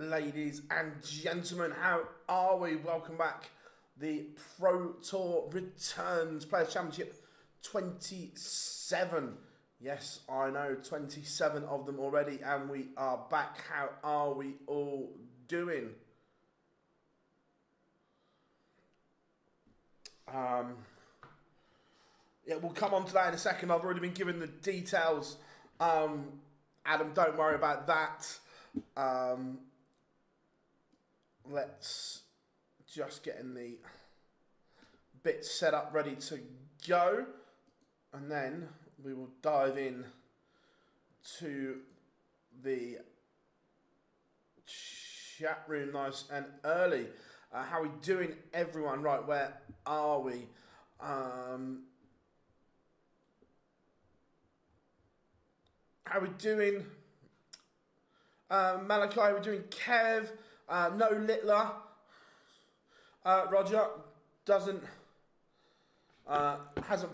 Ladies and gentlemen, how are we? Welcome back. The Pro Tour returns. Players' Championship 27. Yes, I know, 27 of them already, and we are back. How are we all doing? Yeah, we'll come on to that in a second. I've already been given the details. Adam, don't worry about that. Let's just get in the bits set up, ready to go, and then we will dive in to the chat room nice and early. How are we doing, everyone? Right, where are we? How are we doing? Malachi, how are we doing? Kev, no Littler. Roger hasn't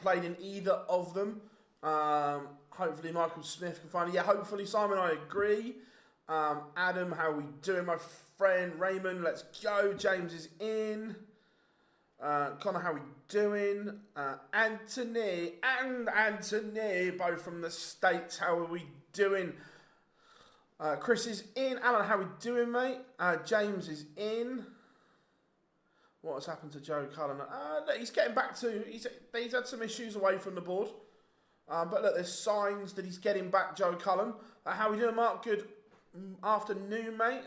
played in either of them. Hopefully Michael Smith can find it. Yeah, hopefully Simon, I agree. Adam, how are we doing, my friend? Raymond, let's go. James is in. Connor, how are we doing? Anthony, both from the States. How are we doing? Chris is in. Alan, how are we doing, mate? James is in. What has happened to Joe Cullen? He's getting back to... He's had some issues away from the board. But look, there's signs that he's getting back, Joe Cullen. How are we doing, Mark? Good afternoon, mate.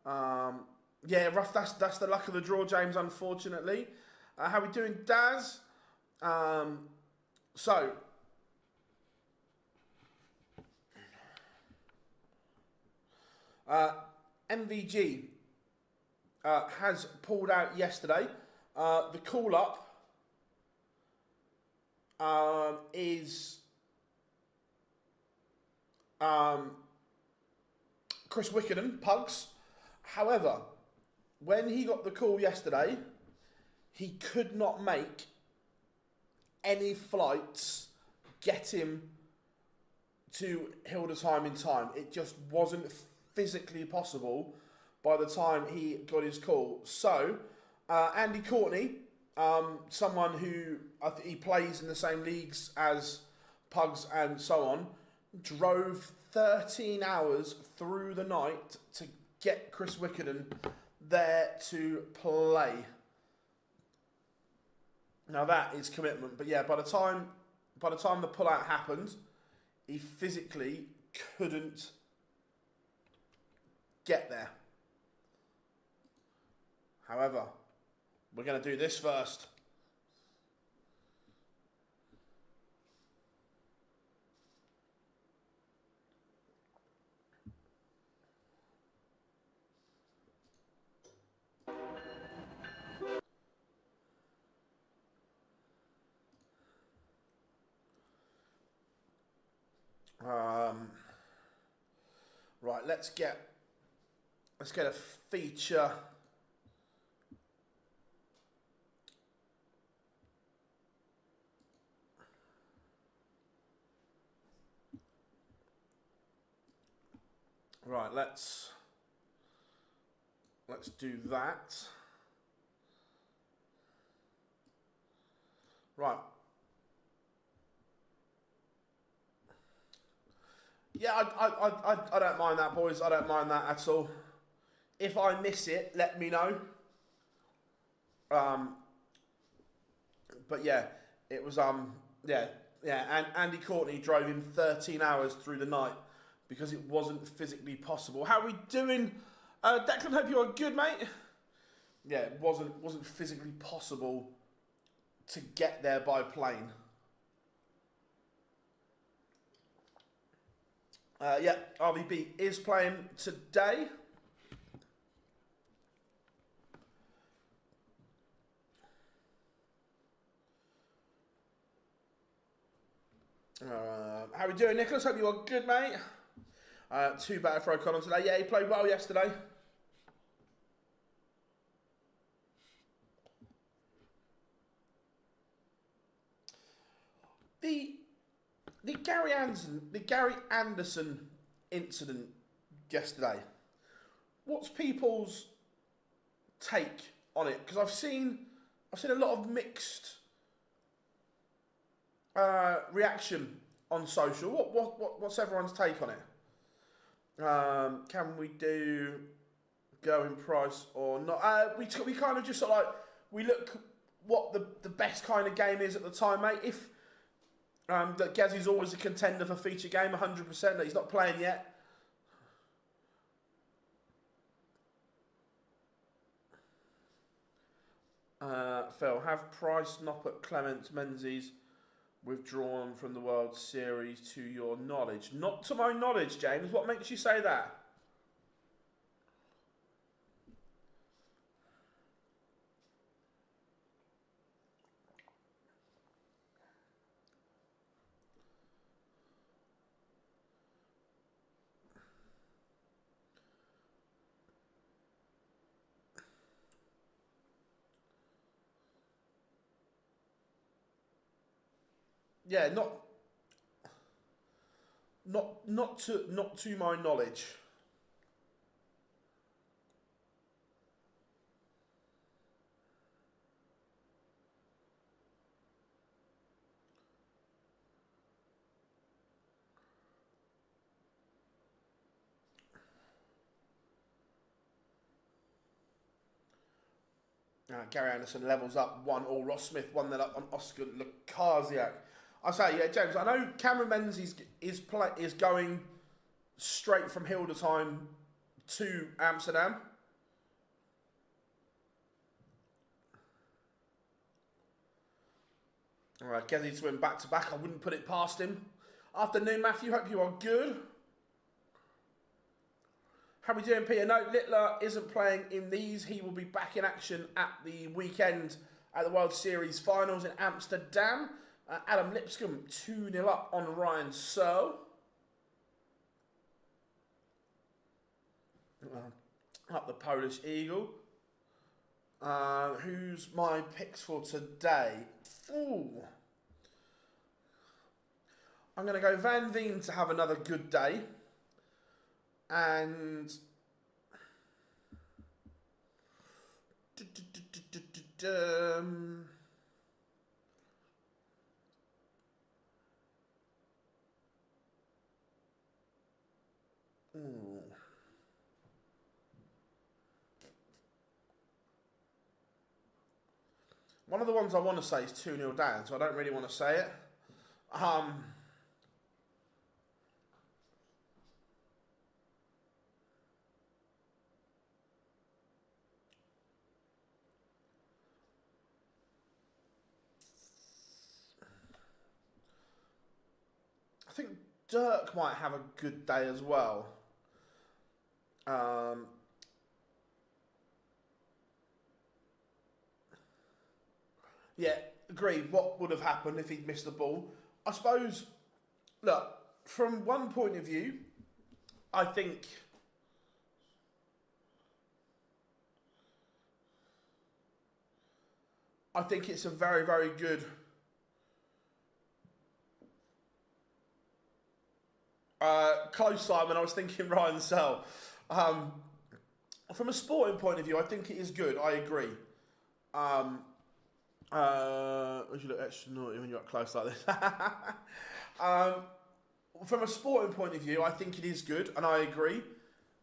Yeah, rough. That's the luck of the draw, James, unfortunately. How are we doing, Daz? MVG has pulled out yesterday. The call-up is Chris Wickenden, Pugs. However, when he got the call yesterday, he could not make any flights get him to Hildesheim in time. It just wasn't physically possible by the time he got his call. So, Andy Courtney, someone who he plays in the same leagues as Pugs and so on, drove 13 hours through the night to get Chris Wickenden there to play. Now that is commitment, but yeah, by the time the pullout happened, he physically couldn't get there. However, we're going to do this first. Right, let's get a feature. Right, let's do that. Right. Yeah, I don't mind that, boys. I don't mind that at all. If I miss it, let me know. But yeah, it was and Andy Courtney drove him 13 hours through the night because it wasn't physically possible. How are we doing? Declan, hope you are good, mate. Yeah, it wasn't physically possible to get there by plane. Yeah, RVB is playing today. How are we doing, Nicholas? Hope you are good, mate. Too bad for O'Connor today. Yeah, he played well yesterday. The Gary Anderson incident yesterday what's people's take on it? Because I've seen a lot of mixed reaction on social. What's everyone's take on it? Can we do going price or not? We kind of just sort of like, we look what the best kind of game is at the time, mate. If that Gazzy's always a contender for feature game, 100%, that he's not playing yet. Phil, have Price, Noppert, Clements, Menzies withdrawn from the World Series to your knowledge? Not to my knowledge, James. What makes you say that? Yeah, not to my knowledge. Gary Anderson levels up 1-1. Ross Smith 1-0 up on Oscar Lukasiak. I say, yeah, James. I know Cameron Menzies is going straight from Hildesheim to Amsterdam. All right, Gezzy to win back to back. I wouldn't put it past him. Afternoon, Matthew. Hope you are good. How are we doing, Peter? No, Littler isn't playing in these. He will be back in action at the weekend at the World Series Finals in Amsterdam. Adam Lipscomb 2-0 up on Ryan Searle. Up the Polish Eagle. Who's my picks for today? Ooh. I'm going to go Van Veen to have another good day. And one of the ones I want to say is 2-0 down, so I don't really want to say it. I think Dirk might have a good day as well. Yeah, agreed. What would have happened if he'd missed the ball? I suppose, look, from one point of view, I think it's a very, very good close, Simon. I was thinking Ryan Searle. From a sporting point of view, I think it is good. I agree. You look extra naughty when you're up close like this. From a sporting point of view, I think it is good, and I agree,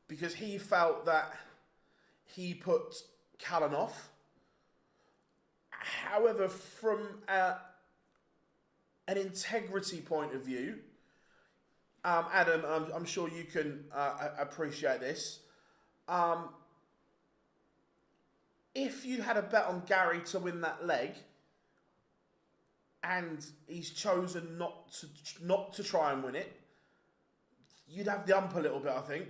because he felt that he put Cullen off. However, from an integrity point of view, Adam, I'm sure you can appreciate this. If you had a bet on Gary to win that leg, and he's chosen not to try and win it, you'd have the ump a little bit, I think.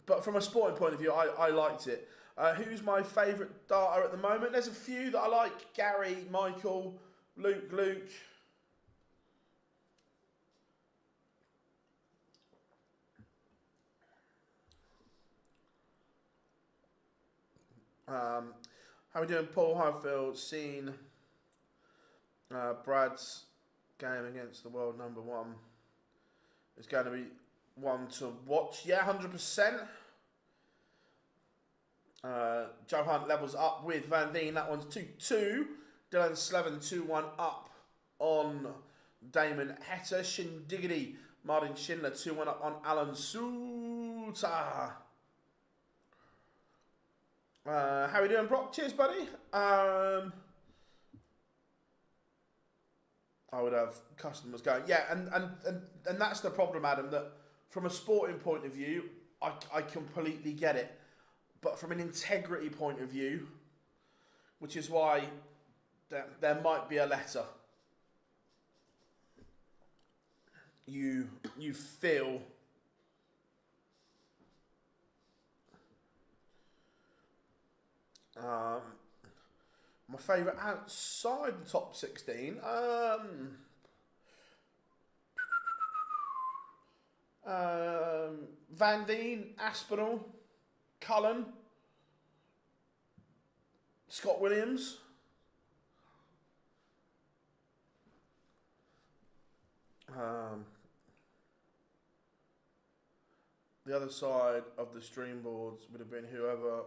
But from a sporting point of view, I liked it. Who's my favourite darter at the moment? There's a few that I like. Gary, Michael, Luke. How are we doing, Paul Highfield? Seen Brad's game against the world number one. It's going to be one to watch. Yeah, 100%. Joe Hunt levels up with Van Veen. That one's 2-2. Dylan Slevin 2-1 up on Damon Hetta. Shindiggity. Martin Schindler 2-1 up on Alan Suta. How are we doing, Brock? Cheers, buddy. I would have customers going. Yeah, and that's the problem, Adam, that from a sporting point of view, I completely get it. But from an integrity point of view, which is why there might be a letter, you feel my favourite outside the top 16. Van Veen, Aspinall, Cullen, Scott Williams. The other side of the stream boards would have been whoever.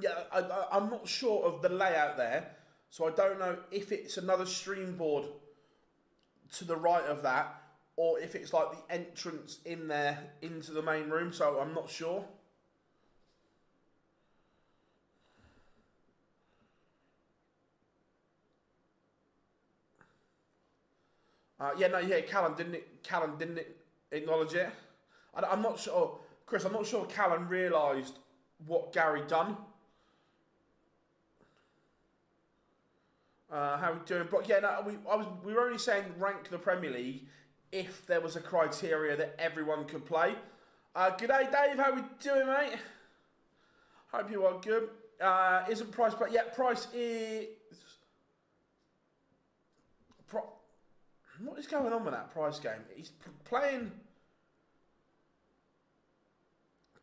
Yeah, I'm not sure of the layout there, so I don't know if it's another stream board to the right of that, or if it's like the entrance in there into the main room, so I'm not sure. Callan didn't acknowledge it. I'm not sure, Chris. I'm not sure Callan realised what Gary done. How we doing, Brock? Yeah, no, we were only saying rank the Premier League if there was a criteria that everyone could play. G'day, Dave. How we doing, mate? Hope you are good. Isn't Price play? Yeah, Price is. What is going on with that Price game? He's playing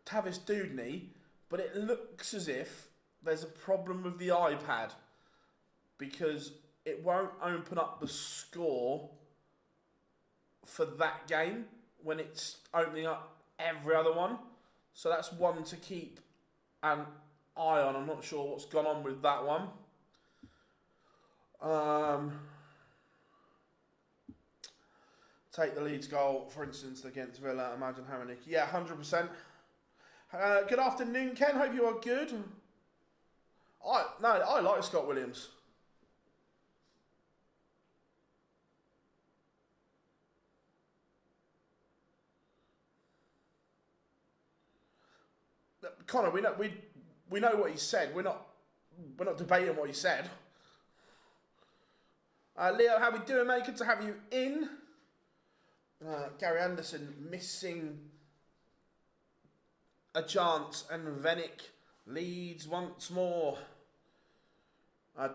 Tavis Dudney, but it looks as if there's a problem with the iPad because it won't open up the score for that game when it's opening up every other one. So that's one to keep an eye on. I'm not sure what's gone on with that one. Take the Leeds goal, for instance, against Villa. Imagine how many. Yeah, 100%. Good afternoon, Ken. Hope you are good. I like Scott Williams. Connor, we know what he said. We're not debating what he said. Leo, how we doing, mate? Good to have you in. Gary Anderson missing a chance, and Venick leads once more.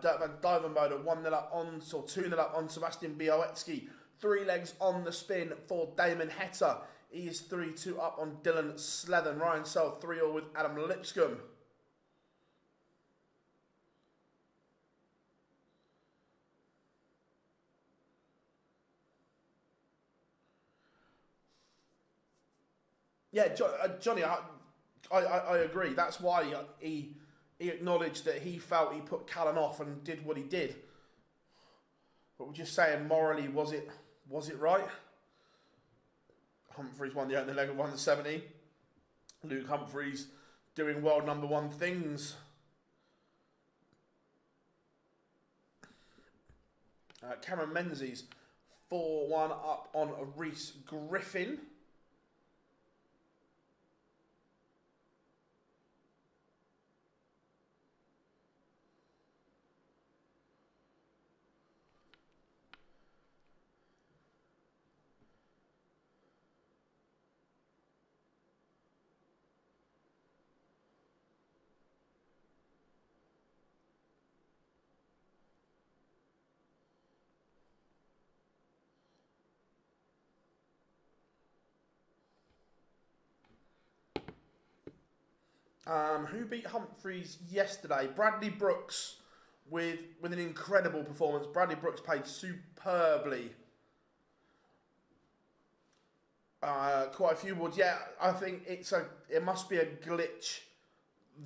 Dirk van Duivenbode 1-0 up on, or 2-0 up on Sebastian Białecki. 3 legs on the spin for Damon Hetta. He is 3-2 up on Dylan Slethen. Ryan Sell 3-0 with Adam Lipscomb. Yeah, Johnny, I agree. That's why he acknowledged that he felt he put Callan off and did what he did. But we're just saying, morally, was it right? Humphreys won the opening leg at 1-70. Luke Humphreys doing world number 1 things. Cameron Menzies 4-1 up on Reece Griffin. Who beat Humphreys yesterday? Bradley Brooks with an incredible performance. Bradley Brooks played superbly. Quite a few awards. Yeah, I think it must be a glitch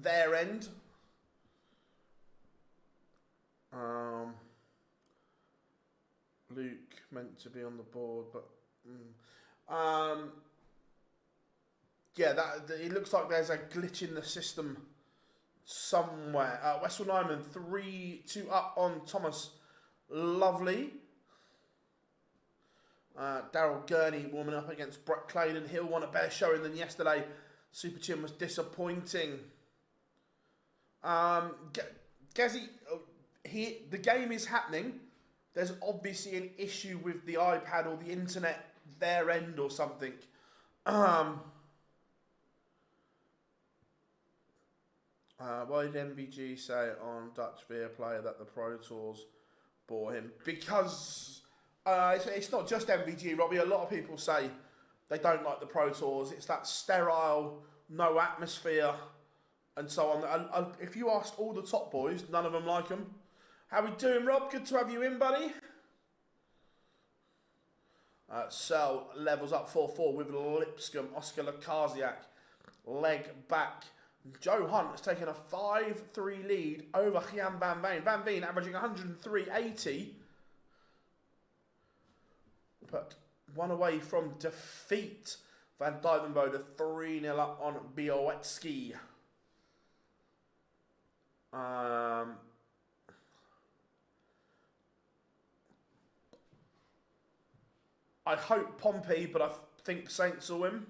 their end. Luke meant to be on the board, but yeah, it looks like there's a glitch in the system somewhere. Westall Nyman 3-2 up on Thomas Lovely. Daryl Gurney warming up against Brett Claydon. Hill won a better showing than yesterday. Super Chin was disappointing. Gazzy, the game is happening. There's obviously an issue with the iPad or the internet, their end or something. Why did MVG say on Dutch Beer Player that the Pro Tours bore him? Because it's not just MVG, Robbie. A lot of people say they don't like the Pro Tours. It's that sterile, no atmosphere, and so on. If you asked all the top boys, none of them like them. How we doing, Rob? Good to have you in, buddy. Sel levels up 4-4 with Lipscomb. Oscar Lakaziak, leg back. Joe Hunt has taken a 5-3 lead over Gian Van Veen. Van Veen averaging 103.80. But one away from defeat. Van Dyvenbode 3-0 up on Białecki. I hope Pompey, but I think Saints will win.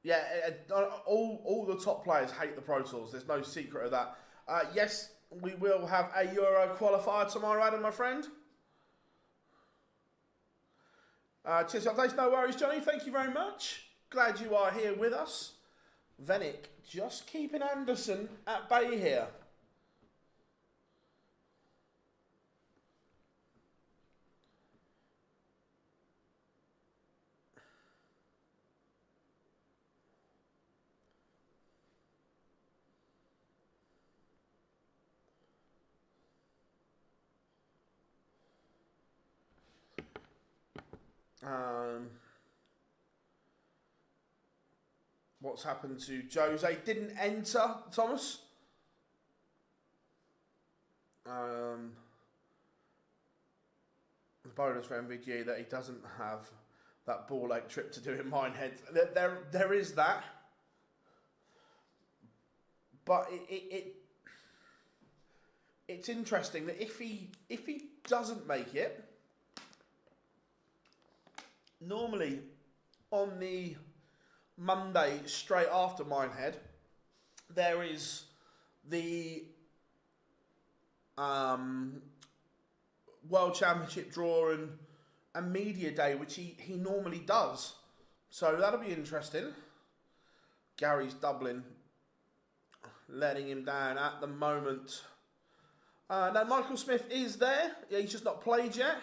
Yeah, all the top players hate the Pro Tours. There's no secret of that. Yes, we will have a Euro qualifier tomorrow, Adam, my friend. Cheers, updates. No worries, Johnny. Thank you very much. Glad you are here with us. Venick just keeping Anderson at bay here. What's happened to Jose? Didn't enter, Thomas. The bonus for MVG that he doesn't have that ball leg trip to do in Minehead. There is that. But it's interesting that if he doesn't make it, normally on the Monday straight after Minehead, there is the World Championship draw and media day, which he normally does. So that'll be interesting. Gary's Dublin letting him down at the moment. Now Michael Smith is there. Yeah, he's just not played yet.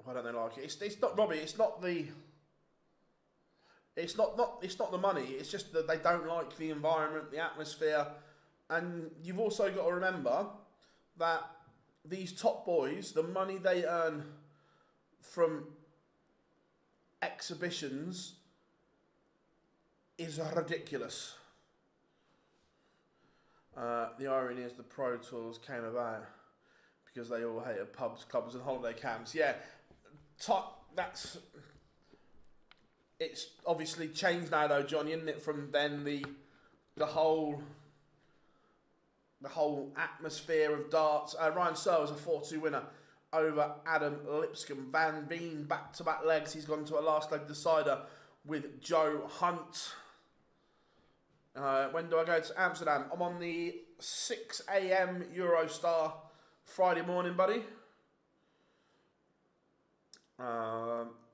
Why don't they like it? It's not, Robbie. It's not the. It's not the money. It's just that they don't like the environment, the atmosphere, and you've also got to remember that these top boys, the money they earn from exhibitions is ridiculous. The irony is the Pro Tours came about because they all hated pubs, clubs, and holiday camps. Yeah. It's obviously changed now though, Johnny, isn't it? From then the whole atmosphere of darts. Ryan Searle was a 4-2 winner over Adam Lipscomb. Van Veen back-to-back legs. He's gone to a last leg decider with Joe Hunt. When do I go to Amsterdam? I'm on the 6 a.m. Eurostar Friday morning, buddy.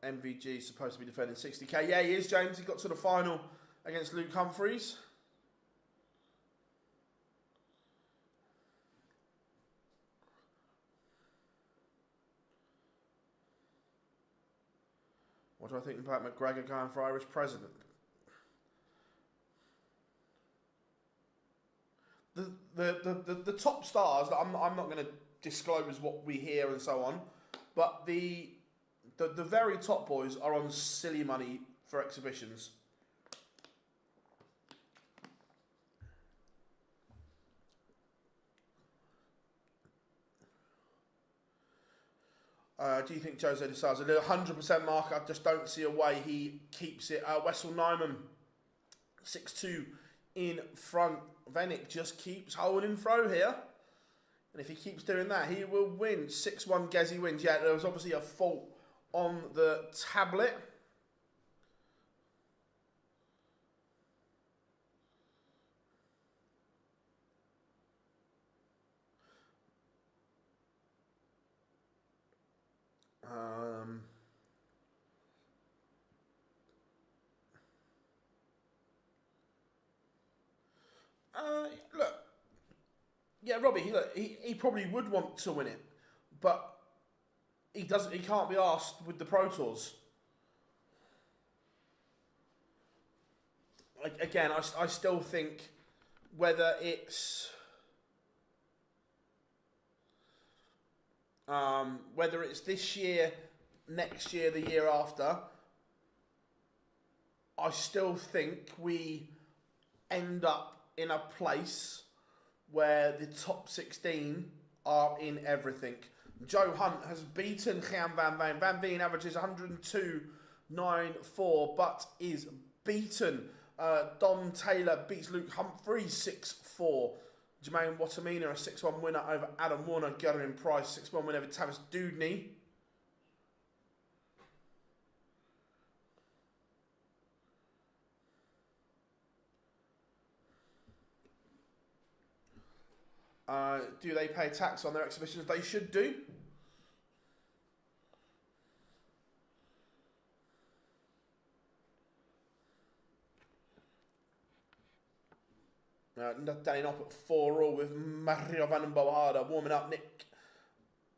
MVG is supposed to be defending 60k. Yeah, he is, James. He got to the final against Luke Humphreys. What do I think about McGregor going for Irish president? the top stars, that I'm not going to disclose what we hear and so on, but the very top boys are on silly money for exhibitions. Do you think Jose de Sal's a 100% mark? I just don't see a way he keeps it. Wessel Nyman, 6-2 in front. Venick just keeps holding throw here. And if he keeps doing that, he will win. 6-1 Gezi wins. Yeah, there was obviously a fault on the tablet. Look, yeah, Robbie. He probably would want to win it, but he doesn't. He can't be asked with the Pro Tours. Again, I still think whether it's this year, next year, the year after, I still think we end up in a place where the top 16 are in everything. Joe Hunt has beaten Gian Van Veen. Van Veen averages 102.94, but is beaten. Dom Taylor beats Luke Humphrey 6-4. Jermaine Watamina, a 6-1 winner over Adam Warner. Gathering Price, 6-1 win over Tavis Dudney. Do they pay tax on their exhibitions? They should do. Danny Knopp at 4-all with Mario Van Boada. Warming up Nick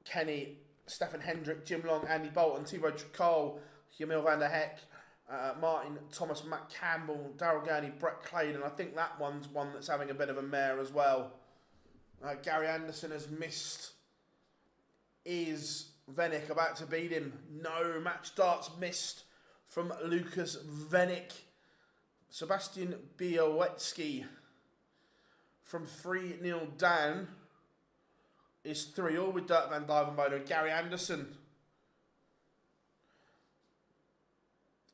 Kenny, Stefan Hendrick, Jim Long, Andy Bolton, Thibaut Tricol, Jamil van der Heck, Martin Thomas, Matt Campbell, Daryl Gurney, Brett Claydon. I think that one's one that's having a bit of a mare as well. Gary Anderson has missed. Is Venick about to beat him? No. Match starts missed from Lucas Venick. Sebastian Białowski from 3-0 down is 3-all with Dirk van Dijvenbode. Gary Anderson.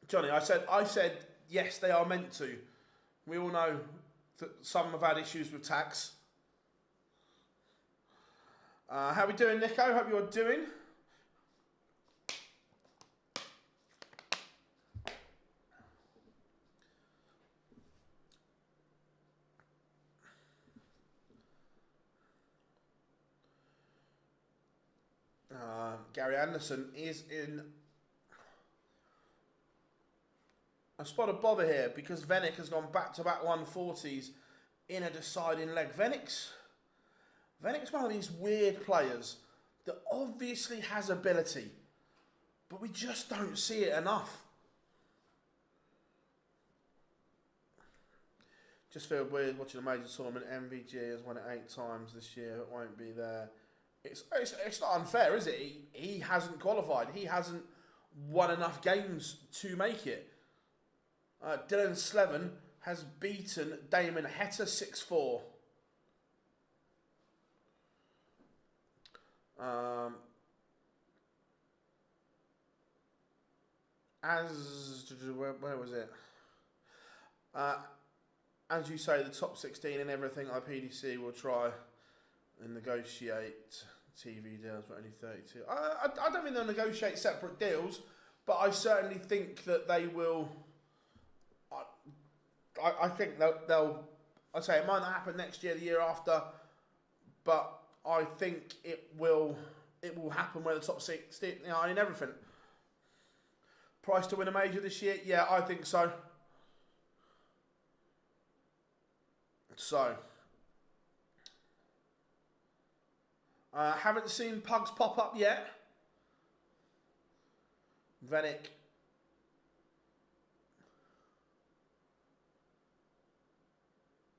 Johnny, I said yes, they are meant to. We all know that some have had issues with tax. How are we doing, Nico? Hope you're doing. Gary Anderson is in a spot of bother here because Venick has gone back-to-back 140s in a deciding leg. Venick's one of these weird players that obviously has ability, but we just don't see it enough. Just feel weird watching a major tournament. MVG has won it 8 times this year. It won't be there. It's not unfair, is it? He hasn't qualified. He hasn't won enough games to make it. Dylan Slevin has beaten Damon Hetta 6-4. Where was it? As you say, the top 16 and everything IPDC will try and negotiate TV deals for only 32. I don't think they'll negotiate separate deals, but I certainly think that they will. I think they'll. I'd say it might not happen next year, the year after, but I think it will happen where the top 16, in everything. Price to win a major this year? Yeah, I think so. Haven't seen Pugs pop up yet. Venick.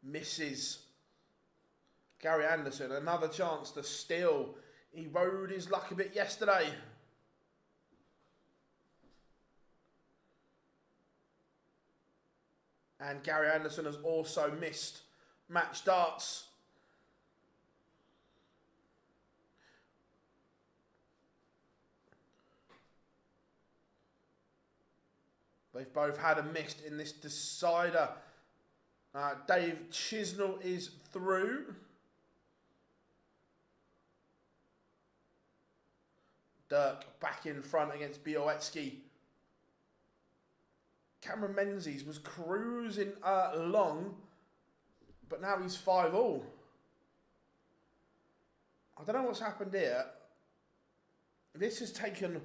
Misses. Gary Anderson, another chance to steal. He rode his luck a bit yesterday. And Gary Anderson has also missed match darts. They've both had a missed in this decider. Dave Chisnell is through. Dirk back in front against Białecki. Cameron Menzies was cruising along, but now he's 5-all. I don't know what's happened here. This has taken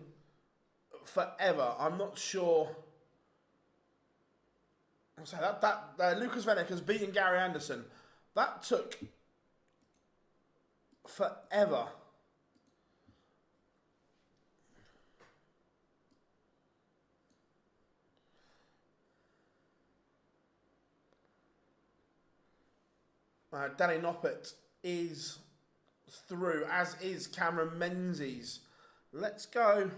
forever. I'm not sure. I'll say that Lucas Vennick has beaten Gary Anderson. That took forever. Danny Noppert is through, as is Cameron Menzies. Let's go.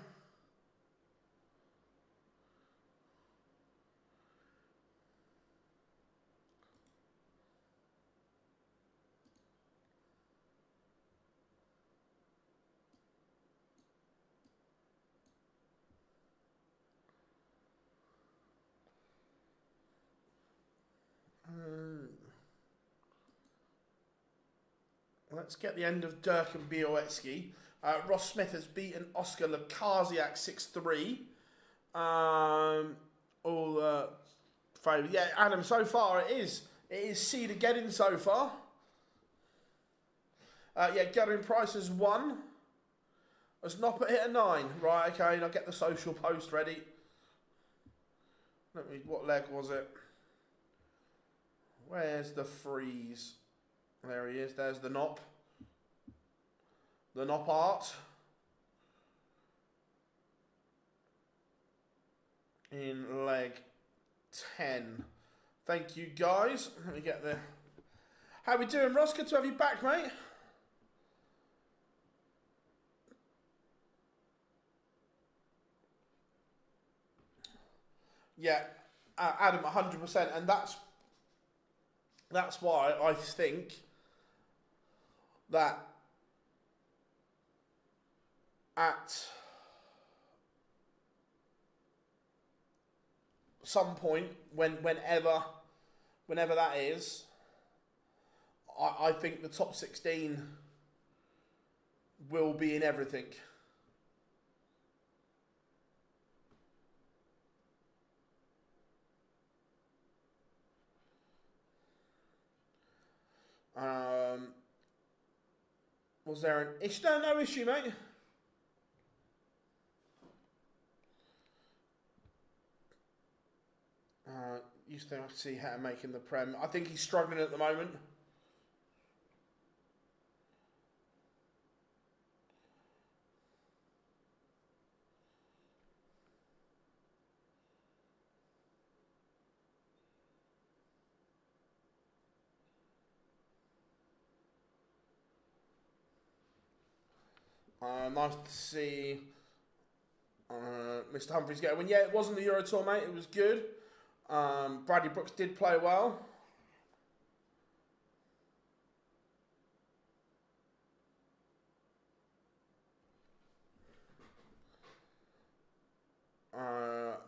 Let's get the end of Dirk and Białecki. Ross Smith has beaten Oscar Lukasiak 6-3. All favourite. Yeah, Adam, so far it is C to Gedding so far. Yeah, Gedding Price has won. Has Noppert hit a 9? Right, okay, and I'll get the social post ready. What leg was it? Where's the freeze? There he is. There's the Nop. The Nop art. In leg 10. Thank you, guys. Let me get the... How we doing, Ross? Good to have you back, mate. Yeah, Adam, 100%. And that's why I think that at some point, whenever that is, I think the top 16 will be in everything. Was there an issue? No issue, mate. Used to see how to make in the Prem. I think he's struggling at the moment. Nice to see Mr. Humphries get a win. Yeah, it wasn't the Euro Tour, mate. It was good. Bradley Brooks did play well.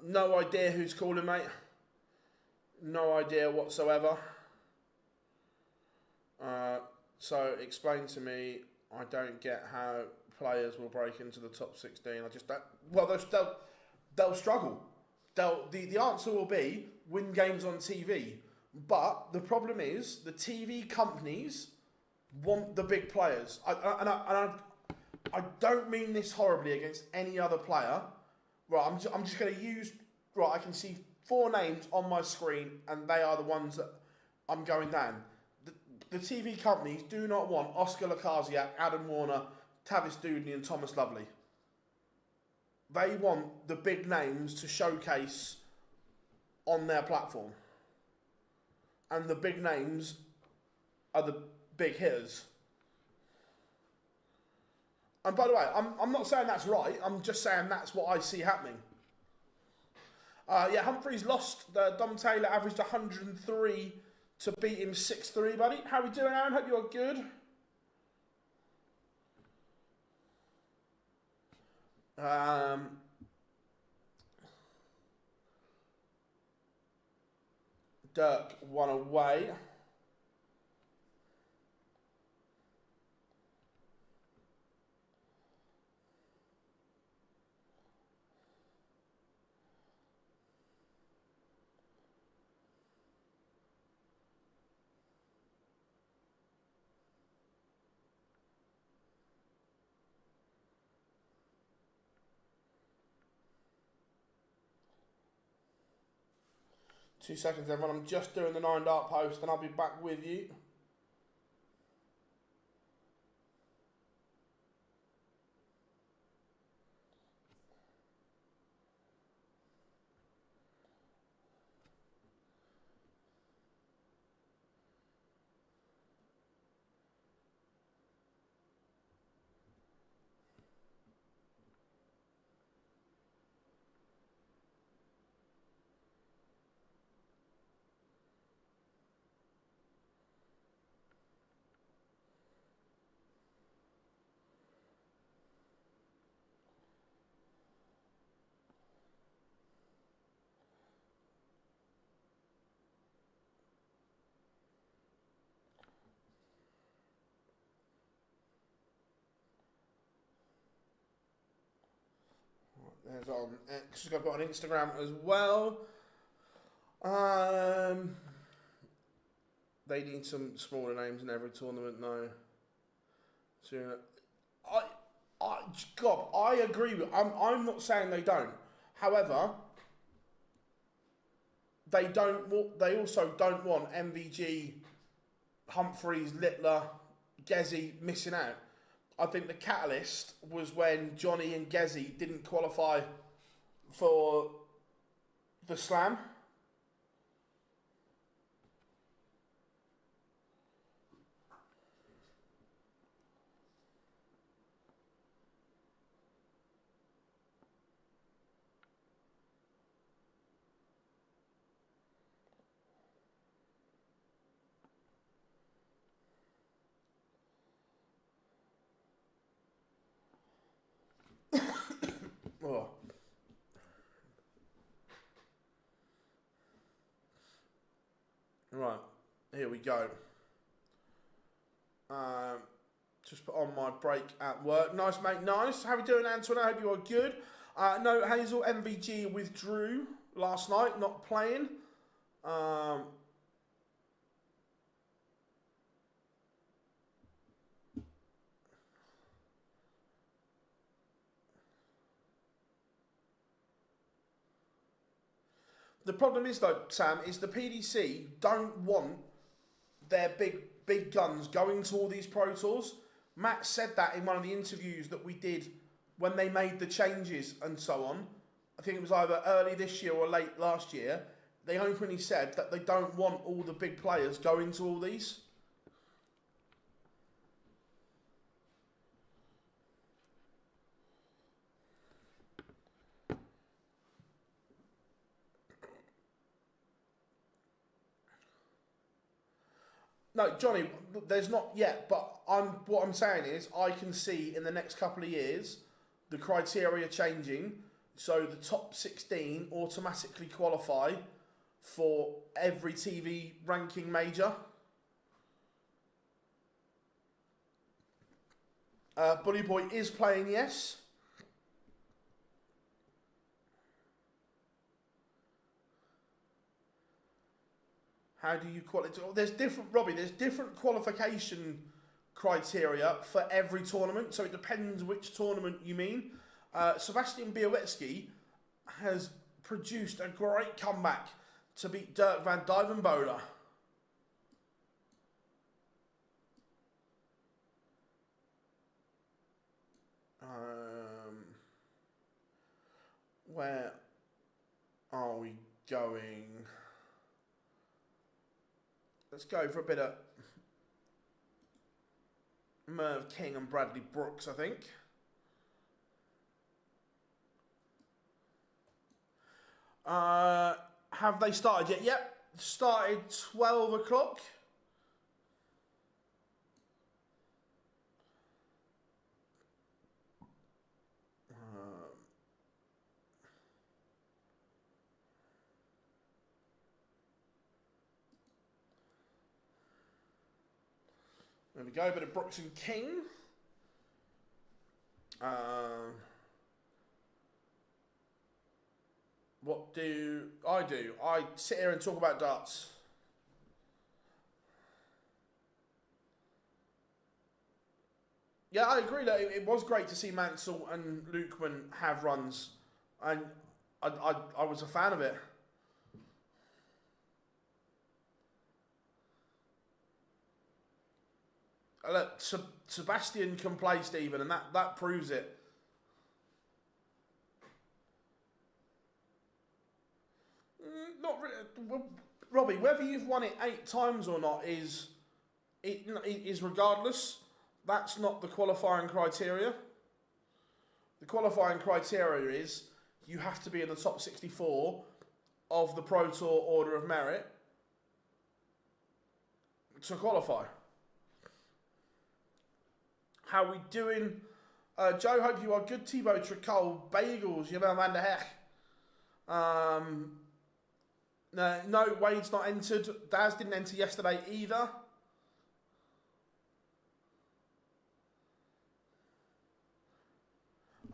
No idea who's calling, mate. No idea whatsoever. So explain to me. I don't get how players will break into the top 16. I just don't. Well, they'll struggle. The answer will be win games on TV. But the problem is the TV companies want the big players. I don't mean this horribly against any other player. Right, I'm just going to use... Right, I can see 4 names on my screen and they are the ones that I'm going down. The TV companies do not want Oscar Lukasiak, Adam Warner, Tavis Dudney and Thomas Lovely. They want the big names to showcase on their platform. And the big names are the big hitters. And by the way, I'm not saying that's right. I'm just saying that's what I see happening. Yeah, Humphreys lost. Dom Taylor averaged 103 to beat him 6-3, buddy. How we doing, Aaron? Hope you're good. Dirk won away. Two seconds, everyone. I'm just doing the 9 dart post and I'll be back with you. There's on X. I've got an Instagram as well. They need some smaller names in every tournament. No. So, I agree with. I'm not saying they don't. However, they don't. They also don't want MVG, Humphreys, Littler, Gezi missing out. I think the catalyst was when Johnny and Gezi didn't qualify for the Slam. Oh. Right, here we go. Just put on my break at work. Nice, mate, nice. How are we doing, Antoine? I hope you are good. No, Hazel MVG withdrew last night, not playing. The problem is, though, Sam, is the PDC don't want their big guns going to all these Pro Tours. Matt said that in one of the interviews that we did when they made the changes and so on. I think it was either early this year or late last year. They openly said that they don't want all the big players going to all these. No, Johnny, there's not yet, but what I'm saying is I can see in the next couple of years the criteria changing, so the top 16 automatically qualify for every TV ranking major. Bully Boy is playing, yes. How do you qualify? There's different, Robbie, there's different qualification criteria for every tournament, so it depends which tournament you mean. Sebastian Białecki has produced a great comeback to beat Dirk van Dijvenbode. Where are we going? Let's go for a bit of Merv King and Bradley Brooks, I think. Have they started yet? Yep, started 12 o'clock. There we go, a bit of Brooks and King. What do? I sit here and talk about darts. Yeah, I agree that it was great to see Mansell and Lukeman have runs, and I was a fan of it. Look, Sebastian can play, Stephen, and that proves it. Not really. Well, Robbie, whether you've won it 8 times or not is regardless. That's not the qualifying criteria. The qualifying criteria is you have to be in the top 64 of the Pro Tour Order of Merit to qualify. How we doing? Joe, hope you are good. Thibaut Tricol, bagels, you know, man, the heck. No, Wade's not entered. Daz didn't enter yesterday either.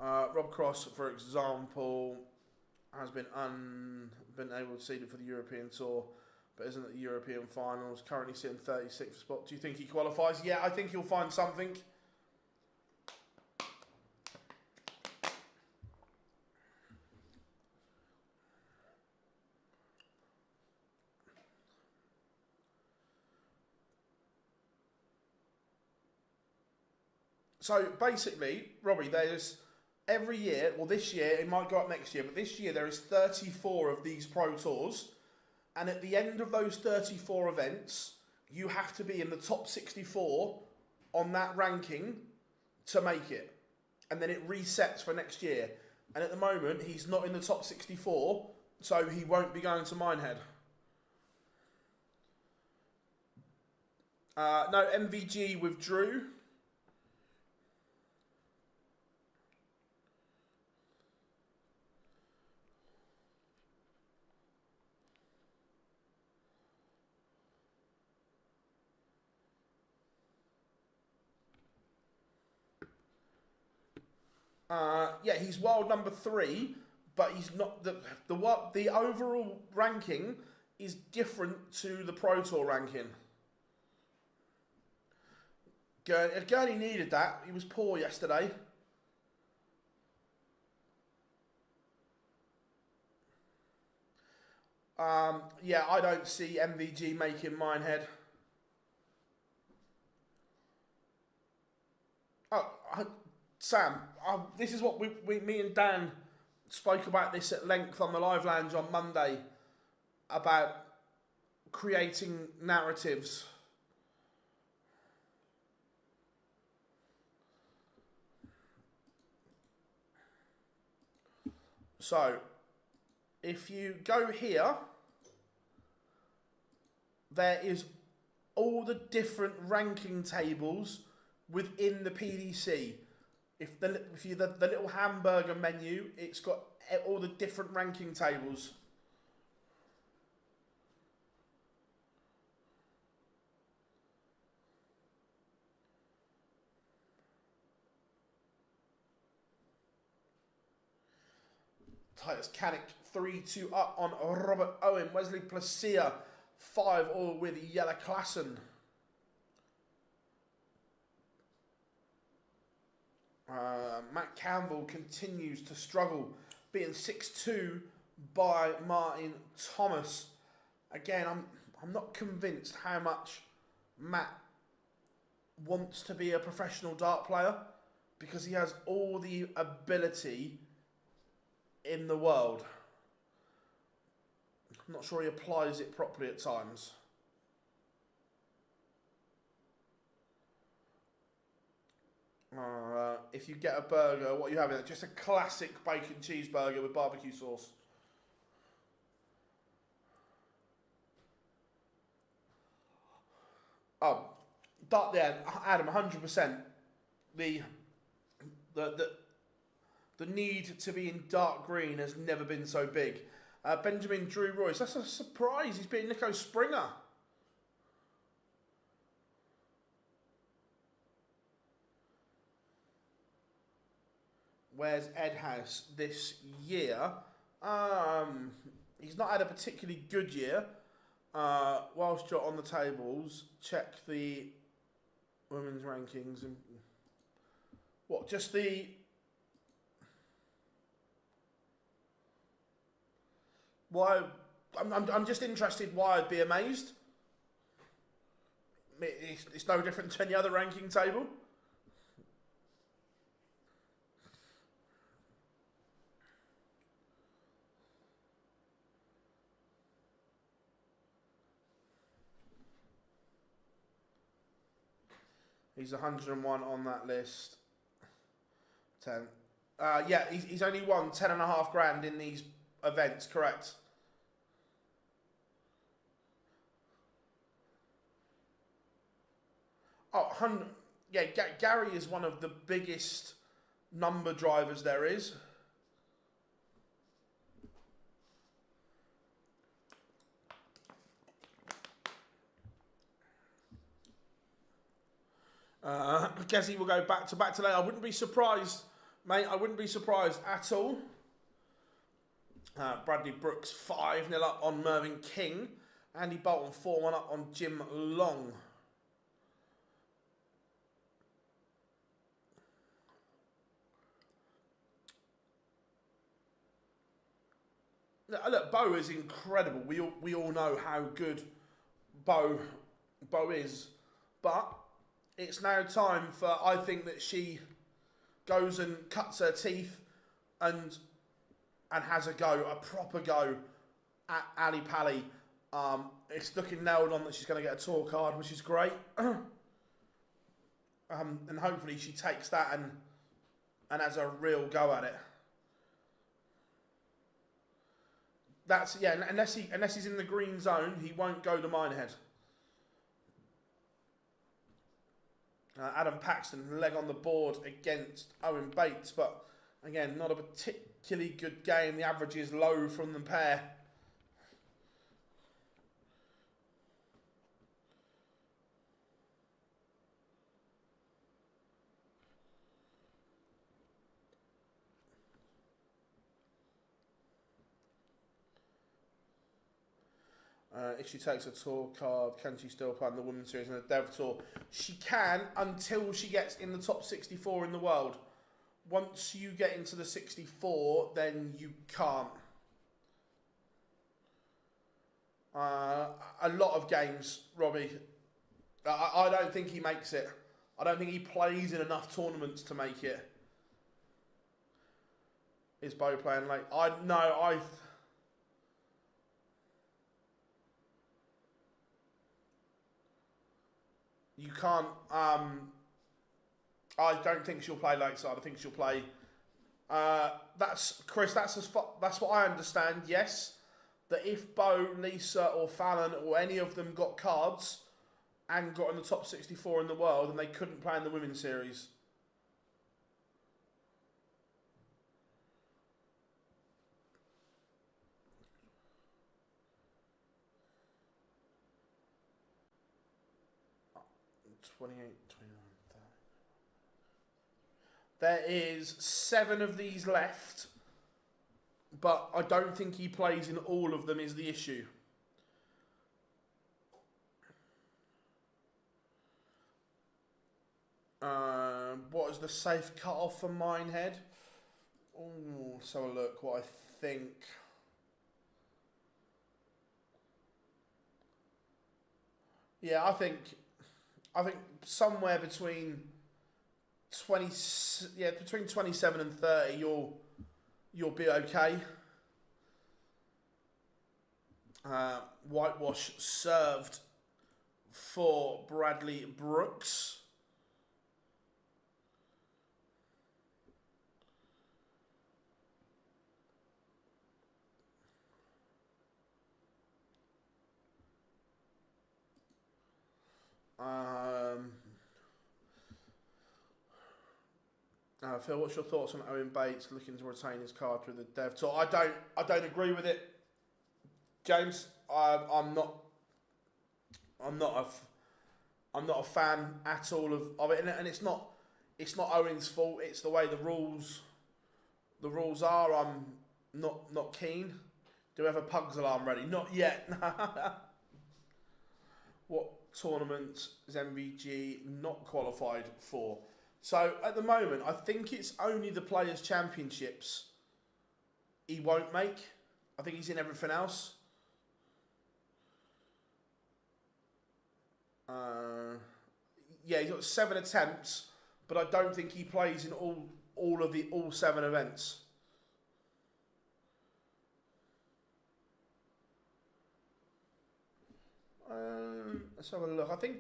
Rob Cross, for example, has been able to seed it for the European Tour, but isn't at the European Finals. Currently sitting 36th spot. Do you think he qualifies? Yeah, I think he'll find something. So basically, Robbie, there's every year, well this year, it might go up next year, but this year there is 34 of these Pro Tours, and at the end of those 34 events, you have to be in the top 64 on that ranking to make it. And then it resets for next year. And at the moment, he's not in the top 64, so he won't be going to Minehead. No, MVG withdrew. Yeah, he's world number 3, but he's not the overall ranking is different to the Pro Tour ranking. Gurney needed that. He was poor yesterday. Yeah, I don't see MVG making Minehead. Sam, this is what me and Dan spoke about this at length on the Live Lounge on Monday about creating narratives. So, if you go here, there is all the different ranking tables within the PDC. If the little hamburger menu, it's got all the different ranking tables. Titus Canick 3-2 up on Robert Owen. Wesley Placia 5 all with Jelle Klassen. Matt Campbell continues to struggle, being 6-2 by Martin Thomas. Again, I'm not convinced how much Matt wants to be a professional dart player, because he has all the ability in the world. I'm not sure he applies it properly at times. If you get a burger, what are you having? Just a classic bacon cheeseburger with barbecue sauce. Oh, yeah, Adam, 100%. The need to be in dark green has never been so big. Benjamin Drew Royce, that's a surprise. He's beating Nico Springer. Where's Ed House this year? He's not had a particularly good year. Whilst you're on the tables, check the women's rankings and what? Just the why? I'm just interested. Why I'd be amazed. It's no different to any other ranking table. He's 101 on that list. 10. Yeah, he's only won 10.5 grand in these events, correct? Oh, 100. Yeah, Gary is one of the biggest number drivers there is. I guess he will go back to back today. I wouldn't be surprised, mate. I wouldn't be surprised at all. Bradley Brooks 5-0 up on Mervyn King. Andy Bolton 4-1 up on Jim Long. Look, Bo is incredible. We all know how good Bo is, but it's now time for, I think, that she goes and cuts her teeth and has a go, a proper go at Ali Pally. It's looking nailed on that she's going to get a tour card, which is great. And hopefully she takes that and has a real go at it. That's, yeah, unless he's in the green zone, he won't go to Minehead. Adam Paxton, leg on the board against Owen Bates, but again, not a particularly good game. The average is low from the pair. If she takes a tour card, can she still play in the Women's Series and the Dev Tour? She can, until she gets in the top 64 in the world. Once you get into the 64, then you can't. A lot of games, Robbie. I don't think he makes it. I don't think he plays in enough tournaments to make it. Is Bo playing late? You can't. I don't think she'll play late side. I think she'll play. That's Chris. That's what I understand. Yes, that if Bo, Lisa, or Fallon or any of them got cards and got in the top 64 in the world, then they couldn't play in the Women's Series. There is 7 of these left, but I don't think he plays in all of them is the issue. What is the safe cut-off for Minehead? Oh, let's have a look what I think. Yeah, I think somewhere between between 27 and 30, you'll be okay. Whitewash served for Bradley Brooks. Phil, what's your thoughts on Owen Bates looking to retain his card through the Dev Tour? I don't agree with it, James. I'm not a fan at all of it, and it's not Owen's fault. It's the way the rules are. I'm not keen. Do we have a Pugs alarm ready? Not yet. What tournament is MVG not qualified for? So at the moment, I think it's only the Players' Championships he won't make. I think he's in everything else. Yeah, he's got 7 attempts, but I don't think he plays in all 7 events. Let's have a look. I think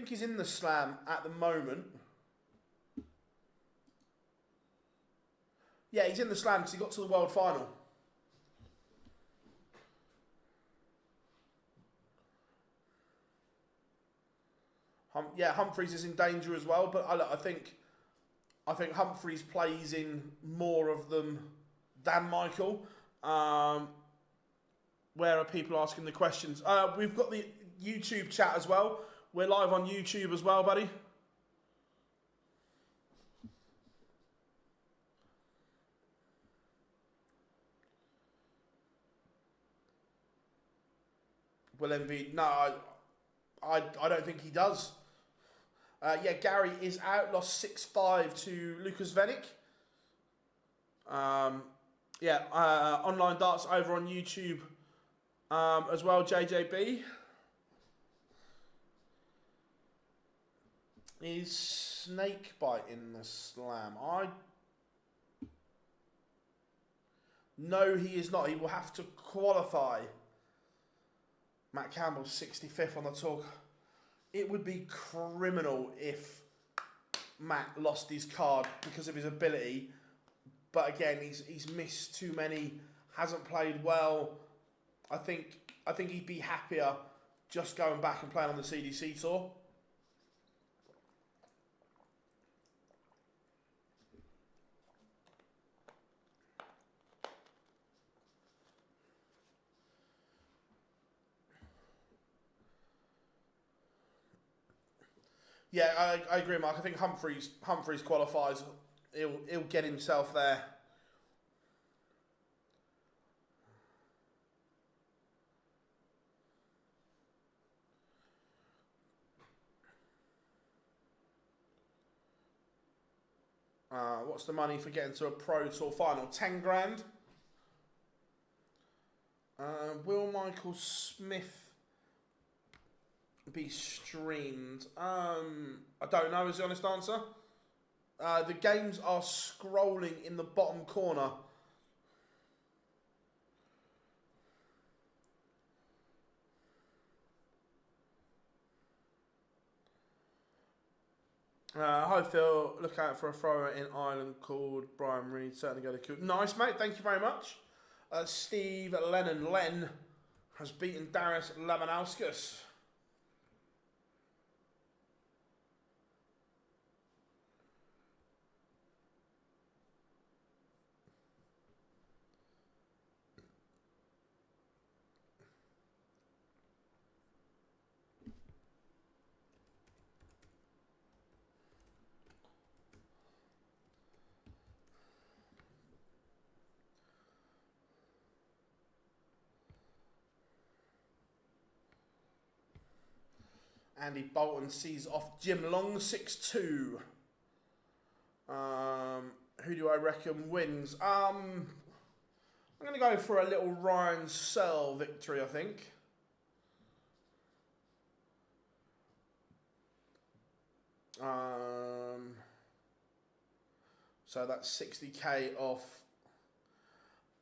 he's in the Slam at the moment. Yeah, he's in the Slam because he got to the World Final. Humphreys is in danger as well, but I think Humphreys plays in more of them than Michael. Where are people asking the questions? We've got the YouTube chat as well. We're live on YouTube as well, buddy. Will MV? No, I don't think he does. Yeah, Gary is out. Lost 6-5 to Lucas Venick. Online darts over on YouTube as well. JJB. Is Snakebite in the Slam? No, he is not. He will have to qualify. Matt Campbell's 65th on the tour. It would be criminal if Matt lost his card because of his ability. But again, he's missed too many, hasn't played well. I think he'd be happier just going back and playing on the CDC tour. Yeah, I agree, Mark. I think Humphreys qualifies. He'll get himself there. What's the money for getting to a Pro Tour final? 10 grand. Will Michael Smith be streamed? I don't know is the honest answer. The games are scrolling in the bottom corner. Hi Phil, look out for a thrower in Ireland called Brian Reed. Certainly going to kill. Nice mate, thank you very much. Steve Len has beaten Darius Lamanauskas. Andy Bolton sees off Jim Long 6-2. Who do I reckon wins? I'm going to go for a little Ryan Searle victory, I think. So that's 60k off.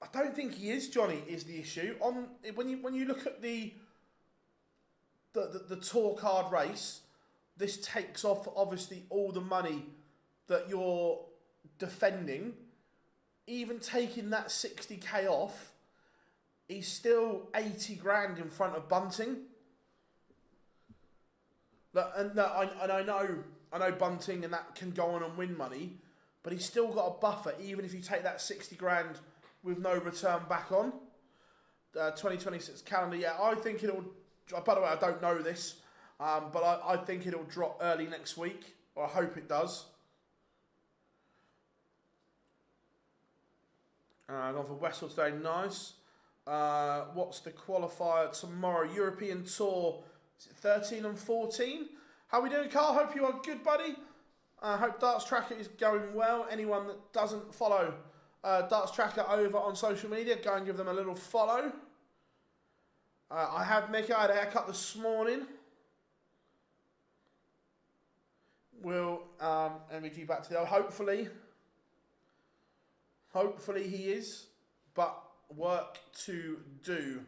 I don't think he is, Johnny, is the issue. When you look at the tour card race, this takes off obviously all the money that you're defending. Even taking that 60k off, he's still 80 grand in front of Bunting. I know Bunting and that can go on and win money, but he's still got a buffer, even if you take that 60 grand with no return back on. 2026 calendar, yeah, I think it'll. By the way, I don't know this, but I think it'll drop early next week, or I hope it does. Gone for Westall today, nice. What's the qualifier tomorrow? European Tour, is it 13 and 14? How we doing, Carl? Hope you are good, buddy. Hope Darts Tracker is going well. Anyone that doesn't follow Darts Tracker over on social media, go and give them a little follow. I had a haircut this morning. We'll MVG back to the hopefully he is, but work to do.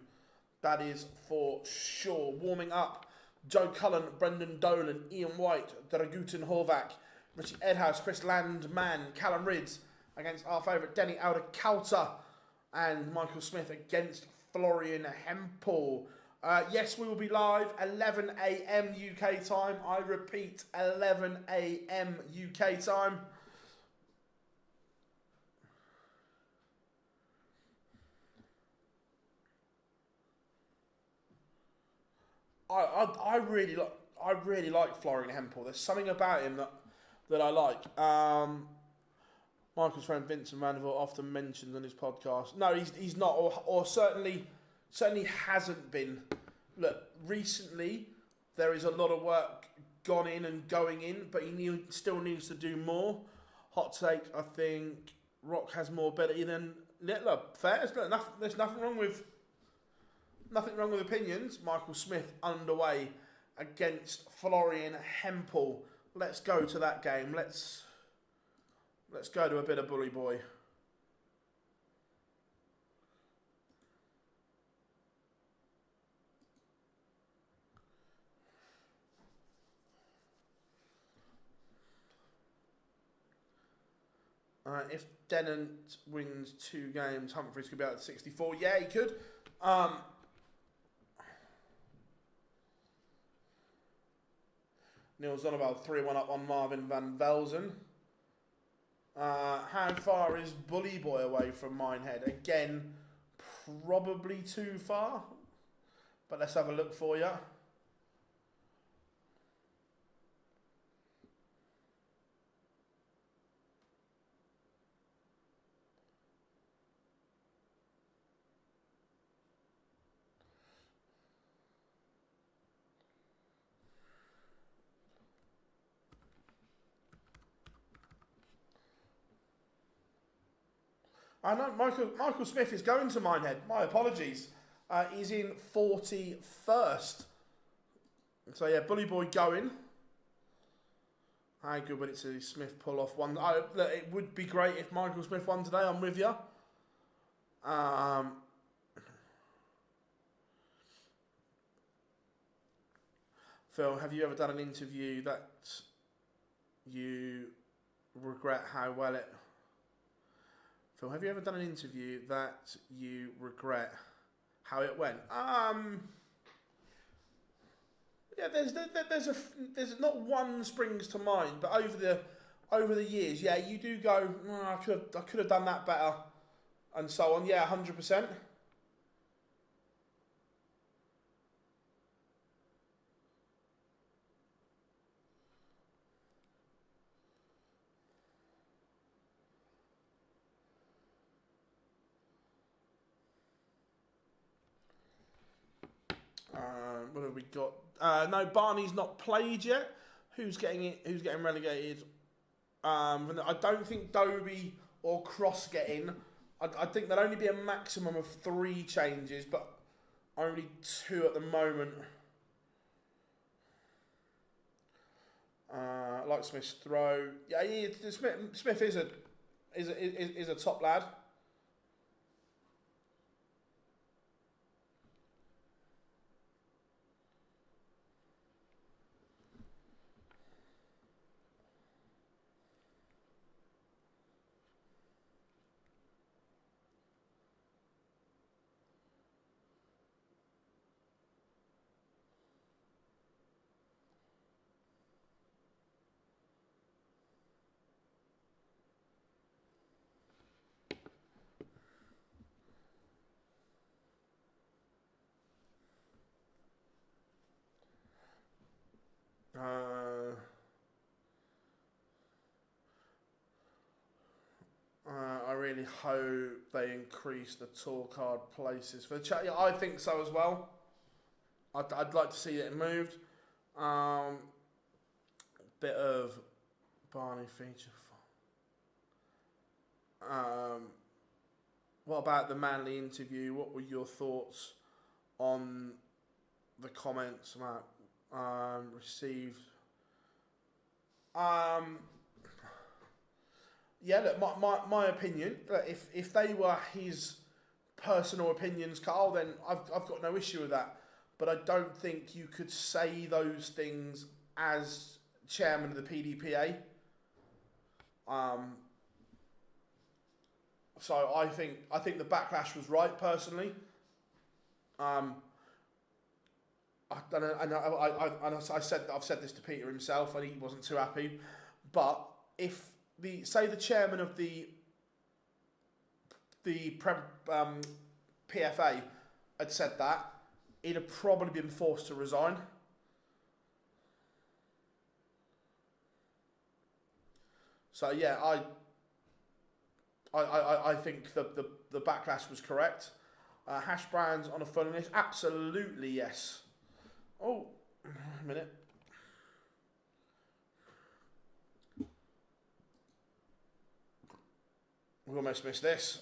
That is for sure. Warming up, Joe Cullen, Brendan Dolan, Ian White, Dragutin Horvath, Richie Edhouse, Chris Landman, Callum Ridds against our favourite Denny Aldacalta, and Michael Smith against Florian Hempel. Yes, we will be live 11 AM UK time. I repeat, 11 AM UK time. I really like Florian Hempel. There's something about him that I like. Michael's friend Vincent Vanderbilt often mentions on his podcast. No, he's not, or certainly hasn't been. Look, recently there is a lot of work gone in and going in, but he still needs to do more. Hot take, I think Rock has more ability than Littler. Fair. There's nothing wrong with opinions. Michael Smith underway against Florian Hempel. Let's go to that game. Let's go to a bit of bully boy. If Dennant wins 2 games, Humphries could be out at 64. Yeah, he could. Neil's on about 3-1 up on Marvin van Velzen. How far is Bully Boy away from Minehead? Again, probably too far. But let's have a look for you. I know Michael Smith is going to Minehead. My apologies. He's in 41st. So yeah, Bully Boy going. How good would it see Smith pull off one? It would be great if Michael Smith won today. I'm with you. Phil, have you ever done an interview that you regret how well it... Phil, have you ever done an interview that you regret how it went? Yeah, there's not one springs to mind, but over the years, yeah, you do go, I could have done that better, and so on. Yeah, 100%. What have we got? No, Barney's not played yet. Who's getting relegated? I don't think Dobie or Cross get in. I think there'll only be a maximum of 3 changes, but only 2 at the moment. Like Smith's throw. Yeah, Smith is a top lad. really hope they increase the tour card places for the chat. Yeah, I think so as well. I'd like to see it moved. Bit of Barney feature. What about the Manly interview? What were your thoughts on the comments about received? Yeah, look, my opinion. Look, if they were his personal opinions, Carl, then I've got no issue with that. But I don't think you could say those things as chairman of the PDPA. So I think the backlash was right, personally. I don't know, I've said this to Peter himself, and he wasn't too happy. But if the chairman of the PFA had said that, he'd have probably been forced to resign. So yeah, I think the backlash was correct. Hash browns on a fun list, absolutely yes. Oh, a minute. We almost missed this.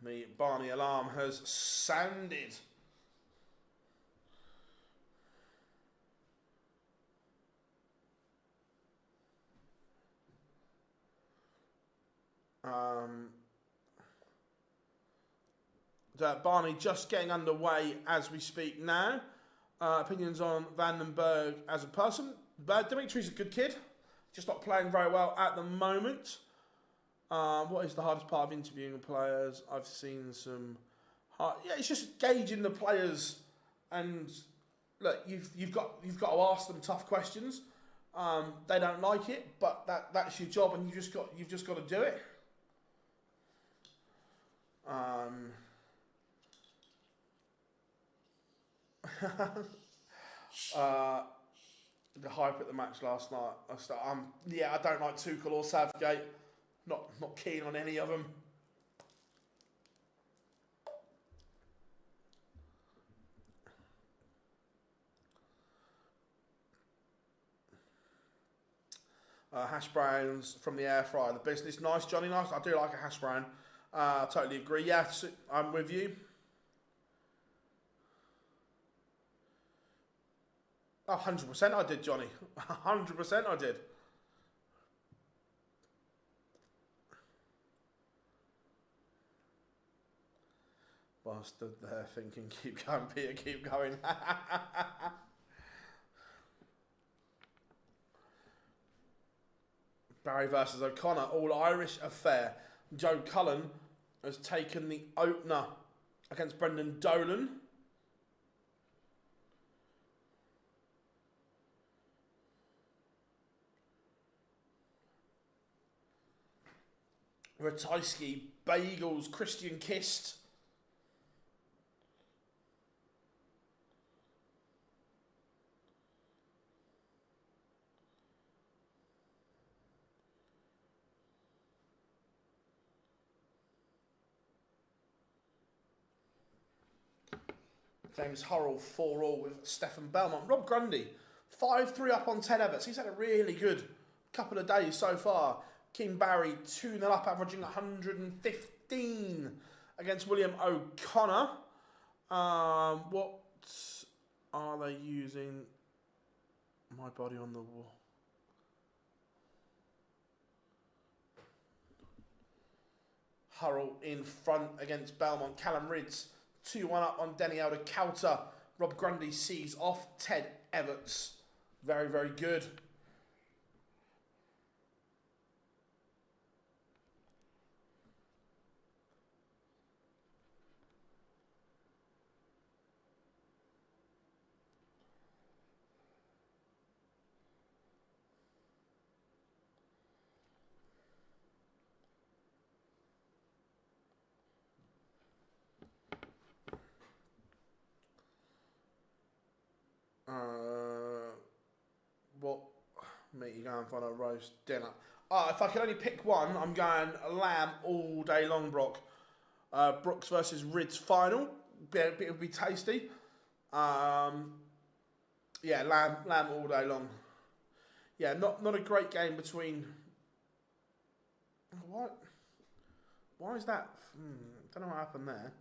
The Barney alarm has sounded. Barney just getting underway as we speak now. Opinions on Vandenberg as a person. Dimitri's a good kid, just not playing very well at the moment. What is the hardest part of interviewing players? I've seen some hard. Yeah, it's just gauging the players, and look, you've got to ask them tough questions. They don't like it, but that's your job, and you've just got to do it. The hype at the match last night. I don't like Tuchel or Southgate. Not keen on any of them. Hash browns from the air fryer. The business, nice, Johnny, nice. I do like a hash brown. I totally agree. Yeah, I'm with you. 100% I did, Johnny. 100% I did. Well, I stood there thinking, keep going, Peter, keep going. Barry versus O'Connor, all-Irish affair. Joe Cullen has taken the opener against Brendan Dolan. Ratajski, Bagels, Christian Kist. James Hurrell 4-4 with Stefan Belmont. Rob Grundy 5-3 up on Ted Everts. He's had a really good couple of days so far. Keane Barry 2-0 up, averaging 115 against William O'Connor. What are they using? My body on the wall. Hurrell in front against Belmont. Callum Ridds 2-1 up on Denny Elder Coulter. Rob Grundy sees off Ted Everts. Very, very good. Meat, you going for a roast dinner. If I could only pick one, I'm going lamb all day long, Brock. Brooks versus Rids final. It would be tasty. Yeah, lamb all day long. Yeah, not a great game between. What? Why is that? Don't know what happened there.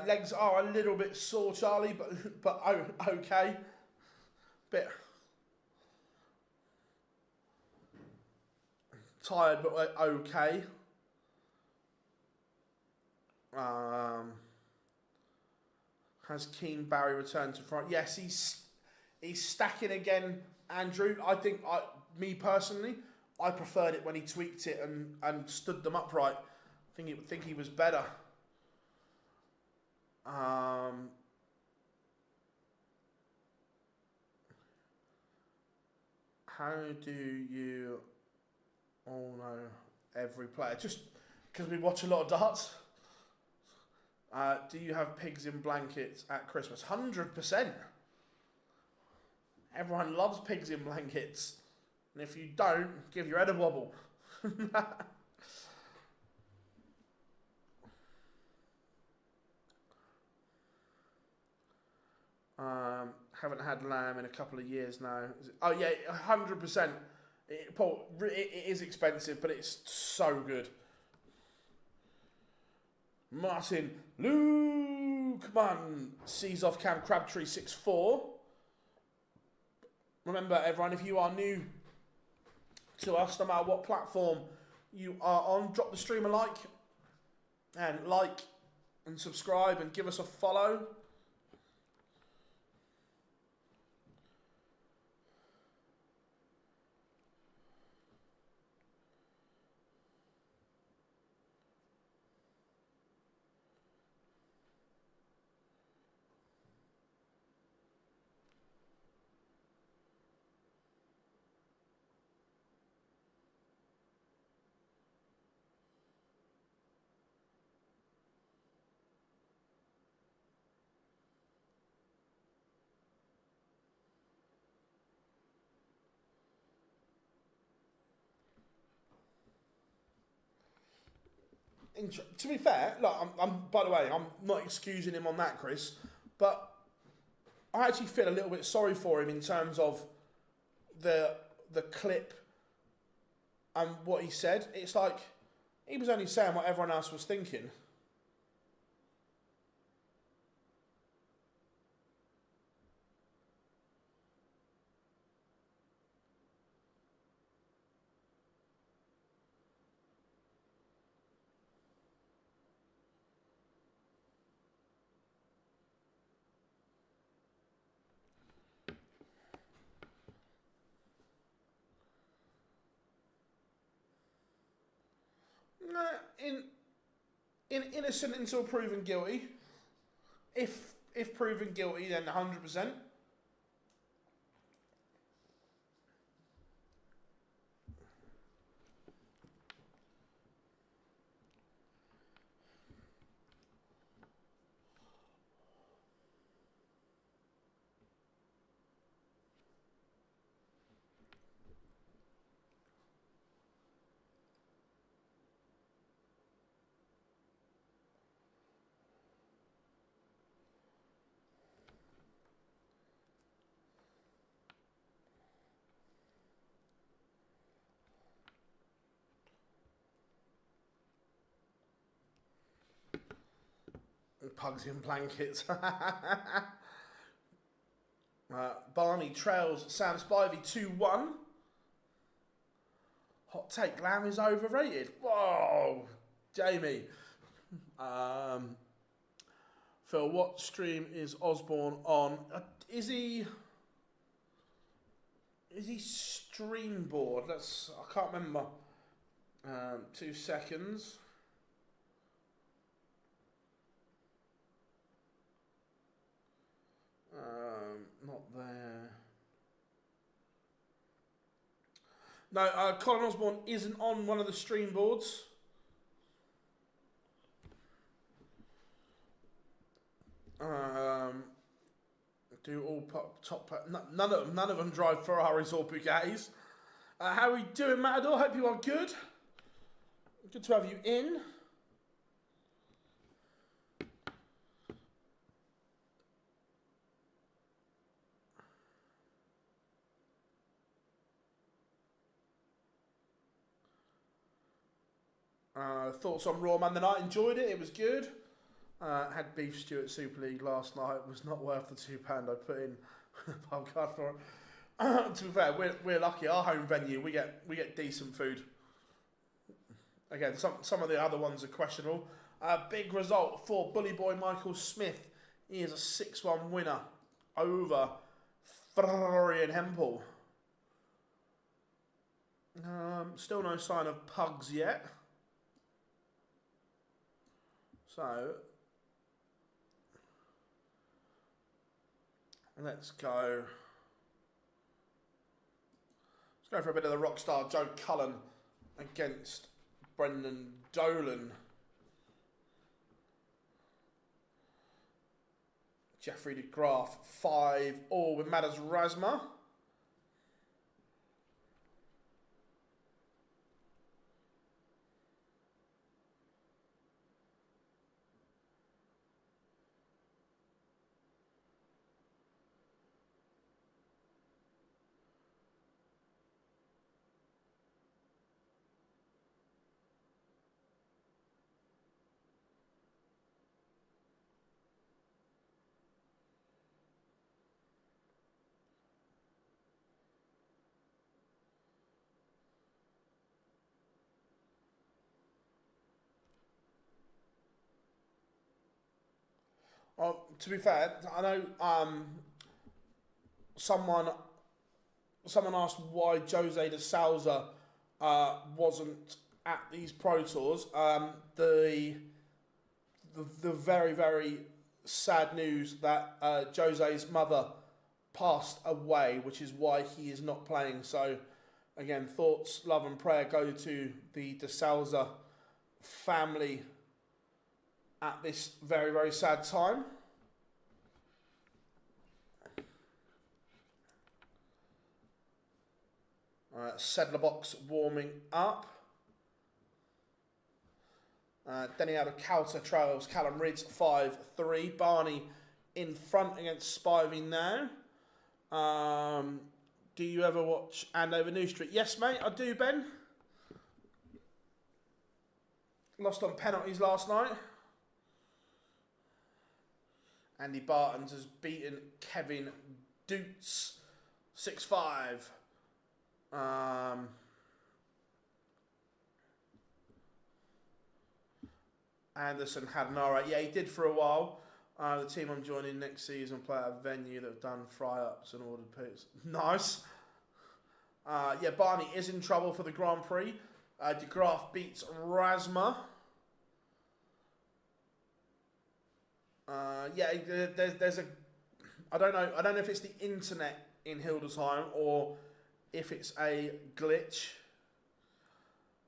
Legs are a little bit sore, Charlie, but okay. Bit tired, but okay. Has Keen Barry returned to front? Yes, he's stacking again, Andrew. I think, me personally, I preferred it when he tweaked it and stood them upright. I think he was better. How do you all know every player? Just because we watch a lot of darts. Do you have pigs in blankets at Christmas? 100%. Everyone loves pigs in blankets. And if you don't, give your head a wobble. Haven't had lamb in a couple of years now. Oh yeah, 100%. Paul, it is expensive, but it's so good. Martin Lukeman sees off Cam Crabtree 6-4. Remember, everyone, if you are new to us, no matter what platform you are on, drop the stream a like and subscribe and give us a follow. To be fair, look, I'm by the way, I'm not excusing him on that, Chris, but I actually feel a little bit sorry for him in terms of the clip and what he said. It's like he was only saying what everyone else was thinking. Innocent until proven guilty. If proven guilty, then 100%. Pugs in blankets. Barney trails Sam Spivey 2-1. Hot take, lamb is overrated. Whoa, Jamie. Phil, what stream is Osborne on? Is he stream board? I can't remember. 2 seconds. No, Colin Osborne isn't on one of the stream boards. Do all top. None of them drive Ferraris or Bugattis. How are we doing, Matador? Hope you are good. Good to have you in. Thoughts on Raw Monday night? Enjoyed it. It was good. Had beef stew at Super League last night. It was not worth the £2 I put in the pub card for it. To be fair, we're lucky. Our home venue, we get decent food. Again, some of the other ones are questionable. Big result for Bully Boy Michael Smith. He is a 6-1 winner over Florian Hempel. Still no sign of Pugs yet. So, let's go. Let's go for a bit of the Rockstar Joe Cullen against Brendan Dolan. Jeffrey de Graaf, 5-all with Madders Rasma. To be fair, I know someone asked why Jose de Souza wasn't at these Pro Tours. The very, very sad news that Jose's mother passed away, which is why he is not playing. So, again, thoughts, love and prayer go to the de Souza family at this very, very sad time. Sedler box warming up. Denny out of Calter trails Callum Ridge 5-3. Barney in front against Spivey now. Do you ever watch Andover New Street? Yes, mate, I do, Ben. Lost on penalties last night. Andy Bartons has beaten Kevin Doots 6-5. Anderson had an alright. Yeah, he did for a while. The team I'm joining next season play at a venue that have done fry-ups and ordered pits. Nice. Yeah, Barney is in trouble for the Grand Prix. De Graaf beats Rasma. Yeah, there's a. I don't know if it's the internet in Hildesheim or if it's a glitch.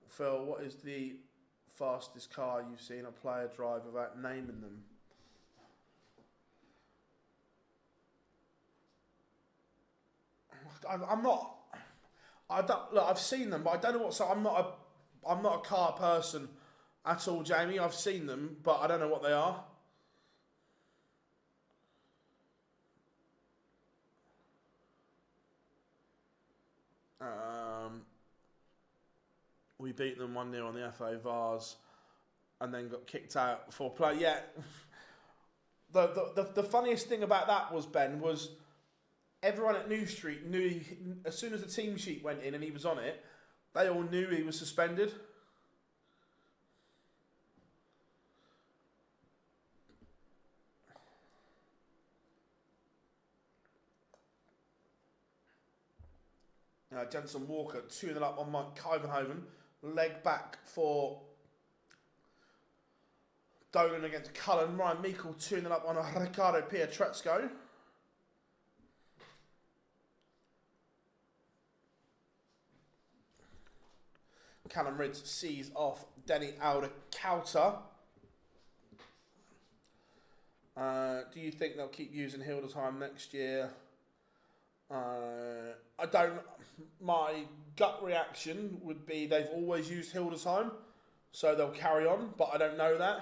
Phil, what is the fastest car you've seen a player drive without naming them? I'm not. I don't look. I've seen them, but I don't know what. So I'm not a car person at all, Jamie. I've seen them, but I don't know what they are. We beat them 1-0 on the FA Vars and then got kicked out before play. Yeah. The funniest thing about that was, Ben, was everyone at New Street knew as soon as the team sheet went in and he was on it, they all knew he was suspended. Jensen Walker 2-0 up on Mike Kyvenhoven. Leg back for Dolan against Cullen. Ryan Meikle 2-0 up on Riccardo Pietrezco. Callum Ridge sees off Denny Alder-Kauter. Do you think they'll keep using Hildesheim next year? I don't. My gut reaction would be they've always used Hildesheim, so they'll carry on, but I don't know that.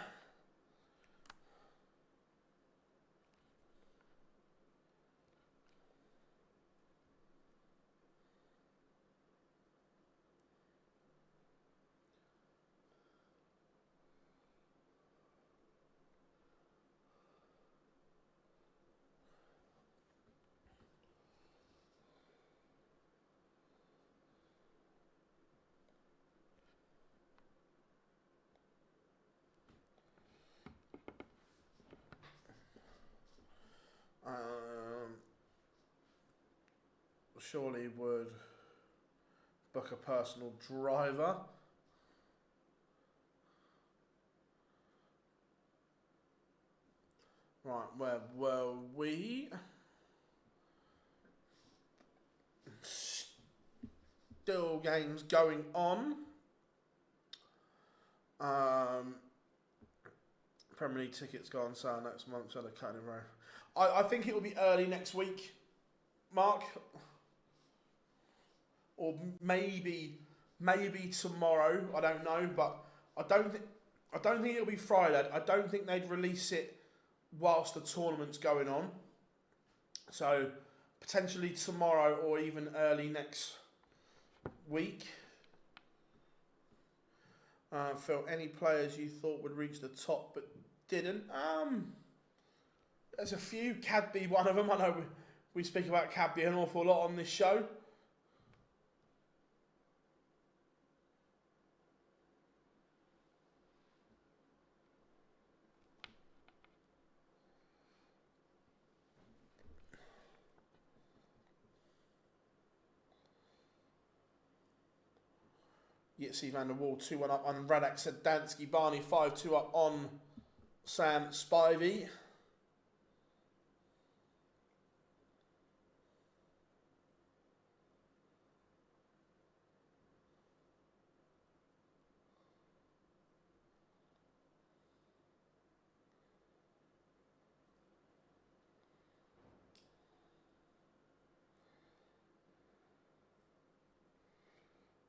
Surely would book a personal driver. Right, where were we? Still games going on. Premier League tickets go on sale next month, so they're cutting it around. I think it will be early next week, Mark. Or maybe tomorrow. I don't know, but I don't think it'll be Friday. I don't think they'd release it whilst the tournament's going on. So potentially tomorrow or even early next week. Phil, any players you thought would reach the top but didn't? There's a few. Cadby, one of them. I know we speak about Cadby an awful lot on this show. Yitzi van der Wall 2-1 up on Radak Sedansky. Barney 5-2 up on Sam Spivey.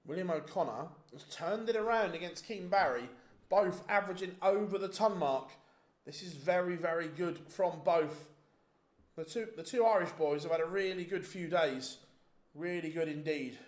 William O'Connor has turned it around against Keaton Barry, both averaging over the ton mark. This is very, very good from both. The two Irish boys have had a really good few days. Really good indeed.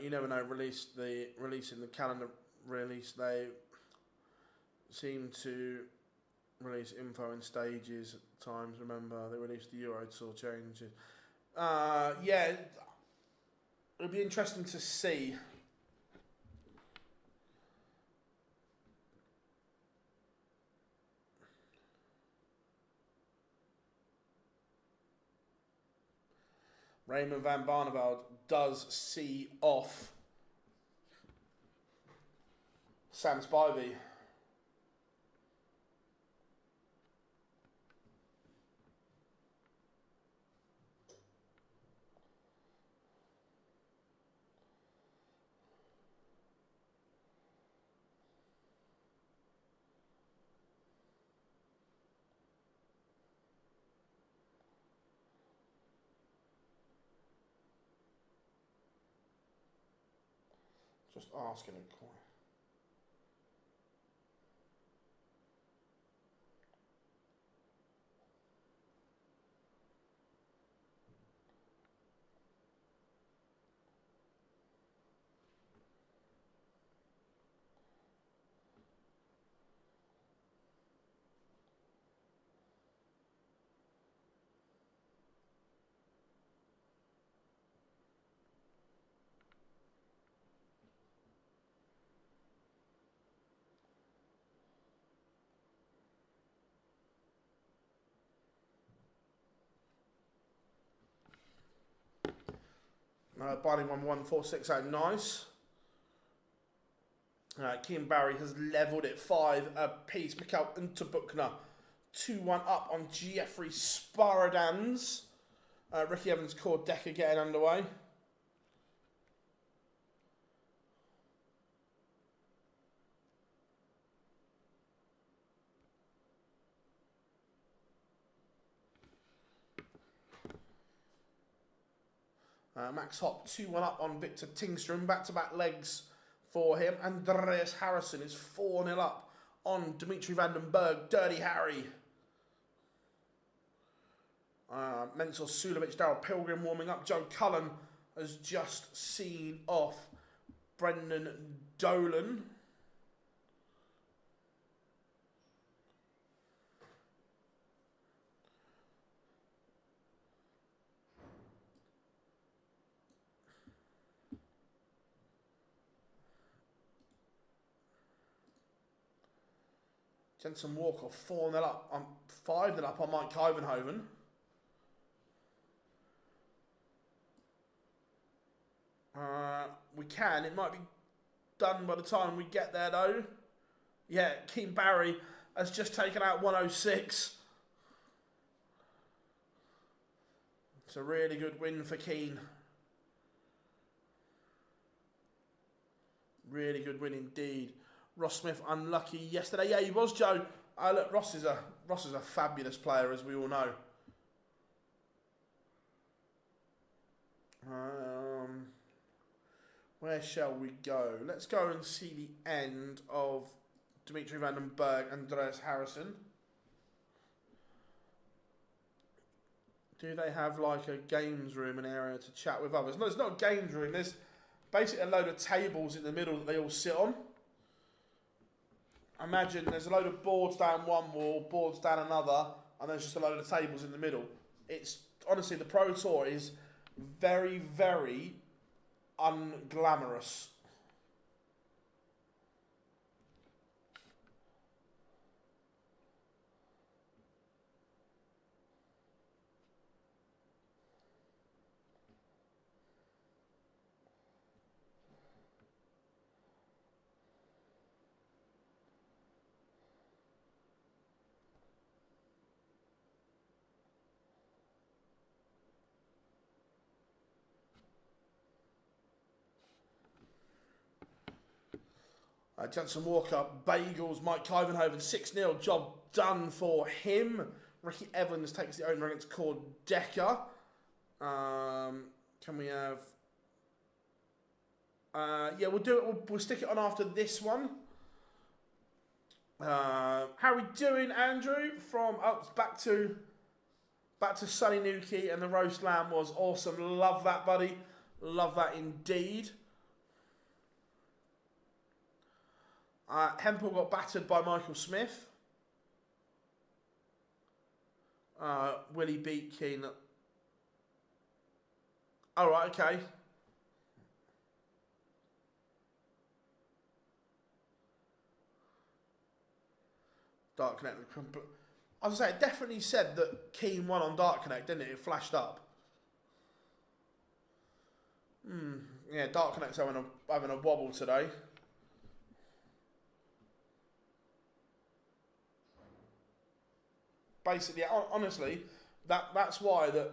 You never know. Releasing the calendar release, they seem to release info in stages at times. Remember, they released the Euro Tour changes. Yeah, it'll be interesting to see. Raymond van Barneveld does see off Sam Spivey. Just asking a question. Barney 11460, nice. Keane Barry has levelled it 5 apiece. Mikkel Unterbuchner 2-1 up on Jeffrey Sparadans. Ricky Evans' core decker getting underway. Max Hopp 2-1 up on Victor Tingstrom. Back-to-back legs for him. Andreas Harrison is 4-0 up on Dimitri van den Berg. Dirty Harry. Menzel Sulovic, Daryl Pilgrim warming up. Joe Cullen has just seen off Brendan Dolan. Jensen Walker 4-0 up, 5-0 up on Mike Ivanhoven. We can. It might be done by the time we get there, though. Yeah, Keane Barry has just taken out 106. It's a really good win for Keane. Really good win indeed. Ross Smith unlucky yesterday. Yeah, he was, Joe. Look, Ross is a fabulous player, as we all know. Where shall we go? Let's go and see the end of Dimitri van den Berg and Andreas Harrison. Do they have like a games room, an area to chat with others? No, it's not a games room. There's basically a load of tables in the middle that they all sit on. Imagine there's a load of boards down one wall, boards down another, and there's just a load of tables in the middle. It's honestly, the Pro Tour is very, very unglamorous. Jensen Walker, Bagels, Mike Ivanhoven, 6-0, job done for him. Ricky Evans takes the owner against Cord Decker. Can we have... yeah, we'll do it. We'll stick it on after this one. How are we doing, Andrew? From back to Sunny Nuki, and the roast lamb was awesome. Love that, buddy. Love that indeed. Hempel got battered by Michael Smith. Willie beat Keane. All right, okay. Dark Connect. I was going to say, it definitely said that Keane won on Dark Connect, didn't it? It flashed up. Yeah, Dark Connect's having a wobble today. Basically, honestly, that's why the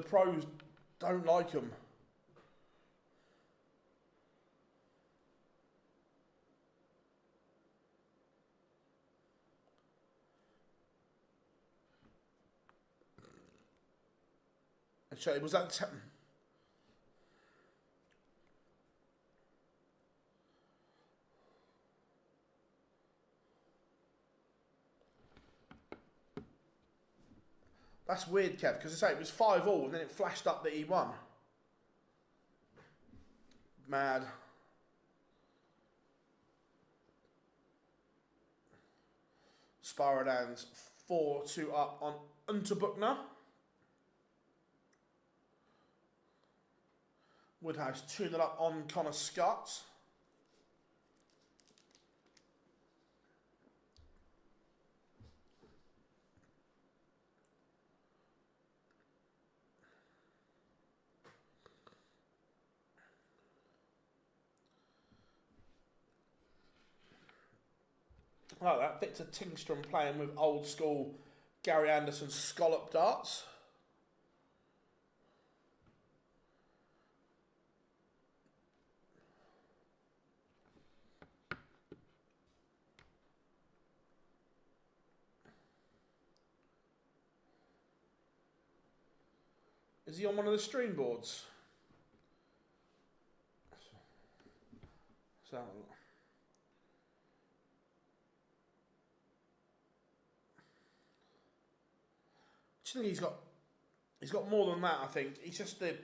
pros don't like them. Actually, was that... That's weird, Kev, because I say it was 5-5 and then it flashed up that he won. Mad. Sparadans 4-2 up on Unterbuchner. Woodhouse 2-0 up on Connor Scott. like that. Victor Tingstrom playing with old school Gary Anderson scallop darts. Is he on one of the stream boards? So, I think he's got more than that. I think he's just the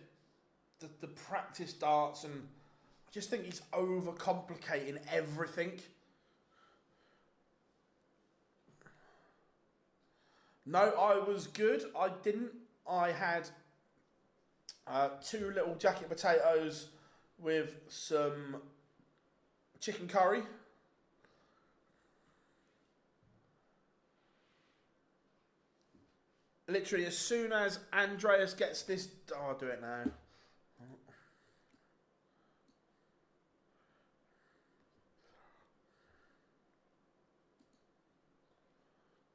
practice darts, and I just think he's overcomplicating everything. No, I was good. I didn't. I had 2 little jacket potatoes with some chicken curry. Literally, as soon as Andreas gets this... Oh, I'll do it now.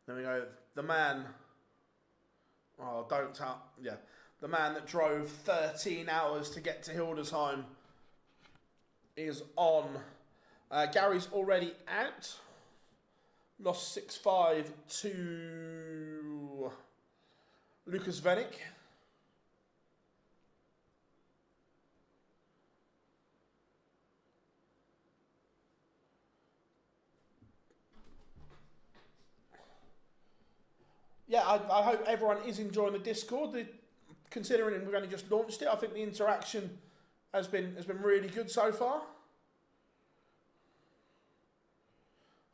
There we go. The man... Oh, don't tell... Yeah. The man that drove 13 hours to get to Hildesheim is on. Gary's already out. Lost 6-5 to Lucas Venick. Yeah, I hope everyone is enjoying the Discord. Considering we've only just launched it, I think the interaction has been really good so far.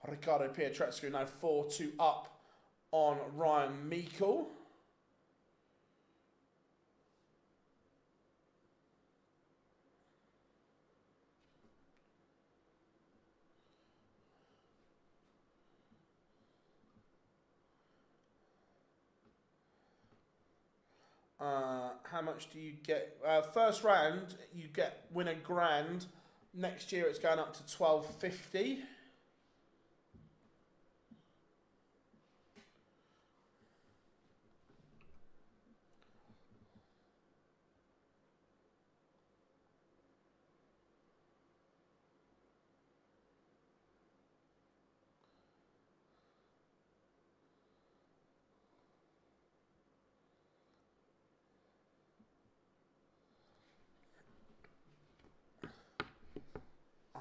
Riccardo Pietrezcu now 4-2 up on Ryan Meikle. How much do you get? First round, you win a grand. Next year, it's going up to $12.50.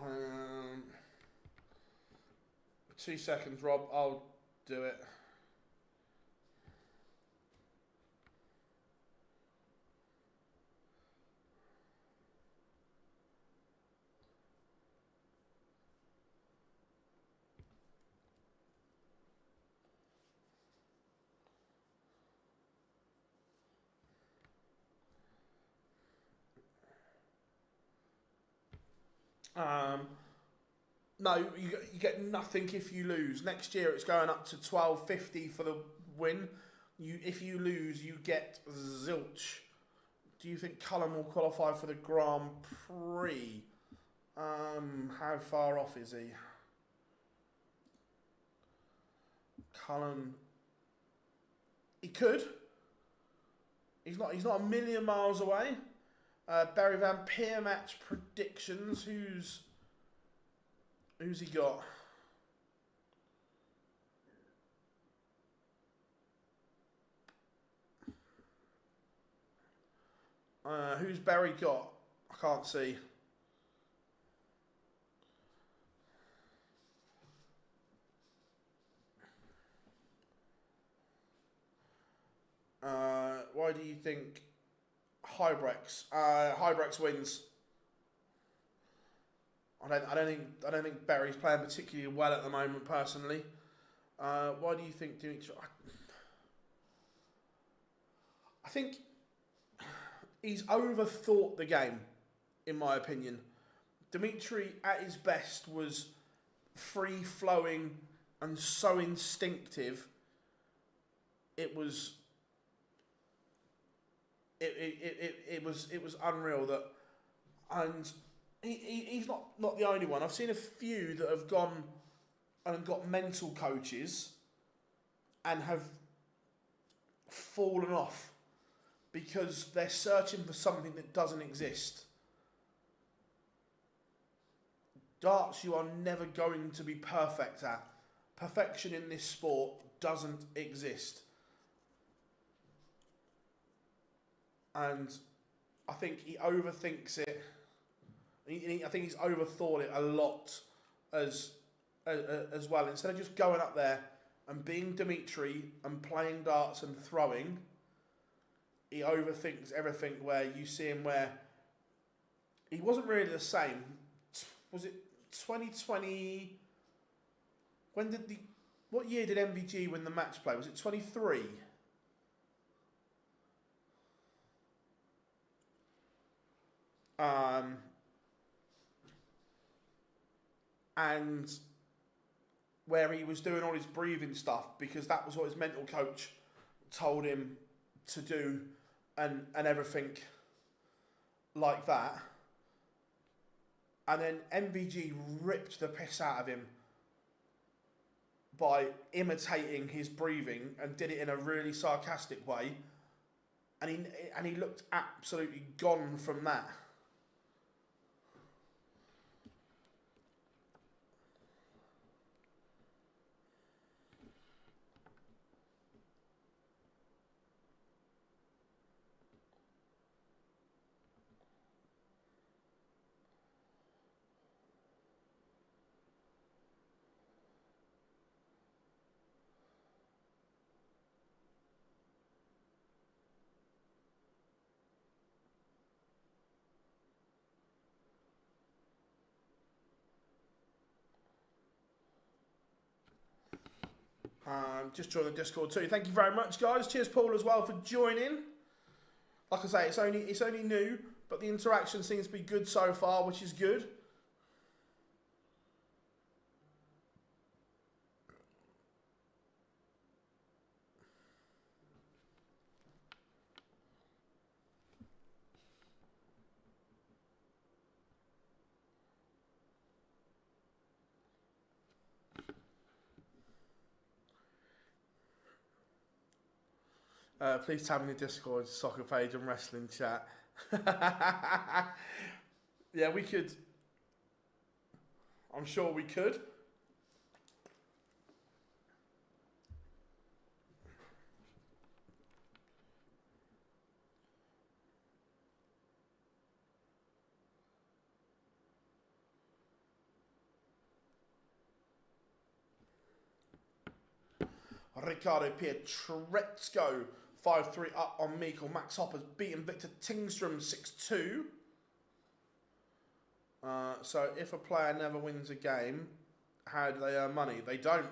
Um, 2 seconds, Rob. I'll do it. No, you get nothing if you lose. Next year it's going up to $12.50 for the win. If you lose, you get zilch. Do you think Cullen will qualify for the Grand Prix? How far off is he? Cullen, he could. He's not a million miles away. Barry Van Peer match predictions. Who's he got? Who's Barry got? I can't see. Why do you think Hybrex wins? I don't think Barry's playing particularly well at the moment, personally. Why do you think Dimitri? I think he's overthought the game, in my opinion. Dimitri, at his best, was free flowing and so instinctive. It was unreal that, and he's not the only one. I've seen a few that have gone and got mental coaches and have fallen off because they're searching for something that doesn't exist. Darts you are never going to be perfect at. Perfection in this sport doesn't exist. And I think he overthinks it. I think he's overthought it a lot as well. Instead of just going up there and being Dimitri and playing darts and throwing, he overthinks everything, where you see him where he wasn't really the same. Was it 2020? What year did MVG win the match play? Was it 23? And where he was doing all his breathing stuff because that was what his mental coach told him to do, and everything like that. And then MVG ripped the piss out of him by imitating his breathing and did it in a really sarcastic way. And he looked absolutely gone from that. Just join the Discord too. Thank you very much, guys. Cheers, Paul, as well, for joining. Like I say, it's only new, but the interaction seems to be good so far, which is good. Please tag me in the Discord, soccer page and wrestling chat. Yeah, we could. I'm sure we could. Ricardo Pietrezco 5-3 up on Meikle. Max Hopper's beaten Victor Tingstrom 6-2. So if a player never wins a game, how do they earn money? They don't.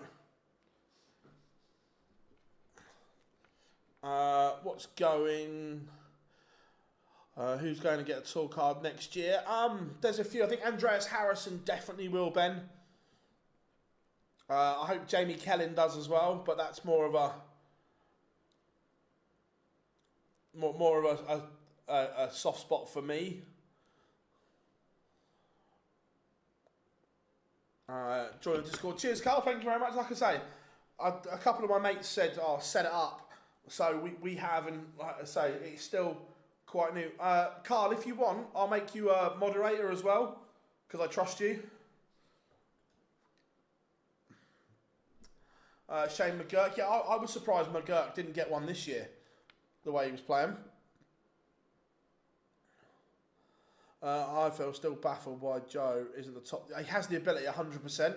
What's going? Who's going to get a tour card next year? There's a few. I think Andreas Harrison definitely will, Ben. I hope Jamie Cullen does as well, but that's more of a soft spot for me. Join the Discord. Cheers, Carl. Thank you very much. Like I say, a couple of my mates said, "Oh, set it up." So we have, and like I say, it's still quite new. Carl, if you want, I'll make you a moderator as well, because I trust you. Shane McGurk. Yeah, I was surprised McGurk didn't get one this year, the way he was playing. I feel still baffled why Joe isn't the top. He has the ability 100%.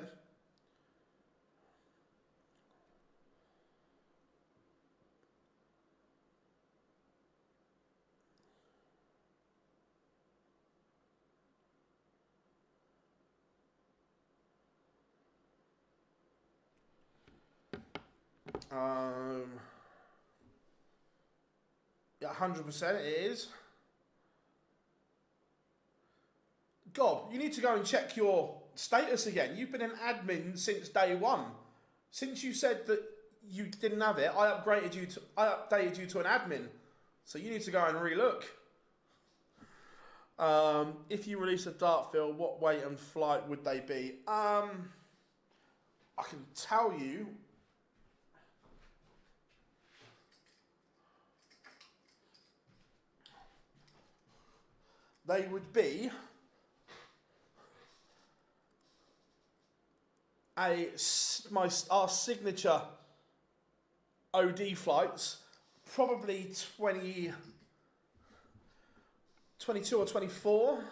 Yeah, 100% it is. Gob, you need to go and check your status again. You've been an admin since day one. Since you said that you didn't have it, I updated you to an admin. So you need to go and relook. If you release a dart field, what weight and flight would they be? I can tell you they would be our signature OD flights, probably 22 or 24.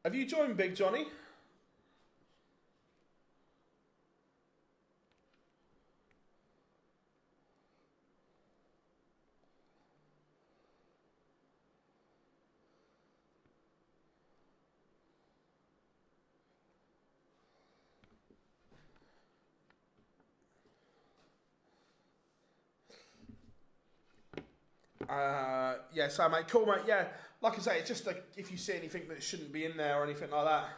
Have you joined, Big Johnny? Yeah, so mate, cool mate, yeah. Like I say, it's just like if you see anything that shouldn't be in there or anything like that.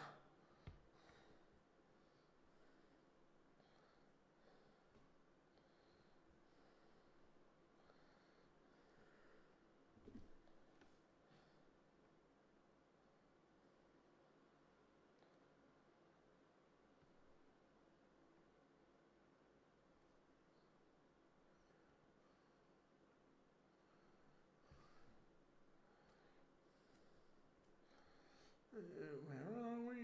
Where are we?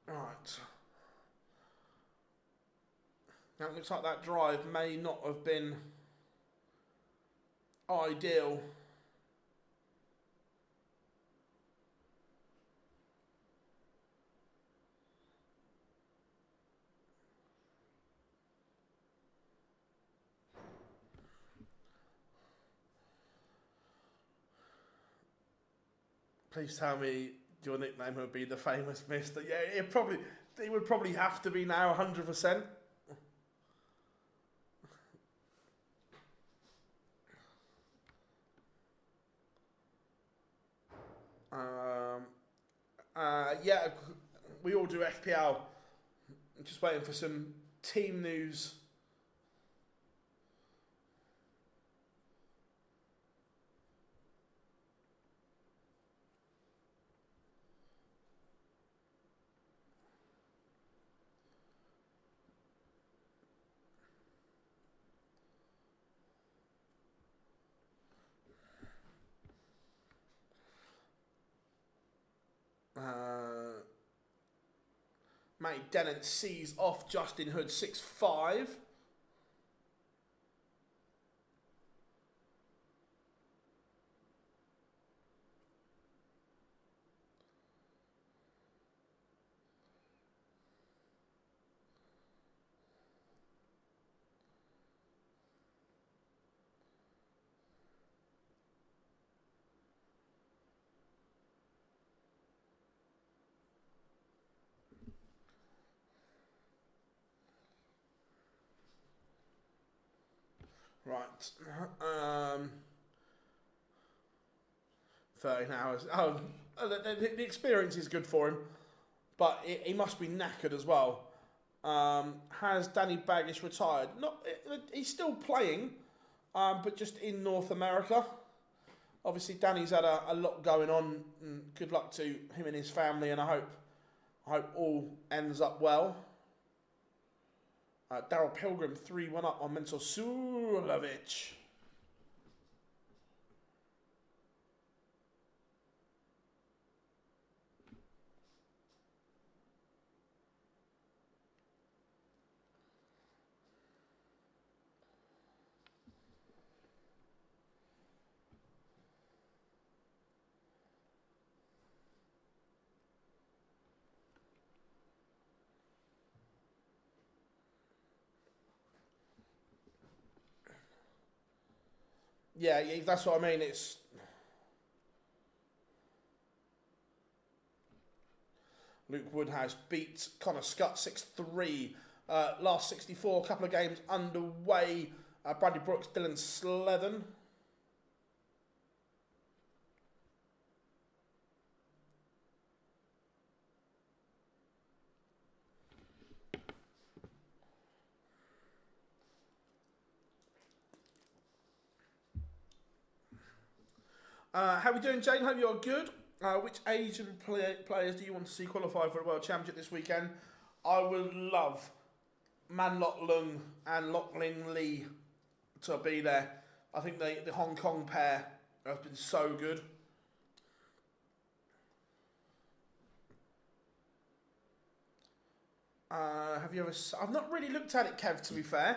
Right. Now it looks like that drive may not have been ideal. Please tell me your nickname would be the famous Mister. Yeah, it would probably have to be now 100%. Yeah, we all do FPL. I'm just waiting for some team news. Mate Dennett sees off Justin Hood 6-5. Right. 13 hours. Oh, the experience is good for him, but he must be knackered as well. Has Danny Baggish retired? Not. He's still playing, but just in North America. Obviously, Danny's had a lot going on. Good luck to him and his family, and I hope all ends up well. Daryl Pilgrim 3-1 up on Mental Sulovic. Yeah, that's what I mean. It's Luke Woodhouse beats Connor Scott 6-3. Last 64, couple of games underway. Bradley Brooks, Dylan Slethen. How we doing, Jane? Hope you're good. Which Asian players do you want to see qualify for a World Championship this weekend? I would love Man Lok Lung and Lok Ling Lee to be there. I think the Hong Kong pair have been so good. Have you ever... I've not really looked at it, Kev, to be fair.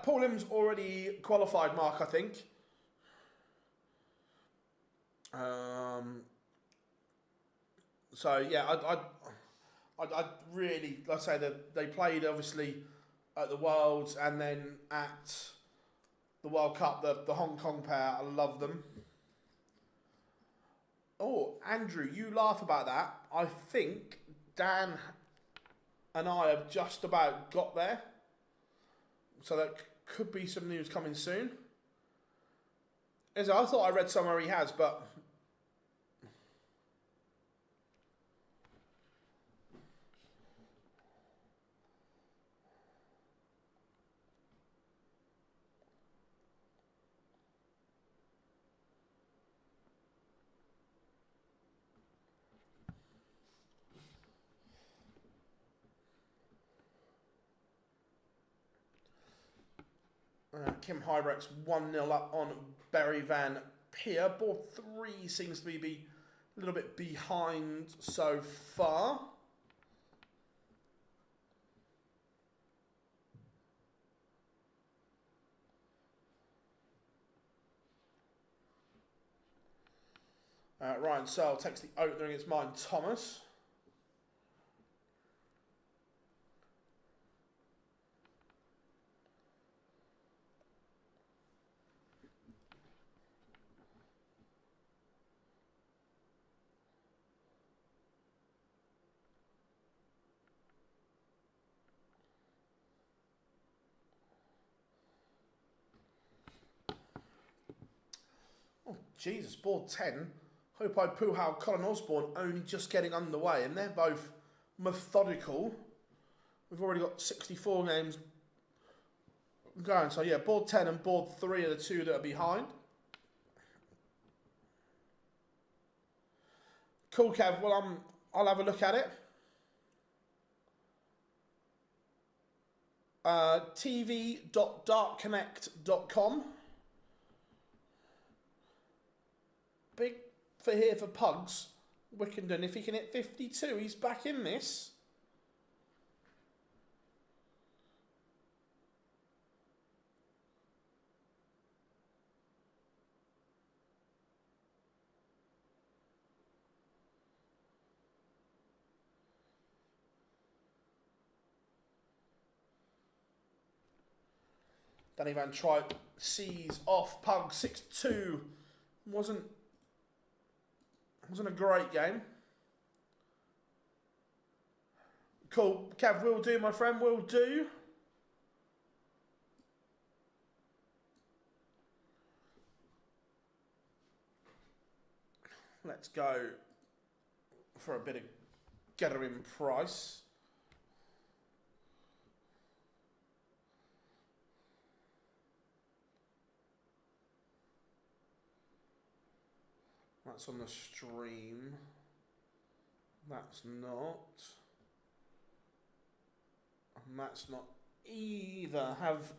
Paul Lim's already qualified, Mark, I think. So yeah, I'd really, let's say that they played obviously at the Worlds and then at the World Cup, the Hong Kong pair. I love them. Oh, Andrew, you laugh about that. I think Dan and I have just about got there. So that could be some news coming soon. I thought I read somewhere he has, but... Kim Hybrex 1-0 up on Berry Van Peer. Board 3 seems to be a little bit behind so far. Ryan Searle takes the opener against Martin Thomas. Oh, Jesus, board 10. Hope I Puhao, Cullen Osborne only just getting underway, and they're both methodical. We've already got 64 games going, so yeah, board 10 and board 3 are the two that are behind. Cool, Kev. Well, I'll have a look at it. tv.dartconnect.com. Big for here for Pugs. Wickenden, if he can hit 52, he's back in this. Danny Van Tripe sees off Pug 6-2. Wasn't a great game. Cool. Kev, will do, my friend, will do. Let's go for a bit of gathering price. That's on the stream. That's not. And that's not either. I've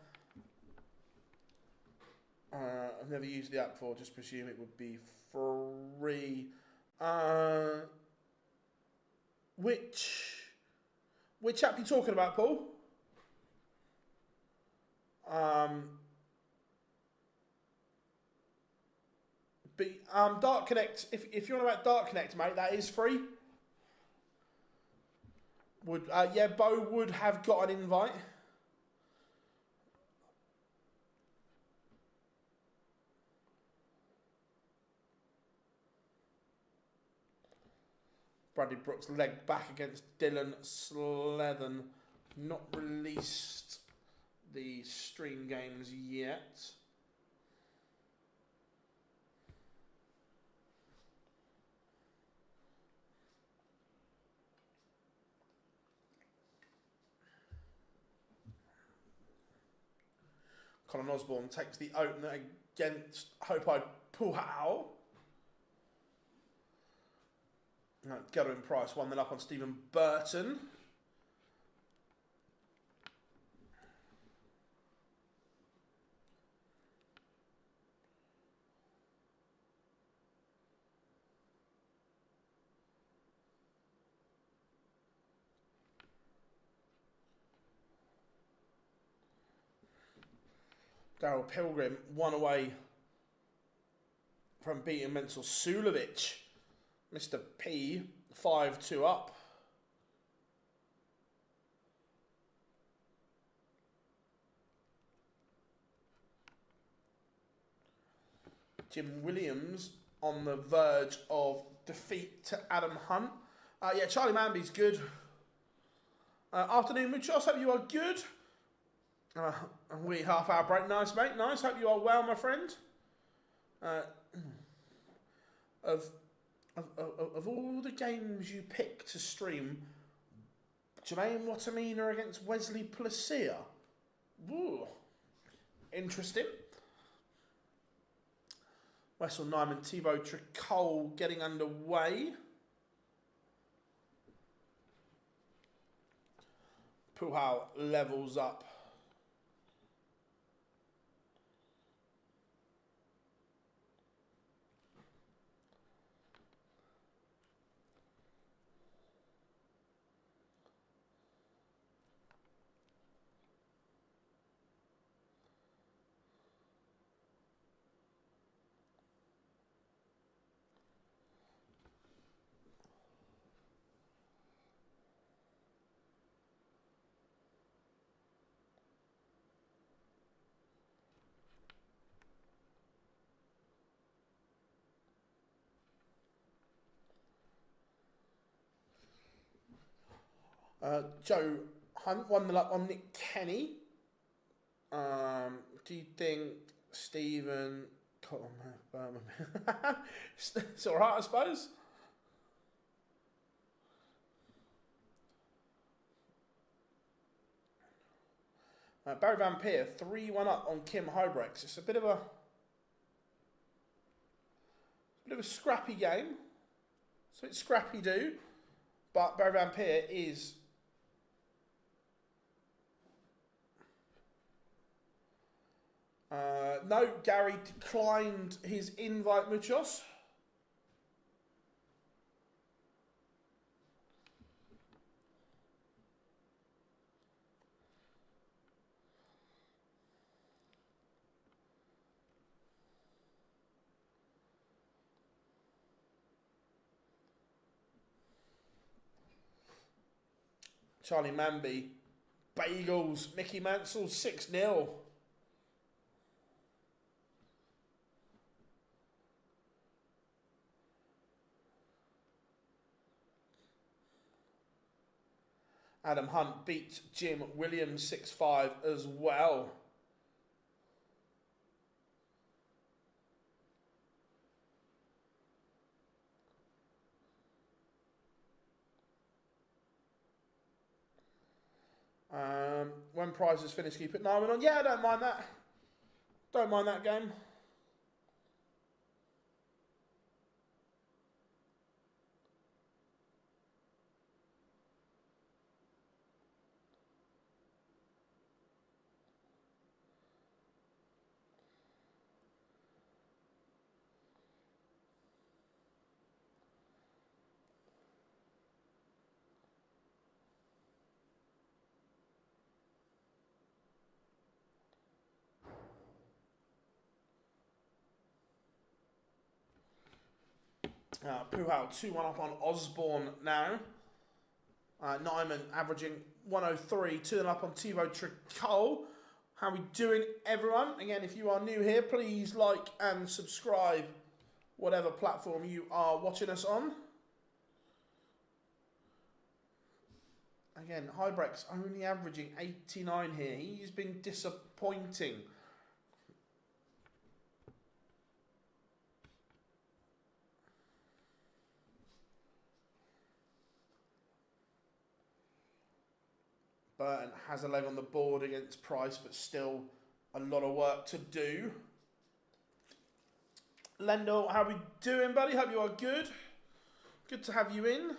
never used the app before, just presume it would be free. Which app are you talking about, Paul? Dart Connect, if you're on about Dart Connect, mate, that is free. Yeah, Bo would have got an invite. Bradley Brooks leg back against Dylan Slethen. Not released the stream games yet. Colin Osborne takes the opener against Hope-Eyed Puhao. Godwin Price 1-0 up on Stephen Burton. Daryl Pilgrim 1 away from beating Mensel Sulovic. Mr. P 5-2 up. Jim Williams on the verge of defeat to Adam Hunt. Yeah, Charlie Manby's good. Afternoon, Muchos. Hope you are good. A wee half-hour break. Nice, mate. Nice. Hope you are well, my friend. Of all the games you pick to stream, Jermaine Watamina against Wesley Placia. Ooh, interesting. Wessel Nyman, Thibaut Tricole getting underway. Puhao levels up. Joe Hunt 1-0 up on Nick Kenny. Do you think Stephen... It's alright, I suppose. Barry Van Peer 3-1 up on Kim Hobrex. It's a bit of a scrappy game. It's a bit scrappy do, but Barry Van Peer is no, Gary declined his invite, Muchos. Charlie Manby, Bagels, Mickey Mansell 6-0. Adam Hunt beat Jim Williams 6-5 as well. When prizes finish, can you put Nyman on? Yeah, I don't mind that. Don't mind that game. Puhao 2-1 up on Osborne now. Nyman averaging 103, 2-0 up on Thibaut Tricole. How we doing, everyone? Again, if you are new here, please like and subscribe, whatever platform you are watching us on. Again, Hybrex only averaging 89 here. He's been disappointing. Burton has a leg on the board against Price, but still a lot of work to do. Lendo, how we doing, buddy? Hope you are good. Good to have you in.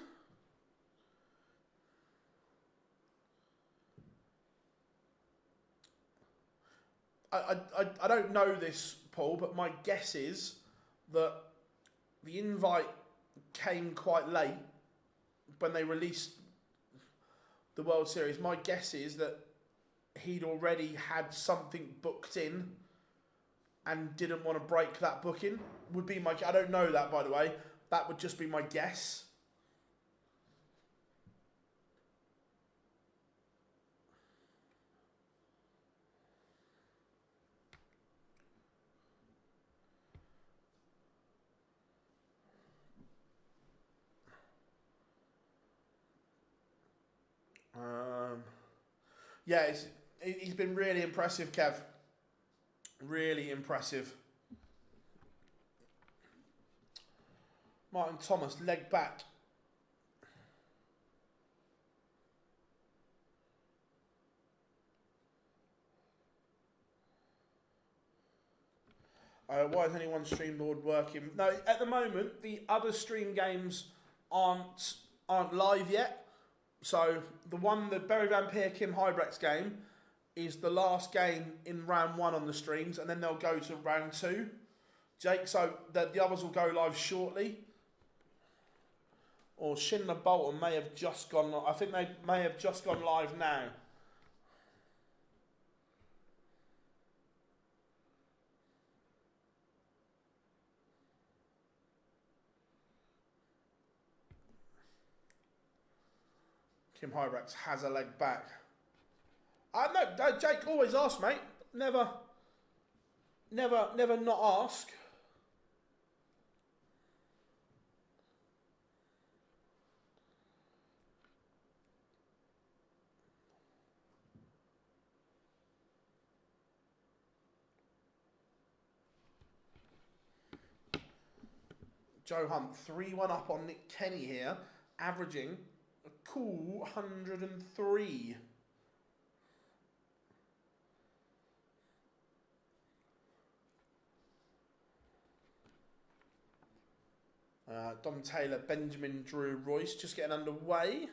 I don't know this, Paul, but my guess is that the invite came quite late when they released the World Series. My guess is that he'd already had something booked in and didn't want to break that booking. Would be my. I don't know that, by the way. That would just be my guess. Yeah, he's been really impressive, Kev. Really impressive. Martin Thomas, leg back. Why is only one stream board working? No, at the moment, the other stream games aren't live yet. So the Berry Van Peer Kim Hybrex game is the last game in round 1 on the streams, and then they'll go to round 2. Jake, so the others will go live shortly. Or Schindler Bolton may have just gone. I think they may have just gone live now. Kim Hybrex has a leg back. No, Jake, always ask, mate. Never not ask. Joe Hunt, 3-1 up on Nick Kenny here, averaging a cool 103. Dom Taylor, Benjamin Drew Royce just getting underway.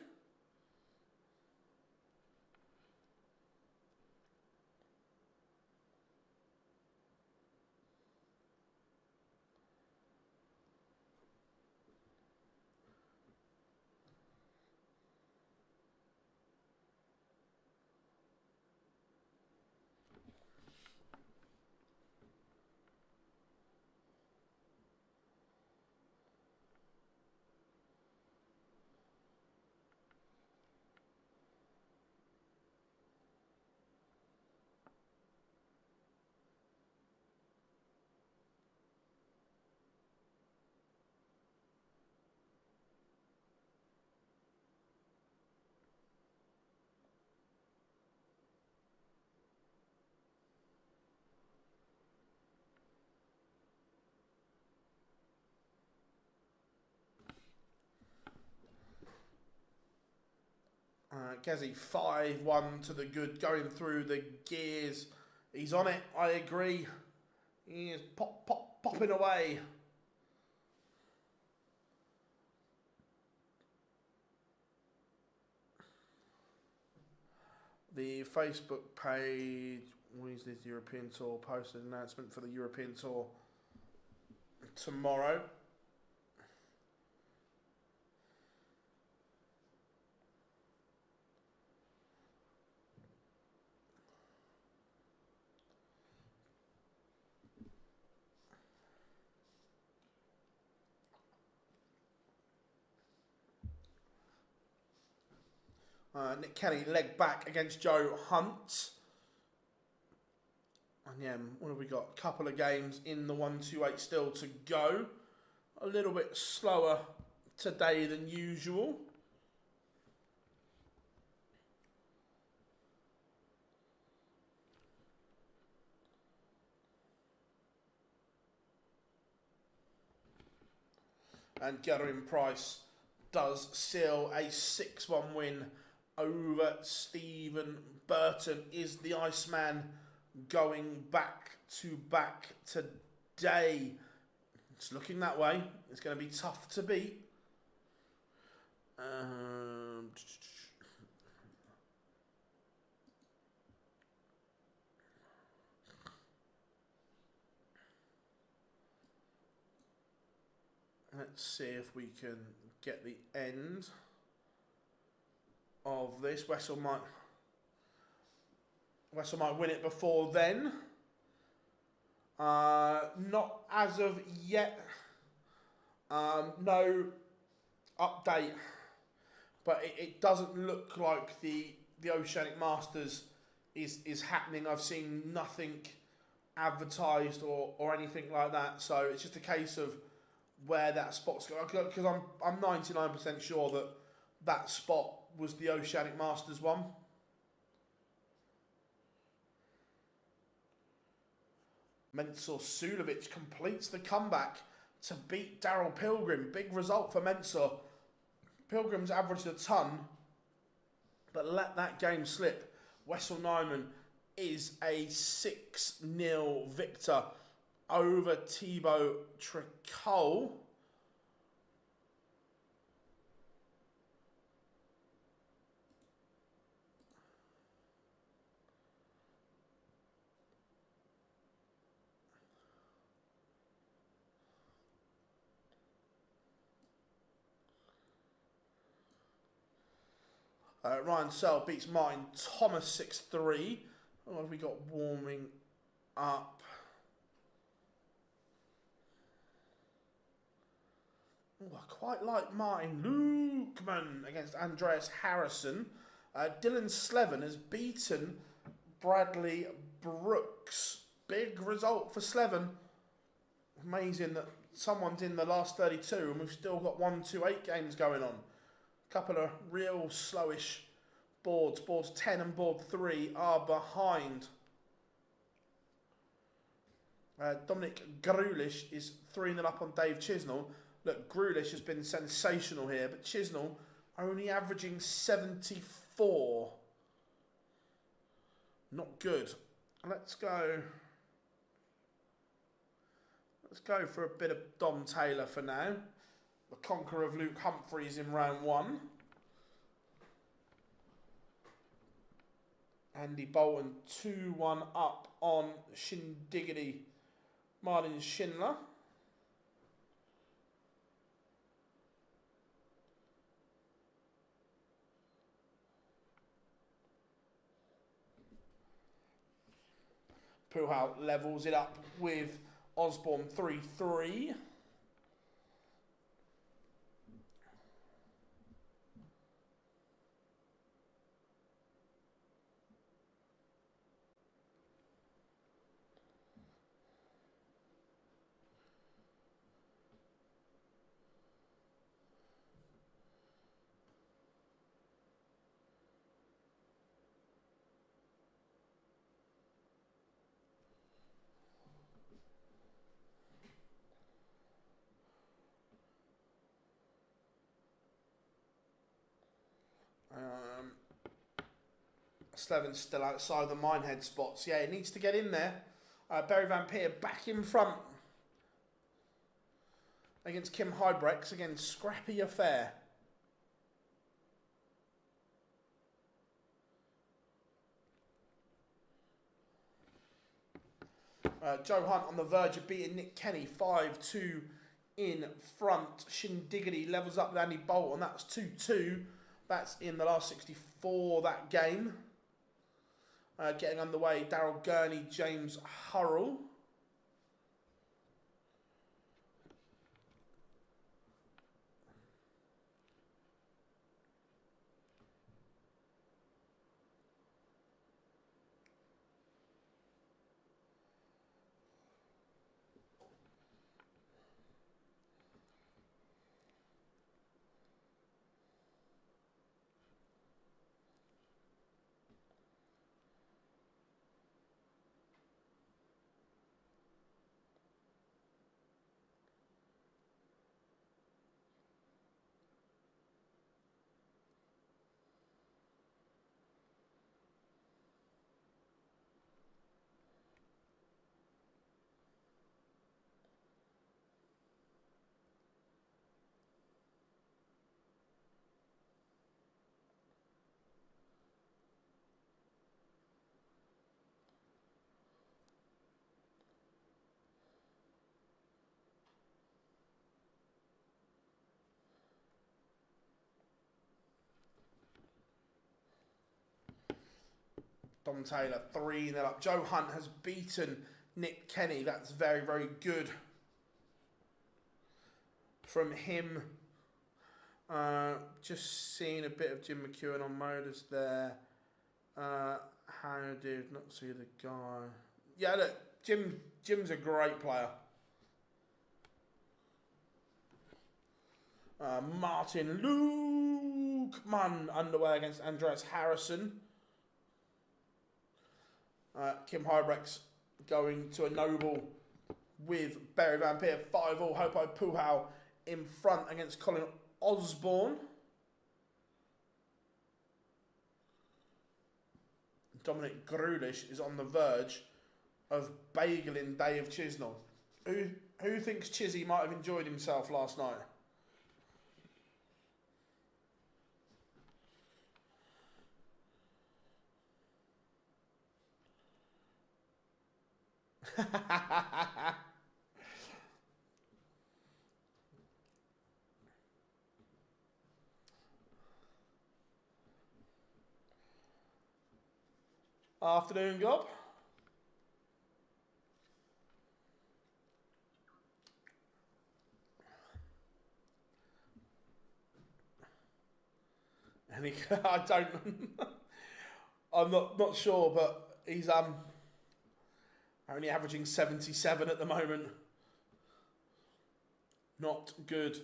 Gazzy 5-1 to the good, going through the gears. He's on it, I agree. He is popping away. The Facebook page, what is this European Tour, posted an announcement for the European Tour tomorrow. Nick Kenny, leg back against Joe Hunt. And yeah, what have we got? A couple of games in the 128 still to go. A little bit slower today than usual. And Gerwyn Price does seal a 6-1 win over Stephen Burton. Is the Iceman going back to back today? It's looking that way. It's going to be tough to beat. Let's see if we can get the end of this. Wessel might win it before then. Not as of yet. No update. But it doesn't look like the Oceanic Masters is happening. I've seen nothing advertised or anything like that. So it's just a case of where that spot's going. Because I'm 99% sure that spot was the Oceanic Masters one. Mensur Suljovic completes the comeback to beat Daryl Pilgrim. Big result for Mensur. Pilgrim's averaged a ton, but let that game slip. Wessel Nyman is a 6-0 victor over Thibaut Tricol. Ryan Searle beats Martin Thomas 6-3. What have we got warming up? Ooh, I quite like Martin Lukeman against Andreas Harrison. Dylan Slevin has beaten Bradley Brooks. Big result for Slevin. Amazing that someone's in the last 32 and we've still got 1-2-8 games going on. Couple of real slowish boards. Boards 10 and board 3 are behind. Dominic Grulish is 3-0 up on Dave Chisnell. Look, Grulish has been sensational here, but Chisnell only averaging 74. Not good. Let's go for a bit of Dom Taylor for now. The conqueror of Luke Humphreys in round 1. Andy Bolton 2-1 up on Shindiggity Martin Schindler. Puhal levels it up with Osborne 3-3. Slevin's still outside the Minehead spots. Yeah, it needs to get in there. Barry Van Peer back in front against Kim Hybrex. Again, scrappy affair. Joe Hunt on the verge of beating Nick Kenny 5-2 in front. Shindiggity levels up with Andy Bolton. That's 2-2. That's in the last 64, that game. Getting underway, Daryl Gurney, James Hurrell. Dom Taylor, 3-0 up. Joe Hunt has beaten Nick Kenny. That's very, very good from him. Just seeing a bit of Jim McEwen on MODUS there. How did not see the guy? Yeah, look, Jim's a great player. Martin Lukeman underway against Andreas Harrison. Kim Hybrex going to a noble with Barry Van Peer, 5-all. Hopo Puhau in front against Colin Osborne. Dominic Grulish is on the verge of bageling Dave Chisnell. Who thinks Chizzy might have enjoyed himself last night? Afternoon, Gob. And I don't. I'm not sure, but he's only averaging 77 at the moment. Not good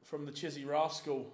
from the Chizzy Rascal.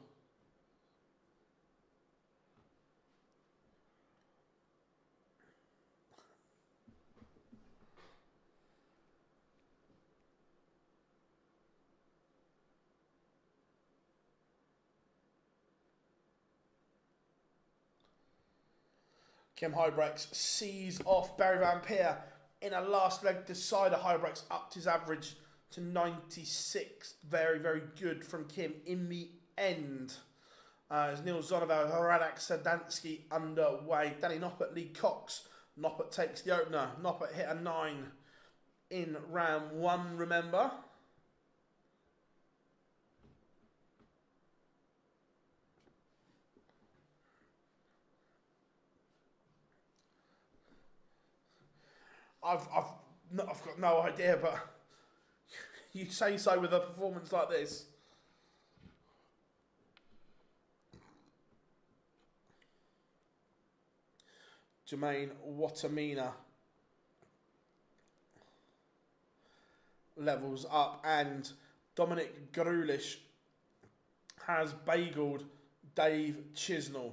Kim Hybrex sees off Barry Van Peer in a last leg decider. Hybrex upped his average to 96. Very, very good from Kim in the end. As Neil Zonoval, Radak Sadansky underway. Danny Noppert, Lee Cox. Noppert takes the opener. Noppert hit a 9 in round 1, remember. I've got no idea, but you say so with a performance like this. Jermaine Watamina levels up, and Dominic Grulish has bageled Dave Chisnell.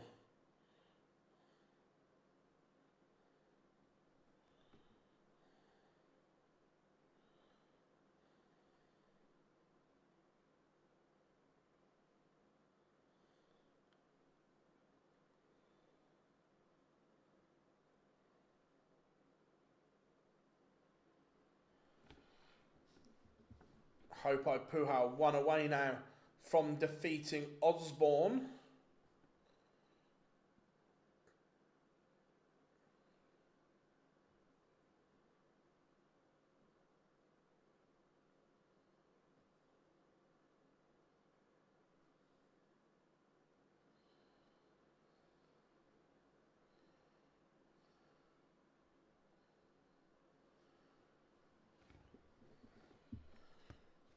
Hopo Puhau one away now from defeating Osborne.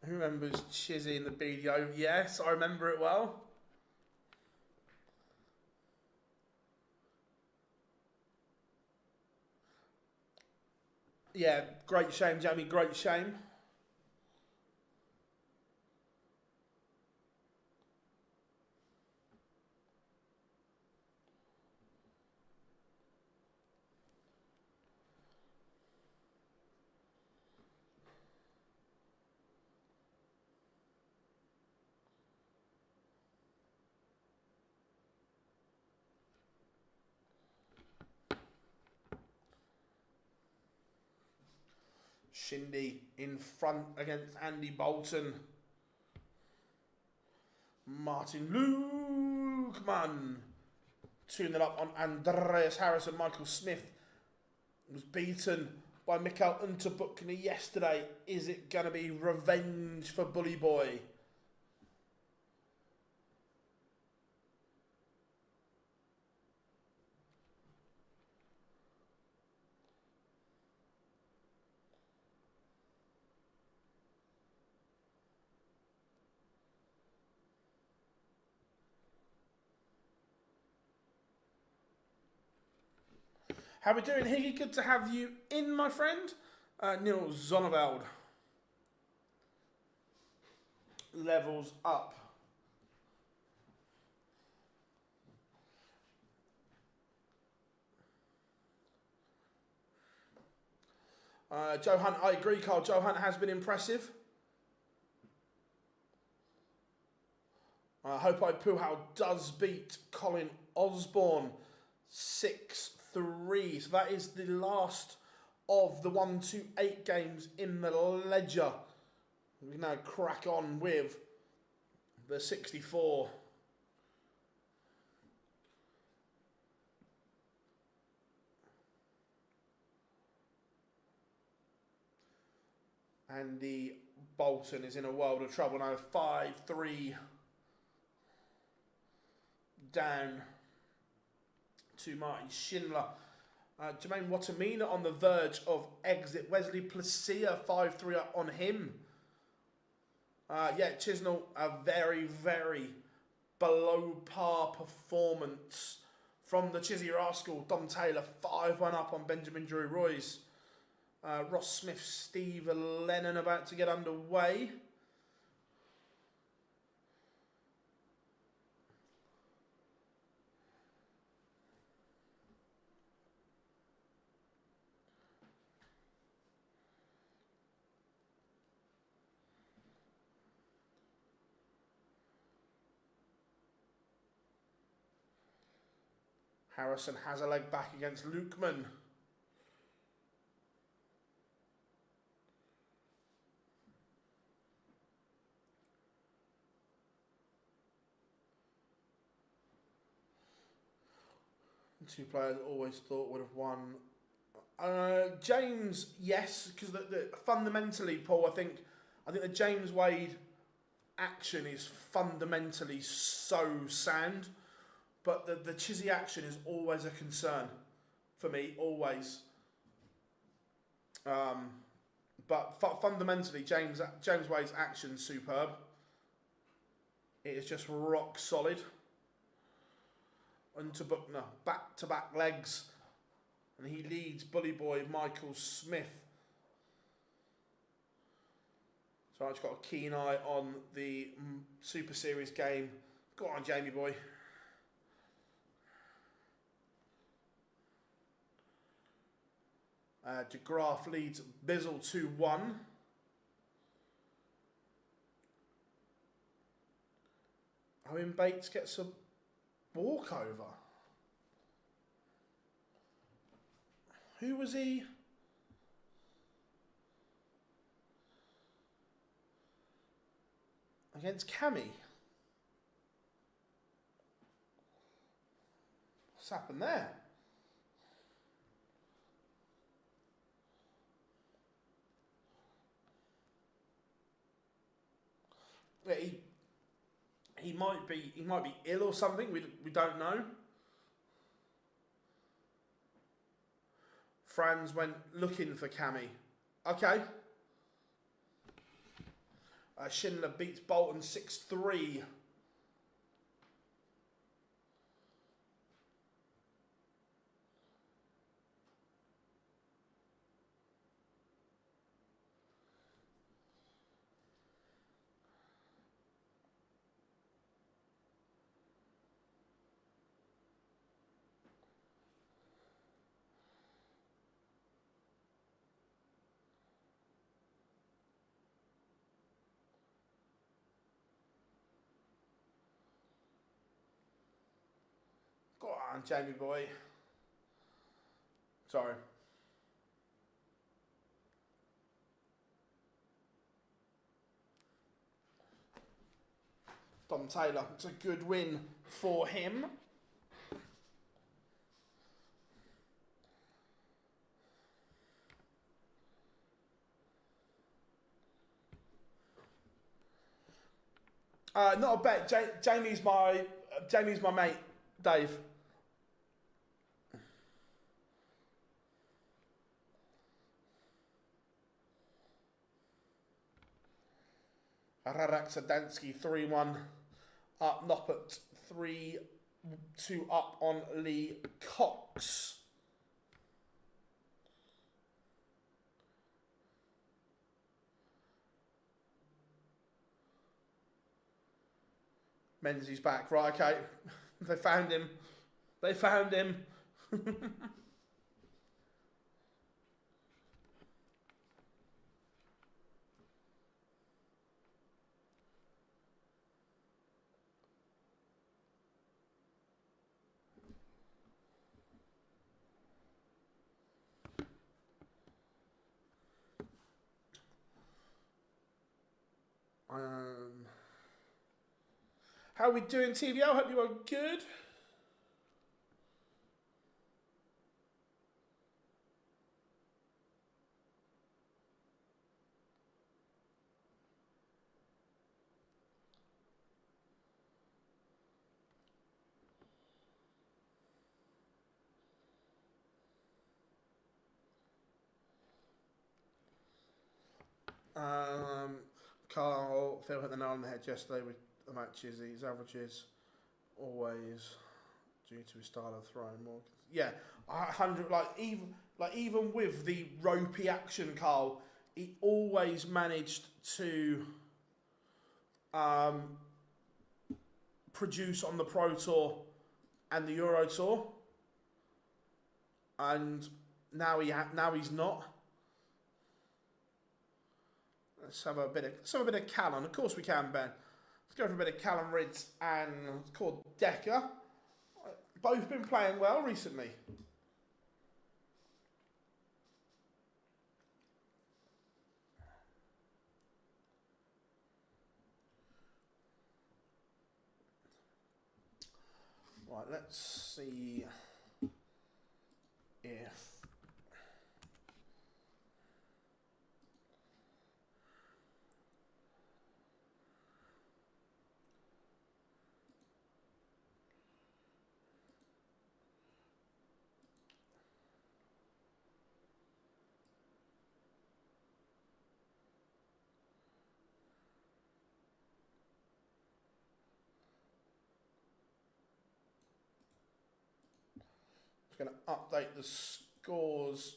Who remembers Chizzy in the BDO? Yes, I remember it well. Yeah, great shame, Jamie, great shame. Shindy in front against Andy Bolton. Martin Lukeman 2-0 up on Andreas Harrison. Michael Smith was beaten by Mikael Unterbuchner yesterday. Is it going to be revenge for Bully Boy? How we doing, Higgy? Good to have you in, my friend. Neil Zonneveld. Levels up. Joe Hunt, I agree, Carl. Joe Hunt has been impressive. Hope Puhal does beat Colin Osborne 6-3. So that is the last of the 1-8 games in the ledger. We now crack on with the 64. And the Bolton is in a world of trouble now. 5-3 down to Martin Schindler. Jermaine Watamina on the verge of exit. Wesley Placia 5-3 up on him. Yeah, Chisnell, a very, very below par performance from the Chizzy Rascal. Dom Taylor 5-1 up on Benjamin Drew Royce. Ross Smith, Steve Lennon about to get underway. Harrison has a leg back against Lukeman. Two players always thought would have won. James, yes, because fundamentally, Paul, I think the James Wade action is fundamentally so sound, but the Chizzy action is always a concern for me, always. But fundamentally, James Wade's action's superb. It is just rock solid. Onto Buckner, back-to-back legs, and he leads Bully Boy Michael Smith. So I've got a keen eye on the Super Series game. Go on, Jamie boy. DeGraff leads Bizzle 2-1. Owen Bates gets a walkover. Who was he? Against Cammy. What's happened there? Yeah, he might be ill or something. We don't know. Franz went looking for Cammy. Okay. Schindler beats Bolton 6-3. Go on, Jamie boy. Sorry. Dom Taylor, it's a good win for him. Not a bet. Jamie's my mate, Dave. Rarak Sadansky 3-1 up. Noppert 3-2 up on Lee Cox. Menzies back. Right, okay. They found him. They found him. How are we doing, TVL? Hope you are good. Carl, Phil hit the nail on the head yesterday with the matches. His averages always due to his style of throwing more. Yeah, 100. Even with the ropey action, Carl, he always managed to produce on the Pro Tour and the Euro Tour, and now he's not. Let's have a bit of Callan. Of course we can, Ben. Let's go for a bit of Callan Ridds and Cord Decker. Both been playing well recently. Right, let's see if... Going to update the scores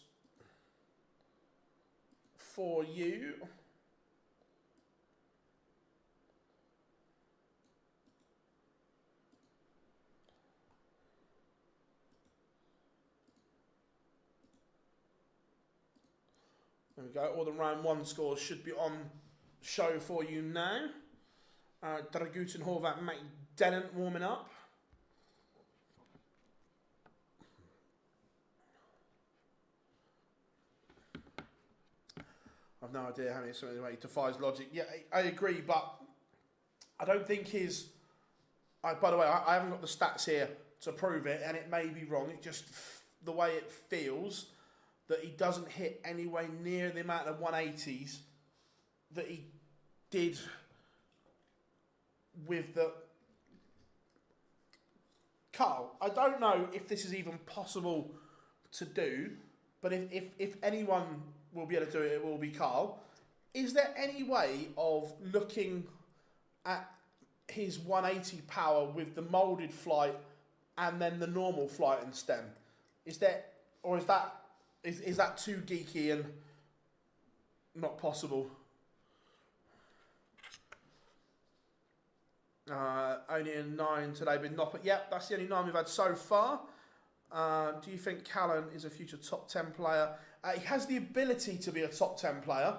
for you. There we go. All the round one scores should be on show for you now. Dragutin, Horvat, McDennant warming up. I've no idea how many something he defies logic. Yeah, I agree, but I don't think his. By the way, I haven't got the stats here to prove it, and it may be wrong. It just the way it feels that he doesn't hit anywhere near the amount of 180s that he did with the. Carl, I don't know if this is even possible to do, but if anyone will be able to do it, it will be Carl. Is there any way of looking at his 180 power with the moulded flight and then the normal flight and stem? Is there, or is that too geeky and not possible? Only a 9 today, but not. But yep, that's the only 9 we've had so far. Do you think Callan is a future top 10 player? He has the ability to be a top 10 player,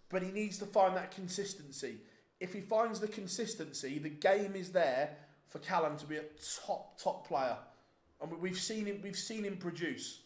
but he needs to find that consistency. If he finds the consistency, the game is there for Callan to be a top player, and we've seen him produce.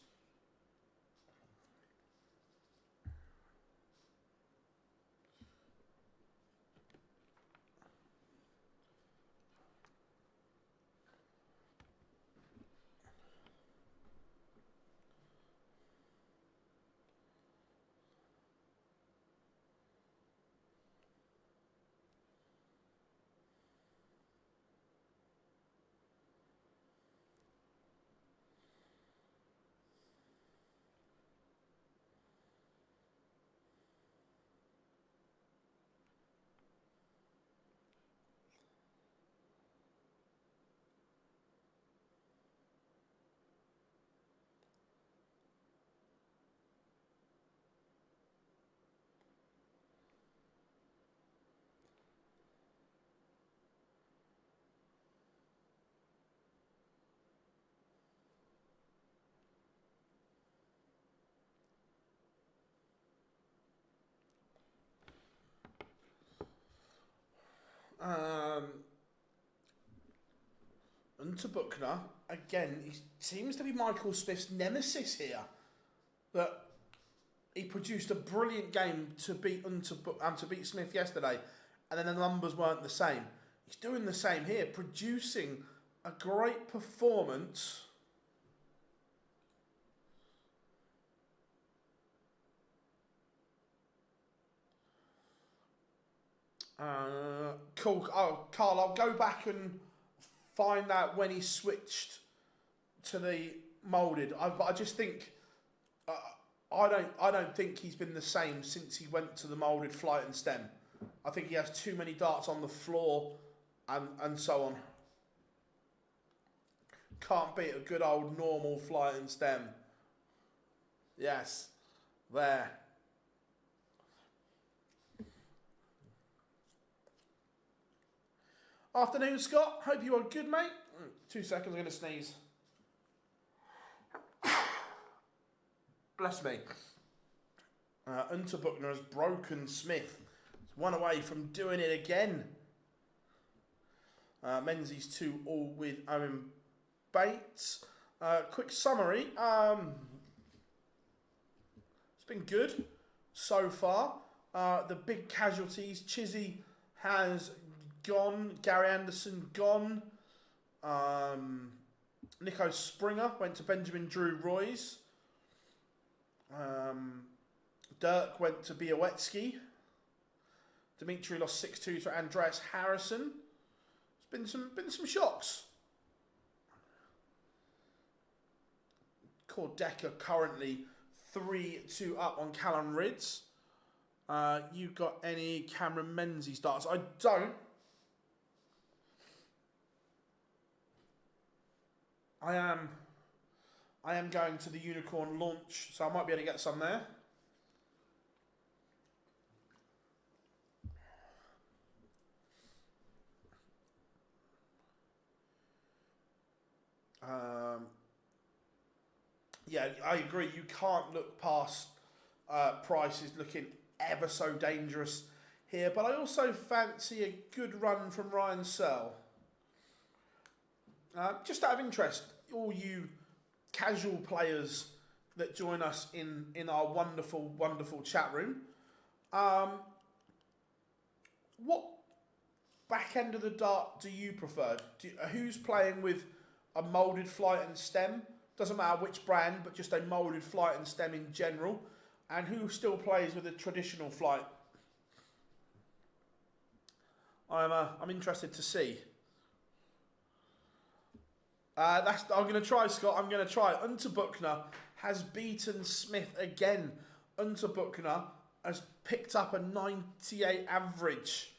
Unter Buchner, again, he seems to be Michael Smith's nemesis here. That he produced a brilliant game to beat to beat Smith yesterday, and then the numbers weren't the same. He's doing the same here, producing a great performance. Cool. Oh, Carl, I'll go back and find out when he switched to the moulded. But I just think I don't think he's been the same since he went to the moulded flight and stem. I think he has too many darts on the floor and so on. Can't beat a good old normal flight and stem. Yes, there. Afternoon, Scott. Hope you are good, mate. 2 seconds, I'm going to sneeze. Bless me. Unter Buchner has broken Smith. He's one away from doing it again. Menzies 2-all with Owen Bates. Quick summary. It's been good so far. The big casualties. Chizzy has gone. Gary Anderson gone. Nico Springer went to Benjamin Drew Royce. Dirk went to Białecki. Dimitri lost 6-2 to Andreas Harrison. There's been some shocks. Cordecca currently 3-2 up on Callum Ridds. You got any Cameron Menzies darts? I don't. I am going to the Unicorn launch, so I might be able to get some there. Yeah, I agree. You can't look past prices looking ever so dangerous here, but I also fancy a good run from Ryan Searle. Just out of interest, all you casual players that join us in our wonderful, wonderful chat room, what back end of the dart do you prefer? Who's playing with a moulded flight and stem? Doesn't matter which brand, but just a moulded flight and stem in general. And who still plays with a traditional flight? I'm interested to see. I'm going to try, Scott. I'm going to try. Unter Buchner has beaten Smith again. Unter Buchner has picked up a 98 average.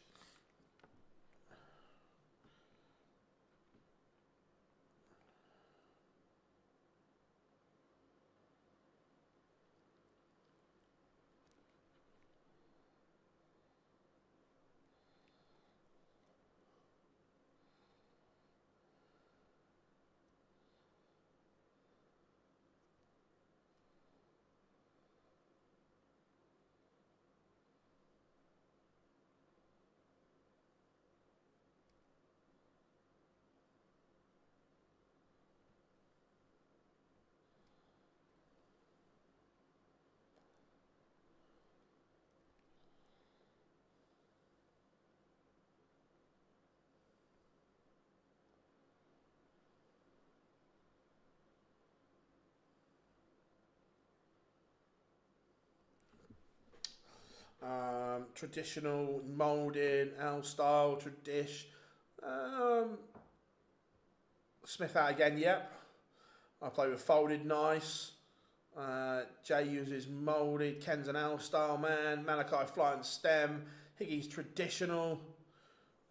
Traditional, moulded, L style, tradish. Smith out again, yep. I play with folded, nice. Jay uses moulded, Ken's an L style man. Malachi flight and stem. Higgy's traditional.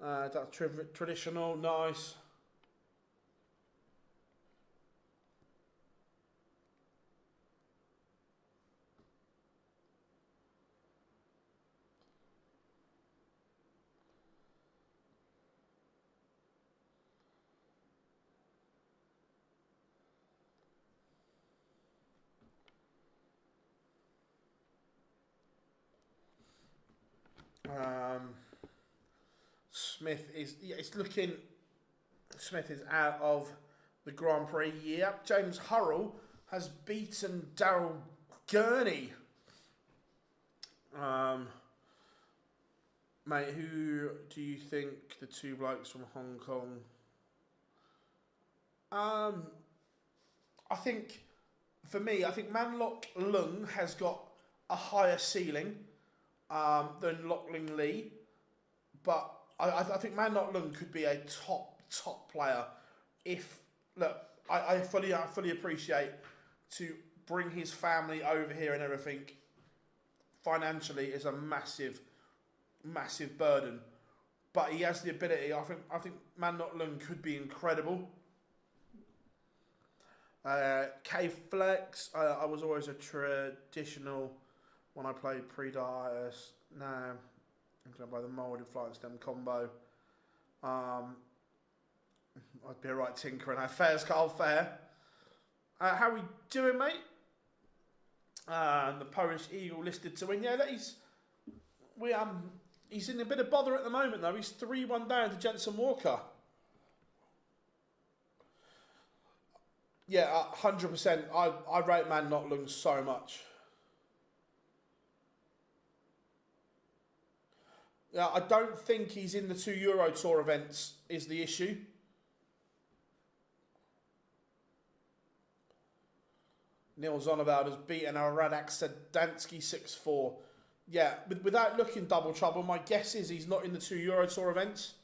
That's traditional, nice. Smith is, yeah, it's looking, Smith is out of the Grand Prix. Yep, James Hurrell has beaten Daryl Gurney. Mate, who do you think the two blokes from Hong Kong? I think, for me, I think Manlok Lung has got a higher ceiling than Lok Ling Lee. But I think Manlok Lung could be a top player if, look, I fully appreciate to bring his family over here and everything financially is a massive burden. But he has the ability. I think Manlok Lung could be incredible. K Flex, I was always a traditional when I played pre-dias. Now I'm going by the molded flight and stem combo. I'd be a right tinker and fair's Carl Fair. How we doing, mate? The Polish Eagle listed to win. Yeah, he's in a bit of bother at the moment though. He's 3-1 down to Jensen Walker. Yeah, 100%. I rate Manlok Lung so much. Yeah, I don't think he's in the 2 Euro Tour events is the issue. Neil Zonneveld has beaten Radak Sedansky 6-4. Yeah, without looking double trouble, my guess is he's not in the 2 Euro Tour events.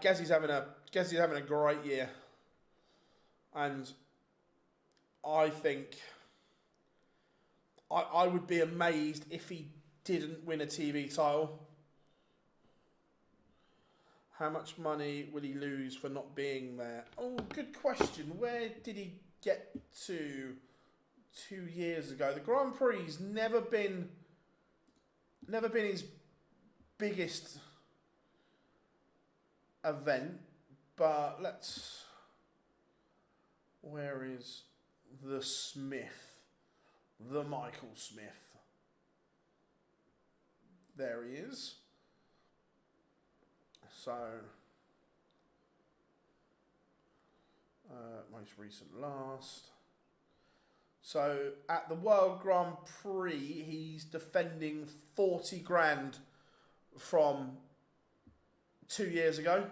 Gezzy's having a great year, and I think I would be amazed if he didn't win a TV title. How much money will he lose for not being there? Oh, good question. Where did he get to 2 years ago? The Grand Prix's never been his biggest event, but where is the Smith? The Michael Smith. There he is. So, most recent last. So, at the World Grand Prix, he's defending 40 grand from 2 years ago.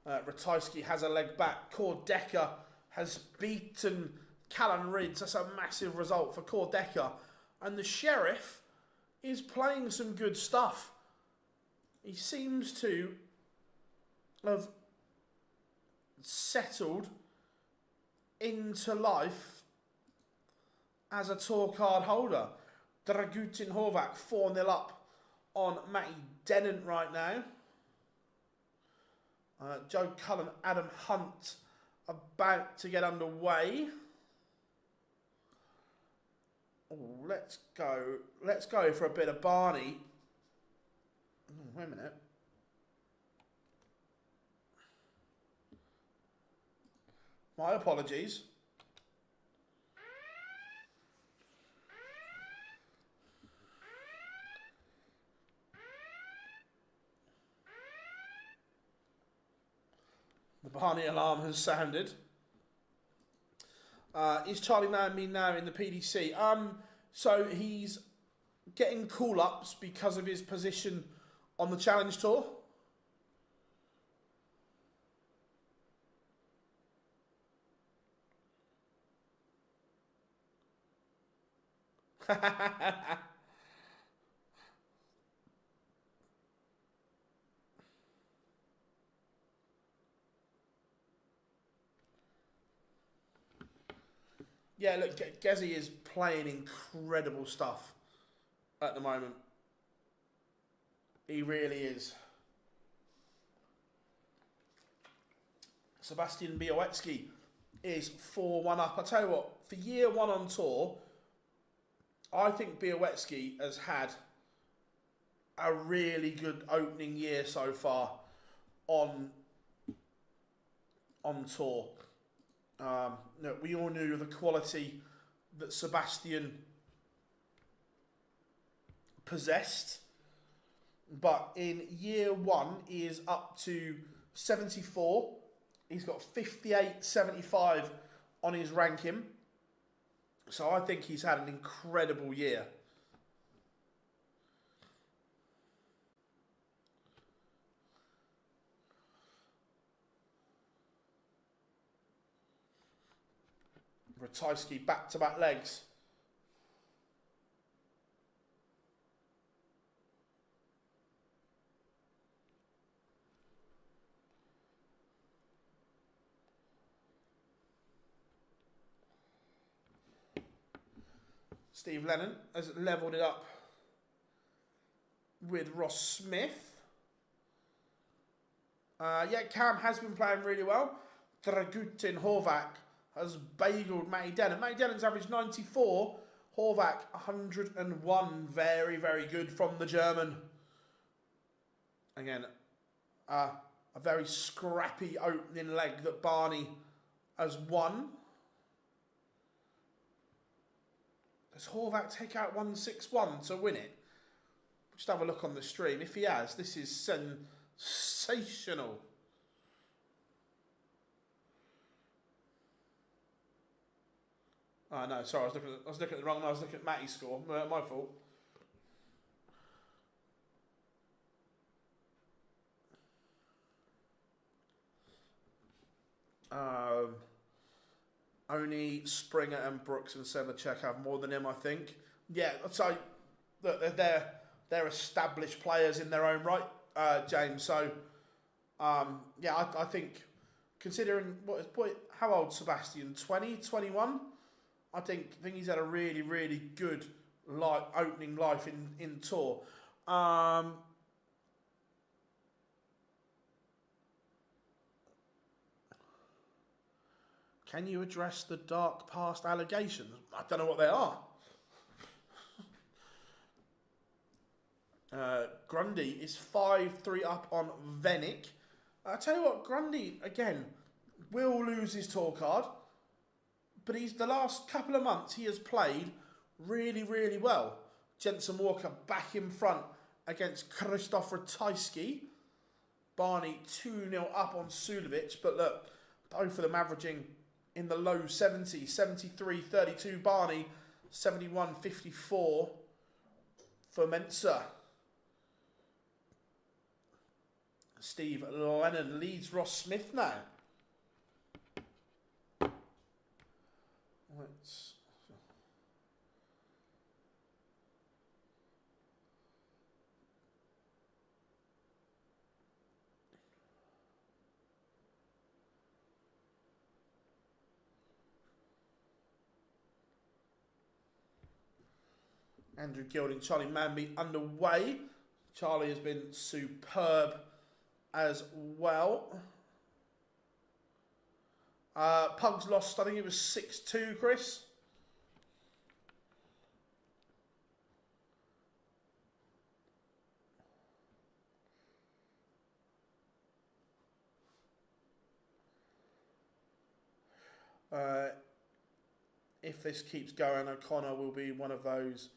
Ratajski has a leg back. Kordecker has beaten Callan Ridds. That's a massive result for Kordecker. And the Sheriff is playing some good stuff. He seems to have settled into life as a tour card holder. Dragutin Horvath 4-0 up on Matty Dennant right now. Joe Cullen, Adam Hunt about to get underway. Oh, let's go for a bit of Barney. Oh, wait a minute. My apologies. The Barney alarm has sounded. Is Charlie knowing me now in the PDC? So he's getting call-ups because of his position on the Challenge Tour. Yeah, look, Gezzy is playing incredible stuff at the moment. He really is. Sebastian Białecki is 4-1 up. I tell you what, for year one on tour, I think Białecki has had a really good opening year so far on tour. We all knew the quality that Sebastian possessed, but in year one he is up to 74. He's got 58.75 on his ranking, so I think he's had an incredible year. Ratajski back-to-back legs. Steve Lennon has levelled it up with Ross Smith. Cam has been playing really well. Dragutin Horvath has bageled Matty Denon. Matty Denon's averaged 94. Horvath 101. Very, very good from the German. Again, a very scrappy opening leg that Barney has won. Does Horvath take out 161 to win it? Just have a look on the stream. If he has, this is sensational. Oh no, sorry, I was looking at the wrong one. I was looking at Matty's score. My fault. Only Springer and Brooks and Sedlacek have more than him, I think. Yeah, so look, they're established players in their own right, James. So I think considering how old Sebastian, 20, 21? I think he's had a really, really good opening life in tour. Can you address the dark past allegations? I don't know what they are. Grundy is 5-3 up on Venick. I tell you what, Grundy, again, will lose his tour card. But the last couple of months, he has played really, really well. Jensen Walker back in front against Krzysztof Ratajski. Barney 2-0 up on Sulevic. But look, both of them averaging in the low 70s. 73-32 Barney, 71-54 for Mensa. Steve Lennon leads Ross Smith now. Andrew Gilding, Charlie Manby underway. Charlie has been superb as well. Pugs lost, I think it was 6-2, Chris. If this keeps going, O'Connor will be one of those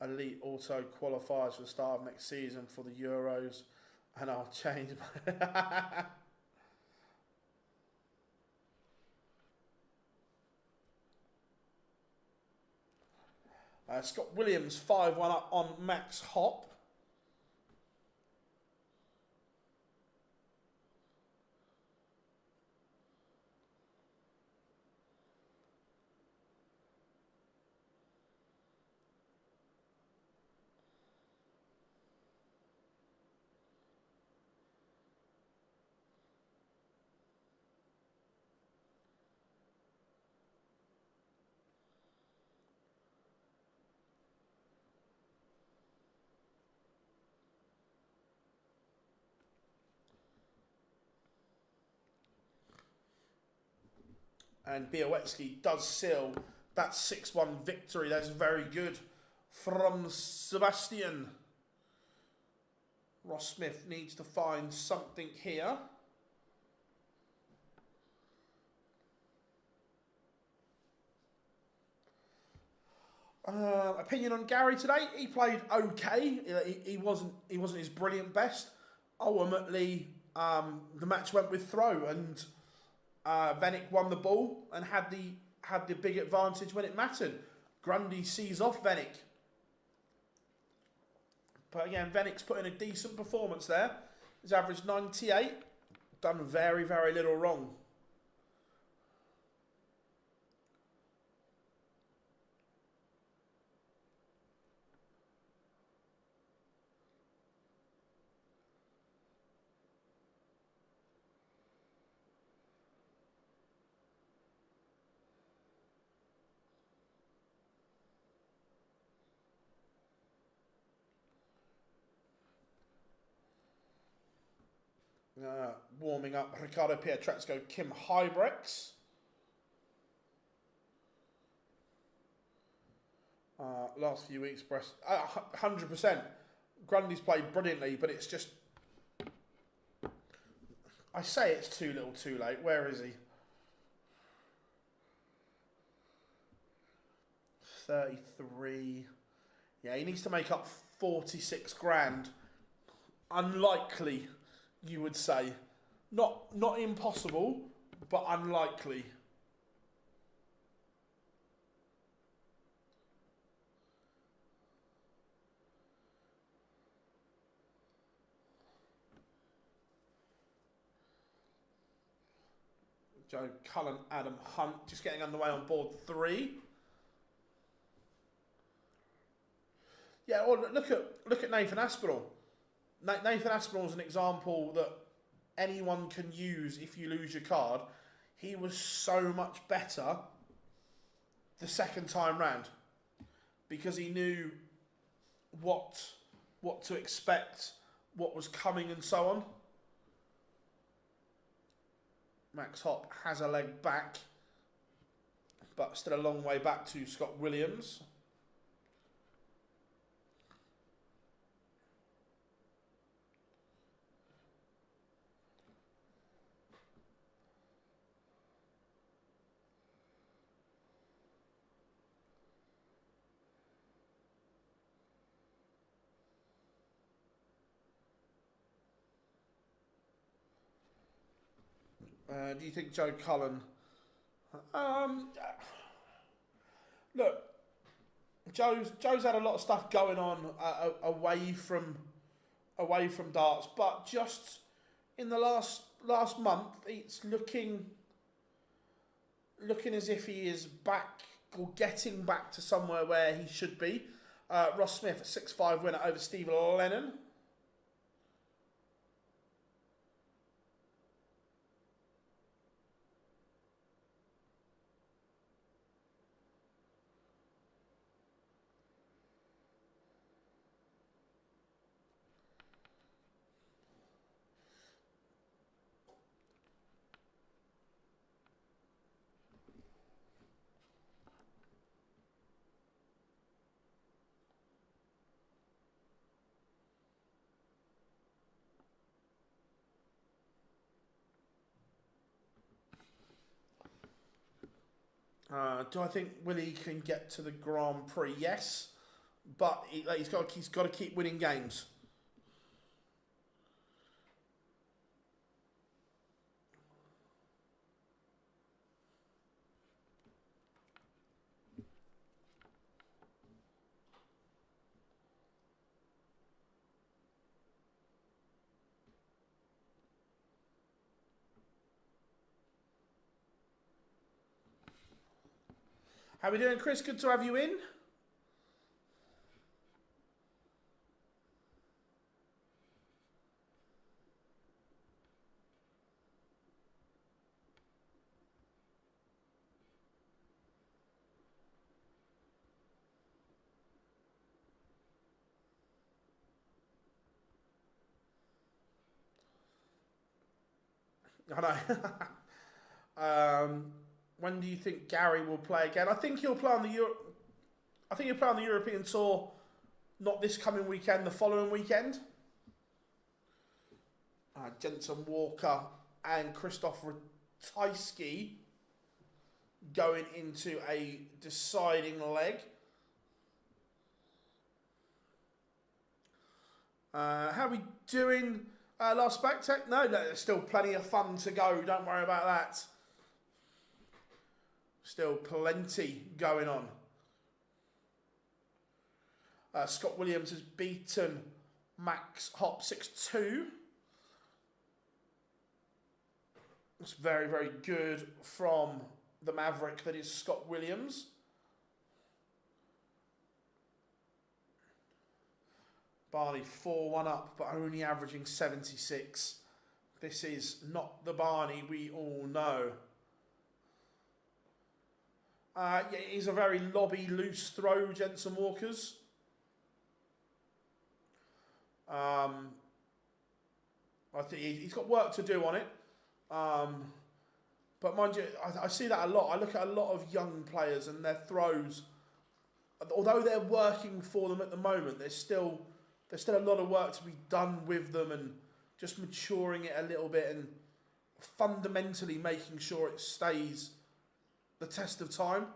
elite auto qualifiers for the start of next season for the Euros, and I'll change my Scott Williams 5-1 up on Max Hopp. And Białecki does seal that 6-1 victory. That's very good from Sebastian. Ross Smith needs to find something here. Opinion on Gary today? He played okay. He wasn't his brilliant best. Ultimately, the match went with throw, and Venick won the ball and had the big advantage when it mattered. Grundy sees off Venick. But again, Venick's put in a decent performance there. He's averaged 98. Done very, very little wrong. Warming up Ricardo Pietrezco, Kim Hybrex. Last few weeks, 100%. Grundy's played brilliantly, but it's just... I say it's too little too late. Where is he? 33. Yeah, he needs to make up 46 grand. Unlikely, you would say. Not impossible, but unlikely. Joe Cullen, Adam Hunt, just getting underway on board 3. Yeah, well, look at Nathan Aspinall. Nathan Aspinall is an example that anyone can use if you lose your card. He was so much better the second time round because he knew what to expect, what was coming, and so on. Max Hopp has a leg back, but still a long way back to Scott Williams. Do you think Joe Cullen? Look, Joe's had a lot of stuff going on away from darts, but just in the last month, it's looking as if he is back or getting back to somewhere where he should be. Ross Smith, a 6-5 winner over Steve Lennon. Do I think Willie can get to the Grand Prix? Yes, but he's got to keep winning games. How are we doing, Chris? Good to have you in. I know. When do you think Gary will play again? I think he'll play on the I think he'll play on the European Tour, not this coming weekend, the following weekend. Jensen Walker and Christoph Ratajski going into a deciding leg. How are we doing last back tech? No, there's still plenty of fun to go. Don't worry about that. Still plenty going on. Scott Williams has beaten Max Hop 6-2. It's very, very good from the Maverick that is Scott Williams. Barney 4-1 up, but only averaging 76. This is not the Barney we all know. Yeah, he's a very lobby, loose throw, Jensen Walker's. I think he's got work to do on it. But mind you, I see that a lot. I look at a lot of young players and their throws. Although they're working for them at the moment, there's still a lot of work to be done with them and just maturing it a little bit and fundamentally making sure it stays the test of time.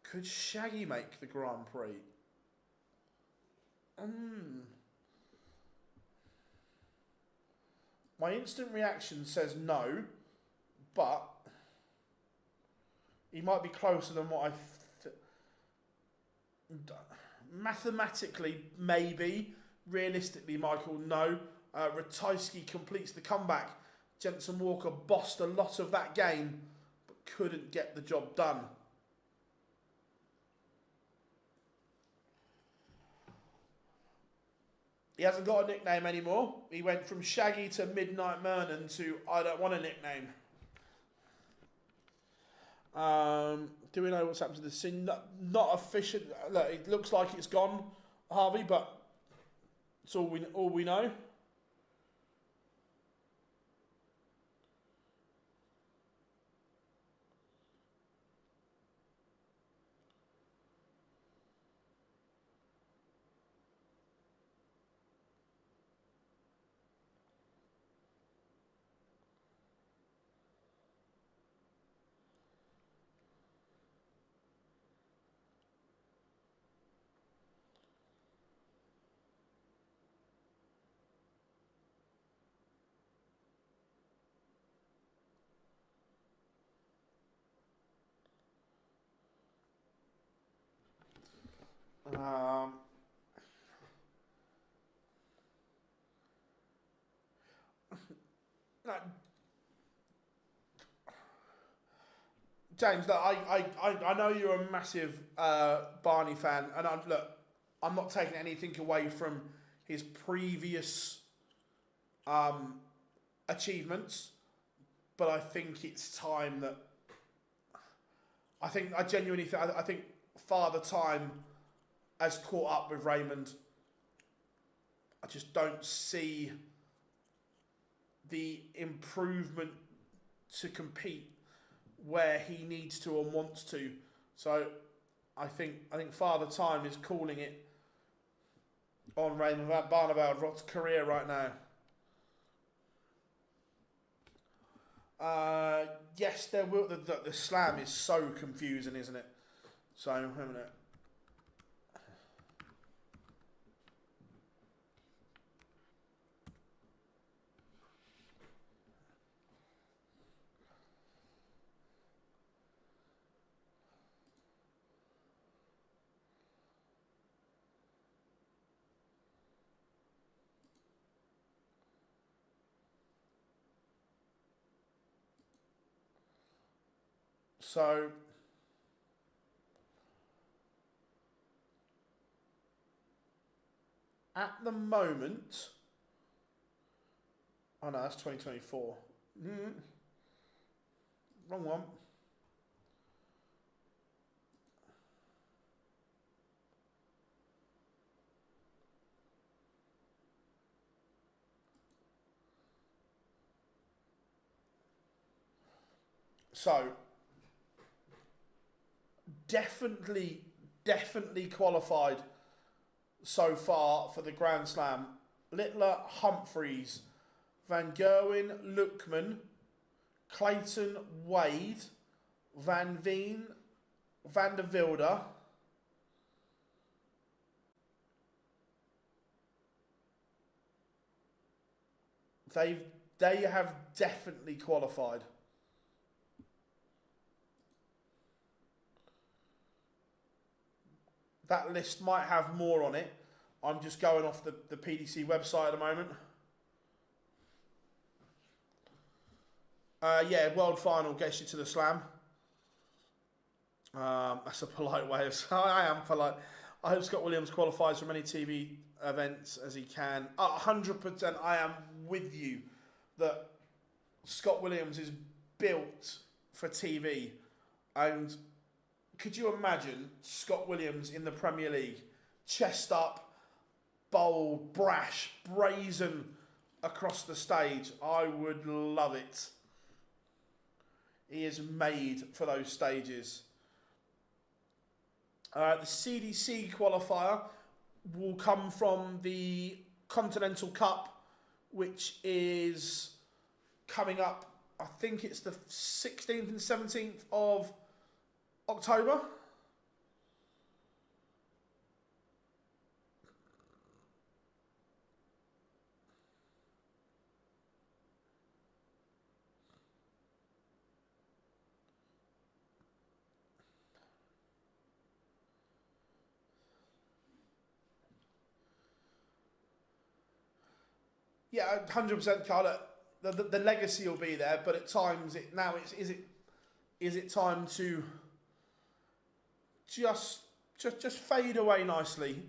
Could Shaggy make the Grand Prix? My instant reaction says no, but he might be closer than what mathematically, maybe. Realistically, Michael, no. Ratajski completes the comeback. Jensen Walker bossed a lot of that game, but couldn't get the job done. He hasn't got a nickname anymore. He went from Shaggy to Midnight Mernon to I don't want a nickname. Do we know what's happened to the scene? Not official. Look, it looks like it's gone, Harvey, but it's all we know. James, look, I know you're a massive Barney fan, and I'm not taking anything away from his previous achievements, but I think it's time that I genuinely think Father Time has caught up with Raymond. I just don't see the improvement to compete where he needs to and wants to. So I think Father Time is calling it on Raymond Barneveld's career right now. Yes, there will. The slam is so confusing, isn't it? So, wait a minute. So, at the moment, oh no, that's 2024. Wrong one. So, definitely qualified so far for the Grand Slam. Littler, Humphreys, Van Gerwen, Lookman, Clayton, Wade, Van Veen, Van der Wilde, they have definitely qualified. That list might have more on it. I'm just going off the PDC website at the moment. Yeah, World Final gets you to the Slam. That's a polite way of saying I am polite. I hope Scott Williams qualifies for many TV events as he can. 100% I am with you that Scott Williams is built for TV. And could you imagine Scott Williams in the Premier League? Chest up, bold, brash, brazen across the stage. I would love it. He is made for those stages. The CDC qualifier will come from the Continental Cup, which is coming up, I think it's the 16th and 17th of October. Yeah, 100%, Carla. The legacy will be there, but at times is it time to just fade away nicely?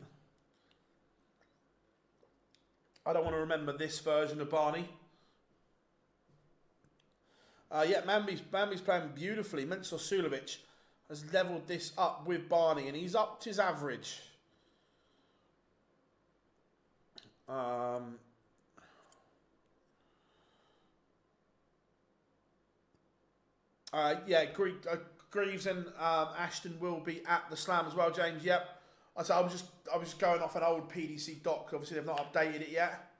I don't want to remember this version of Barney. Yeah, Mambi's playing beautifully. Mensur Sulovic has levelled this up with Barney, and he's upped his average. Yeah, Greaves and Ashton will be at the Slam as well, James. Yep. I was just going off an old PDC doc. Obviously, they've not updated it yet.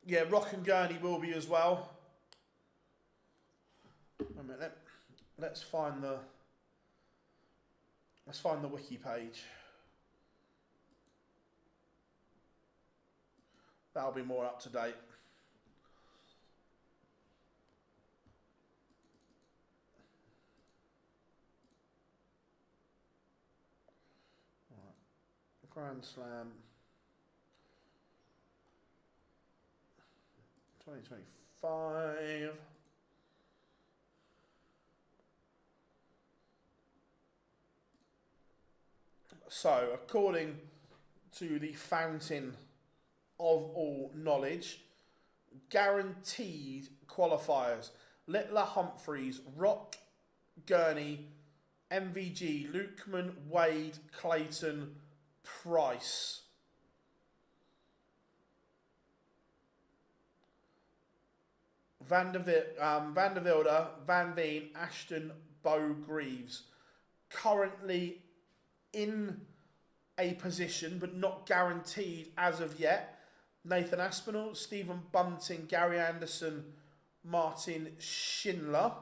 Yeah, Rock and Gurney will be as well. Wait a minute. Let's find the wiki page. That'll be more up to date. Grand Slam 2025. So, according to the fountain of all knowledge, guaranteed qualifiers: Littler, Humphreys, Rock, Gurney, MVG, Lookman, Wade, Clayton, Price. Van der Wilde, Van Veen, Ashton, Bo, Greaves. Currently in a position, but not guaranteed as of yet. Nathan Aspinall, Stephen Bunting, Gary Anderson, Martin Schindler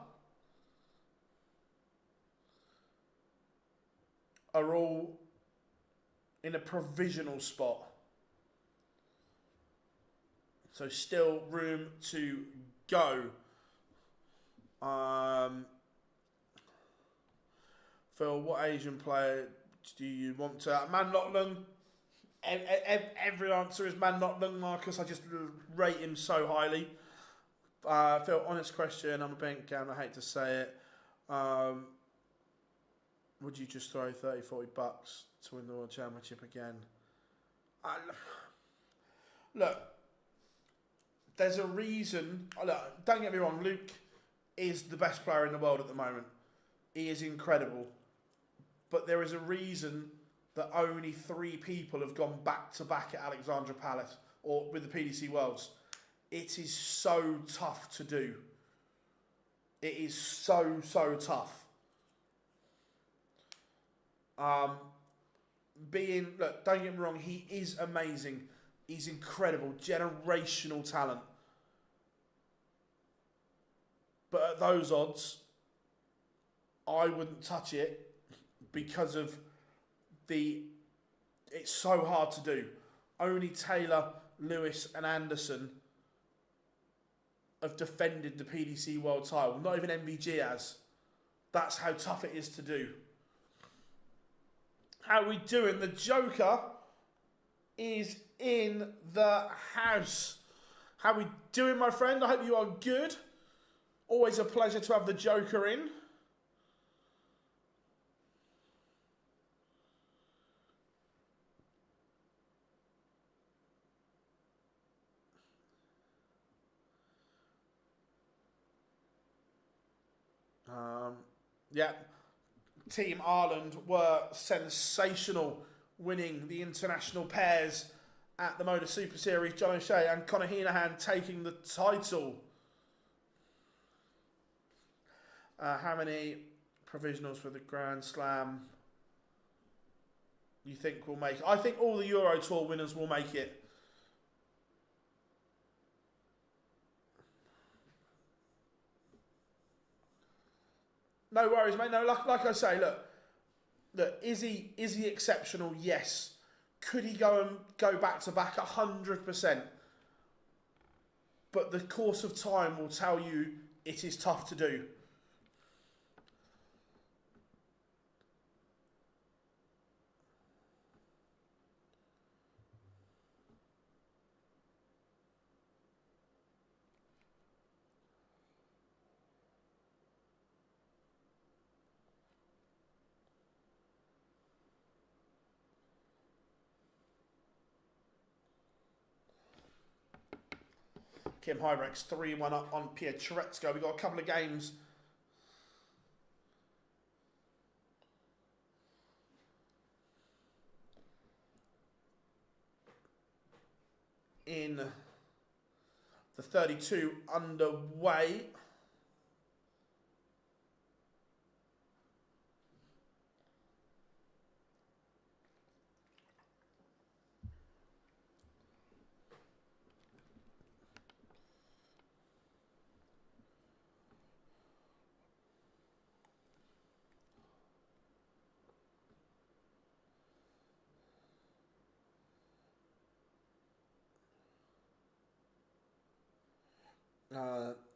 are all in a provisional spot. So still room to go. Phil, what Asian player do you want to... Man Not Lung. Every answer is Man Not Lung, Marcus. I just rate him so highly. Phil, honest question. I'm a bank account. I hate to say it. Would you just throw 30, 40 bucks to win the World Championship again? Look, there's a reason. Look, don't get me wrong, Luke is the best player in the world at the moment. He is incredible. But there is a reason that only 3 people have gone back-to-back at Alexandra Palace or with the PDC Worlds. It is so tough to do. It is so, so tough. Look, don't get me wrong, he is amazing. He's incredible, generational talent. But at those odds, I wouldn't touch it because of it's so hard to do. Only Taylor, Lewis and Anderson have defended the PDC world title. Not even MVG has. That's how tough it is to do. How are we doing? The Joker is in the house. How are we doing, my friend? I hope you are good. Always a pleasure to have the Joker in. Yeah. Team Ireland were sensational, winning the international pairs at the MODUS Super Series. John O'Shea and Conor Heenahan taking the title. How many provisionals for the Grand Slam you think will make it? I think all the Euro Tour winners will make it. No worries, mate. No, like I say, look, is he exceptional? Yes. Could he go back to back 100%? But the course of time will tell you it is tough to do. Kim Hybrex 3-1 up on Pietreczko. We've got a couple of games in the 32 underway.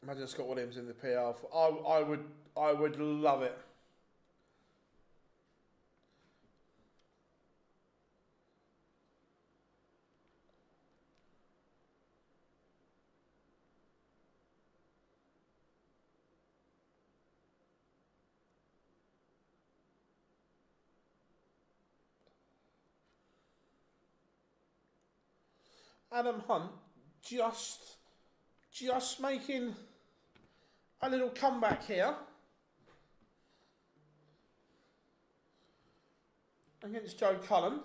Imagine Scott Williams in the PL. I would love it. Adam Hunt just making a little comeback here against Joe Cullen.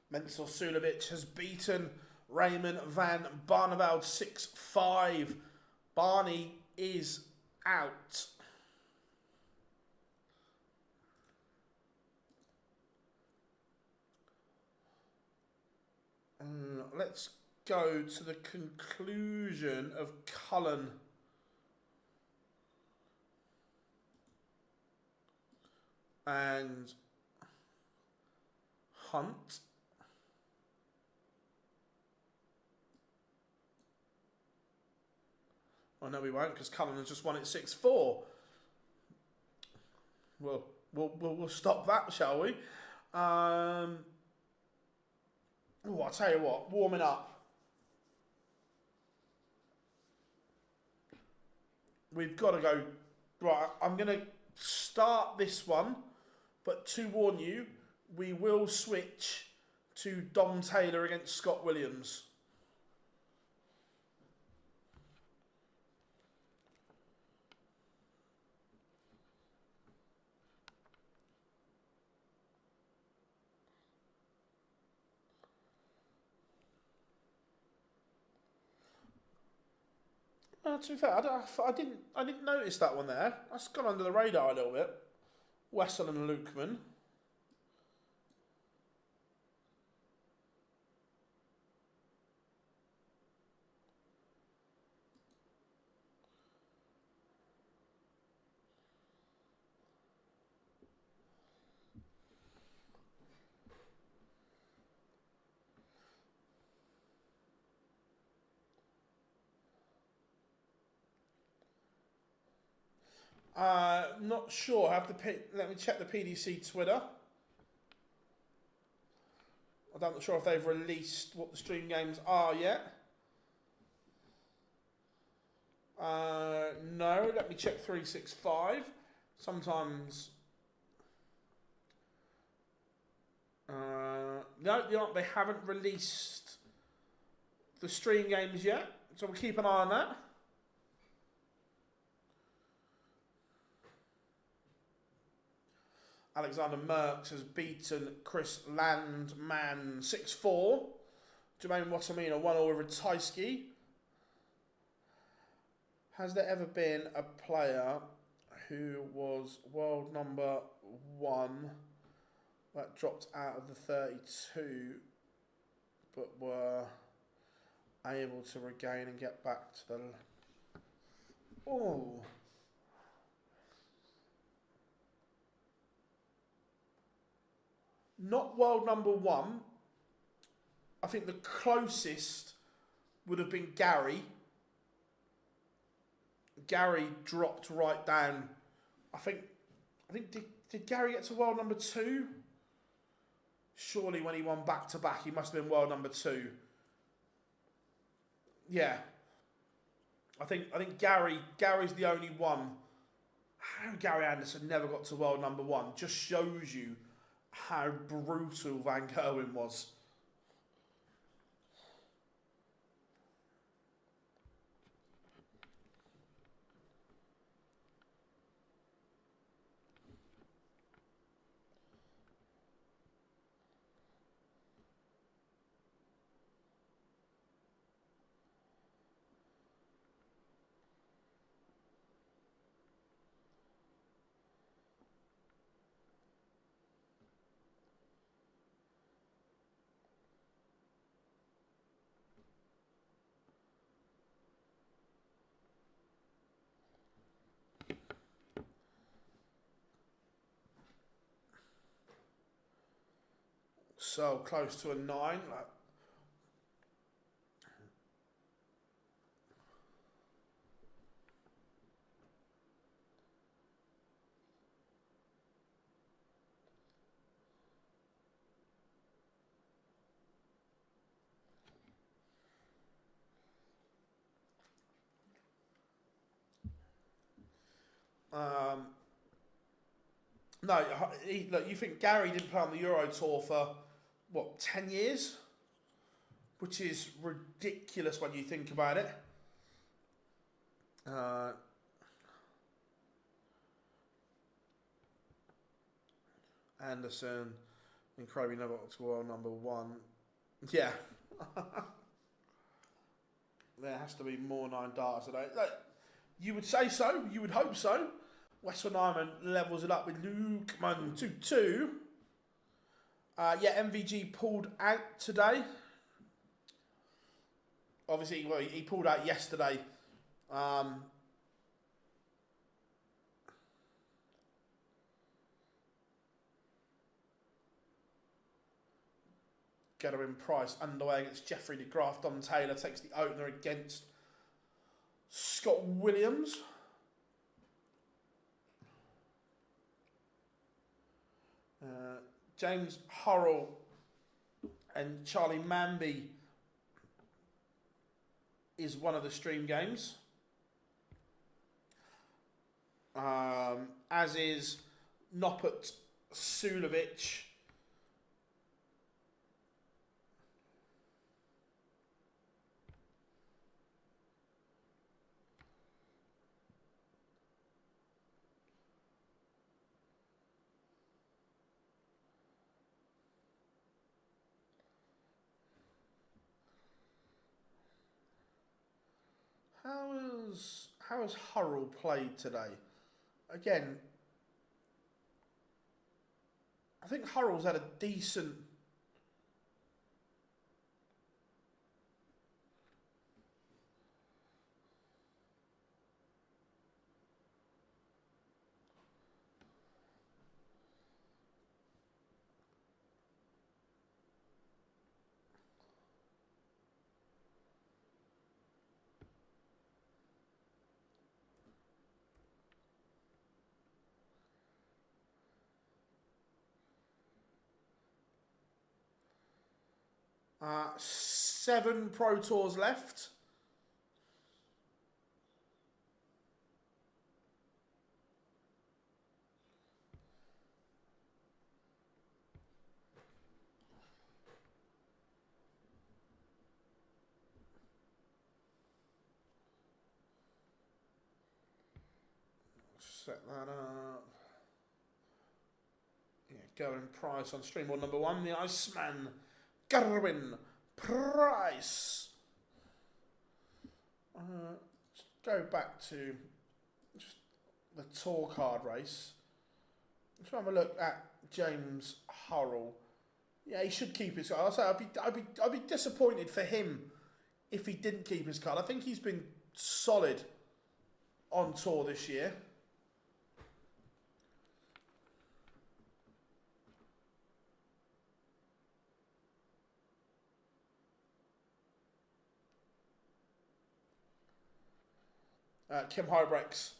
Mensur Suljovic has beaten Raymond van Barneveld 6-5. Barney is out. Let's go to the conclusion of Cullen. And Hunt. Oh, no, we won't, because Cullen has just won it 6-4. We'll stop that, shall we? Oh, I'll tell you what, warming up. We've got to go. Right, I'm going to start this one, but to warn you, we will switch to Dom Taylor against Scott Williams. To be fair, I didn't notice that one there. That's gone under the radar a little bit. Wessel and Lukeman. Not sure. Let me check the PDC Twitter. I'm not sure if they've released what the stream games are yet. No, let me check 365. Sometimes... no, they haven't released the stream games yet. So we'll keep an eye on that. Alexander Merckx has beaten Chris Landman 6-4. Jermaine Watamina 1-0 with Ratajski. Has there ever been a player who was world number 1 that dropped out of the 32 but were able to regain and get back to the... Oh... Not world number 1. I think the closest would have been Gary. Gary dropped right down. I think did Gary get to world number 2? Surely when he won back to back, he must have been world number 2. Yeah. I think Gary's the only one. How Gary Anderson never got to world number 1 just shows you how brutal Van Gerwen was. So close to a 9. No, look, you think Gary didn't play on the Euro Tour for, what, 10 years? Which is ridiculous when you think about it. Anderson, incredibly never got to world number 1. Yeah. There has to be more 9 darts today. Look, you would say so. You would hope so. Western Ironman levels it up with Lukeman 2-2. Yeah, MVG pulled out today. Obviously, well, he pulled out yesterday. Gerwyn Price underway against Jeffrey de Graaf. Dom Taylor takes the opener against Scott Williams. James Hurrell and Charlie Manby is one of the stream games. As is Noppet Sulovic. How has Hurrell played today? Again, I think Hurrell's had a decent... Seven Pro Tours left. Set that up. Yeah, going Price on stream board number 1. The Iceman, Gerwin Price. Just go back to just the tour card race. Let's have a look at James Hurrell. Yeah, he should keep his card. I'll say I'd be disappointed for him if he didn't keep his card. I think he's been solid on tour this year. Kim Hybrex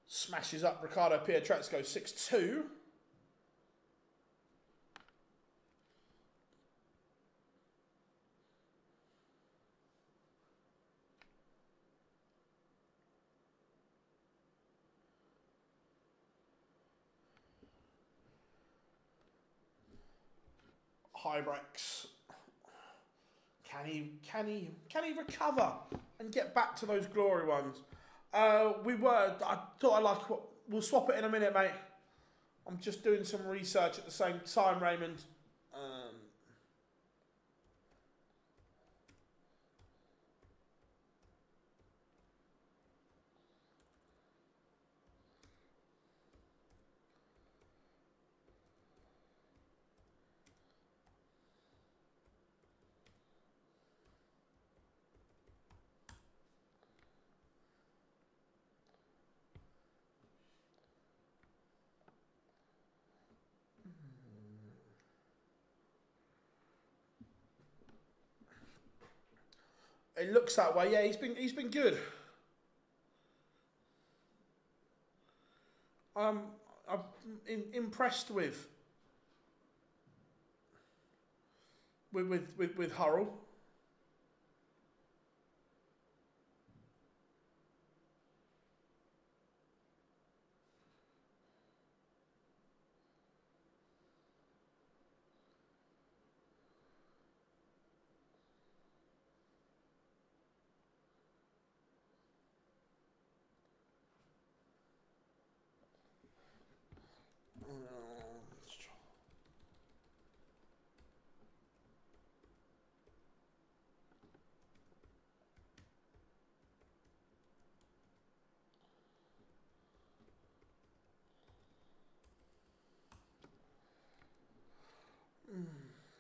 smashes up Ricardo Pietrezco 6-2. Hybrex. Can he recover and get back to those glory ones? I thought I like what we'll swap it in a minute, mate. I'm just doing some research at the same time, Raymond. It looks that way. Yeah, he's been good. I'm impressed with Hurrell.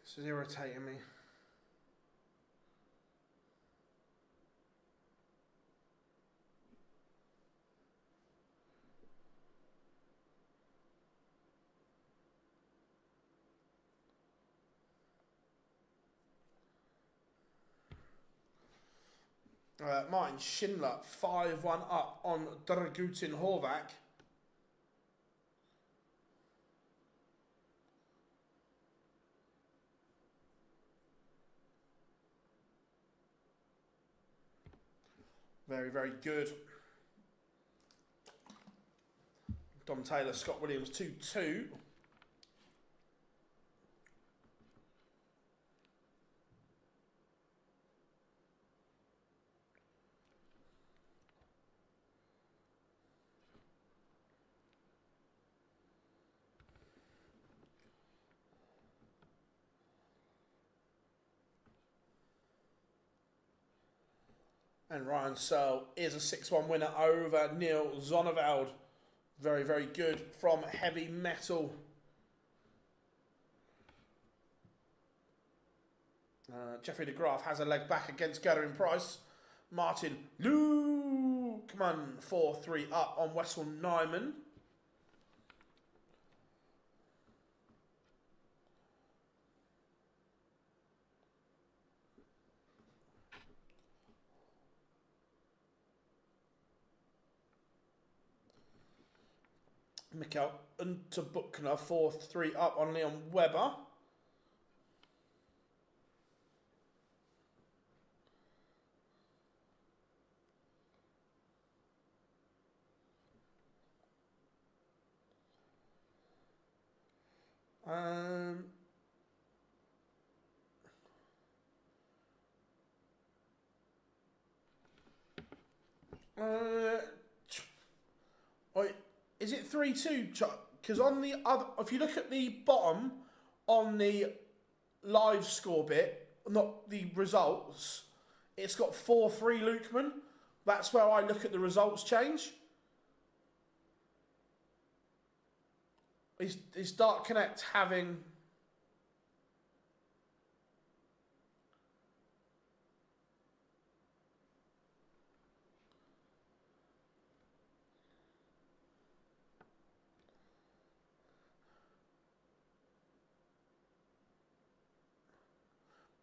This is irritating me. Martin Schindler, 5-1 up on Dragutin Horvath. Very, very good. Dom Taylor, Scott Williams, 2-2. And Ryan Searle is a 6-1 winner over Neil Zonneveld. Very, very good from Heavy Metal. Jeffrey de Graaf has a leg back against Gathering Price. Martin Lukeman, 4-3 up on Wessel Nyman. Mikkel Unterbuchner, 4-3 up on Leon Webber. Is it 3-2? Because on the other, if you look at the bottom on the live score bit, not the results, it's got 4-3 Lukeman. That's where I look at the results change. Is Dark Connect having...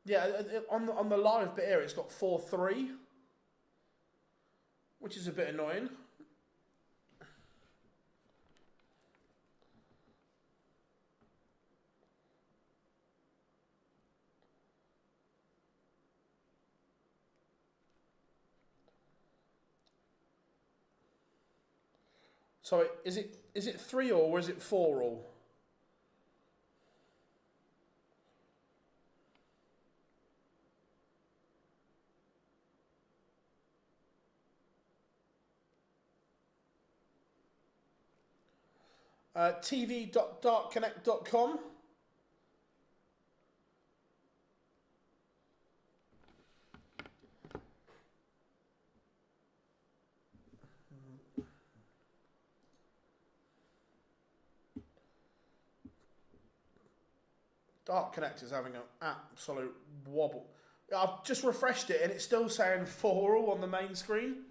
Yeah, on the live bit here, it's got 4-3, which is a bit annoying. So is it 3 all or is it 4 all? tv.darkconnect.com. Dark Connect is having an absolute wobble. I've just refreshed it and it's still saying 4 all on the main screen.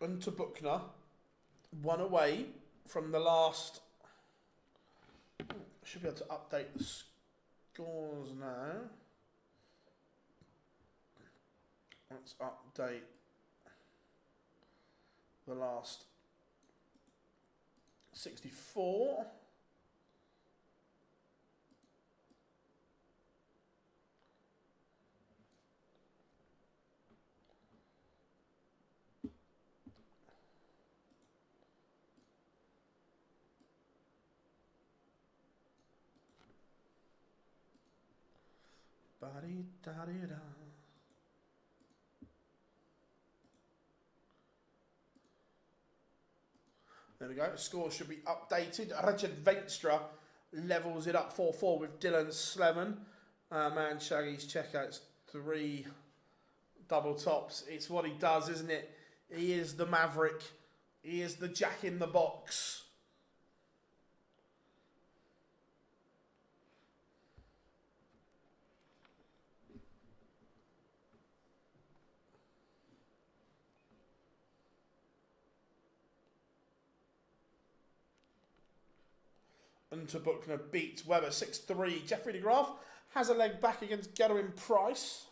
Unter Buchner, 1 away from the last... Should be able to update the scores now. Let's update the last 64. Ba-dee-da-dee-da. There we go. The score should be updated. Richard Venstra levels it up 4-4 with Dylan Slevin. Man, Shaggy's checkouts 3 double tops. It's what he does, isn't it? He is the maverick. He is the jack in the box. Buchner beats Weber 6-3. Jeffrey de Graaf has a leg back against Gerwin Price.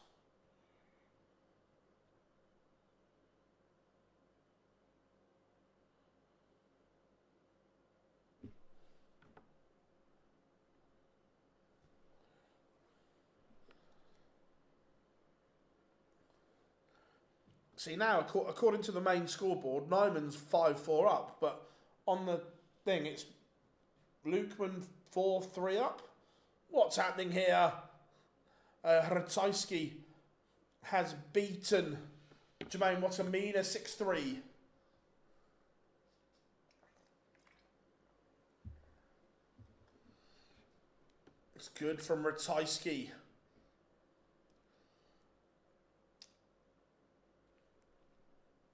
See, now, according to the main scoreboard, Nyman's 5-4 up, but on the thing, it's Lukeman 4-3 up. What's happening here? Ratajski has beaten Jermaine Watamina 6-3. It's good from Ratajski.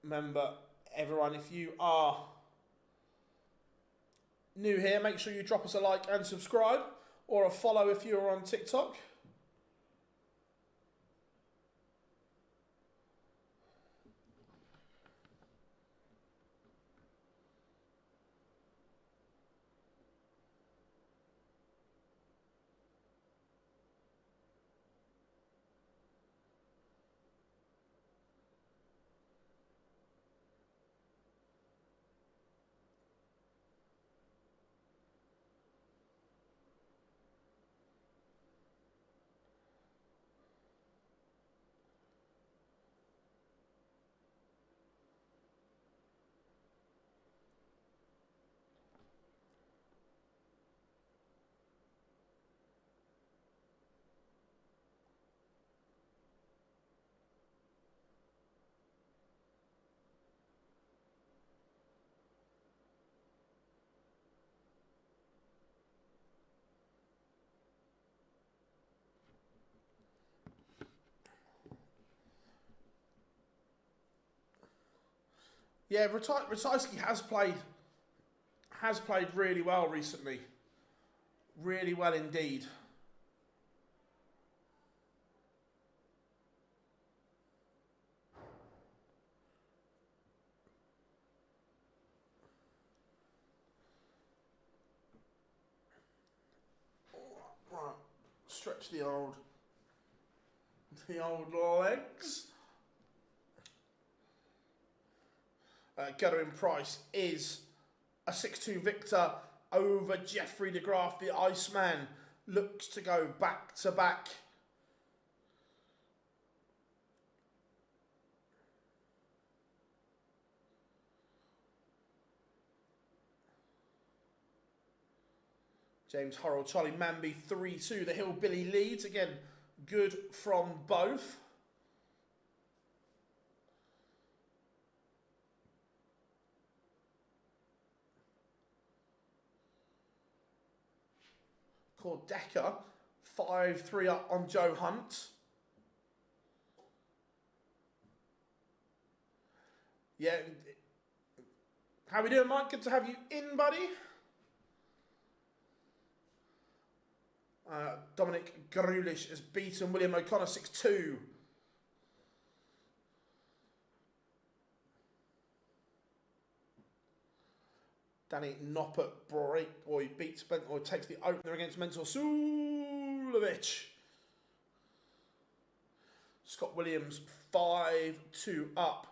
Remember, everyone, if you are new here, make sure you drop us a like and subscribe, or a follow if you're on TikTok. Yeah, Ratajski has played really well recently. Really well indeed. Right, stretch the old legs. Gerwin Price is a 6-2 victor over Jeffrey de Graaf. The Iceman looks to go back to back. James Horrell, Charlie Manby 3-2. The Hillbilly leads. Again, good from both. Decker 5-3 up on Joe Hunt. Yeah. How we doing, Mike? Good to have you in, buddy. Dominic Grulish has beaten William O'Connor 6-2. Danny Noppert beats takes the opener against Mensur Suljovic. Scott Williams 5-2 up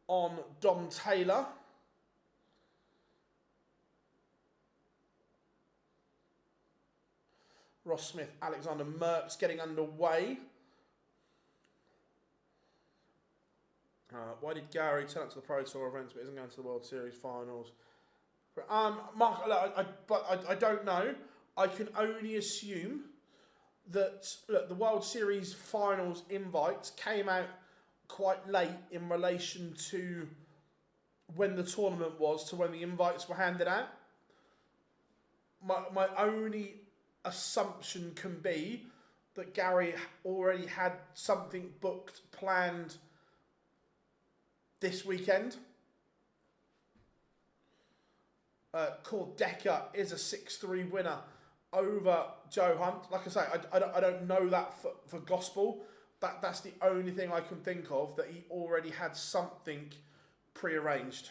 on Dom Taylor. Ross Smith, Alexander Merckx getting underway. Why did Gary turn up to the Pro Tour events but isn't going to the World Series finals? Mark, I don't know. I can only assume that the World Series finals invites came out quite late in relation to when the tournament was to when the invites were handed out. My only assumption can be that Gary already had something booked, planned this weekend. Decker is a 6-3 winner over Joe Hunt. Like I say, I don't know that for gospel. That's the only thing I can think of, that he already had something prearranged.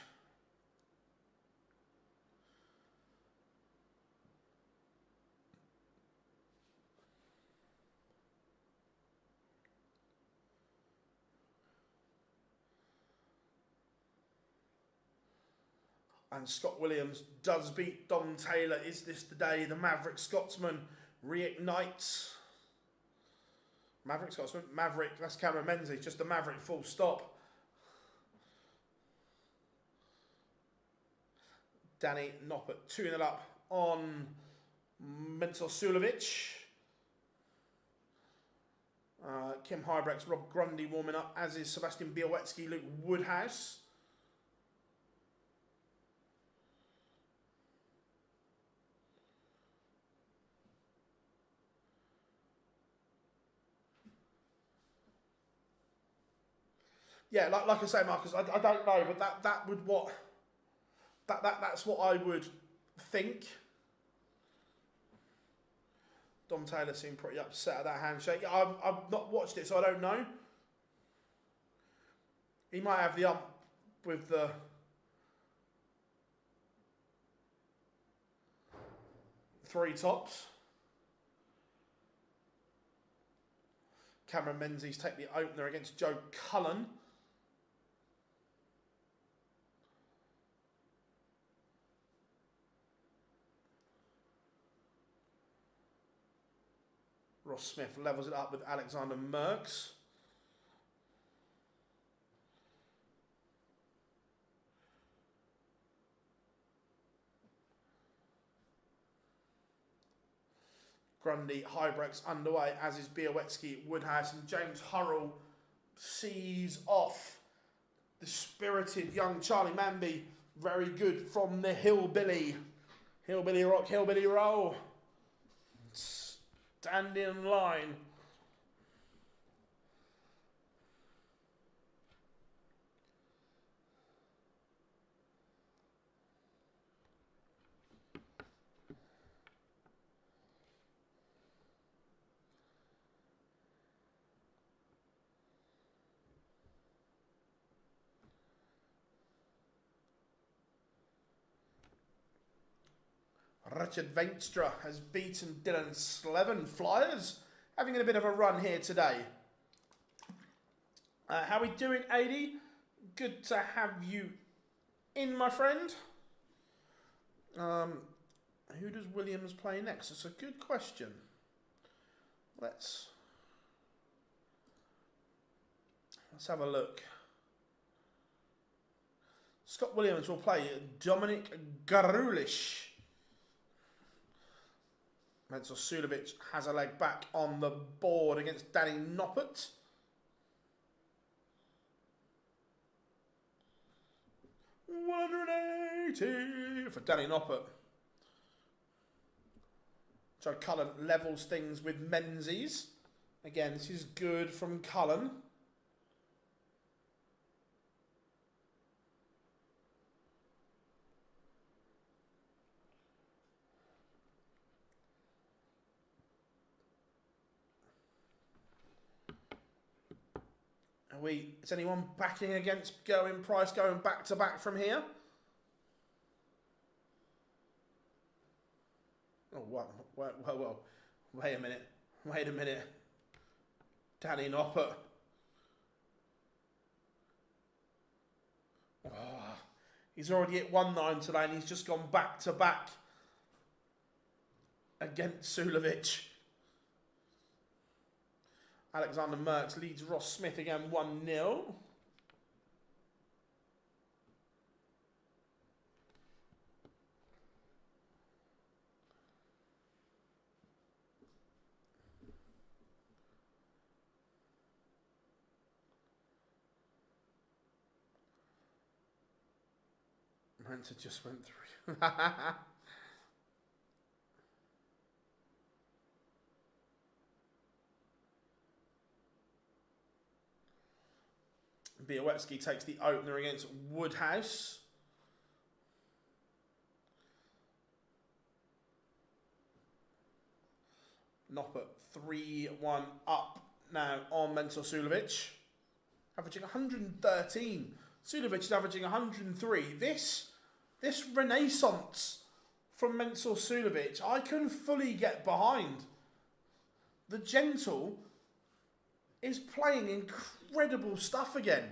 And Scott Williams does beat Dom Taylor. Is this the day the Maverick Scotsman reignites? Maverick Scotsman? Maverick, that's Cameron Menzies. Just a Maverick, full stop. Danny Noppert 2-0 up on Mensur Suljovic. Kim Hybrex, Rob Grundy warming up, as is Sebastian Białecki, Luke Woodhouse. Yeah, like I say, Marcus, I don't know, but that's what I would think. Dom Taylor seemed pretty upset at that handshake. I've not watched it, so I don't know. He might have the ump with the three tops. Cameron Menzies take the opener against Joe Cullen. Ross Smith levels it up with Alexander Merckx. Grundy, Hybrex underway, as is Białecki, Woodhouse, and James Hurrell sees off the spirited young Charlie Manby. Very good from the Hillbilly. Hillbilly rock, Hillbilly roll. Stand in line. Richard Veenstra has beaten Dylan Slevin. Flyers having a bit of a run here today. How we doing, 80? Good to have you in, my friend. Who does Williams play next? It's a good question. Let's have a look. Scott Williams will play Dominic Garulish. Mensur Suljovic has a leg back on the board against Danny Noppert. $180 for Danny Noppert. Joe Cullen levels things with Menzies. Again, this is good from Cullen. Is anyone backing against Price going back to back from here? Oh, well, wait a minute. Danny Noppert. Oh, he's already hit 1-9 today and he's just gone back to back against Suljovic. Alexander Merckx leads Ross Smith again 1-0. Manta just went through. Białecki takes the opener against Woodhouse. Noppert 3-1 up now on Mensur Suljovic. Averaging 113. Suljovic is averaging 103. This renaissance from Mensur Suljovic, I can fully get behind. The Gentle is playing incredible stuff again.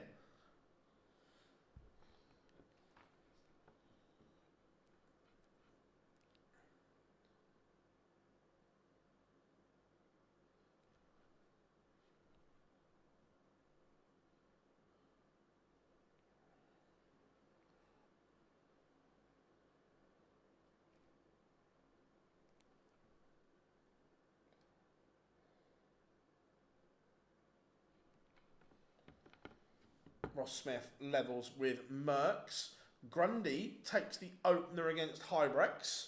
Ross Smith levels with Merckx. Grundy takes the opener against Hybrex.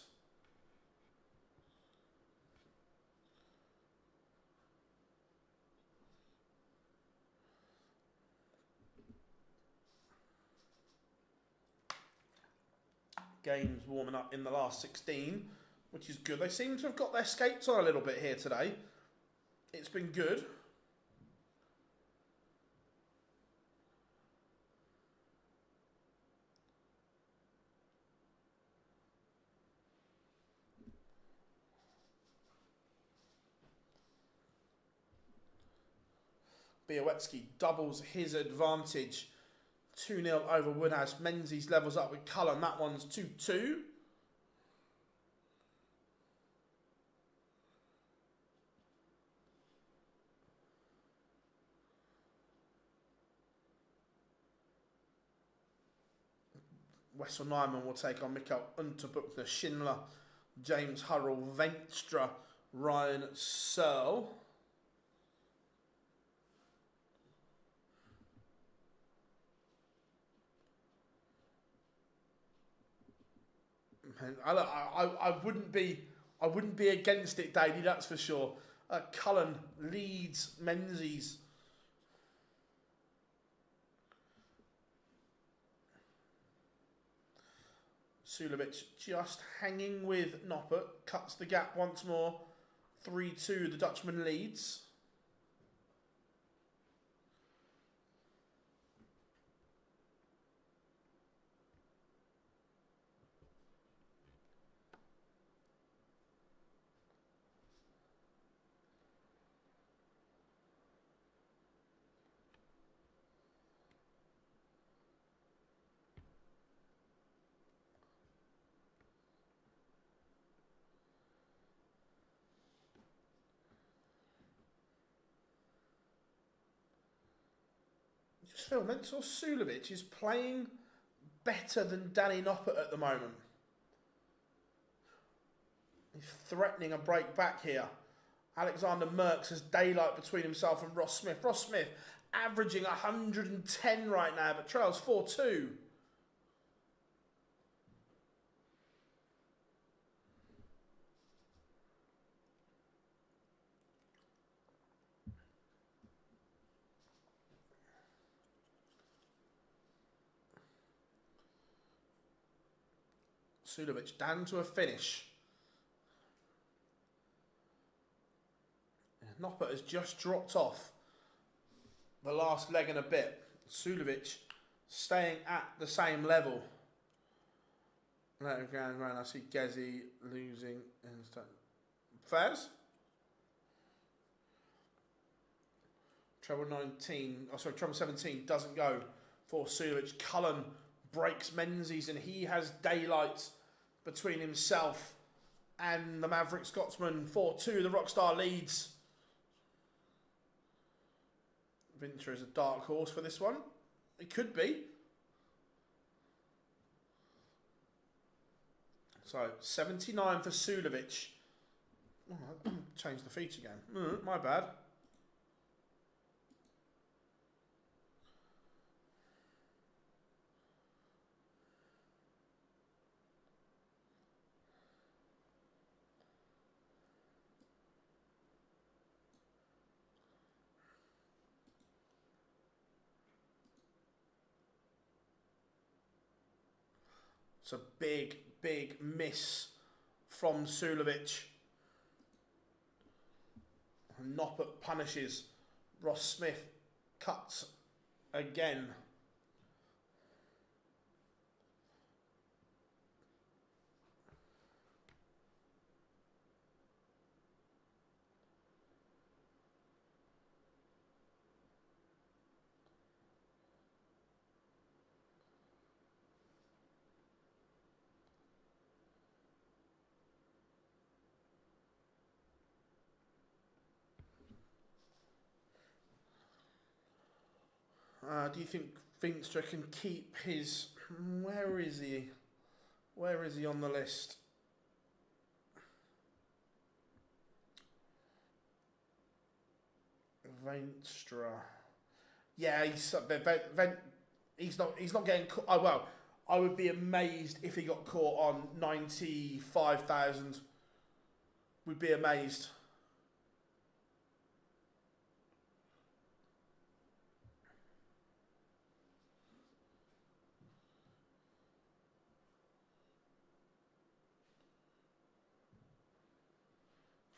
Games warming up in the last 16, which is good. They seem to have got their skates on a little bit here today. It's been good. Białecki doubles his advantage. 2-0 over Woodhouse. Menzies levels up with Cullen. That one's 2-2. Wessel Nyman will take on Mikkel Unterbuchner, Schindler, James Hurrell, Venstra, Ryan Searle. I wouldn't be against it, Davey, that's for sure. Cullen leads Menzies. Sulovic just hanging with Noppert, cuts the gap once more. 3-2, the Dutchman leads. Just feel Mentor Sulovic is playing better than Danny Noppert at the moment. He's threatening a break back here. Alexander Merckx has daylight between himself and Ross Smith. Ross Smith averaging 110 right now, but trails 4-2. Sulovic down to a finish. Noppert has just dropped off the last leg and a bit. Sulovic staying at the same level. Later going round, I see Gezi losing. Faz? Treble 19, oh sorry, treble 17 doesn't go for Sulovic. Cullen breaks Menzies and he has daylight between himself and the Maverick Scotsman. 4-2, the Rockstar leads. Vinter is a dark horse for this one. It could be. So, 79 for Sulovic. Oh, I changed the feature game. My bad. It's a big, big miss from Sulovic. Noppert punishes. Ross Smith cuts again. Do you think Finkstra can keep his... Where is he? Where is he on the list? Venstra. Yeah, he's... He's not getting caught. Oh, well, I would be amazed if he got caught on 95,000. We'd be amazed.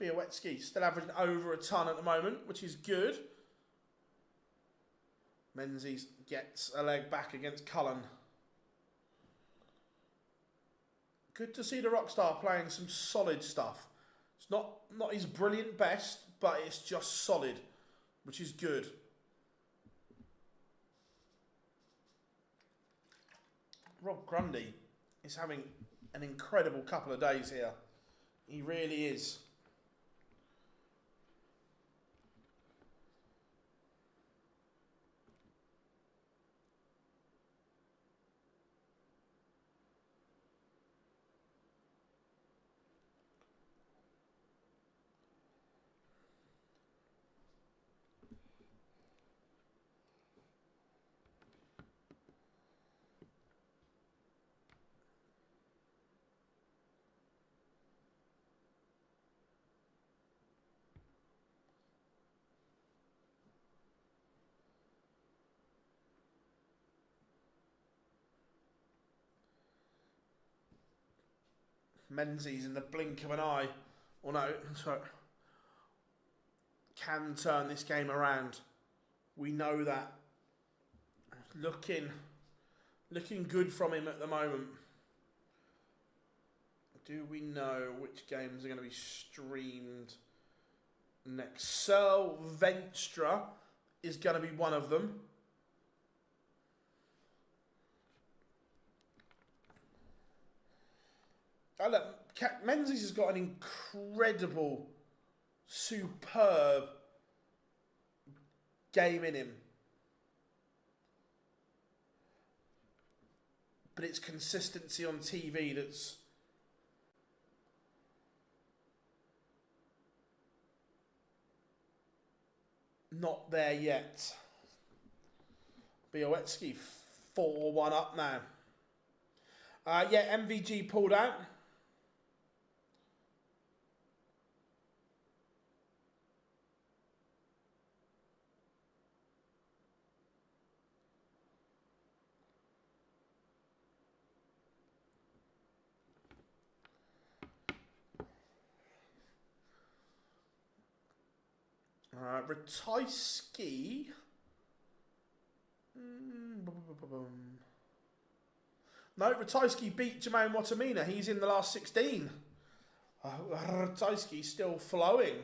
Białecki still averaging over a ton at the moment, which is good. Menzies gets a leg back against Cullen. Good to see the Rockstar playing some solid stuff. It's not his brilliant best, but it's just solid, which is good. Rob Grundy is having an incredible couple of days here. He really is. Menzies in the blink of an eye, or no, sorry, can turn this game around. We know that. Looking good from him at the moment. Do we know which games are going to be streamed next? Searle Venstra is going to be one of them. Oh, look, Menzies has got an incredible, superb game in him. But it's consistency on TV that's not there yet. Białecki 4-1 up now. Yeah, MVG pulled out. Ratajski. No, Ratajski beat Jermaine Watamina. He's in the last 16. Ratajski's still flowing.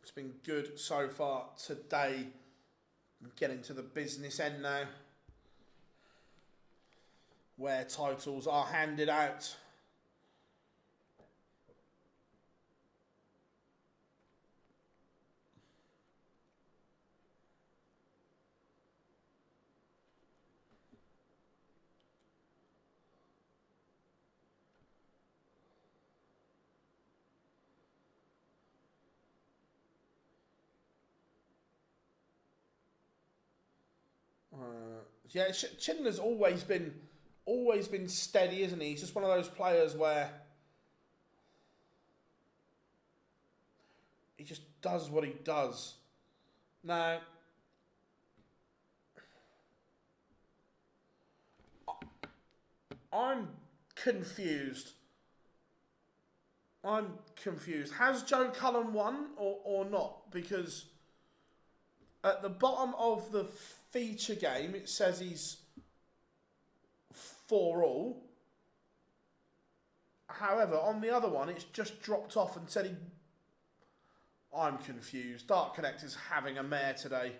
It's been good so far today. I'm getting to the business end now, where titles are handed out. Yeah, Chinler's always been steady, isn't he? He's just one of those players where he just does what he does. Now, I'm confused. Has Joe Cullen won or not? Because at the bottom of the feature game, it says he's 4-all. However, on the other one, it's just dropped off and said he... I'm confused. Dark Connect is having a mare today.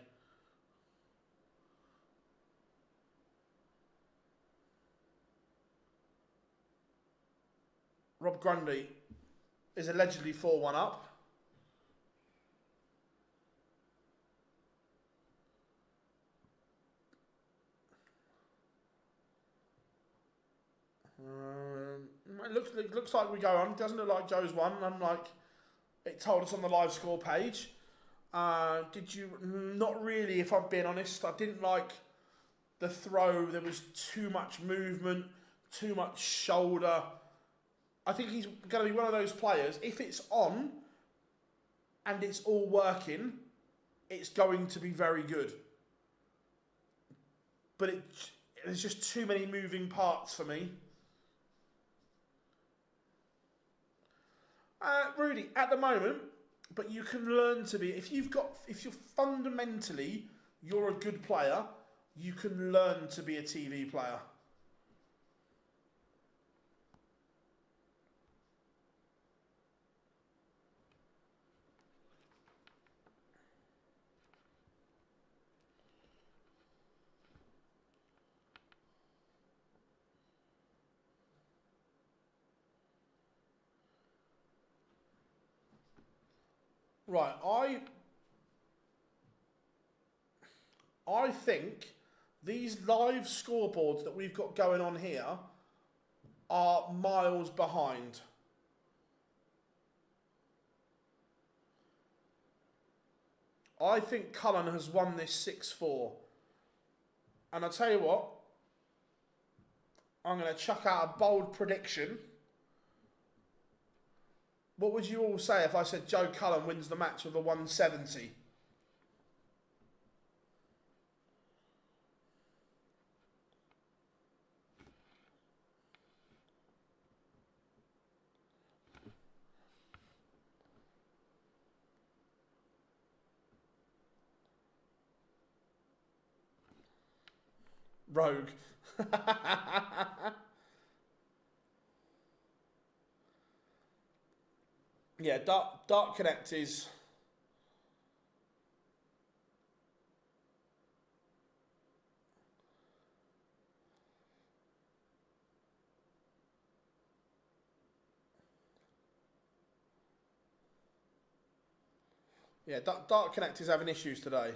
Rob Grundy is allegedly 4-1 up. It looks like we go on. It doesn't look like Joe's won, unlike it told us on the live score page. Did you? Not really, if I'm being honest. I didn't like the throw. There was too much movement, too much shoulder. I think he's going to be one of those players, if it's on and it's all working, it's going to be very good. But there's just too many moving parts for me. Rudy, at the moment, but you can learn to be, if you're fundamentally, you're a good player, you can learn to be a TV player. Right, I think these live scoreboards that we've got going on here are miles behind. I think Cullen has won this 6-4. And I'll tell you what, I'm going to chuck out a bold prediction. What would you all say if I said Joe Cullen wins the match with a 170? Rogue. Yeah, Dark Connect is... Yeah, Dark Connect is having issues today.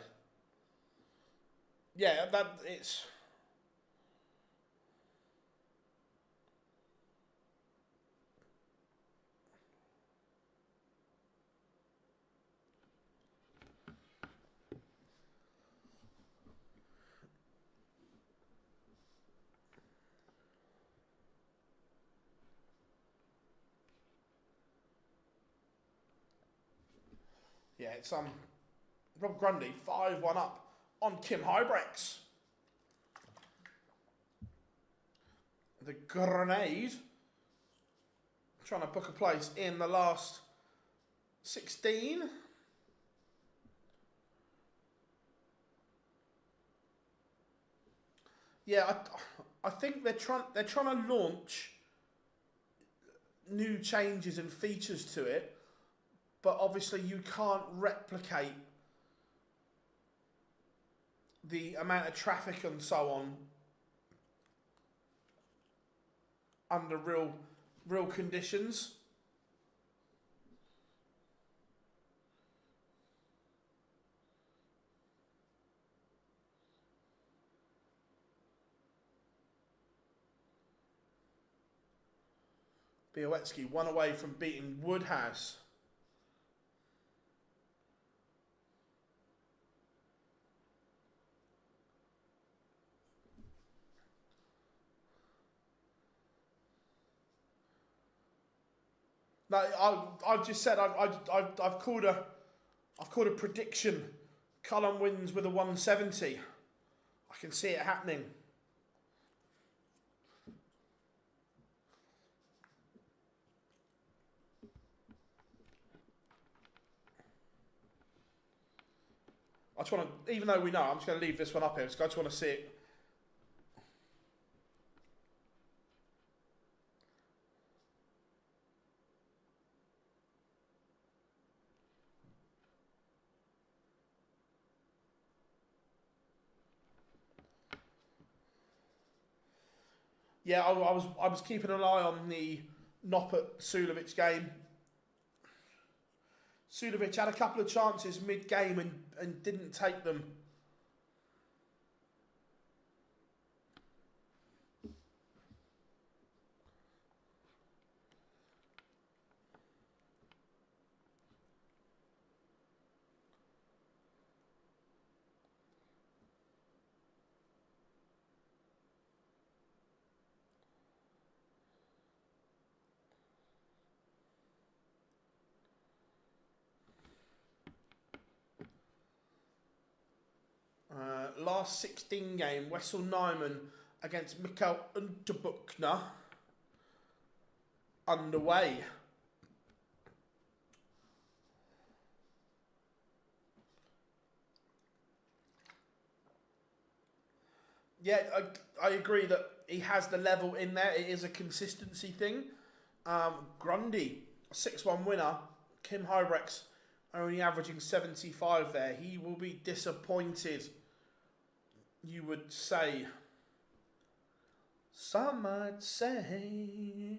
Yeah, it's... Yeah, it's Rob Grundy, 5-1 up on Kim Hybrex. The Grenade trying to book a place in the last 16. Yeah, I think they're trying to launch new changes and features to it, but obviously you can't replicate the amount of traffic and so on under real conditions. Białecki, one away from beating Woodhouse. No, I've just said I've called a prediction. Cullen wins with a 170. I can see it happening. I just want to, even though we know, I'm just going to leave this one up here because I just want to see it. Yeah, I was keeping an eye on the Noppert Sulovic game. Sudovic had a couple of chances mid-game and didn't take them. Last 16 game, Wessel Nyman against Mikkel Unterbuchner underway. Yeah, I agree that he has the level in there. It is a consistency thing. Grundy, 6-1 winner. Kim Hybrex only averaging 75 there. He will be disappointed, you would say. Some might say.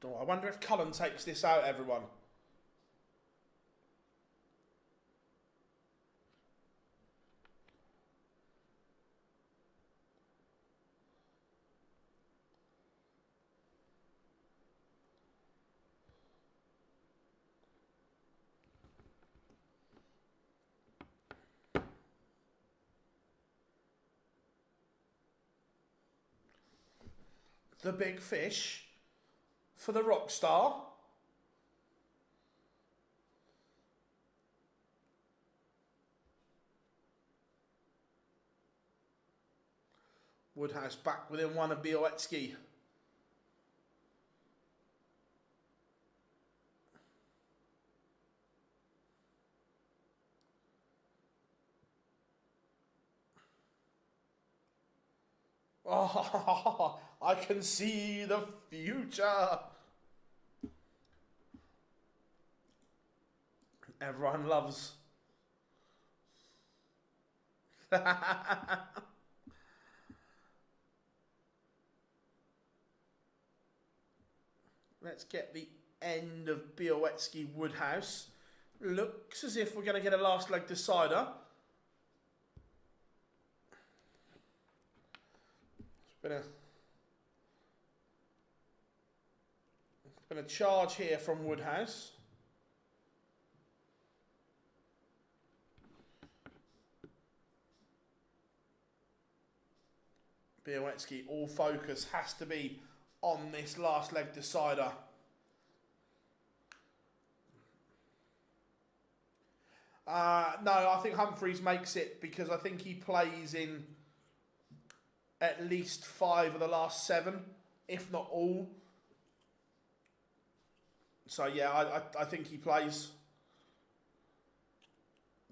I wonder if Cullen takes this out, everyone. The big fish for the rock star. Woodhouse back within one of Białecki. Oh, I can see the future. Everyone loves. Let's get the end of Białecki Woodhouse. Looks as if we're going to get a last leg decider. It's been a charge here from Woodhouse. Białecki, all focus has to be on this last leg decider. No, I think Humphreys makes it because I think he plays in at least 5 of the last 7, if not all. So yeah, I think he plays.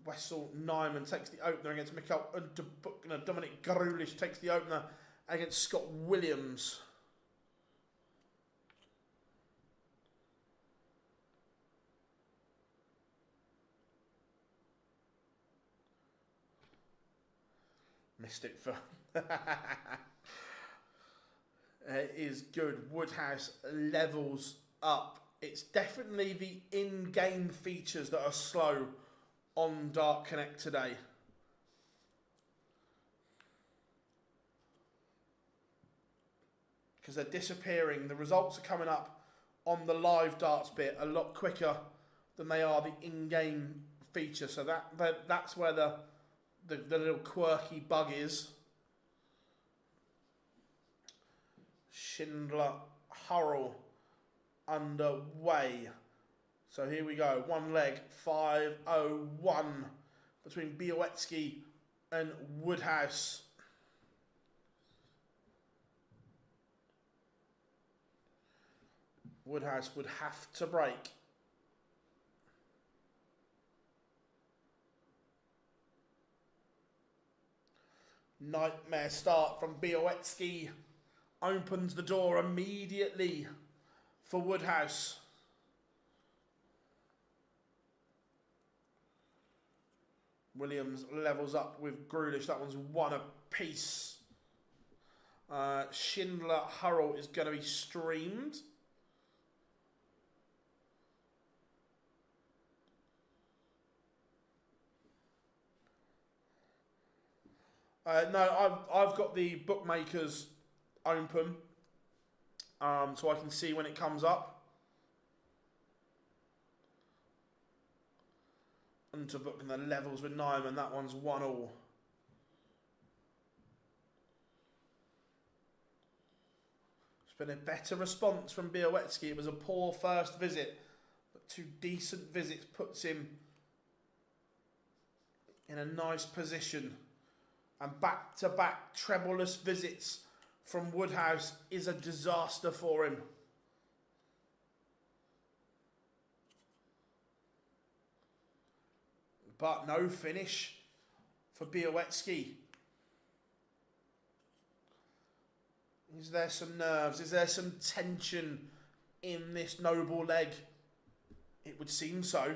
Wessel Nyman takes the opener against Mikkel Unterbuchner. Dominic Greaves takes the opener against Scott Williams. Missed it for... It is good. Woodhouse levels up. It's definitely the in-game features that are slow on Dark Connect today. Because they're disappearing. The results are coming up on the live darts bit a lot quicker than they are the in-game feature. So that's where the little quirky bug is. Schindler Hurrell underway. So here we go. One leg, 5:01 between Białecki and Woodhouse. Woodhouse would have to break. Nightmare start from Białecki. Opens the door immediately for Woodhouse. Williams levels up with Grealish. That one's one apiece. Schindler Hurrell is going to be streamed. No, I've got the bookmakers open, so I can see when it comes up. And to book the levels with Nyman, that one's 1-1. It's been a better response from Białecki. It was a poor first visit, but 2 decent visits puts him in a nice position. And back-to-back trebleless visits from Woodhouse is a disaster for him. But no finish for Białecki. Is there some nerves? Is there some tension in this noble leg? It would seem so.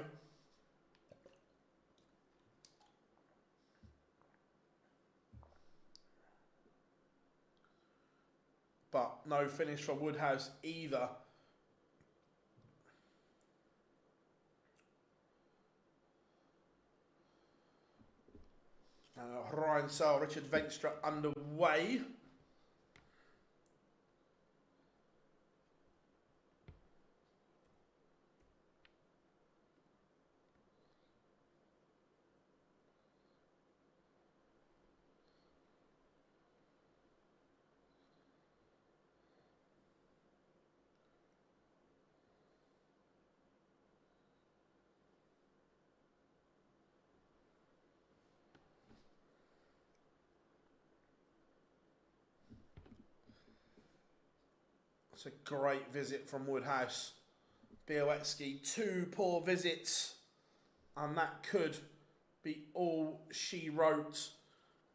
But no finish for Woodhouse either. Ryan Searle, Richard Venstra underway. It's a great visit from Woodhouse. Białecki, 2 poor visits. And that could be all she wrote,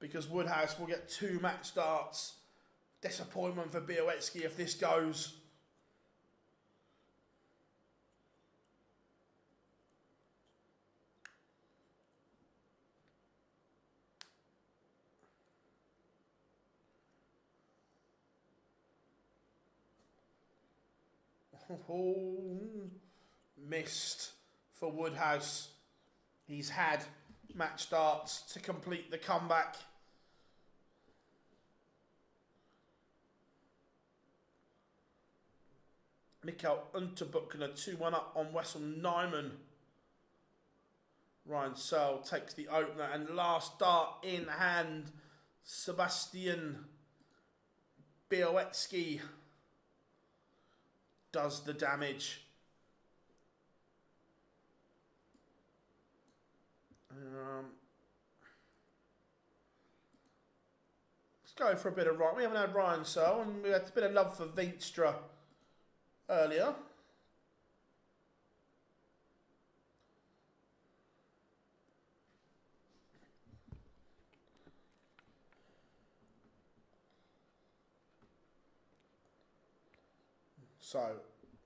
because Woodhouse will get 2 match starts. Disappointment for Białecki if this goes. Oh, missed for Woodhouse. He's had match starts to complete the comeback. Mikkel Unterbuchner 2-1 up on Wessel Nyman. Ryan Searle takes the opener, and last dart in hand, Sebastian Białecki does the damage. Let's go for a bit of Ryan. We haven't had Ryan Searle, and we had a bit of love for Venstra earlier. So,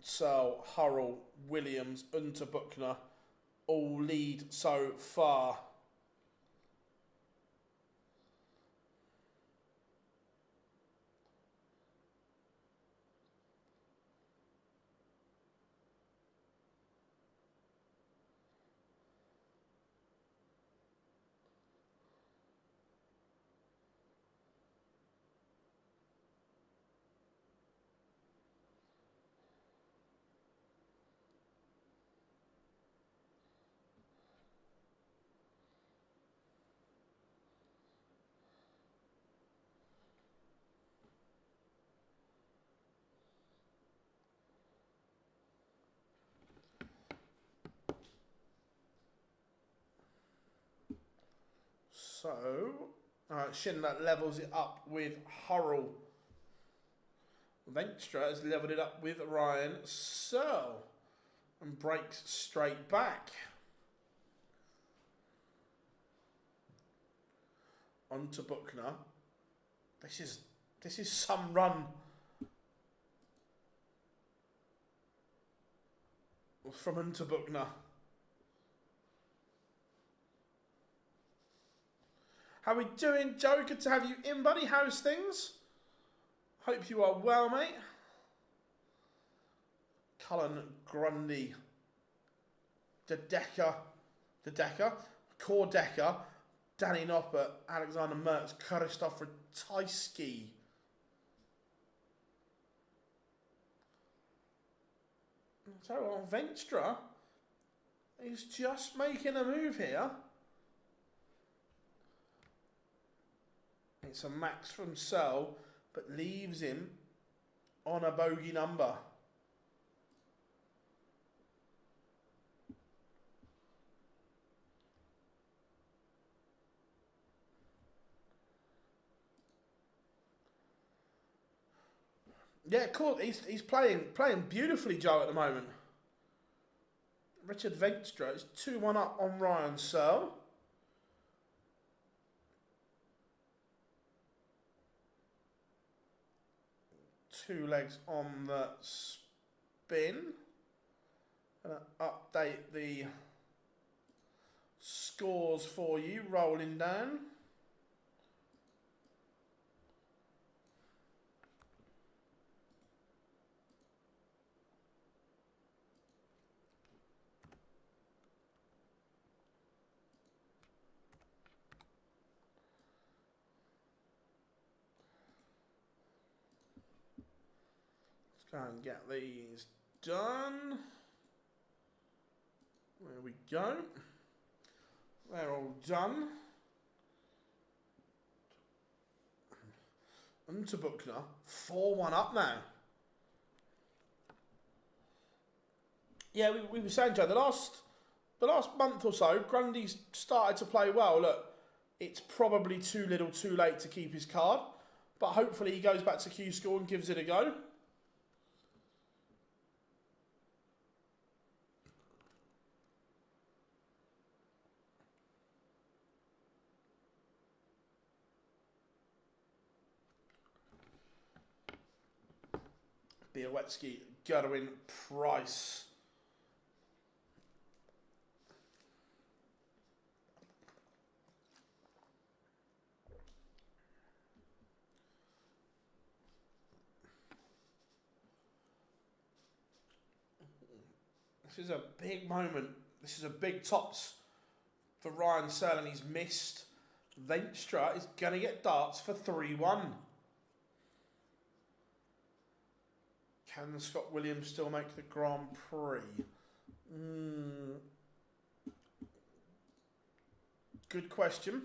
Searle, Hurrell, Williams, Unterbuchner all lead so far. So, Schindler levels it up with Hurrell. Venstra has levelled it up with Ryan Searle and breaks straight back. On to Buchner. This is some run from Unterbuchner. How we doing, Joe? Good to have you in, buddy. How's things? Hope you are well, mate. Cullen, Grundy, Decker, Core Decker, Danny Noppert, Alexander Mertz, Krzysztof Ratajski. So on Venstra, he's just making a move here. It's a max from Searle, but leaves him on a bogey number. Yeah, cool. He's playing beautifully, Joe, at the moment. Richard Venstra is 2-1 up on Ryan Searle. Two legs on the spin. Gonna update the scores for you, rolling down. Let's go and get these done. There we go. They're all done. Unterbuchner, 4-1 up now. Yeah, we were saying, Joe, the last month or so, Grundy's started to play well. Look, it's probably too little too late to keep his card, but hopefully he goes back to Q School and gives it a go. Białecki, Godwin, Price. This is a big moment. This is a big tops for Ryan Searle, and he's missed. Venstra is going to get darts for 3-1. Can Scott Williams still make the Grand Prix? Good question.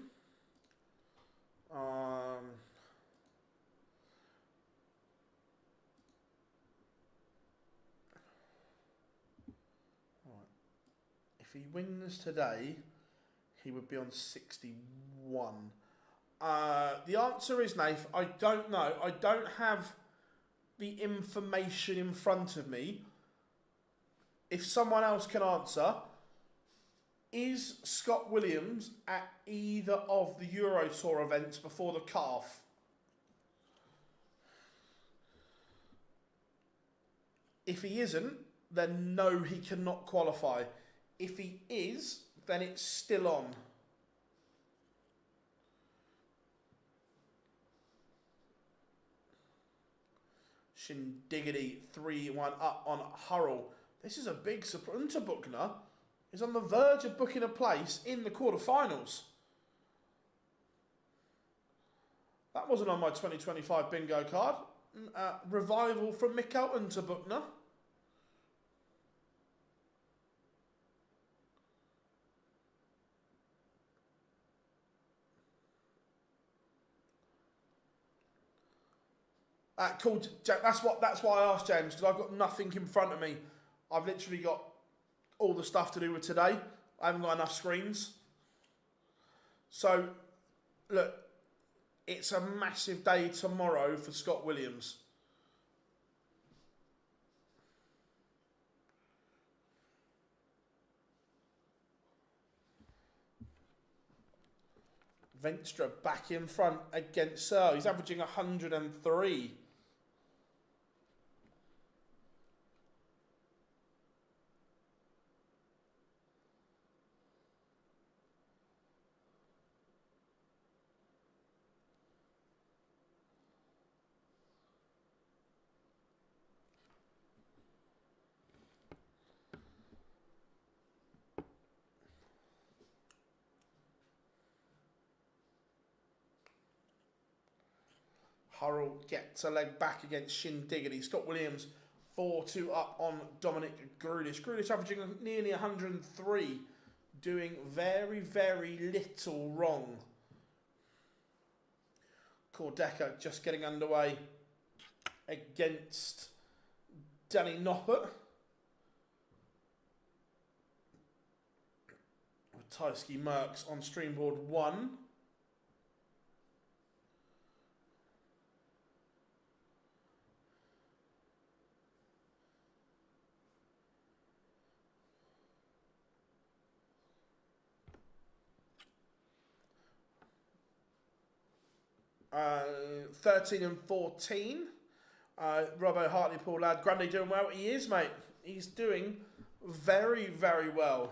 If he wins today, he would be on 61. The answer is, Nath, I don't know. I don't have the information in front of me. If someone else can answer, is Scott Williams at either of the Euro Tour events before the cut-off? If he isn't, then no, he cannot qualify. If he is, then it's still on. Shindiggity 3-1 up on Hurrell. This is a big surprise. Unterbuchner is on the verge of booking a place in the quarterfinals. That wasn't on my 2025 bingo card. Revival from Mikkel Unterbuchner. Cool. That's why I asked James, because I've got nothing in front of me. I've literally got all the stuff to do with today. I haven't got enough screens. So, look, it's a massive day tomorrow for Scott Williams. Venstra back in front against Searle. He's averaging 103. Hurrell gets a leg back against Shin Diggity. Scott Williams 4-2 up on Dominic Greaves. Greaves averaging nearly 103, doing very, very little wrong. Cordecca just getting underway against Danny Noppert. Tyski Merckx on streamboard 1. Uh, 13 and 14. Robbo Hartley, Paul Ladd. Grundy doing well. He is, mate. He's doing very, very well.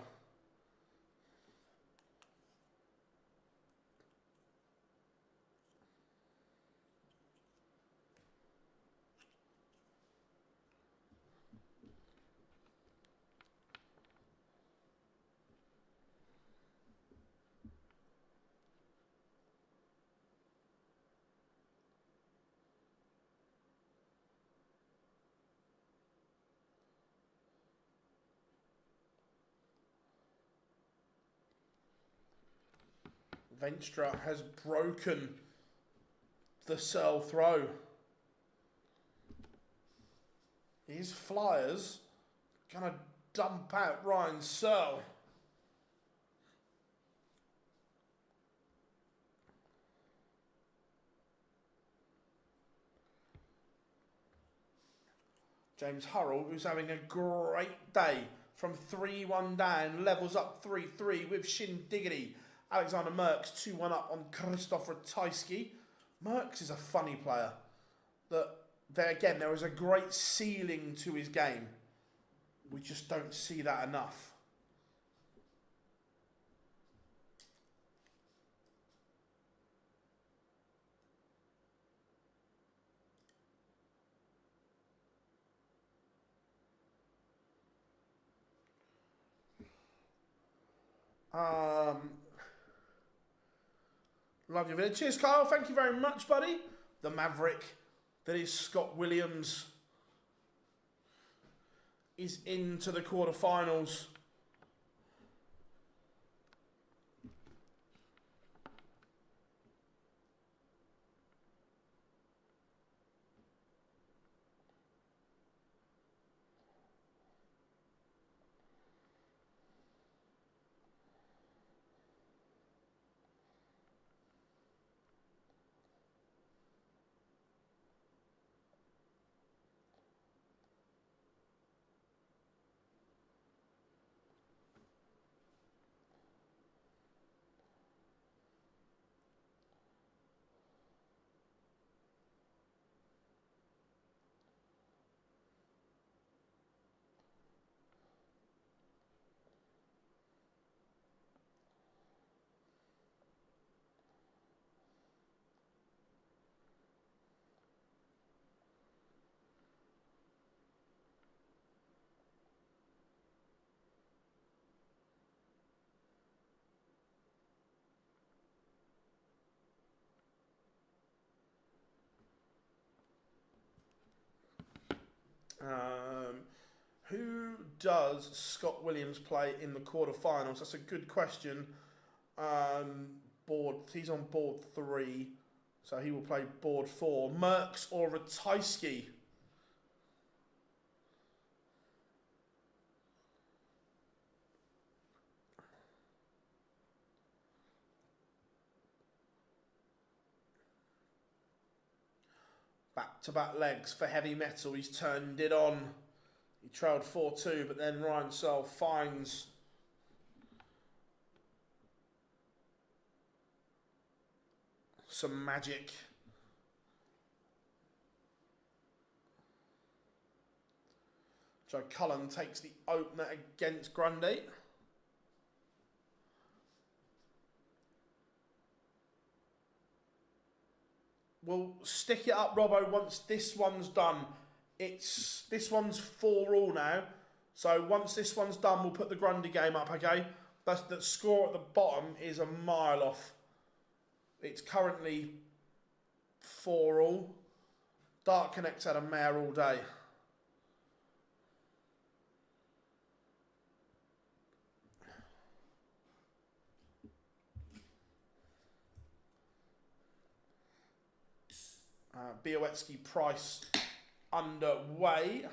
Venstra has broken the Searle throw. His Flyers gonna dump out Ryan Searle. James Hurrell, who's having a great day from 3-1 down, levels up 3-3 with Shin Diggity. Alexander Merckx 2-1 up on Christopher Tyski. Merckx is a funny player. There is a great ceiling to his game. We just don't see that enough. Love your video. Cheers, Kyle. Thank you very much, buddy. The Maverick that is Scott Williams is into the quarterfinals. Who does Scott Williams play in the quarterfinals? That's a good question. He's on board 3, so he will play board 4. Merckx or Ratajski? Back-to-back legs for heavy metal. He's turned it on. He trailed 4-2, but then Ryan Searle finds some magic. Joe Cullen takes the opener against Grundy. We'll stick it up, Robbo, once this one's done. This one's 4-4 now. So once this one's done, we'll put the Grundy game up, okay? The score at the bottom is a mile off. It's currently 4 all. Dart Connect's had a mare all day. Białecki Price underway.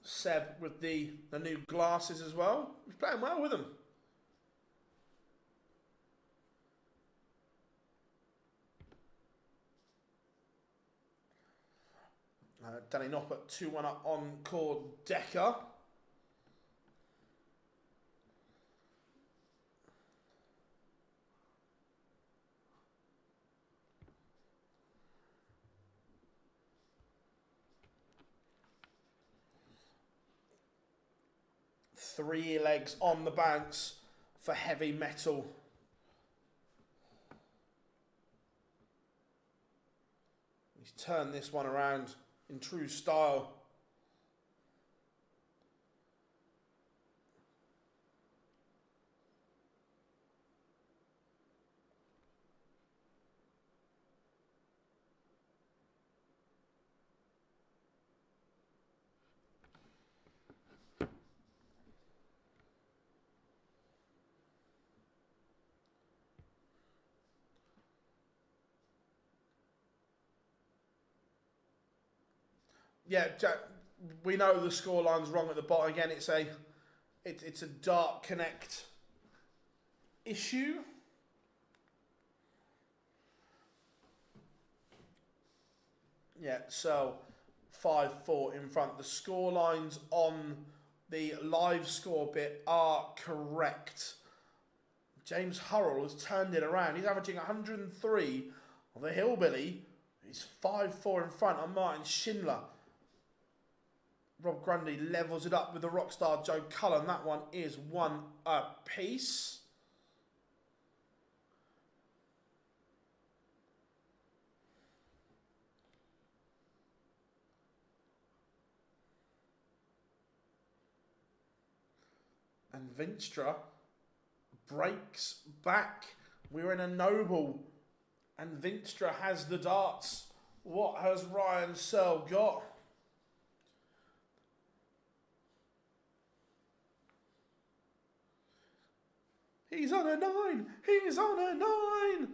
Seb with the new glasses as well. He's playing well with them. Danny Noppert 2-1 up on Cord Decker. Three legs on the banks for Heavy Metal. He's turned this one around in true style. Yeah, Jack, we know the scoreline's wrong at the bottom. Again, it's a Dart Connect issue. Yeah, so 5-4 in front. The scorelines on the live score bit are correct. James Hurrell has turned it around. He's averaging 103 on the Hillbilly. He's 5-4 in front on Martin Schindler. Rob Grundy levels it up with the Rockstar Joe Cullen. That one is 1 apiece. And Vinstra breaks back. We're in a noble. And Vinstra has the darts. What has Ryan Searle got? He's on a 9. He's on a 9.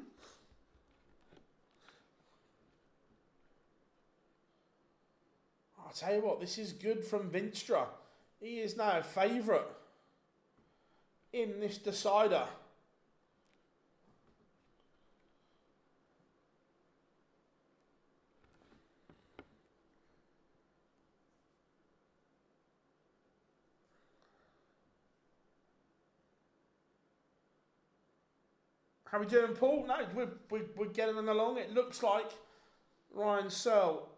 I'll tell you what, this is good from Vinstra. He is now a favourite in this decider. How we doing, Paul? No, we're getting them along. It looks like Ryan Searle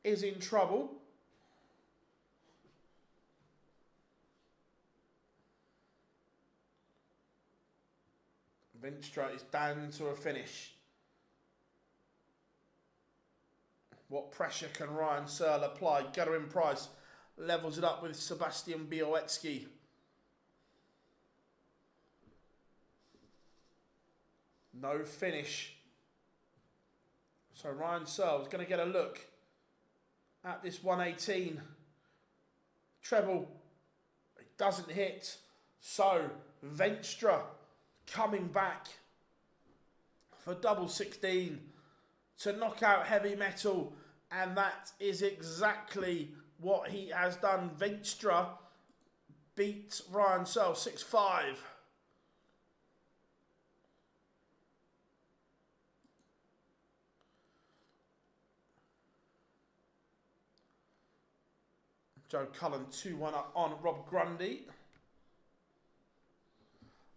is in trouble. Vinstra is down to a finish. What pressure can Ryan Searle apply? Gutter Price levels it up with Sebastian Białecki. No finish. So Ryan Searle is going to get a look at this 118. Treble. It doesn't hit. So Vinstra coming back for double 16 to knock out Heavy Metal. And that is exactly what he has done. Vinstra beats Ryan Searle 6-5. Joe Cullen 2-1 up on Rob Grundy.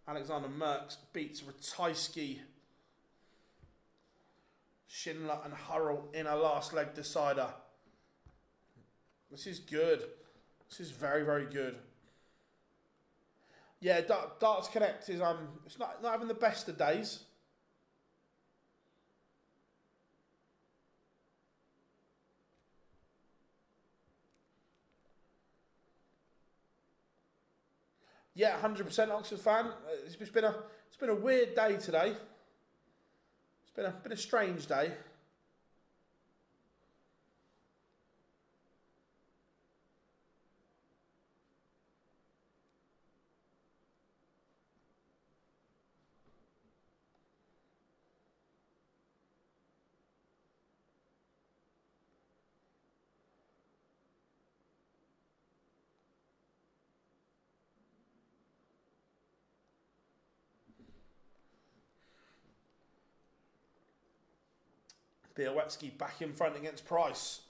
Alexander Merckx beats Ratajski. Schindler and Hurrell in a last leg decider. This is good. This is very, very good. Yeah, Darts Connect is it's not having the best of days. Yeah, 100% Oxford fan. It's been a weird day today. It's been a strange day. Białecki back in front against Price.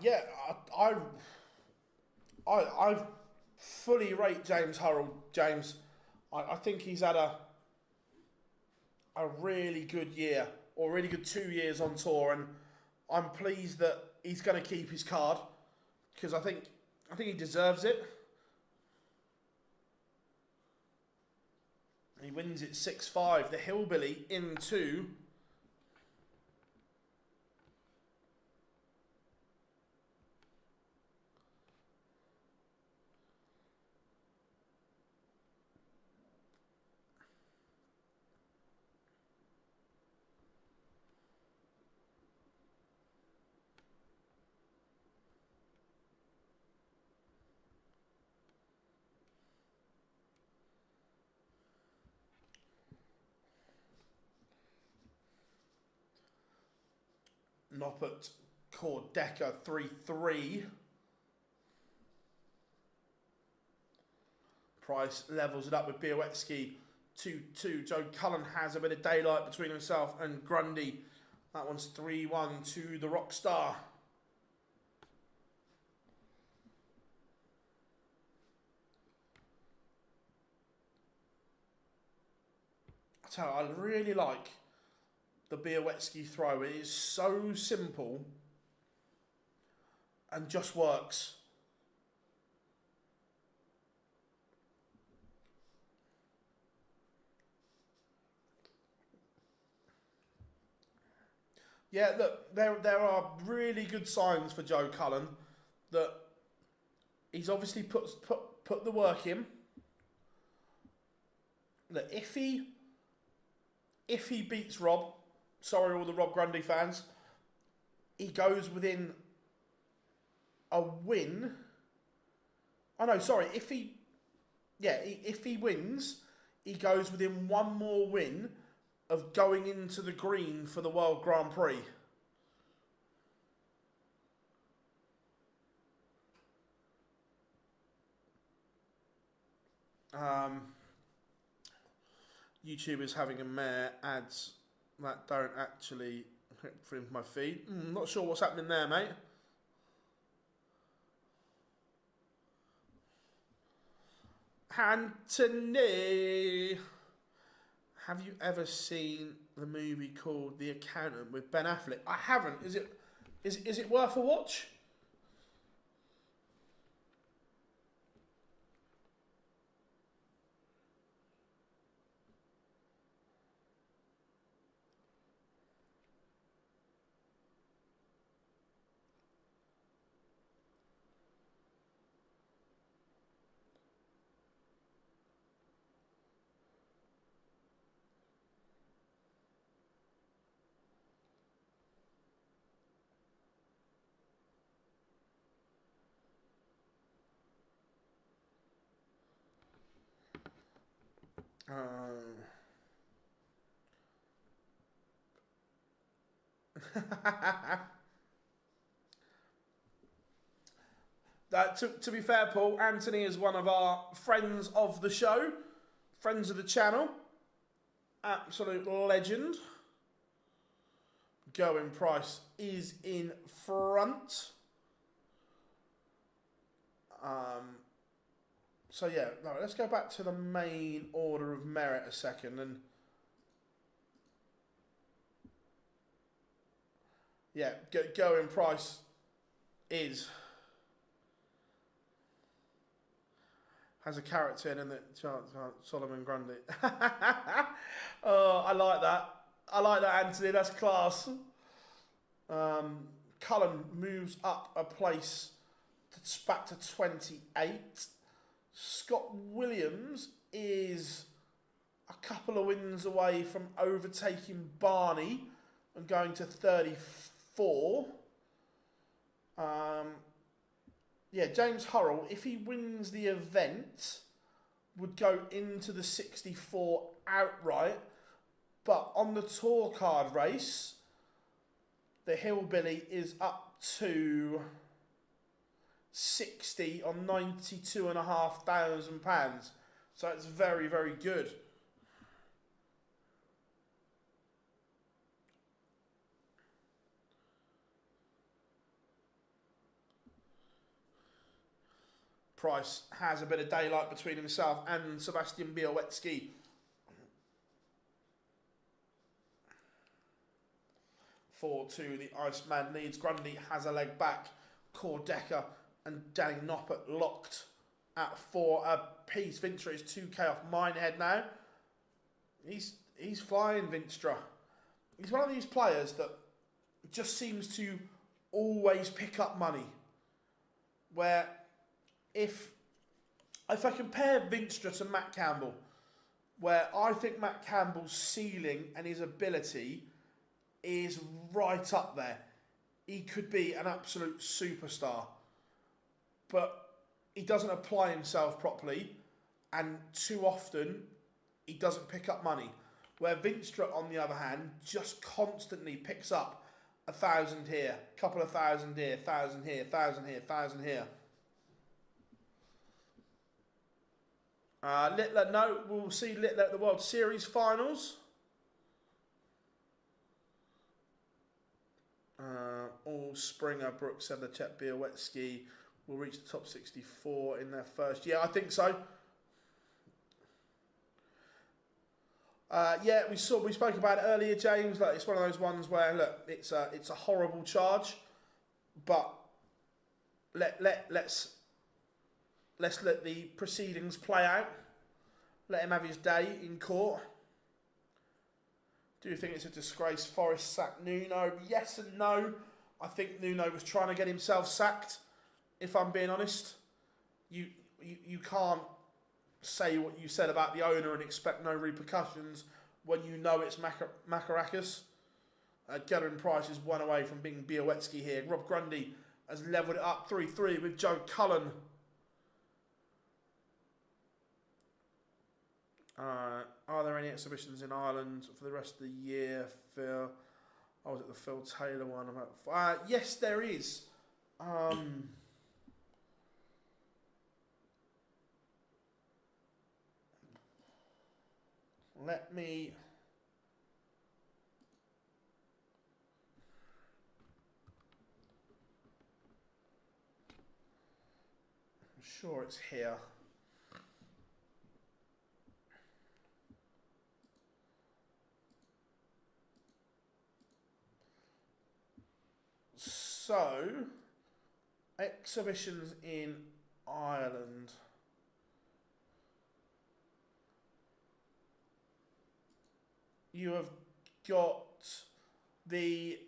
Yeah, I fully rate James Hurrell. James, I think he's had a really good year, or really good 2 years on tour, and I'm pleased that he's going to keep his card, because I think he deserves it. He wins it 6-5. The Hillbilly in 2. Noppert Cordecker 3-3. Price levels it up with Białecki 2-2. Joe Cullen has a bit of daylight between himself and Grundy. That one's 3-1 to the Rockstar. I tell you, I really like the Białecki throw. It is so simple and just works. Yeah, look, there are really good signs for Joe Cullen that he's obviously put the work in. That if he beats Rob, sorry all the Rob Grundy fans, he goes within a win. Oh no, sorry, if he wins, he goes within one more win of going into the green for the World Grand Prix. YouTube is having a mare ads that don't actually hit through my feed. Not sure what's happening there, mate. Anthony, have you ever seen the movie called The Accountant with Ben Affleck? I haven't. Is it worth a watch? To be fair, Paul, Anthony is one of our friends of the show, friends of the channel, absolute legend. going price is in front. So yeah, no, let's go back to the main order of merit a second. And yeah, going price has a character in it. Solomon Grundy. Oh, I like that. I like that, Anthony. That's class. Cullen moves up a place back to 28. Scott Williams is a couple of wins away from overtaking Barney and going to 34. Yeah, James Hurrell, if he wins the event, would go into the 64 outright. But on the tour card race, the Hillbilly is up to 60 on £92,500. So it's very, very good. Price has a bit of daylight between himself and Sebastian Białowicz. 4-2, the Iceman leads. Grundy has a leg back. Cordecker and Danny Noppert locked at 4 apiece. Vinstra is 2k off Minehead now. He's flying, Vinstra. He's one of these players that just seems to always pick up money. Where if I compare Vinstra to Matt Campbell, where I think Matt Campbell's ceiling and his ability is right up there. He could be an absolute superstar. But he doesn't apply himself properly, and too often he doesn't pick up money. Where Vinstra, on the other hand, just constantly picks up 1,000 here, couple of thousand here, 1,000 here, 1,000 here, 1,000 here. Littler, no, we'll see Littler at the World Series finals. All Springer, Brooks, Sedlacek, Białowicz will reach the top 64 in their first year. I think so. Yeah, we spoke about it earlier, James. Like, it's one of those ones where, look, it's a horrible charge, but let's let the proceedings play out. Let him have his day in court. Do you think it's a disgrace Forrest sacked Nuno? Yes and no. I think Nuno was trying to get himself sacked, if I'm being honest. You can't say what you said about the owner and expect no repercussions when you know it's Macarakis. Geraint Price is one away from being Białowicz here. Rob Grundy has levelled it up 3-3 with Joe Cullen. Are there any exhibitions in Ireland for the rest of the year, Phil? I was at the Phil Taylor one. Yes, there is. Let me... I'm sure it's here. So, exhibitions in Ireland. You have got the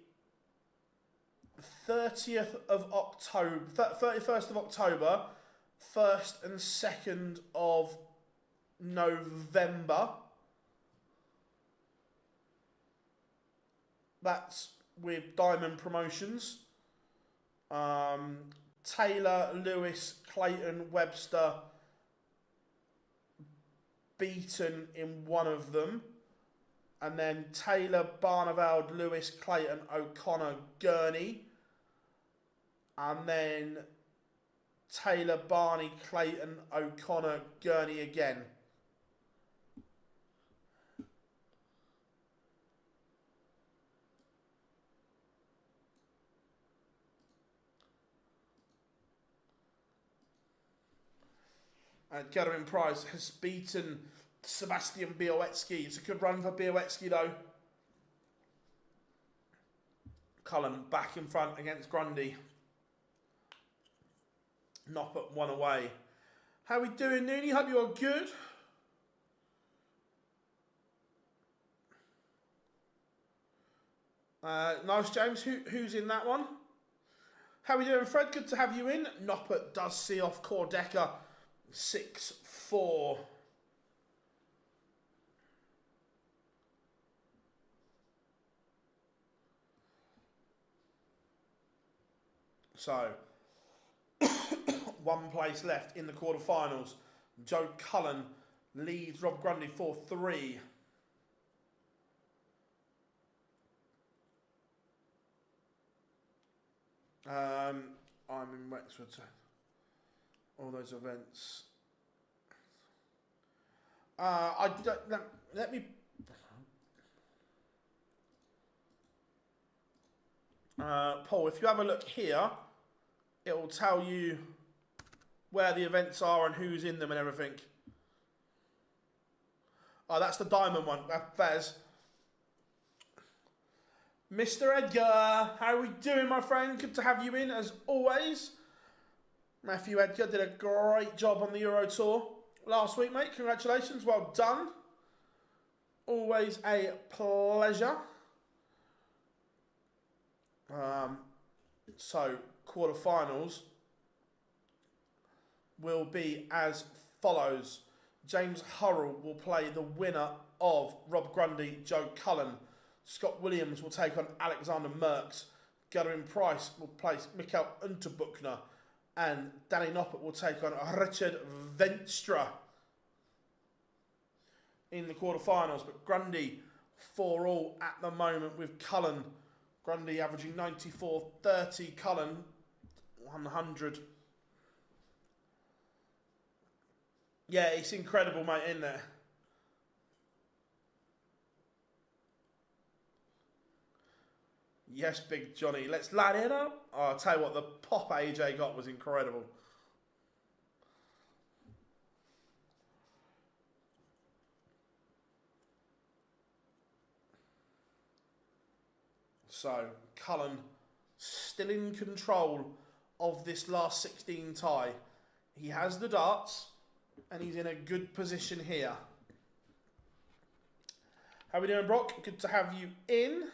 30th of October, 31st of October, 1st and 2nd of November. That's with Diamond Promotions. Taylor, Lewis, Clayton, Webster beaten in one of them. And then Taylor, Barneveld, Lewis, Clayton, O'Connor, Gurney. And then Taylor, Barney, Clayton, O'Connor, Gurney again. Gerwin Price has beaten Sebastian Białecki. It's a good run for Białecki though. Cullen back in front against Grundy. Noppert one away. How we doing, Nooney? Hope you're good. Nice, James. Who's in that one? How we doing, Fred? Good to have you in. Noppert does see off Kordecker 6-4. So, one place left in the quarterfinals. Joe Cullen leads Rob Grundy 4-3. I'm in Wexford, so all those events. Let me. Paul, if you have a look here, it will tell you where the events are and who's in them and everything. Oh, that's the diamond one. Fez. Mr. Edgar, how are we doing, my friend? Good to have you in, as always. Matthew Edgar did a great job on the Euro Tour last week, mate. Congratulations, well done. Always a pleasure. So, quarterfinals will be as follows. James Hurrell will play the winner of Rob Grundy, Joe Cullen. Scott Williams will take on Alexander Merckx. Gerwin Price will place Mikkel Unterbuchner. And Danny Noppert will take on Richard Venstra in the quarterfinals. But Grundy 4-all at the moment with Cullen. Grundy averaging 94.30. Cullen 100. Yeah, it's incredible, mate, isn't it? Yes, Big Johnny. Let's line it up. Oh, I'll tell you what, the pop AJ got was incredible. So, Cullen still in control of this last 16 tie. He has the darts, and he's in a good position here. How are we doing, Brock? Good to have you in.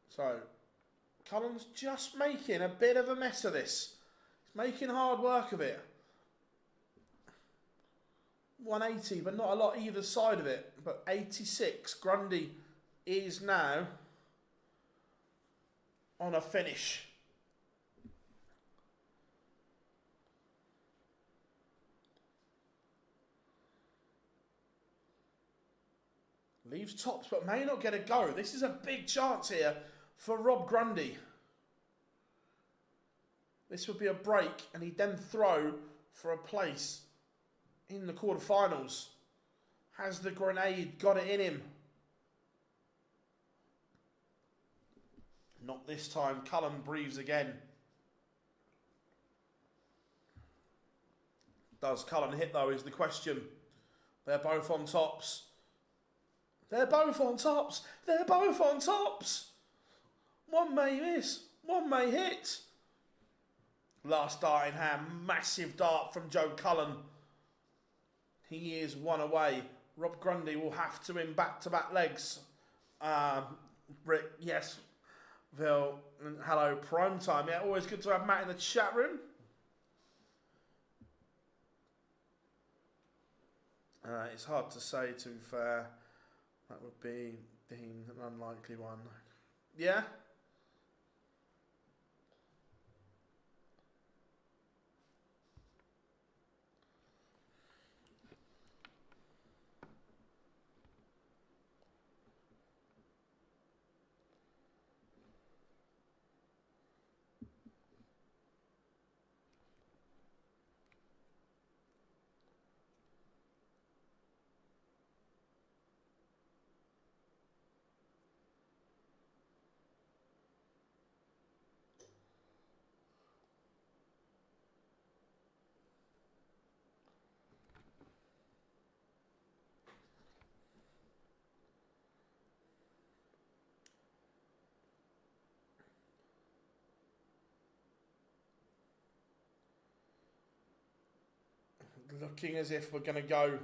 So, Cullen's just making a bit of a mess of this. He's making hard work of it. 180, but not a lot either side of it. But 86, Grundy is now on a finish. Leaves tops, but may not get a go. This is a big chance here for Rob Grundy. This would be a break, and he'd then throw for a place in the quarterfinals. Has the grenade got it in him? Not this time. Cullen breathes again. Does Cullen hit, though, is the question. They're both on tops. They're both on tops. They're both on tops. One may miss. One may hit. Last dart in hand. Massive dart from Joe Cullen. He is one away. Rob Grundy will have to win back-to-back legs. Rick, yes. Phil, hello, prime time. Yeah, always good to have Matt in the chat room. It's hard to say, to be fair. That would be deemed an unlikely one. Yeah? Looking as if we're going to go.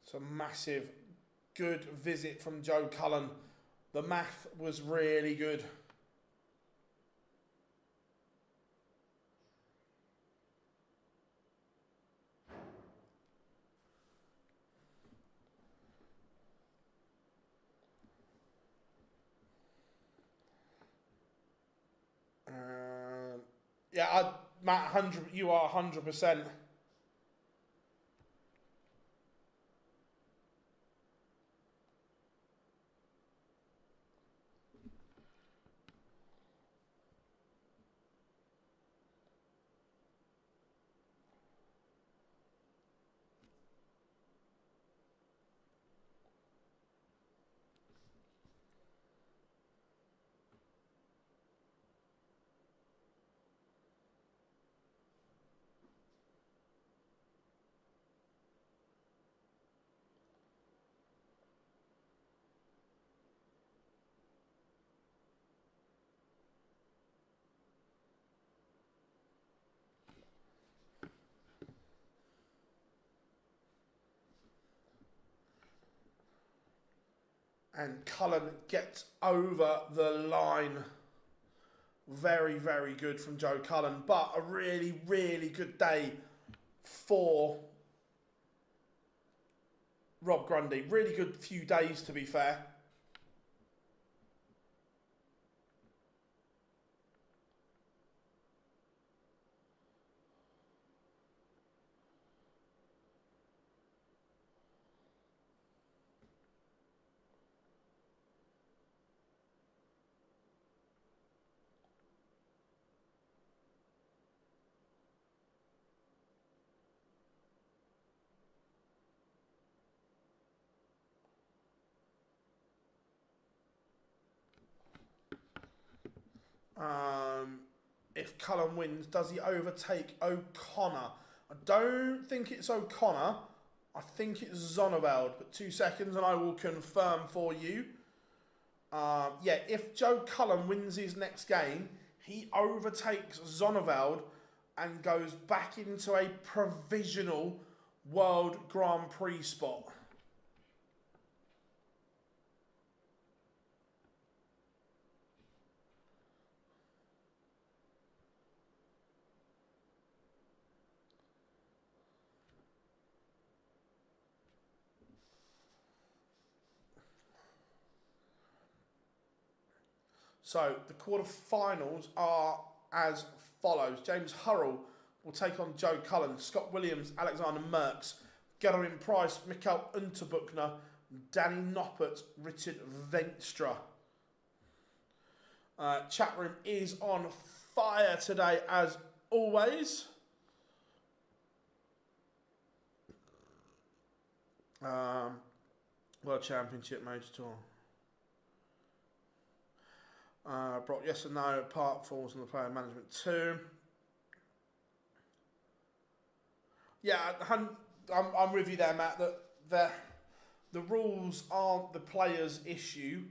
It's a massive, good visit from Joe Cullen. The math was really good. Yeah, Matt, you are 100%. And Cullen gets over the line. Very, very good from Joe Cullen. But a really, really good day for Rob Grundy. Really good few days, to be fair. If Cullen wins, does he overtake O'Connor? I don't think it's O'Connor. I think it's Zonneveld. But 2 seconds and I will confirm for you. Yeah, if Joe Cullen wins his next game, he overtakes Zonneveld and goes back into a provisional World Grand Prix spot. So the quarterfinals are as follows. James Hurrell will take on Joe Cullen, Scott Williams, Alexander Merckx, Gerwin Price, Mikael Unterbuchner, Danny Noppert, Richard Veenstra. Chat room is on fire today as always. World Championship Major Tour. Brock, yes and no. Part falls on the player management too. Yeah, I'm with you there, Matt. That the rules aren't the players' issue;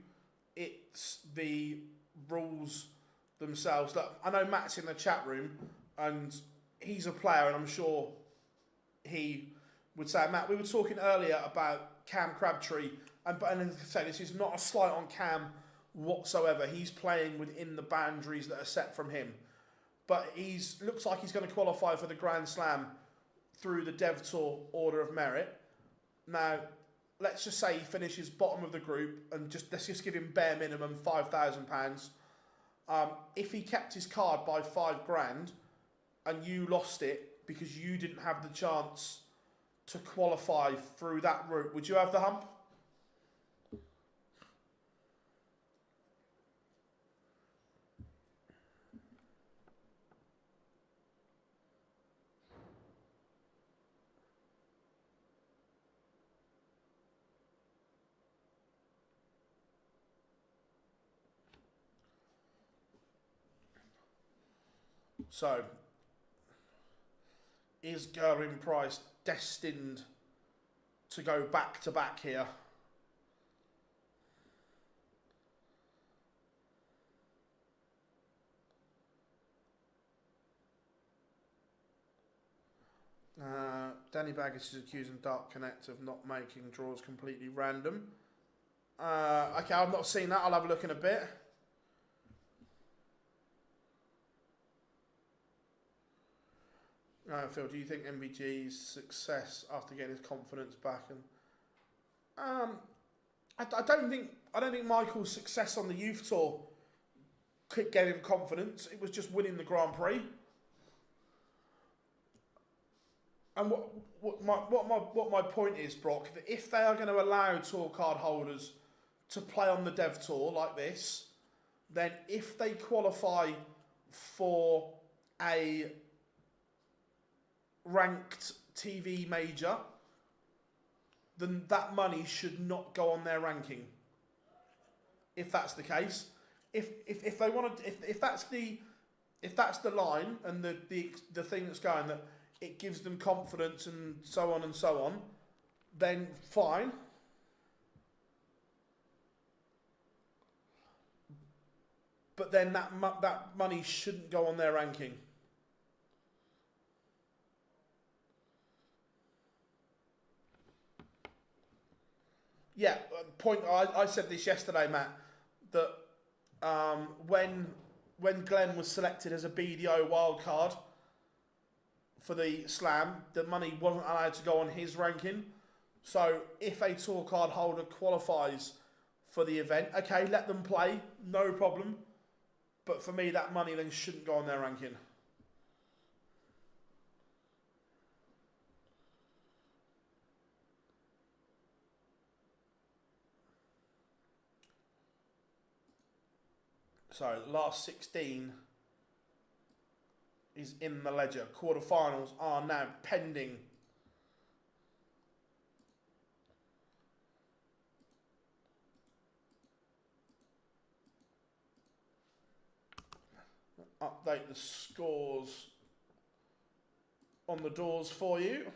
it's the rules themselves. Look, I know Matt's in the chat room, and he's a player, and I'm sure he would say, Matt, we were talking earlier about Cam Crabtree, and as I say, this is not a slight on Cam whatsoever. He's playing within the boundaries that are set from him, but looks like he's going to qualify for the Grand Slam through the Dev Tour Order of Merit. Now, let's just say he finishes bottom of the group, and let's just give him bare minimum £5,000. If he kept his card by £5,000 and you lost it because you didn't have the chance to qualify through that route, would you have the hump? So, is Gerwin Price destined to go back to back here? Danny Baggett is accusing Dark Connect of not making draws completely random. Okay, I've not seen that. I'll have a look in a bit. Phil, do you think MVG's success after getting his confidence back? And I don't think Michael's success on the youth tour could get him confidence. It was just winning the Grand Prix. And what my point is, Brock, that if they are going to allow tour card holders to play on the Dev Tour like this, then if they qualify for a ranked TV major, then that money should not go on their ranking. If that's the case, if they want to, if that's the line and the thing that's going that it gives them confidence and so on, then fine. But then that money shouldn't go on their ranking. Yeah, I said this yesterday, Matt, that when Glenn was selected as a BDO wildcard for the Slam, the money wasn't allowed to go on his ranking. So if a tour card holder qualifies for the event, okay, let them play, no problem. But for me, that money then shouldn't go on their ranking. So, last 16 is in the ledger. Quarterfinals are now pending. Update the scores on the doors for you.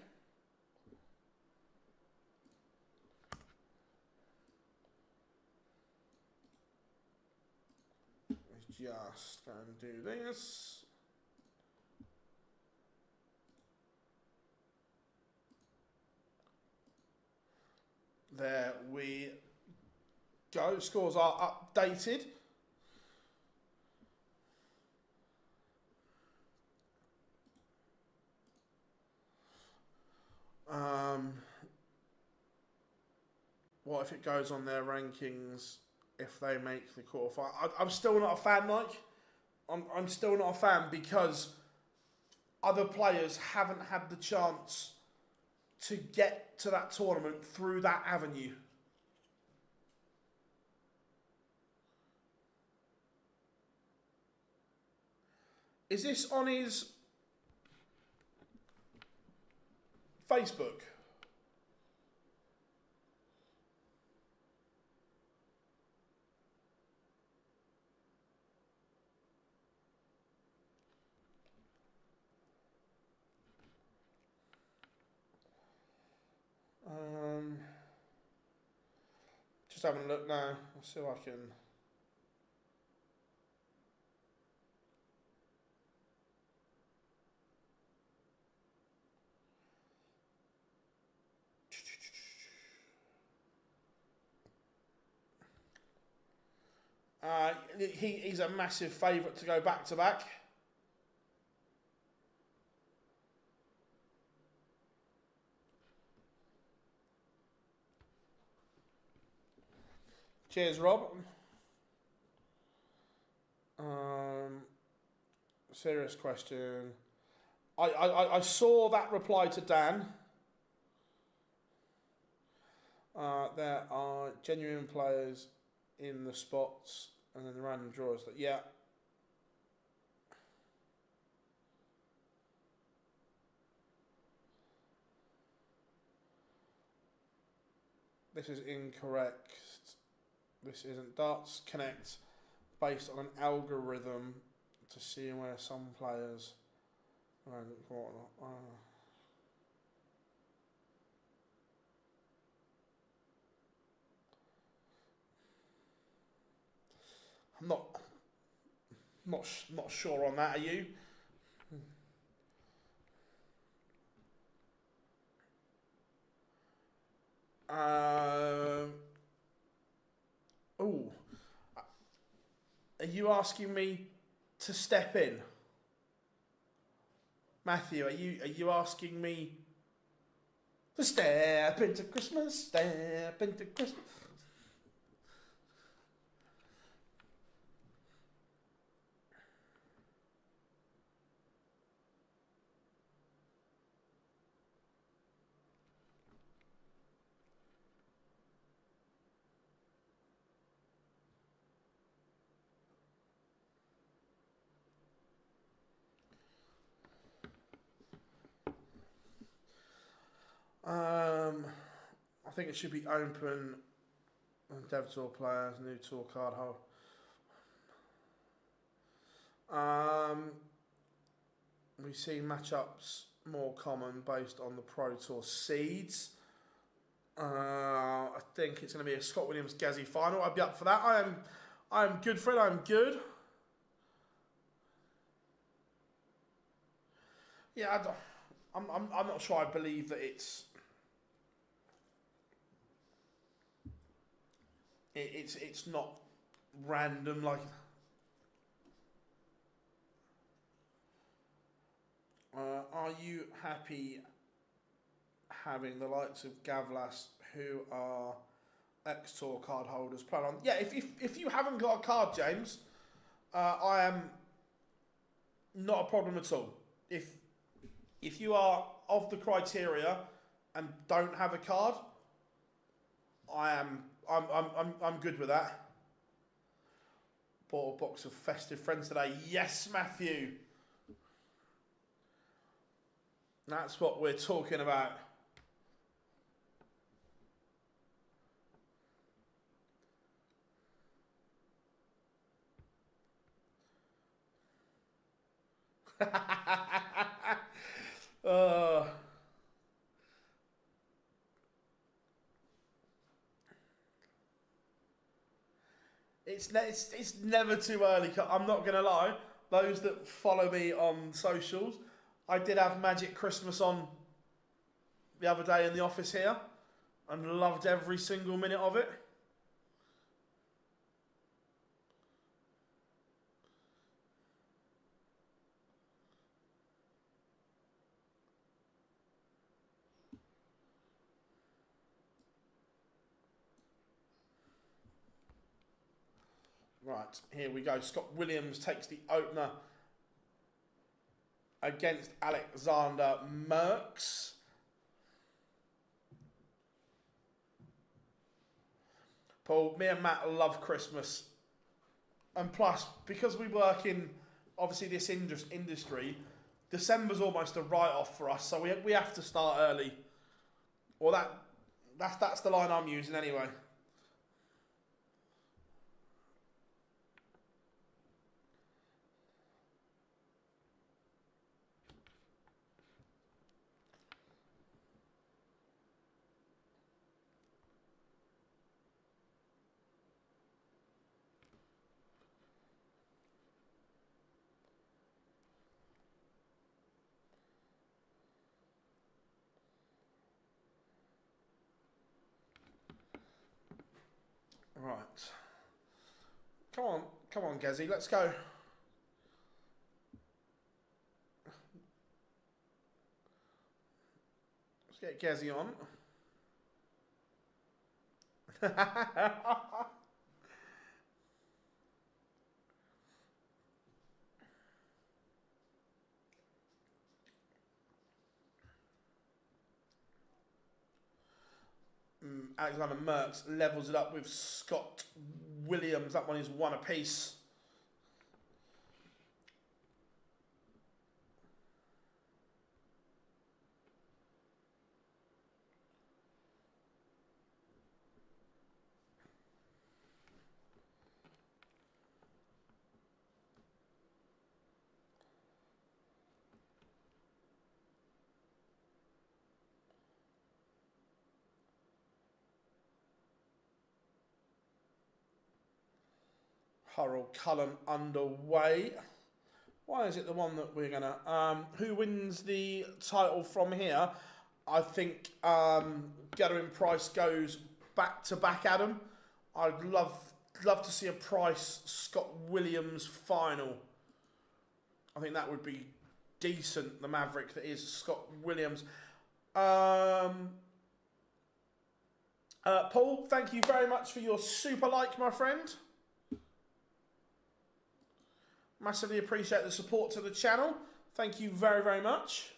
Let's just go and do this. There we go. Scores are updated. What if it goes on their rankings if they make the quarterfinal? I'm still not a fan, Mike. I'm still not a fan because other players haven't had the chance to get to that tournament through that avenue. Is this on his Facebook? Just having a look now. I'll see if I can. He's a massive favourite to go back to back. Cheers, Rob. Serious question. I saw that reply to Dan. There are genuine players in the spots and then the random draws. Yeah. This is incorrect. This isn't. Darts Connect based on an algorithm to see where some players. I'm not sure on that. Are you? Oh, are you asking me to step in, Matthew? Are you asking me to step into Christmas? Step into Christmas. I think it should be open. Dev Tour players, new tour card holder. We see matchups more common based on the Pro Tour seeds. I think it's going to be a Scott Williams Gazzy final. I'd be up for that. I am good, Fred. I'm good. Yeah, I'm not sure. I believe that it's not random like. Are you happy having the likes of Gavlas, who are X-Tour card holders, plan on? Yeah, if you haven't got a card, James, I am not a problem at all. If you are of the criteria and don't have a card, I'm good with that. Bought a box of Festive Friends today. Yes, Matthew. That's what we're talking about. It's never too early. I'm not going to lie. Those that follow me on socials, I did have Magic Christmas on the other day in the office here and loved every single minute of it. Right, here we go. Scott Williams takes the opener against Alexander Merckx. Paul, me and Matt love Christmas. And plus, because we work in, obviously, this industry, December's almost a write-off for us, so we have to start early. Well, that's the line I'm using anyway. Right. Come on, Gazzy, let's go. Let's get Gazzy on. Alexander Merckx levels it up with Scott Williams. That one is one apiece. Hurrell Cullen underway. Why is it the one that we're going to... who wins the title from here? I think Gathering Price goes back-to-back, Adam. I'd love to see a Price Scott Williams final. I think that would be decent, the Maverick that is Scott Williams. Paul, thank you very much for your super like, my friend. Massively appreciate the support to the channel. Thank you very, very much.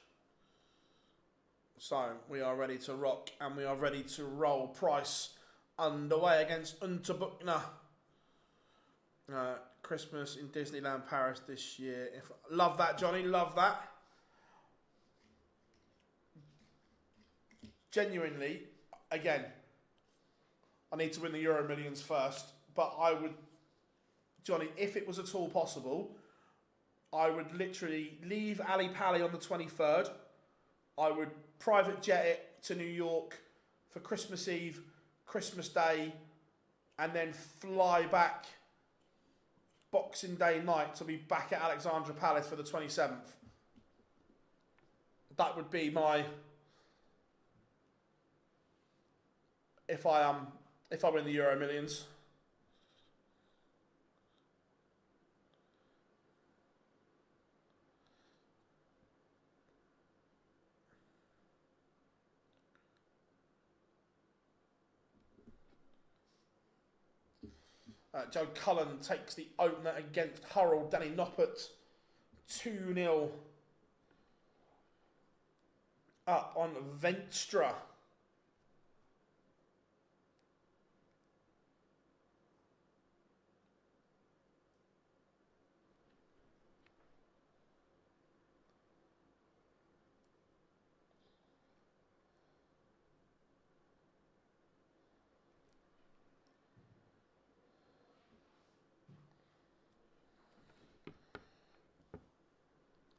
So, we are ready to rock and we are ready to roll. Price underway against Unterbuchner. Christmas in Disneyland Paris this year. Love that, Johnny. Love that. Genuinely, again, I need to win the Euro Millions first. But I would, Johnny, if it was at all possible, I would literally leave Ali Pali on the 23rd. I would private jet it to New York for Christmas Eve, Christmas Day, and then fly back Boxing Day night to be back at Alexandra Palace for the 27th. That would be my... If I win the Euro Millions. Joe Cullen takes the opener against Hurrell. Danny Noppert, 2-0 up on Venstra.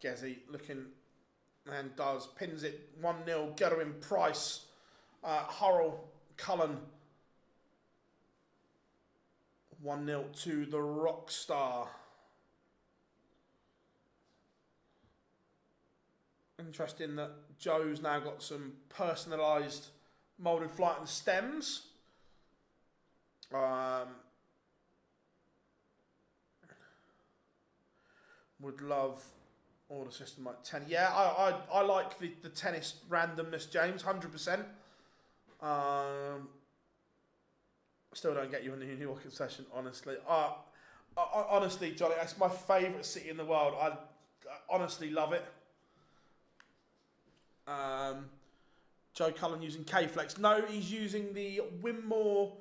Gezzy looking and pins it 1-0. Gathering Price. Hurrell Cullen 1-0 to the Rockstar. Interesting that Joe's now got some personalised moulded flight and stems. Would love order system like 10. Yeah, I like the tennis randomness, James, 100%. Still don't get you in the New York session, honestly. Honestly, Johnny, that's my favourite city in the world. I honestly love it. Joe Cullen using K-Flex. No, he's using the Winmore.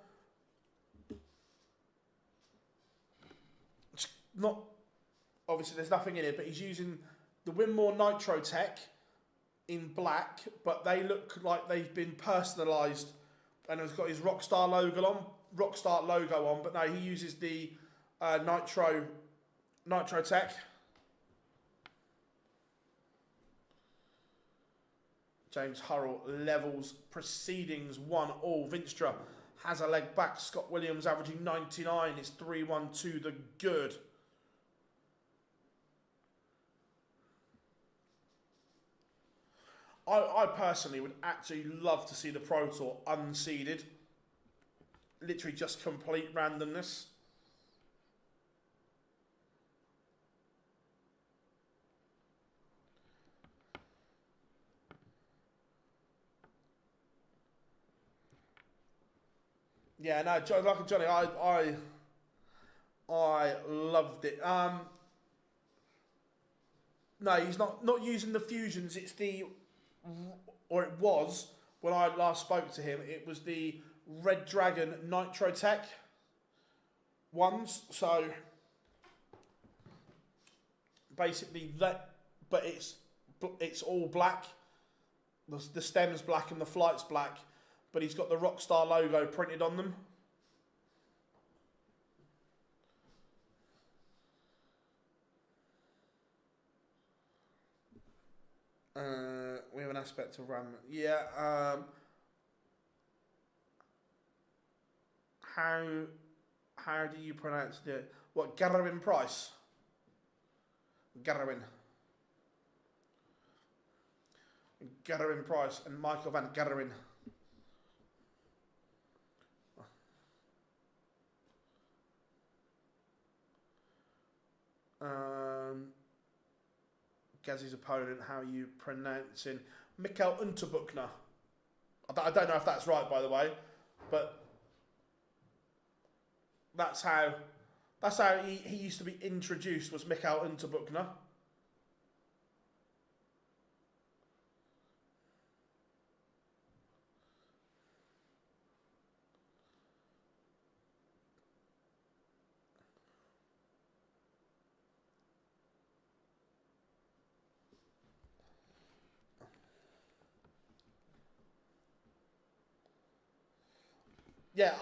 It's not, obviously there's nothing in it, but he's using the Winmore Nitro Tech in black, but they look like they've been personalised, and it's got his Rockstar logo on. But no, he uses the Nitro Tech. James Hurrell levels proceedings 1-1. Vinstra has a leg back. Scott Williams averaging 99 is 3-1 to the good. I personally would actually love to see the Pro Tour unseeded. Literally just complete randomness. Yeah, no, like Johnny, I loved it. No, he's not using the fusions. It's the, or it was when I last spoke to him. It was the Red Dragon Nitro Tech ones. So basically that, but it's all black. The stem's black and the flight's black. But he's got the Rockstar logo printed on them. We have an aspect of RAM. Yeah. How How do you pronounce the... What, Garwin Price? Garwin Price and Michael van Garwin. Gazzy's opponent, how are you pronouncing? Mikkel Unterbuchner. I don't know if that's right, by the way, but that's how he used to be introduced, was Mikkel Unterbuchner. Yeah,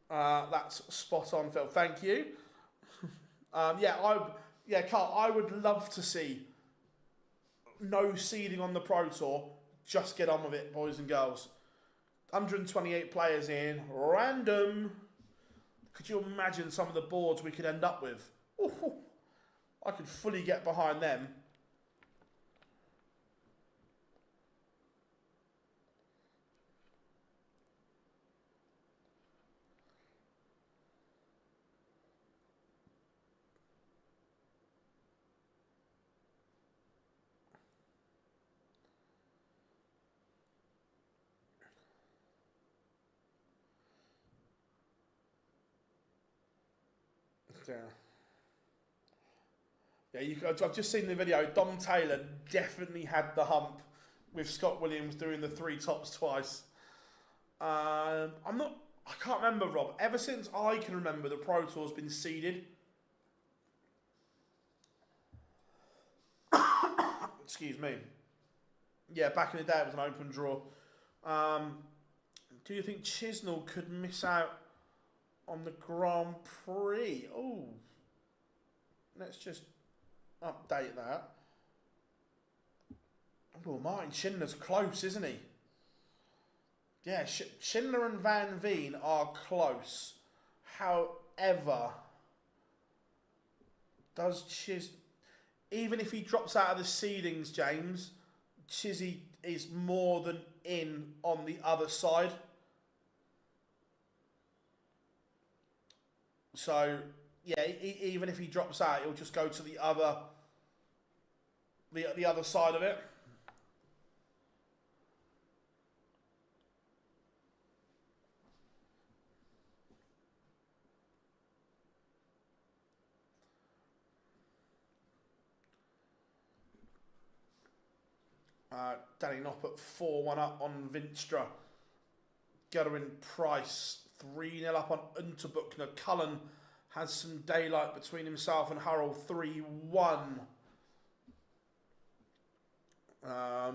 that's spot on, Phil. Thank you. Carl, I would love to see no seeding on the Pro Tour. Just get on with it, boys and girls. 128 players in, random. Could you imagine some of the boards we could end up with? Ooh, I could fully get behind them. I've just seen the video. Dom Taylor definitely had the hump with Scott Williams doing the 3 tops twice. I can't remember, Rob. Ever since I can remember, the Pro Tour's been seeded. Excuse me. Yeah, back in the day it was an open draw. Do you think Chisnell could miss out on the Grand Prix? Oh, let's just update that. Well, Martin Schindler's close, isn't he? Yeah, Schindler and Van Veen are close. However, does even if he drops out of the seedings, James, Chizzy is more than in on the other side. So, yeah, even if he drops out, he'll just go to the other side of it. Danny Noppert 4-1 up on Vinstra. Gerwin Price 3-0 up on Unterbuchner. Cullen has some daylight between himself and Hurrell 3-1. I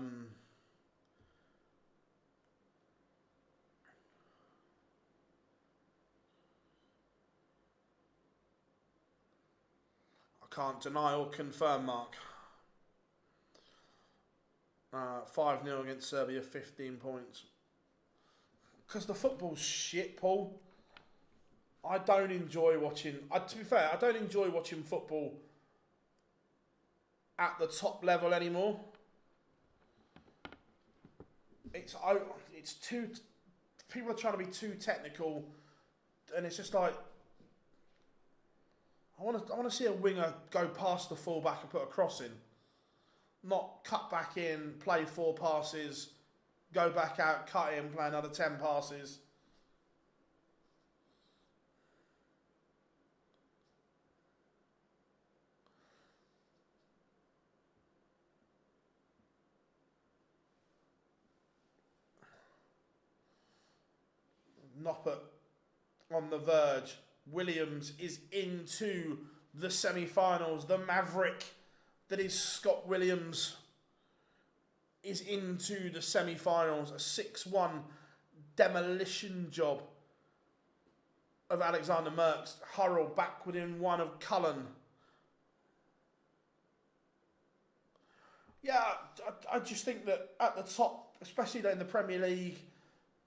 can't deny or confirm, Mark. 5-0 against Serbia, 15 points. Because the football's shit, Paul. I don't enjoy watching... to be fair, I don't enjoy watching football at the top level anymore. It's too... People are trying to be too technical, and it's just like... I want to see a winger go past the fullback and put a cross in. Not cut back in, play 4 passes, go back out, cut in, play another 10 passes. Noppert on the verge. Williams is into the semi-finals. The Maverick that is Scott Williams is into the semi-finals. A 6-1 demolition job of Alexander Merckx. Hurrell back within 1 of Cullen. Yeah, I just think that at the top, especially in the Premier League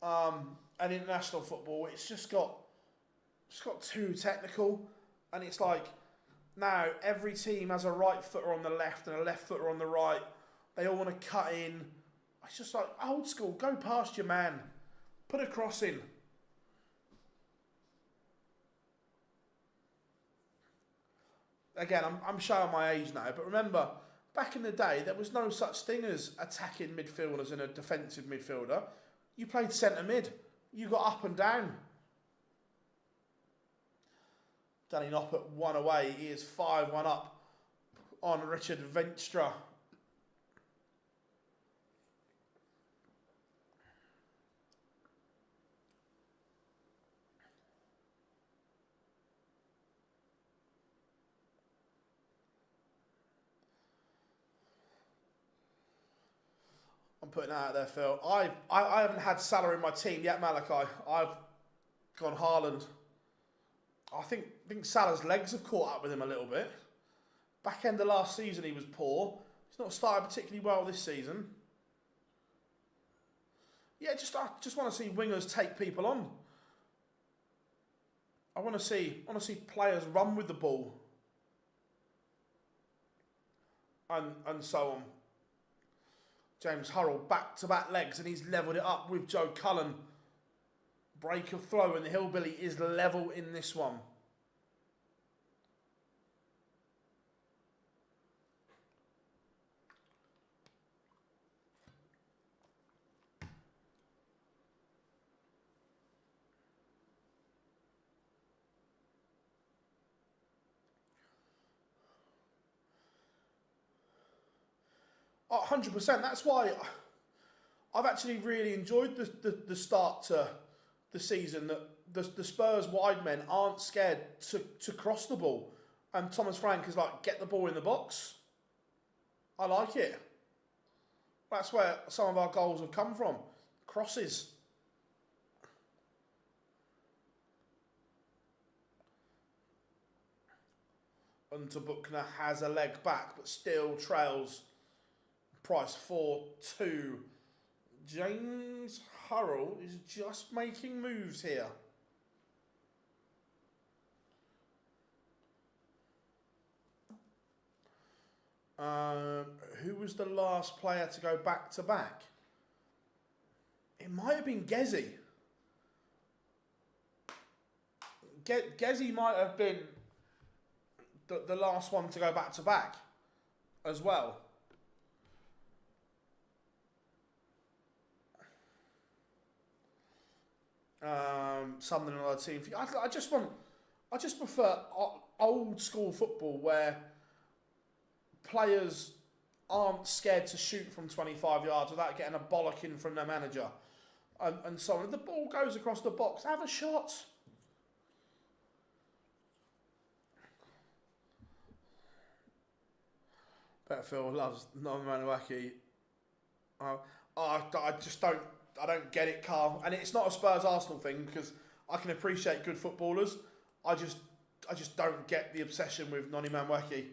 and international football, it's just got just got too technical. And it's like, now every team has a right footer on the left and a left footer on the right. They all want to cut in. It's just like, old school, go past your man. Put a cross in. Again, I'm showing my age now, but remember, back in the day, there was no such thing as attacking midfielders and a defensive midfielder. You played centre mid. You got up and down. Danny Noppert 1 away. He is 5-1 up on Richard Venstra. I'm putting that out there, Phil. I haven't had Salah in my team yet, Malachi. I've gone Haaland. I think Salah's legs have caught up with him a little bit. Back end of last season, he was poor. He's not started particularly well this season. Yeah, I just want to see wingers take people on. I want to see players run with the ball, and so on. James Hurrell back-to-back legs, and he's levelled it up with Joe Cullen. Break of throw, and the Hillbilly is level in this one. Oh, 100%. That's why I've actually really enjoyed the start to the season, that the Spurs wide men aren't scared to cross the ball. And Thomas Frank is like, get the ball in the box. I like it. That's where some of our goals have come from. Crosses. Unter Buchner has a leg back, but still trails Price 4-2. James Hurrell is just making moves here. Who was the last player to go back to back? It might have been Gezi. Gezi might have been the last one to go back to back as well. Something on our team. I just prefer old school football where players aren't scared to shoot from 25 yards without getting a bollocking from their manager, and so on. If the ball goes across the box, have a shot. Betfield loves Manuaki. I don't get it, Carl. And it's not a Spurs Arsenal thing, because I can appreciate good footballers. I just don't get the obsession with Noni Manwaki.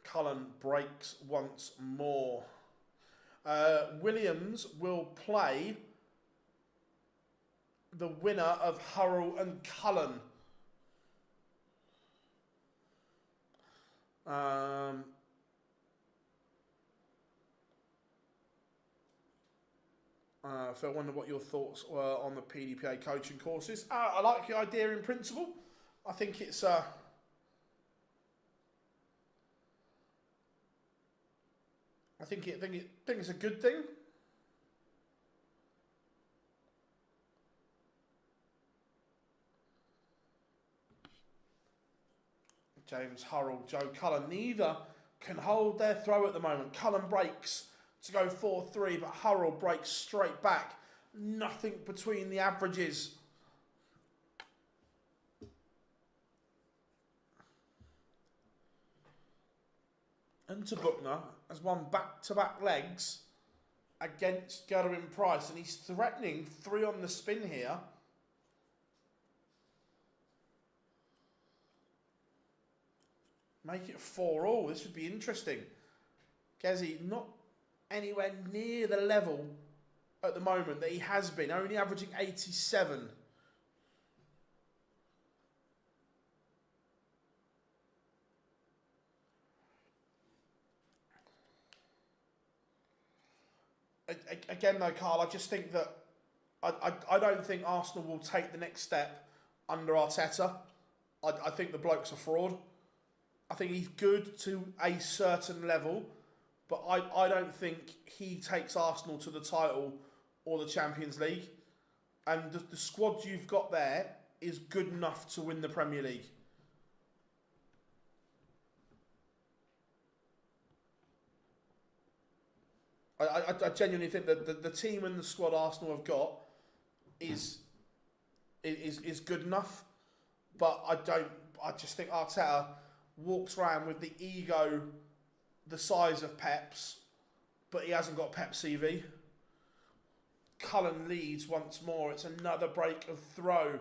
Cullen breaks once more. Williams will play the winner of Hurrell and Cullen. Phil, I wonder what your thoughts were on the PDPA coaching courses. I like the idea in principle. I think it's I think it's a good thing. James Hurrell, Joe Cullen, neither can hold their throw at the moment. Cullen breaks to go 4-3, but Hurrell breaks straight back. Nothing between the averages. Unter Buchner has won back-to-back legs against Gerwin Price, and he's threatening 3 on the spin here. Make it 4-all. This would be interesting. Gezi not anywhere near the level at the moment that he has been, only averaging 87. Again though, Carl, I just think that I don't think Arsenal will take the next step under Arteta. I think the bloke's a fraud. I think he's good to a certain level, but I don't think he takes Arsenal to the title or the Champions League. And the squad you've got there is good enough to win the Premier League. I genuinely think that the team and the squad Arsenal have got is good enough, but I just think Arteta walks around with the ego the size of Pep's, but he hasn't got Pep's CV. Cullen leads once more. It's another break of throw.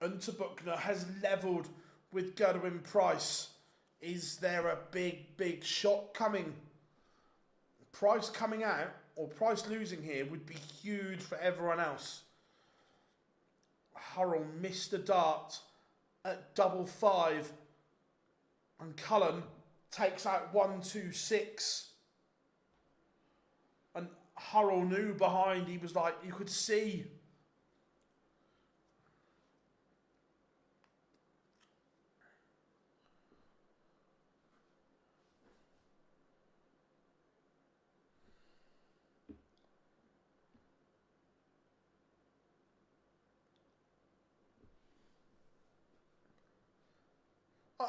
Unterbuchner has levelled with Gerwin Price. Is there a big shot coming? Price coming out, or Price losing here, would be huge for everyone else. Hurrell missed the dart at 5-5. And Cullen takes out 1-2-6. And Hurrell knew behind, he was like, you could see.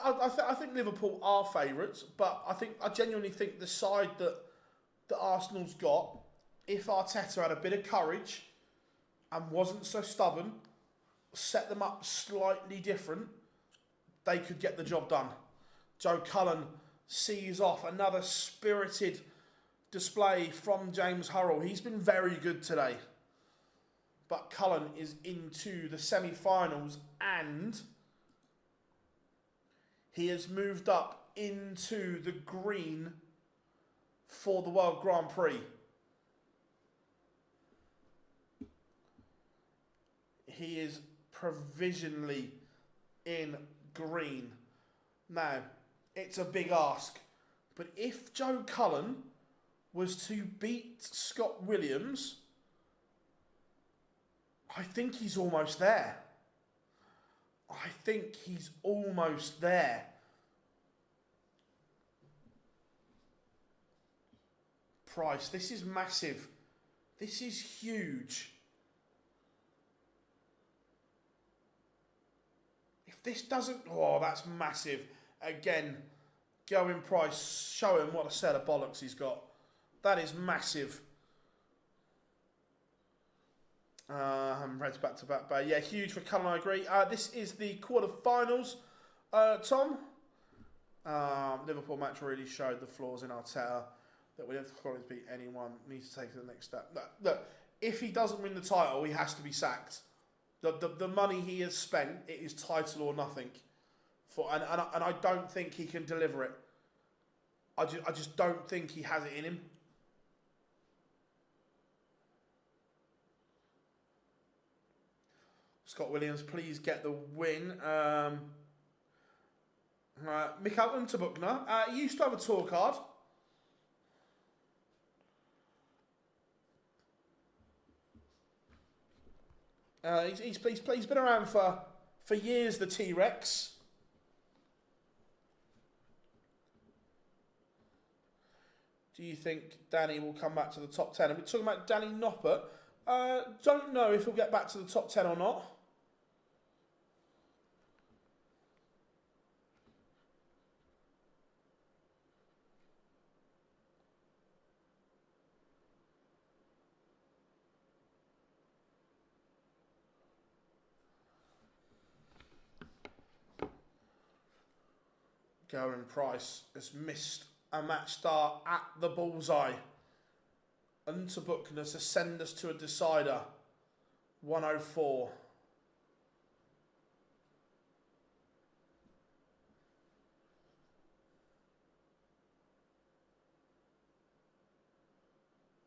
I think Liverpool are favourites, but I genuinely think the side that Arsenal's got, if Arteta had a bit of courage and wasn't so stubborn, set them up slightly different, they could get the job done. Joe Cullen sees off another spirited display from James Hurrell. He's been very good today. But Cullen is into the semi-finals and he has moved up into the green for the World Grand Prix. He is provisionally in green. Now, it's a big ask, but if Joe Cullen was to beat Scott Williams, I think he's almost there. I think he's almost there. Price, this is massive. This is huge. If this doesn't... Oh, that's massive. Again, going Price, show him what a set of bollocks he's got. That is massive. Reds back to back. But yeah, huge for Cullen, I agree. This is the quarterfinals. Tom? Liverpool match really showed the flaws in Arteta. That we don't quality beat anyone. Needs to take it to the next step. Look, if he doesn't win the title, he has to be sacked. The money he has spent, it is title or nothing. And I don't think he can deliver it. I just don't think he has it in him. Scott Williams, please get the win. Michael Unterbuchner, he used to have a tour card. He's been around for years, the T-Rex. Do you think Danny will come back to the top 10? And we're talking about Danny Noppert. Don't know if he'll get back to the top 10 or not. Gerwin Price has missed a match start at the bullseye. Unterbuckner to send us to a decider. 104.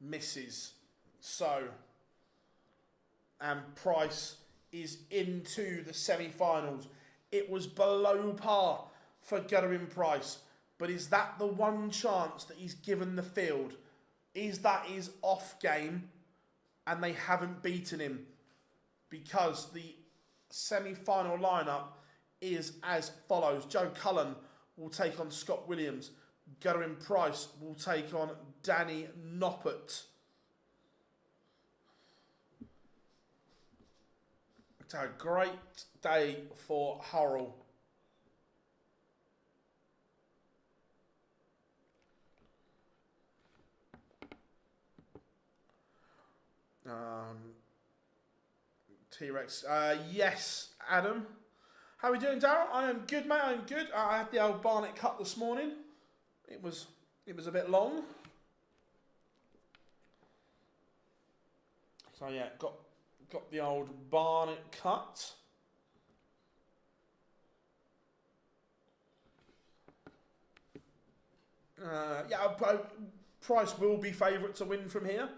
Misses. So, and Price is into the semi-finals. It was below par for Gerwyn Price, but is that the one chance that he's given the field? Is that his off game and they haven't beaten him? Because the semi-final lineup is as follows. Joe Cullen will take on Scott Williams. Gerwyn Price will take on Danny Noppert. It's a great day for Hurrell. T-Rex. Yes, Adam. How are we doing, Darryl? I am good, mate. I am good. I had the old Barney cut this morning. It was a bit long. So yeah, got the old Barney cut. Yeah, Price will be favourite to win from here.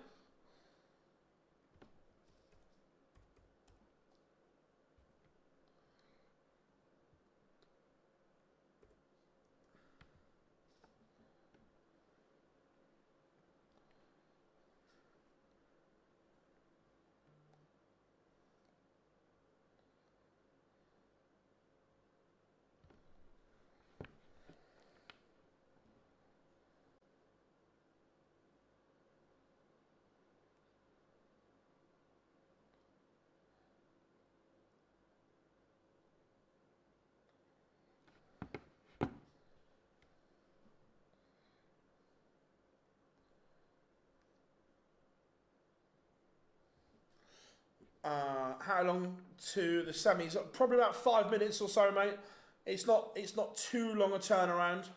How long to the semis? Probably about 5 minutes or so, mate. It's not too long a turnaround.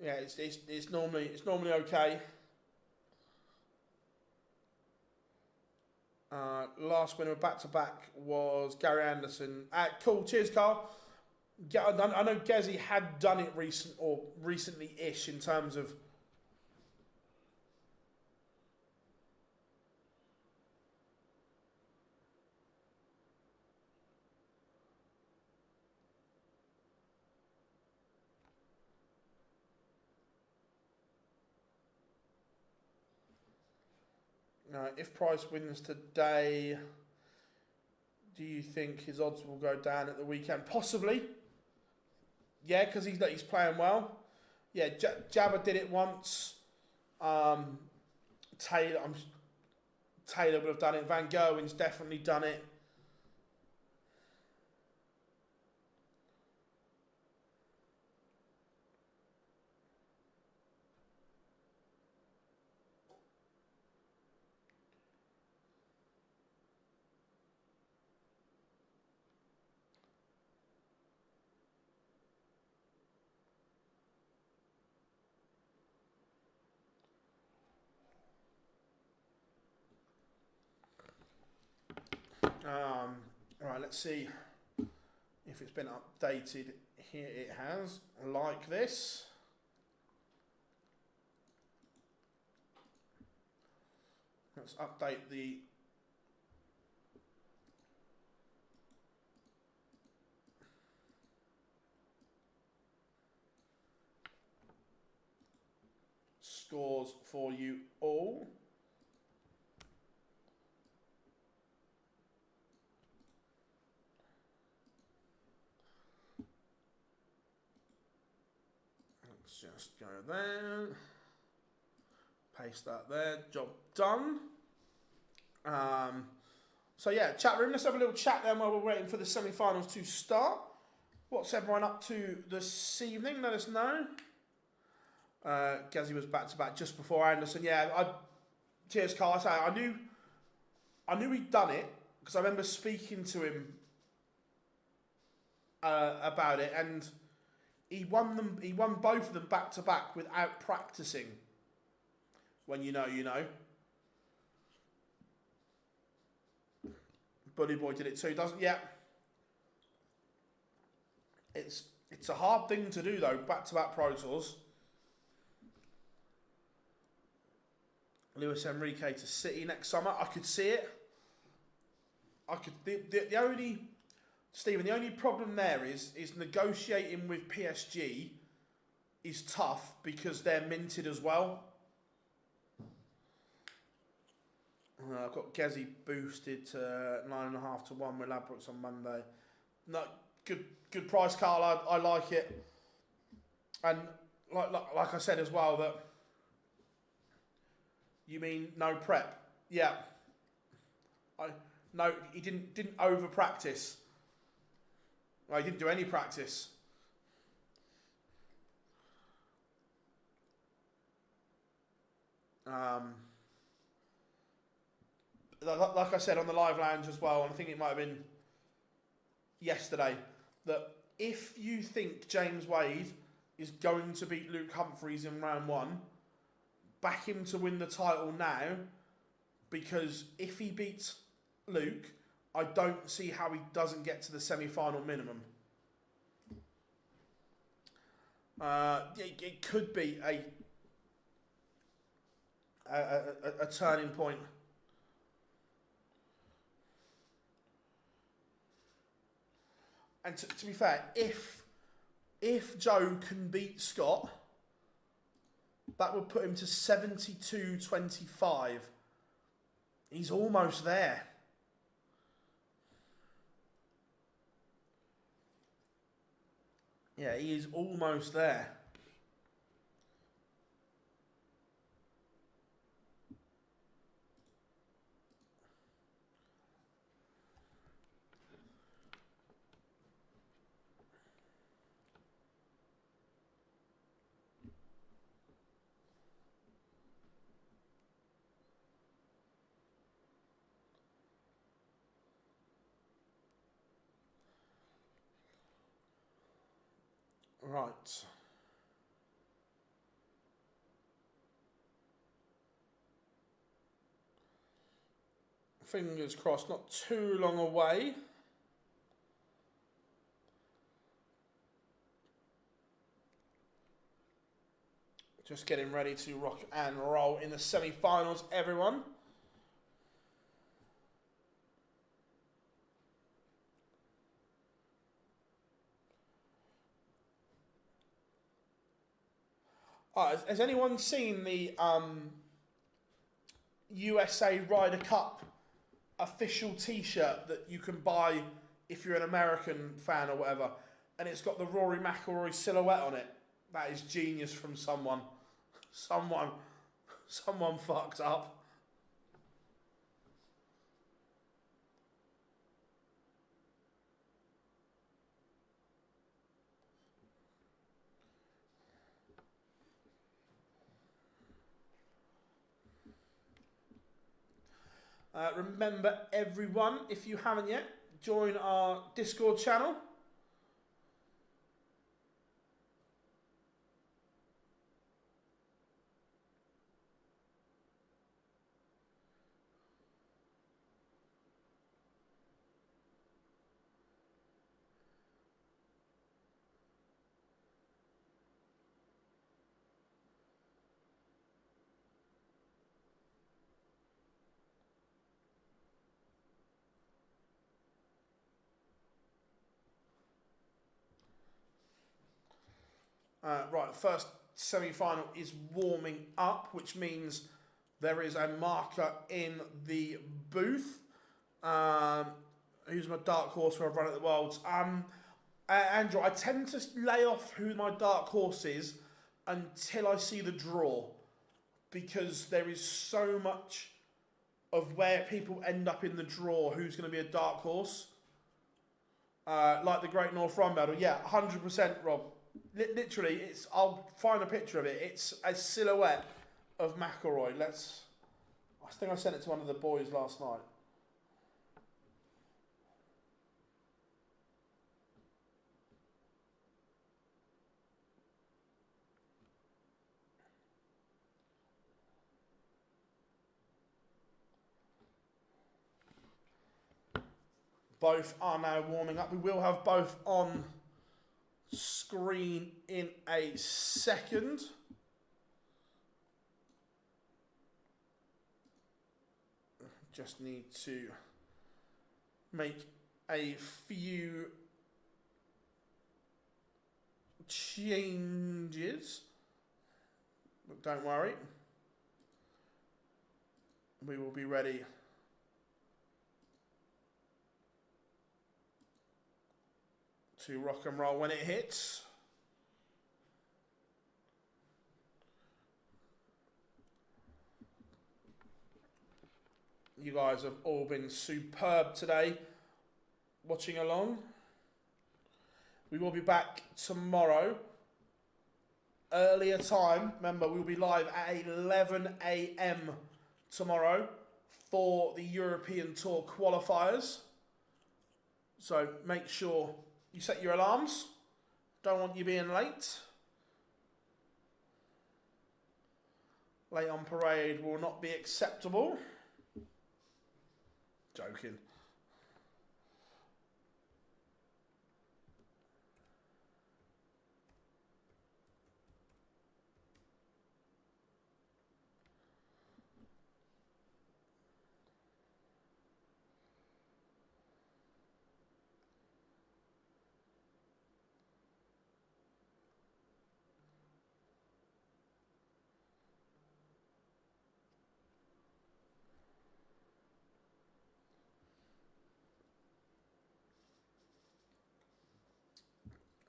Yeah, it's normally okay. Last winner back to back was Gary Anderson. Cool, cheers, Carl. Yeah, I know Gezi had done it recently-ish in terms of. If Price wins today, do you think his odds will go down at the weekend? Possibly. Yeah, because he's playing well. Yeah, Jabba did it once. Taylor would have done it. Van Gerwen's definitely done it. Right, let's see if it's been updated. Here it has, like this. Let's update the scores for you all. Just go there, paste that there, job done. So yeah, chat room, let's have a little chat then while we're waiting for the semi-finals to start. What's everyone up to this evening? Let us know. Gezi was back to back just before Anderson. Yeah, cheers, Carl. I knew he'd done it because I remember speaking to him about it, and he won them. He won both of them back to back without practicing. When you know, you know. Bully Boy did it too, doesn't? Yeah. It's a hard thing to do though, back to back Pro Tours. Luis Enrique to City next summer. I could see it. I could. The only, Stephen, the only problem there is negotiating with PSG is tough because they're minted as well. I've got Gezi boosted to 9.5 to 1 with Ladbrokes on Monday. No, good price, Carl. I like it. And like I said as well, that you mean no prep? Yeah. No, he didn't over practice. Well, he didn't do any practice. Like I said on the live lounge as well, and I think it might have been yesterday, that if you think James Wade is going to beat Luke Humphries in round 1, back him to win the title now, because if he beats Luke, I don't see how he doesn't get to the semi-final minimum. It could be a turning point. And to be fair, if Joe can beat Scott, that would put him to 72.25. He's almost there. Yeah, he is almost there. Right. Fingers crossed, not too long away. Just getting ready to rock and roll in the semi-finals, everyone. Has anyone seen the USA Ryder Cup official T-shirt that you can buy if you're an American fan or whatever? And it's got the Rory McIlroy silhouette on it. That is genius from someone. Someone fucked up. Remember, everyone, if you haven't yet, join our Discord channel. Right, first semi-final is warming up, which means there is a marker in the booth. Who's my dark horse where I've run at the Worlds? Andrew, I tend to lay off who my dark horse is until I see the draw, because there is so much of where people end up in the draw who's going to be a dark horse. Like the Great North Run Medal. Yeah, 100%, Rob. Literally, I'll find a picture of it. It's a silhouette of McIlroy. I think I sent it to one of the boys last night. Both are now warming up. We will have both on screen in a second. Just need to make a few changes, but don't worry, we will be ready to rock and roll when it hits. You guys have all been superb today watching along. We will be back tomorrow. Earlier time, remember we'll be live at 11 AM tomorrow for the European Tour qualifiers. So make sure you set your alarms. Don't want you being late. Late on parade will not be acceptable. Joking.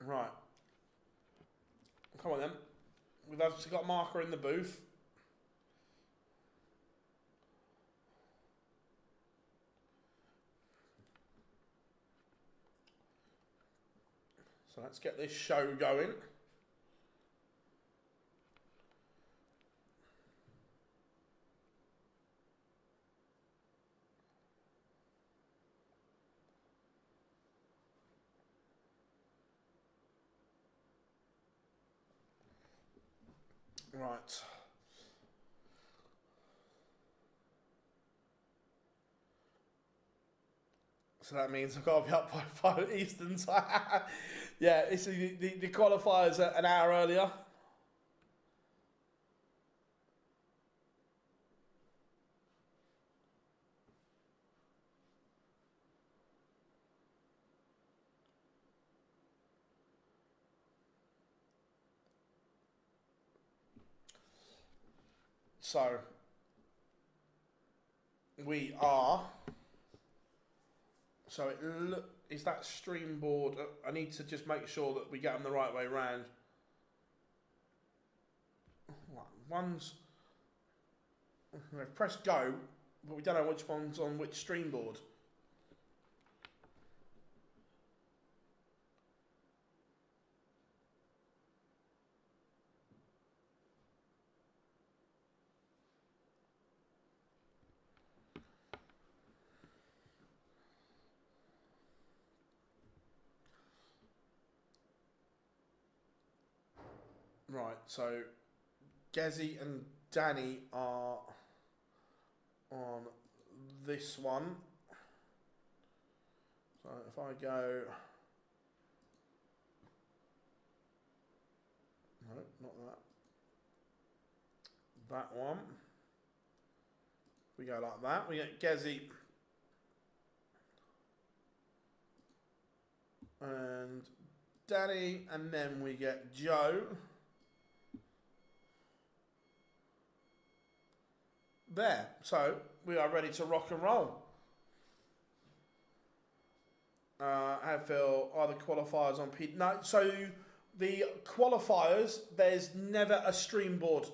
Right. Come on then. We've obviously got marker in the booth. So let's get this show going. Right. So that means I've got to be up by 5 Eastern time. Yeah, it's the qualifiers an hour earlier. So we are. So is that stream board? I need to just make sure that we get them the right way round. One's. We've pressed go, but we don't know which one's on which stream board. Right, so Gezi and Danny are on this one. So if I go... No, not that. That one. We go like that. We get Gezi and Danny, and then we get Joe. There, so we are ready to rock and roll. I feel are the qualifiers on P? No, so the qualifiers, there's never a stream board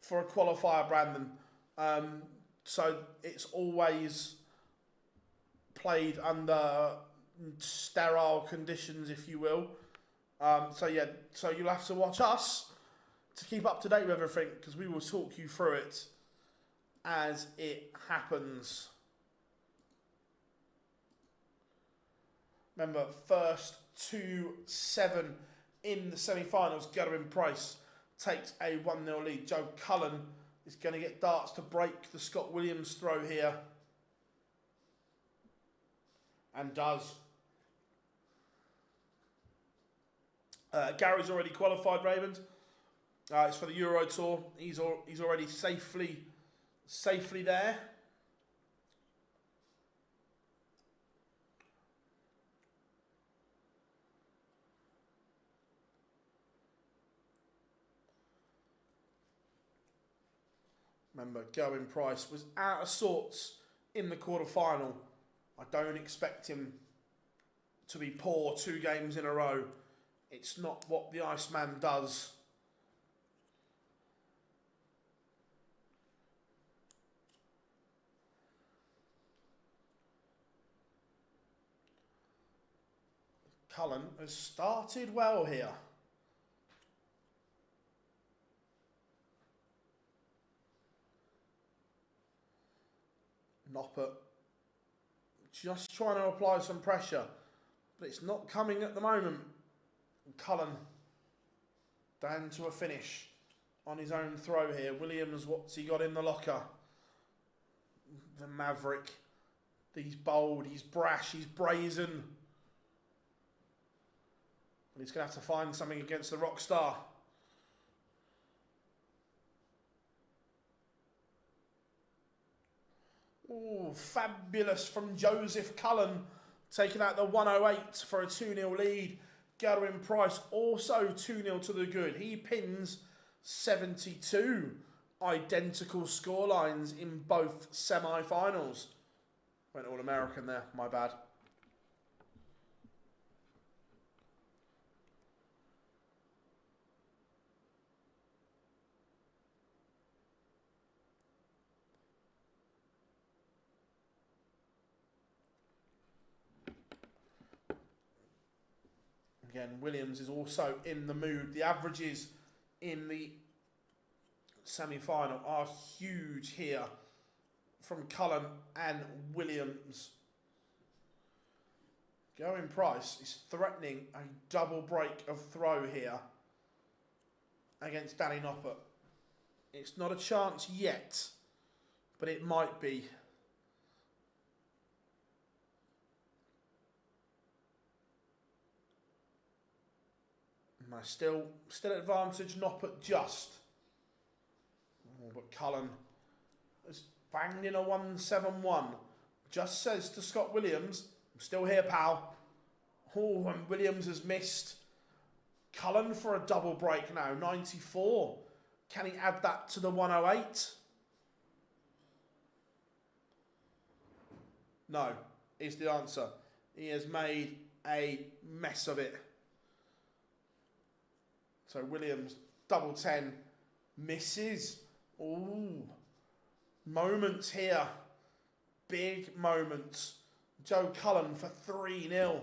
for a qualifier, Brandon. So it's always played under sterile conditions, if you will. So yeah, so you'll have to watch us to keep up to date with everything, because we will talk you through it as it happens. Remember, first 2-7 in the semi-finals. Gerwin Price takes a 1-0 lead. Joe Cullen is going to get darts to break the Scott Williams throw here. and does. Gary's already qualified, Raymond. It's for the Euro Tour. He's already safely there. Remember, Going Price was out of sorts in the quarterfinal. I don't expect him to be poor 2 games in a row. It's not what the Iceman does. Cullen has started well here. Noppert just trying to apply some pressure, but it's not coming at the moment. Cullen down to a finish on his own throw here. Williams, what's he got in the locker? The Maverick. He's bold, he's brash, he's brazen. And he's going to have to find something against the Rockstar. Oh, fabulous from Joseph Cullen, taking out the 108 for a 2-0 lead. Going Price also 2-0 to the good. He pins 72. Identical scorelines in both semi-finals. Went All-American there, my bad. Again, Williams is also in the mood. The averages in the semi-final are huge here from Cullen and Williams. Going Price is threatening a double break of throw here against Danny Noppert. It's not a chance yet, but it might be. No, still advantage Noppert just. Oh, but Cullen has banged in a 171. Just says to Scott Williams, I'm still here, pal. Oh, and Williams has missed. Cullen for a double break now, 94. Can he add that to the 108? No, is the answer. He has made a mess of it. So Williams, double 10, misses. Ooh, moments here. Big moments. Joe Cullen for 3-0.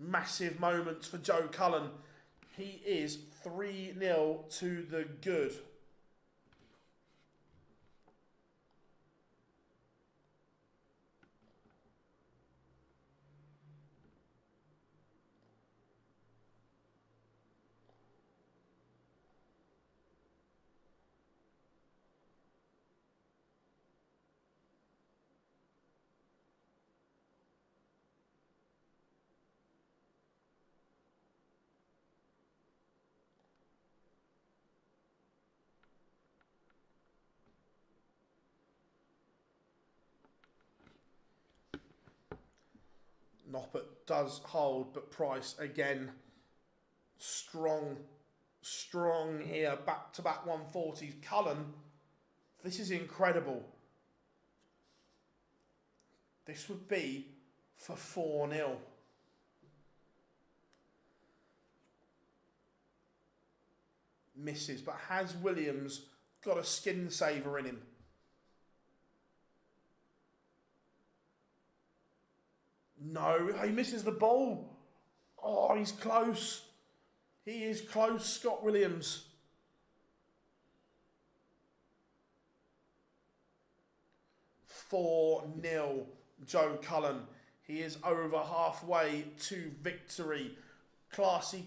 Massive moments for Joe Cullen. He is 3-0 to the good. Noppert does hold, but Price again strong here, back-to-back 140s. Cullen, this is incredible. This would be for 4-0. Misses, but has Williams got a skin saver in him? No, he misses the ball. Oh, he's close. He is close, Scott Williams. "4-0, Joe Cullen. He is over halfway to victory. Classy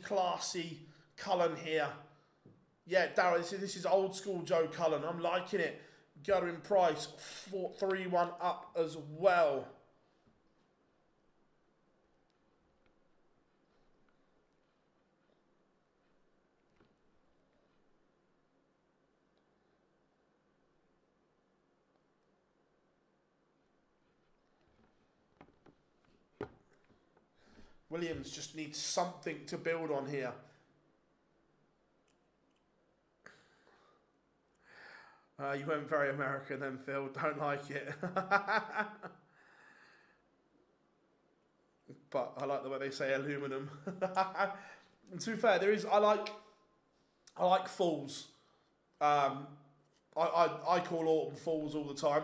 Cullen here. Yeah, Darryl, this is old school Joe Cullen. I'm liking it. Gerwin Price 3-1 up as well. Williams just needs something to build on here. You went very American then, Phil. Don't like it. But I like the way they say aluminum. And to be fair, there is I like falls. I call autumn falls all the time.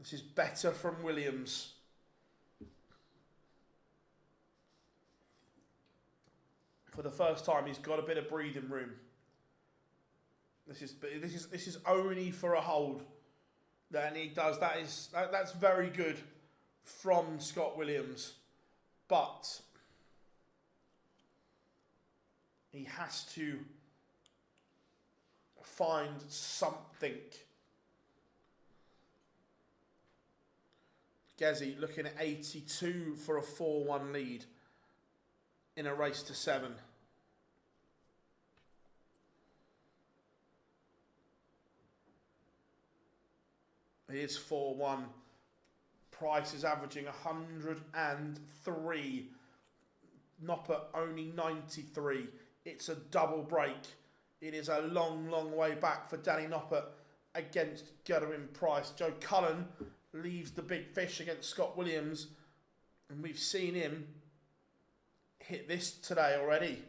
This is better from Williams. For the first time, he's got a bit of breathing room. This is only for a hold. Then he does. That's very good from Scott Williams, but he has to find something. Gezi looking at 82 for a 4-1 lead in a race to 7. He is 4-1. Price is averaging 103. Noppert only 93. It's a double break. It is a long, long way back for Danny Noppert against Gerwin Price. Joe Cullen leaves the big fish against Scott Williams, and we've seen him hit this today already.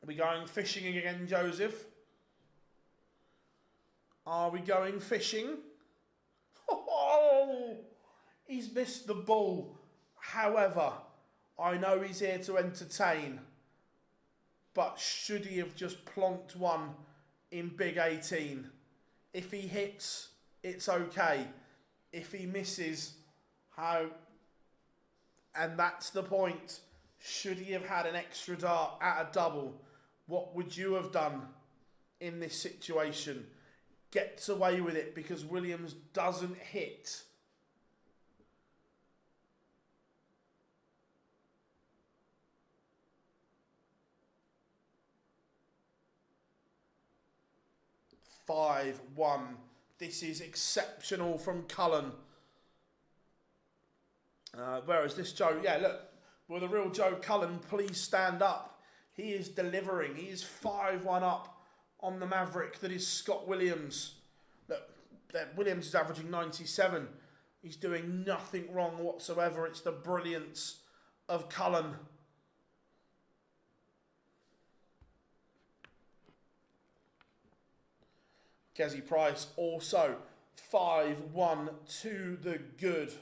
Are we going fishing again, Joseph? Are we going fishing? Oh, he's missed the ball. However, I know he's here to entertain, but should he have just plonked one in big 18? If he hits, it's okay. If he misses, how? And that's the point. Should he have had an extra dart at a double? What would you have done in this situation? Gets away with it because Williams doesn't hit. Five, 1. This is exceptional from Cullen. Whereas this Joe, yeah, look, will the real Joe Cullen please stand up? He is delivering. He is 5-1 up on the Maverick that is Scott Williams. Look, Williams is averaging 97. He's doing nothing wrong whatsoever. It's the brilliance of Cullen. Gezi Price also 5-1 to the good.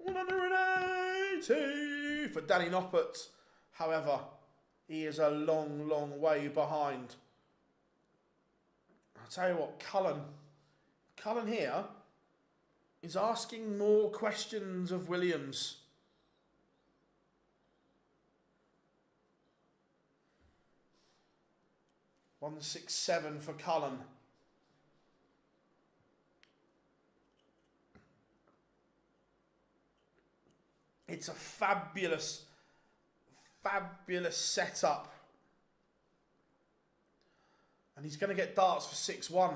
$180 for Danny Noppert. However, he is a long, long way behind. I'll tell you what, Cullen here is asking more questions of Williams. $167 for Cullen. It's a fabulous, fabulous setup. And he's going to get darts for 6-1.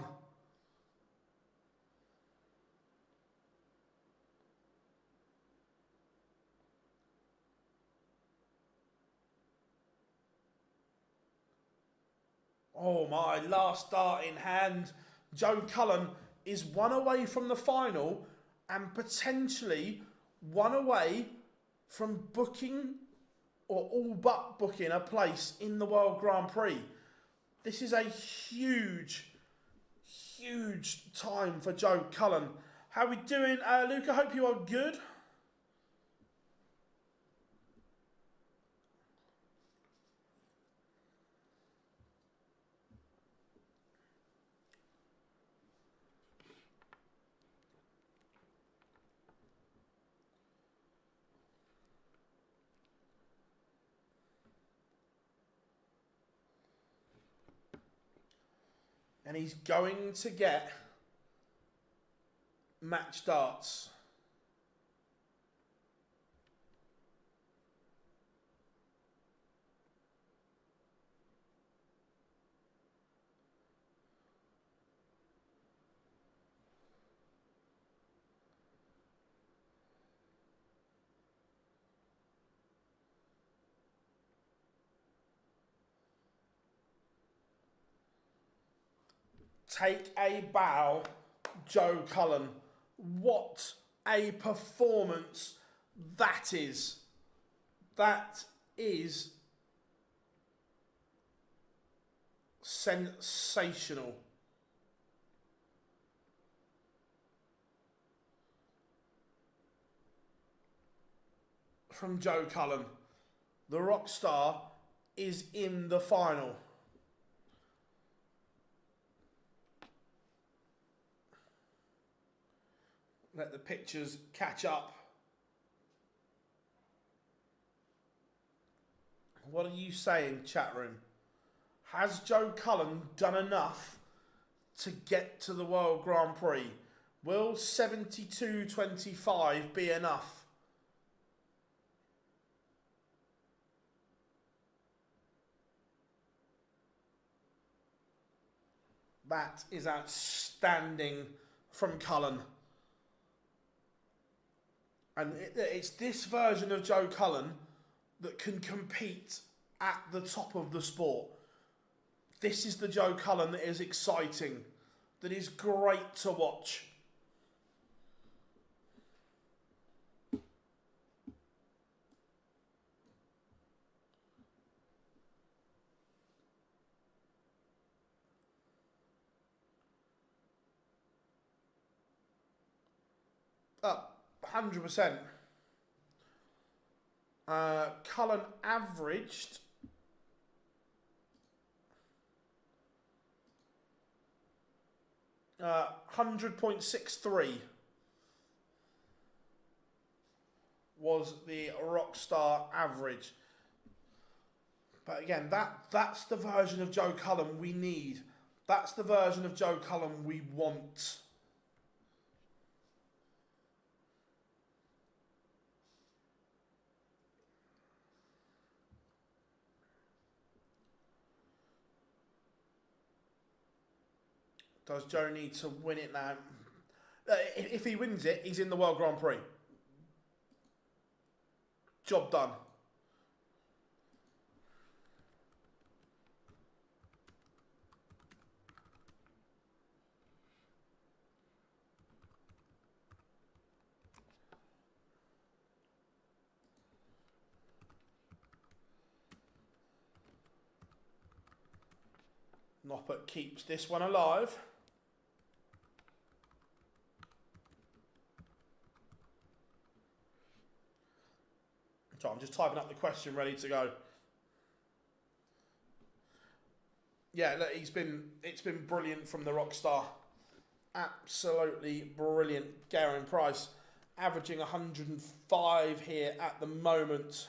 Oh my, last dart in hand. Joe Cullen is 1 away from the final and potentially 1 away from booking or all but booking a place in the World Grand Prix. This is a huge, huge time for Joe Cullen. How are we doing, Luke? I hope you are good. And he's going to get match darts. Take a bow, Joe Cullen. What a performance that is. That is sensational. From Joe Cullen. The rock star is in the final. Let the pictures catch up. What are you saying, chat room? Has Joe Cullen done enough to get to the World Grand Prix? Will 72.25 be enough? That is outstanding from Cullen. And it's this version of Joe Cullen that can compete at the top of the sport. This is the Joe Cullen that is exciting, that is great to watch. Up 100%. Cullen averaged 100.63 was the Rockstar average. But again, that's the version of Joe Cullen we need. That's the version of Joe Cullen we want. Does Joe need to win it now? If he wins it, he's in the World Grand Prix. Job done. Noppert keeps this one alive. So I'm just typing up the question ready to go. Yeah, look, it's been brilliant from the Rockstar. Absolutely brilliant. Garen Price averaging 105 here at the moment.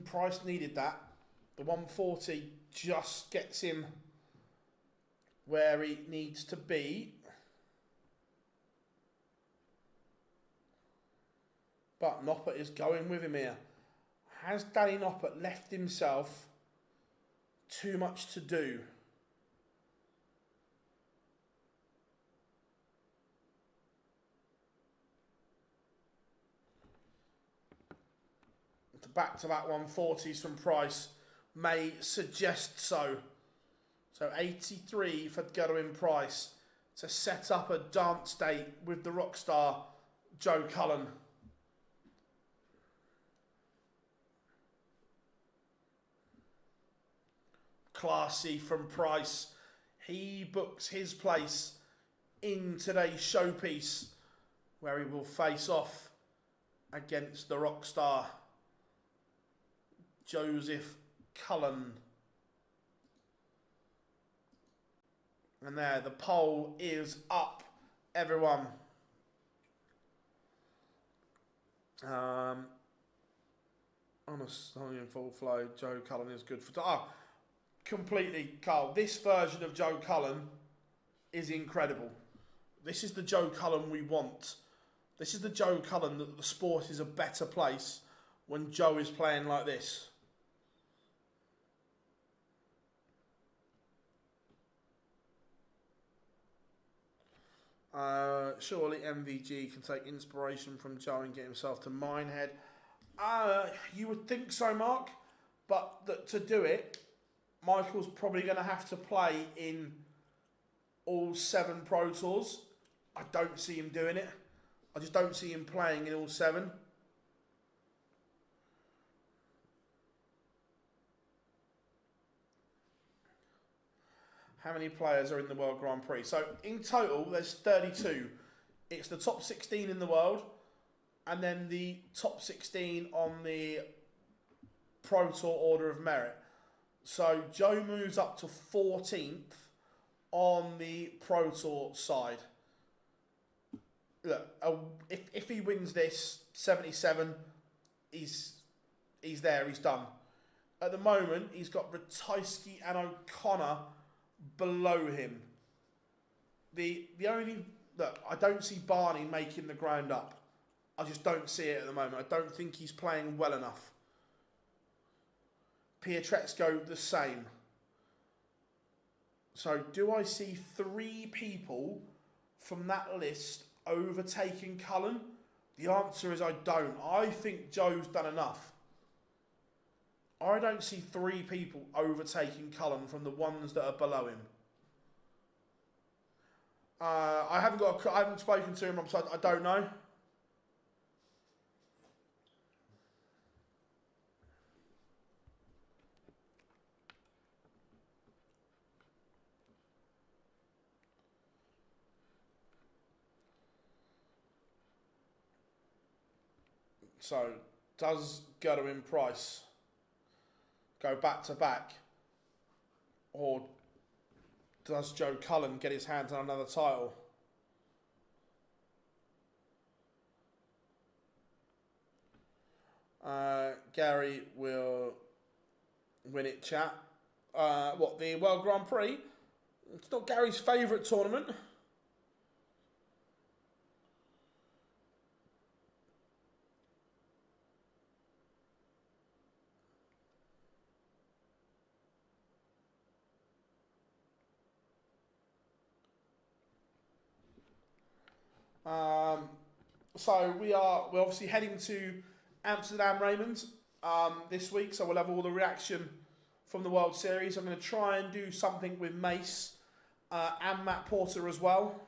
Price needed that. The 140 just gets him where he needs to be. But Noppert is going with him here. Has Danny Noppert left himself too much to do? Back-to-back 140s from Price may suggest so. So 83 for Gerwin Price to set up a dance date with the Rockstar Joe Cullen. Classy from Price. He books his place in today's showpiece where he will face off against the Rockstar Joseph Cullen. And there, the poll is up, everyone. On a song in full flow, Joe Cullen is good for... completely, Carl. This version of Joe Cullen is incredible. This is the Joe Cullen we want. This is the Joe Cullen that the sport is a better place when Joe is playing like this. Surely MVG can take inspiration from Joe and get himself to Minehead. You would think so, Mark, but to do it, Michael's probably going to have to play in all 7 Pro Tours. I don't see him doing it. I just don't see him playing in all 7. How many players are in the World Grand Prix? So in total, there's 32. It's the top 16 in the world, and then the top 16 on the Pro Tour Order of Merit. So Joe moves up to 14th on the Pro Tour side. Look, if he wins this 77, he's there, he's done. At the moment, he's got Ratajski and O'Connor below him. The only... Look, I don't see Barney making the ground up. I just don't see it at the moment. I don't think he's playing well enough. Pietreczko, the same. So, do I see 3 people from that list overtaking Cullen? The answer is I don't. I think Joe's done enough. I don't see 3 people overtaking Cullen from the ones that are below him. I haven't spoken to him, so I don't know. So, does Gerwyn Price go back to back, or does Joe Cullen get his hands on another title? Gary will win it, chat. What, the World Grand Prix? It's not Gary's favourite tournament. So we're obviously heading to Amsterdam, Raymond, this week. So we'll have all the reaction from the World Series. I'm going to try and do something with Mace and Matt Porter as well.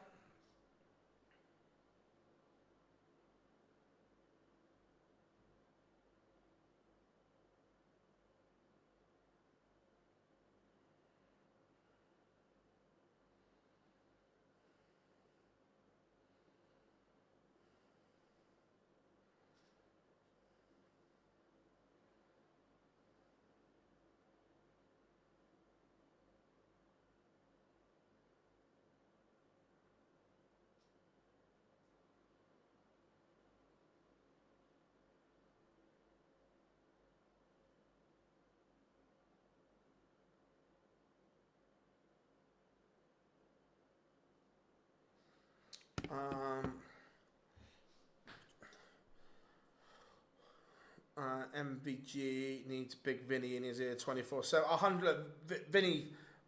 MVG needs Big Vinny in his ear 24. So 100.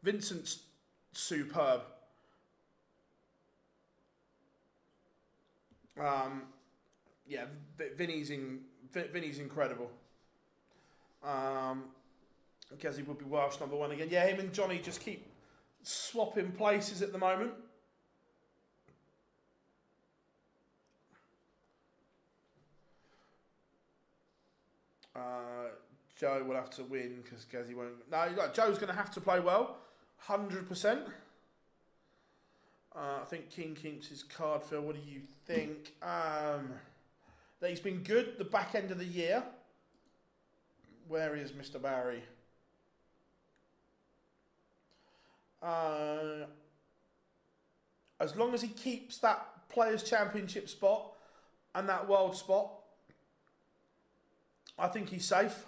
Vincent's superb. Yeah, Vinny's incredible. Because he would be Welsh #1 again. Yeah, him and Johnny just keep swapping places at the moment. Joe will have to win because Gazzy won't. No, Joe's going to have to play well, 100%. I think King keeps his card, Phil. What do you think? That he's been good the back end of the year. Where is Mr. Barry? As long as he keeps that Players' Championship spot and that world spot, I think he's safe.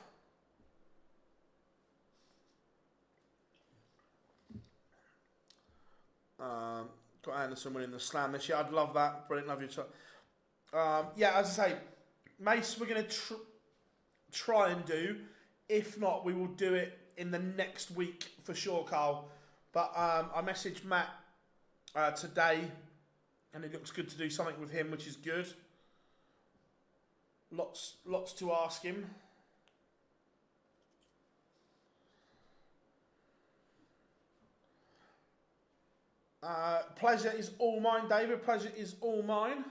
Got Anderson winning the slam this year. I'd love that. Brilliant. Love you. Yeah, as I say, Mace, we're going to try and do. If not, we will do it in the next week for sure, Carl. But I messaged Matt today, and it looks good to do something with him, which is good. Lots to ask him. Pleasure is all mine, David. Pleasure is all mine.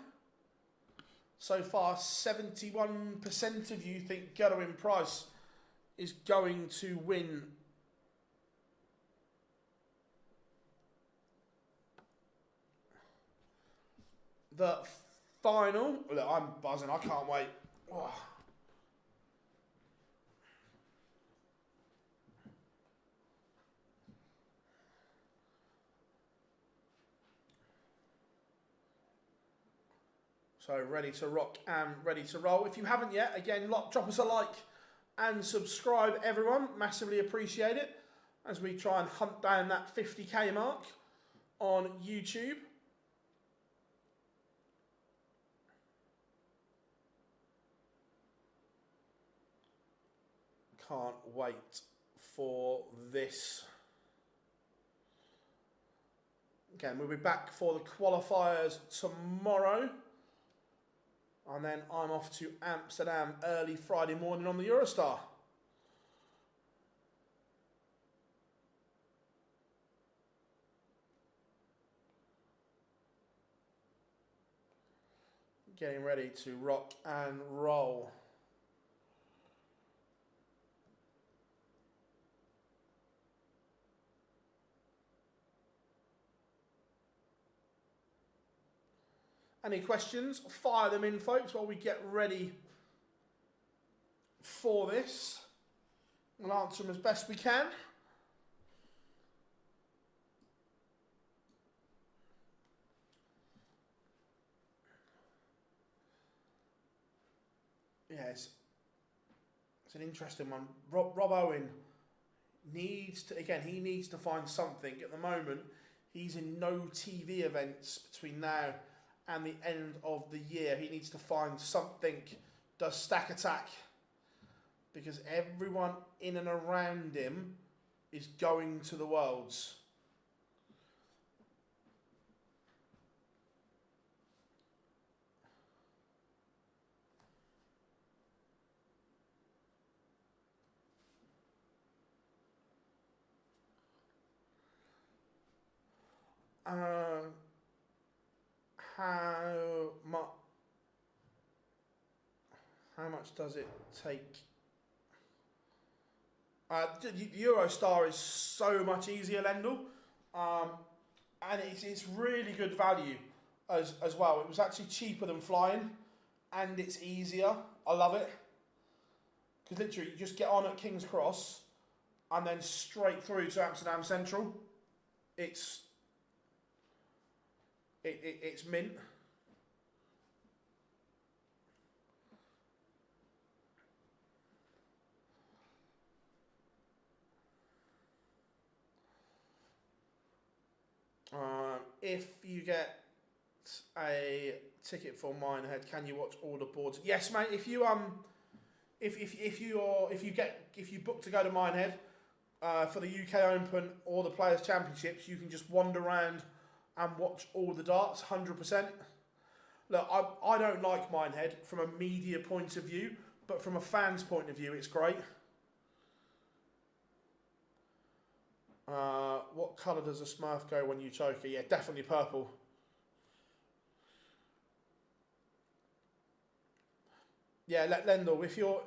So far, 71% of you think Gerwin Price is going to win the final. Look, I'm buzzing. I can't wait. Oh. So ready to rock and ready to roll. If you haven't yet, again, drop us a like and subscribe, everyone. Massively appreciate it as we try and hunt down that 50k mark on YouTube. Can't wait for this. Again, we'll be back for the qualifiers tomorrow. And then I'm off to Amsterdam early Friday morning on the Eurostar. Getting ready to rock and roll. Any questions? Fire them in, folks, while we get ready for this. We'll answer them as best we can. Yes, it's an interesting one. Rob Owen needs to, again, he needs to find something. At the moment, he's in no TV events between now and the end of the year. He needs to find something, does stack attack, because everyone in and around him is going to the Worlds. How much does it take? The Eurostar is so much easier, Lendl, and it's really good value as well. It was actually cheaper than flying, and it's easier. I love it, because literally you just get on at King's Cross and then straight through to Amsterdam Central. It's mint. If you get a ticket for Minehead, can you watch all the boards? Yes, mate. If you book to go to Minehead for the UK Open or the Players Championships, you can just wander around and watch all the darts. 100%. Look, I don't like Minehead from a media point of view, but from a fan's point of view, it's great. What colour does a Smurf go when you choke it? Yeah, definitely purple. Yeah, Lendl, if you're,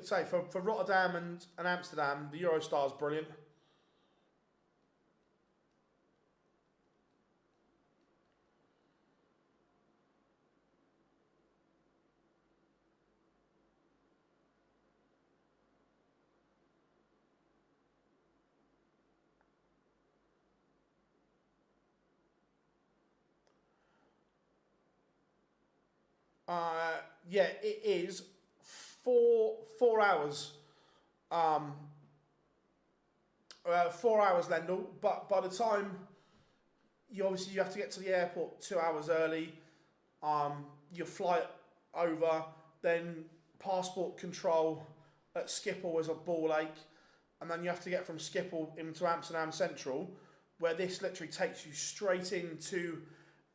say, for Rotterdam and Amsterdam, the Eurostar is brilliant. Yeah, it is 4 hours. 4 hours, Lendl. But by the time you have to get to the airport 2 hours early. Your flight over, then passport control at Schiphol is a ball ache, and then you have to get from Schiphol into Amsterdam Central, where this literally takes you straight into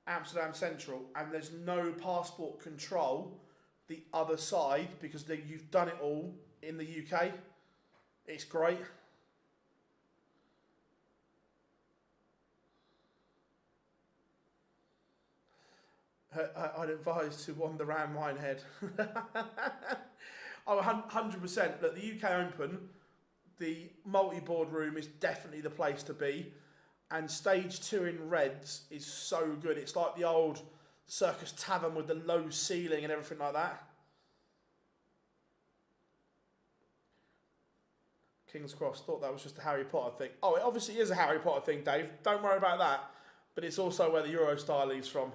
Amsterdam Central, and there's no passport control the other side because you've done it all in the UK. It's great. I'd advise to wander around Minehead. Oh, 100%. Look, the UK Open, the multi-board room is definitely the place to be. And stage 2 in Reds is so good. It's like the old Circus Tavern with the low ceiling and everything like that. King's Cross, thought that was just a Harry Potter thing. Oh, it obviously is a Harry Potter thing, Dave. Don't worry about that. But it's also where the Eurostar leaves from.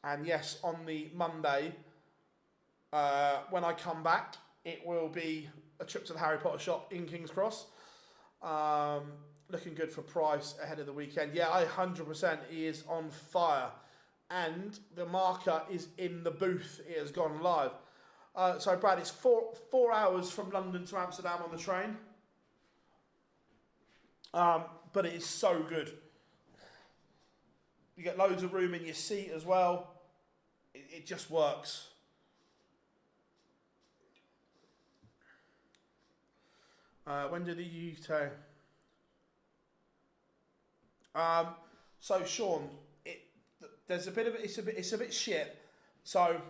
And yes, on the Monday, when I come back, it will be a trip to the Harry Potter shop in King's Cross. Looking good for price ahead of the weekend. Yeah, 100%. He is on fire. And the marker is in the booth. It has gone live. So, Brad, it's 4 hours from London to Amsterdam on the train. But it is so good. You get loads of room in your seat as well. It just works. When did the UK? So Sean, it's a bit shit. So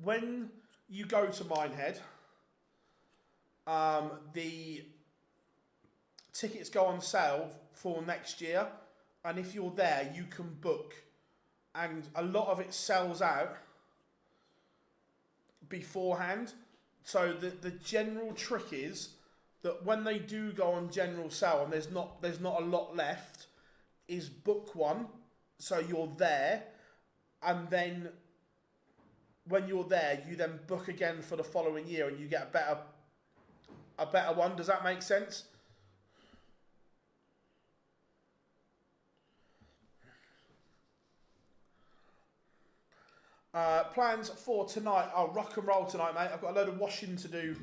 when you go to Minehead, the tickets go on sale for next year, and if you're there, you can book, and a lot of it sells out beforehand. So the general trick is that when they do go on general sale and there's not a lot left, is book one so you're there, and then when you're there you then book again for the following year and you get a better one. Does that make sense? Plans for tonight. Oh, rock and roll tonight, mate. I've got a load of washing to do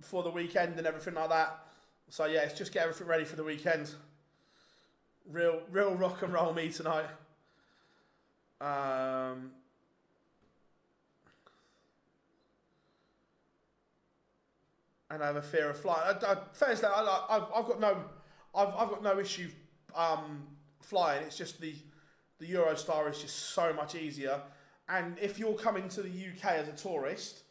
for the weekend and everything like that. So yeah, it's just get everything ready for the weekend. Real rock and roll me tonight. And I have a fear of flying. Firstly, I've got no issue flying. It's just the Eurostar is just so much easier. And if you're coming to the UK as a tourist,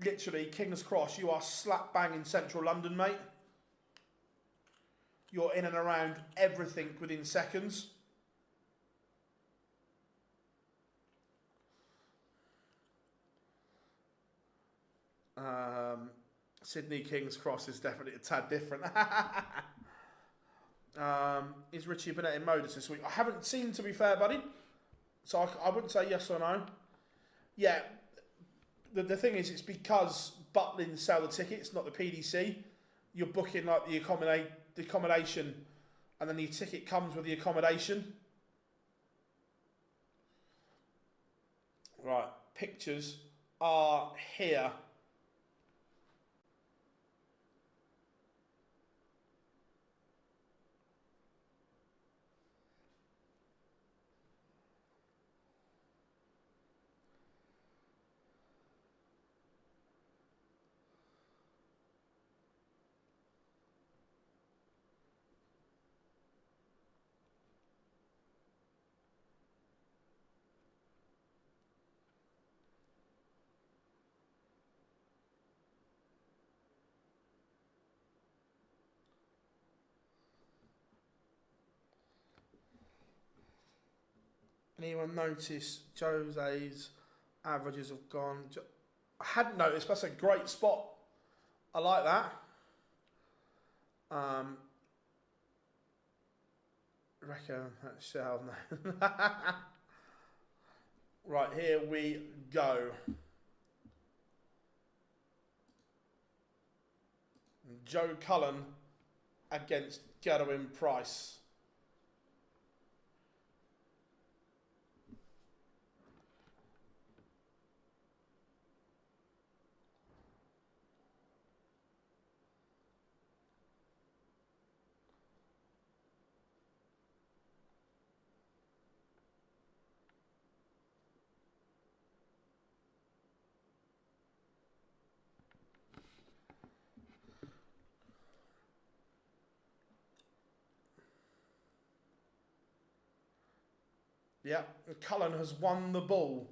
literally King's Cross, you are slap bang in central London, mate. You're in and around everything within seconds. Sydney King's Cross is definitely a tad different. Is Richie Burnett in MODUS this week? I haven't seen, to be fair, buddy. So I wouldn't say yes or no. Yeah, the thing is, it's because Butlin sell the tickets, not the PDC. You're booking like the accommodation, and then the ticket comes with the accommodation. Right, pictures are here. Anyone notice Jose's averages have gone? I hadn't noticed, but that's a great spot. I like that. Reckon that shall no. Right, here we go. Joe Cullen against Gerwin Price. Yeah, Cullen has won the ball.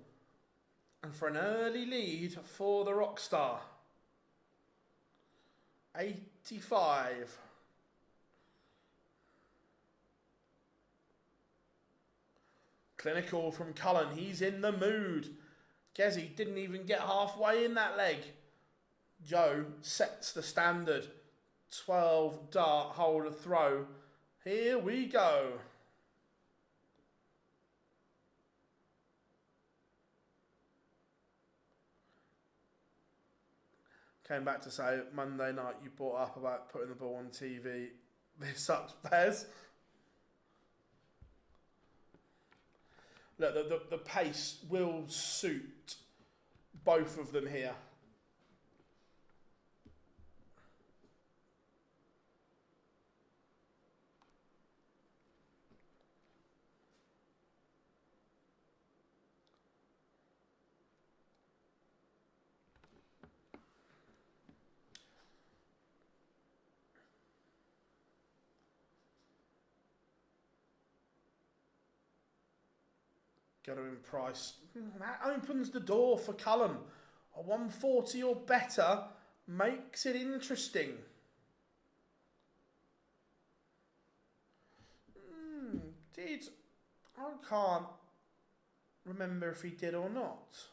And for an early lead for the Rockstar. 85. Clinical from Cullen. He's in the mood. Gezi didn't even get halfway in that leg. Joe sets the standard. 12 dart, holder, throw. Here we go. Came back to say Monday night you brought up about putting the ball on TV. This sucks, Bez. Look, the pace will suit both of them here. Gerwin Price. That opens the door for Cullen. A 140 or better makes it interesting. I can't remember if he did or not.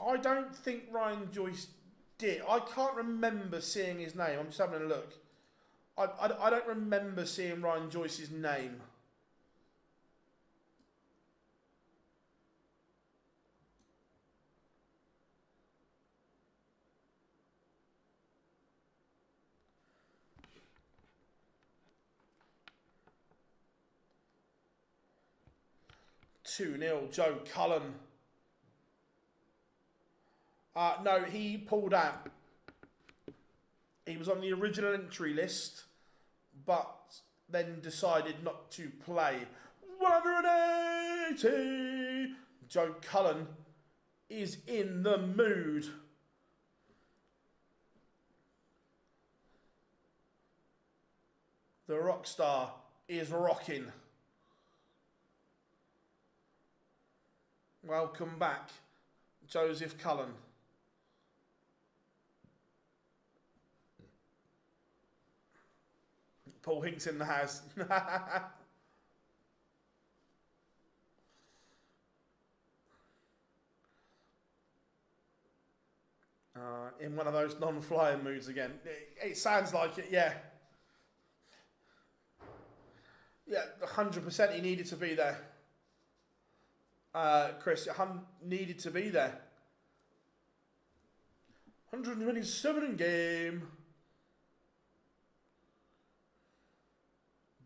I don't think Ryan Joyce did. I can't remember seeing his name. I'm just having a look. I don't remember seeing Ryan Joyce's name. (2-0) Joe Cullen. No, he pulled out. He was on the original entry list, but then decided not to play. 180! Joe Cullen is in the mood. The Rockstar is rocking. Welcome back, Joseph Cullen. Paul Hinks in the house. In one of those non-flying moods again. It sounds like it, yeah. Yeah, 100% he needed to be there. Chris, needed to be there. 127 in game.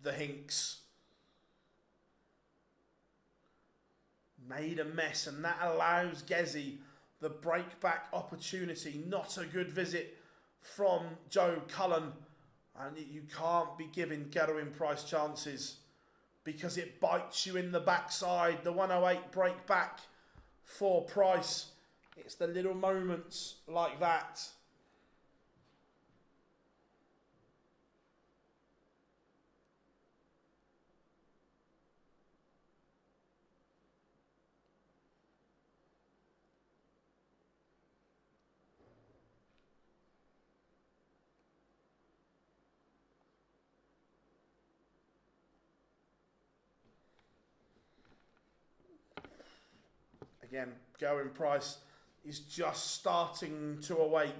The Hinks made a mess, and that allows Gezi the break-back opportunity. Not a good visit from Joe Cullen, and you can't be giving Gerwin Price chances because it bites you in the backside. The 108 break-back for Price. It's the little moments like that. Again, Gerwin Price is just starting to awake.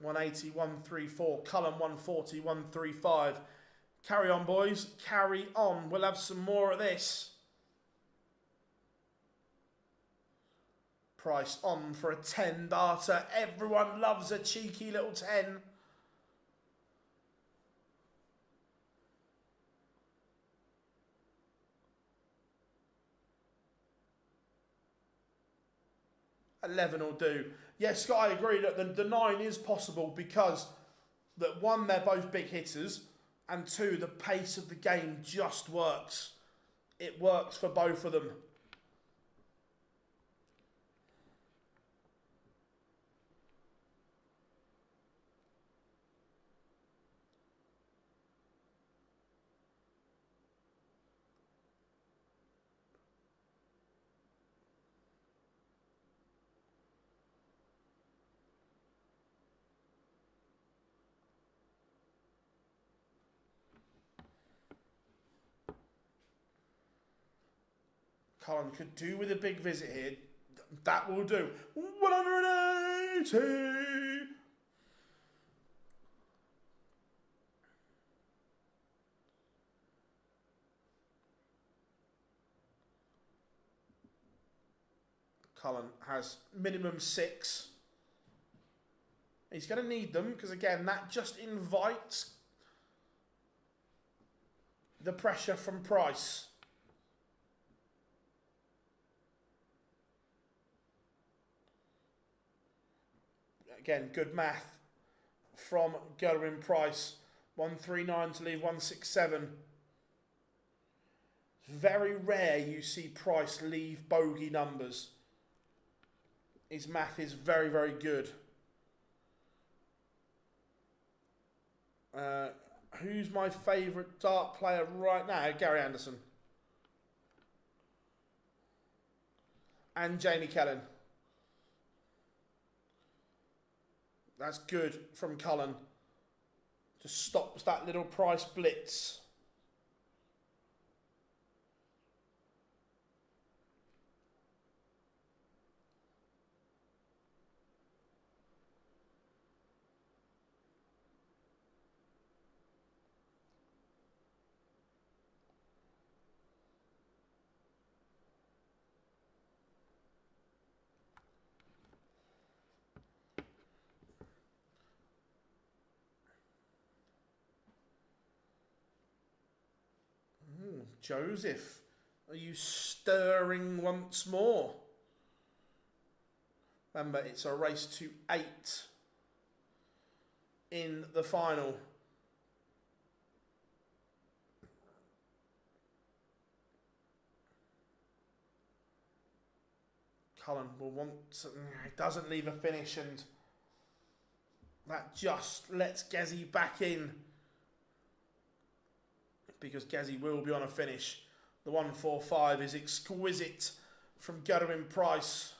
180, 134. Cullen, 140, 135. Carry on, boys. Carry on. We'll have some more of this. Price on for a 10 darter. Everyone loves a cheeky little 10. $11 will do. Yes, Scott, I agree that the 9 is possible because that one, they're both big hitters, and two, the pace of the game just works. It works for both of them. Cullen could do with a big visit here. That will do. 180! Cullen has minimum 6. He's going to need them because, again, that just invites the pressure from Price. Again, good math from Gerwin Price. 139 to leave 167. Very rare you see Price leave bogey numbers. His math is very, very good. Who's my favourite dart player right now? Gary Anderson. And Jamie Cullen. That's good from Cullen. Just stops that little Price blitz. Joseph, are you stirring once more? Remember, it's a race to 8 in the final. Cullen will want to, it doesn't leave a finish, and that just lets Gezi back in. Because Gezi will be on a finish. The 145 is exquisite from Gerwin Price.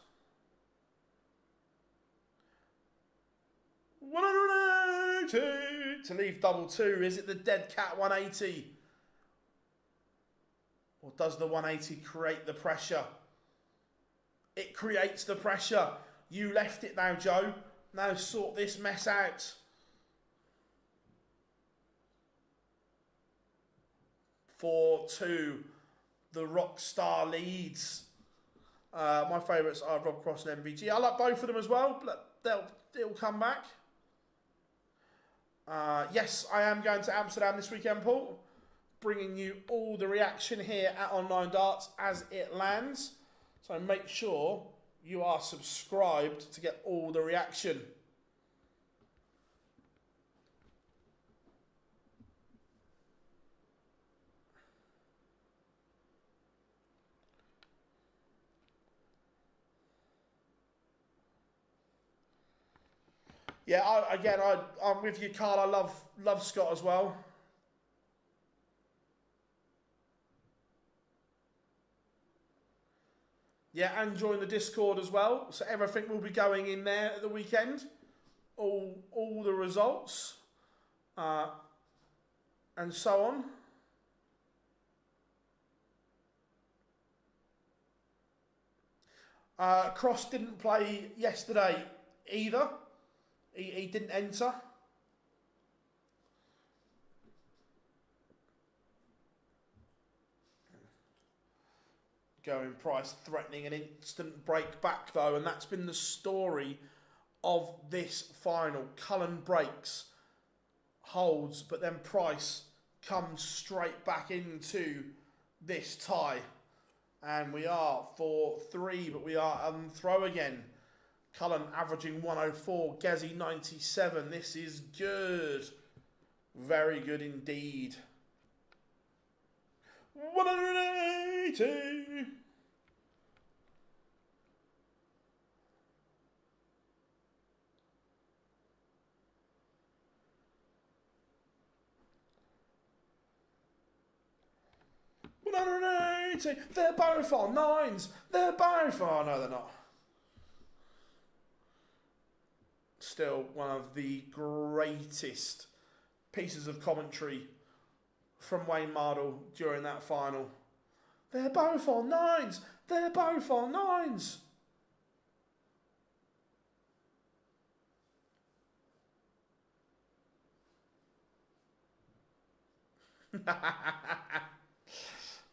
180 to leave double 2. Is it the dead cat 180? Or does the 180 create the pressure? It creates the pressure. You left it now, Joe. Now sort this mess out. 4-2, the Rockstar leads. My favourites are Rob Cross and MVG. I like both of them as well, but they'll come back. Yes, I am going to Amsterdam this weekend, Paul. Bringing you all the reaction here at Online Darts as it lands. So make sure you are subscribed to get all the reaction. Yeah, I'm with you, Carl. I love Scott as well. Yeah, and join the Discord as well. So everything will be going in there at the weekend. All the results. And so on. Cross didn't play yesterday either. He didn't enter. Going Price threatening an instant break back though, and that's been the story of this final. Cullen breaks, holds, but then Price comes straight back into this tie. And we are 4-3, but we are on throw again. Cullen averaging 104, Gezi 97. This is good. Very good indeed. 180. They're both on 9s. They're both on. No, they're not. Still one of the greatest pieces of commentary from Wayne Mardle during that final. They're both on 9s. They're both on 9s.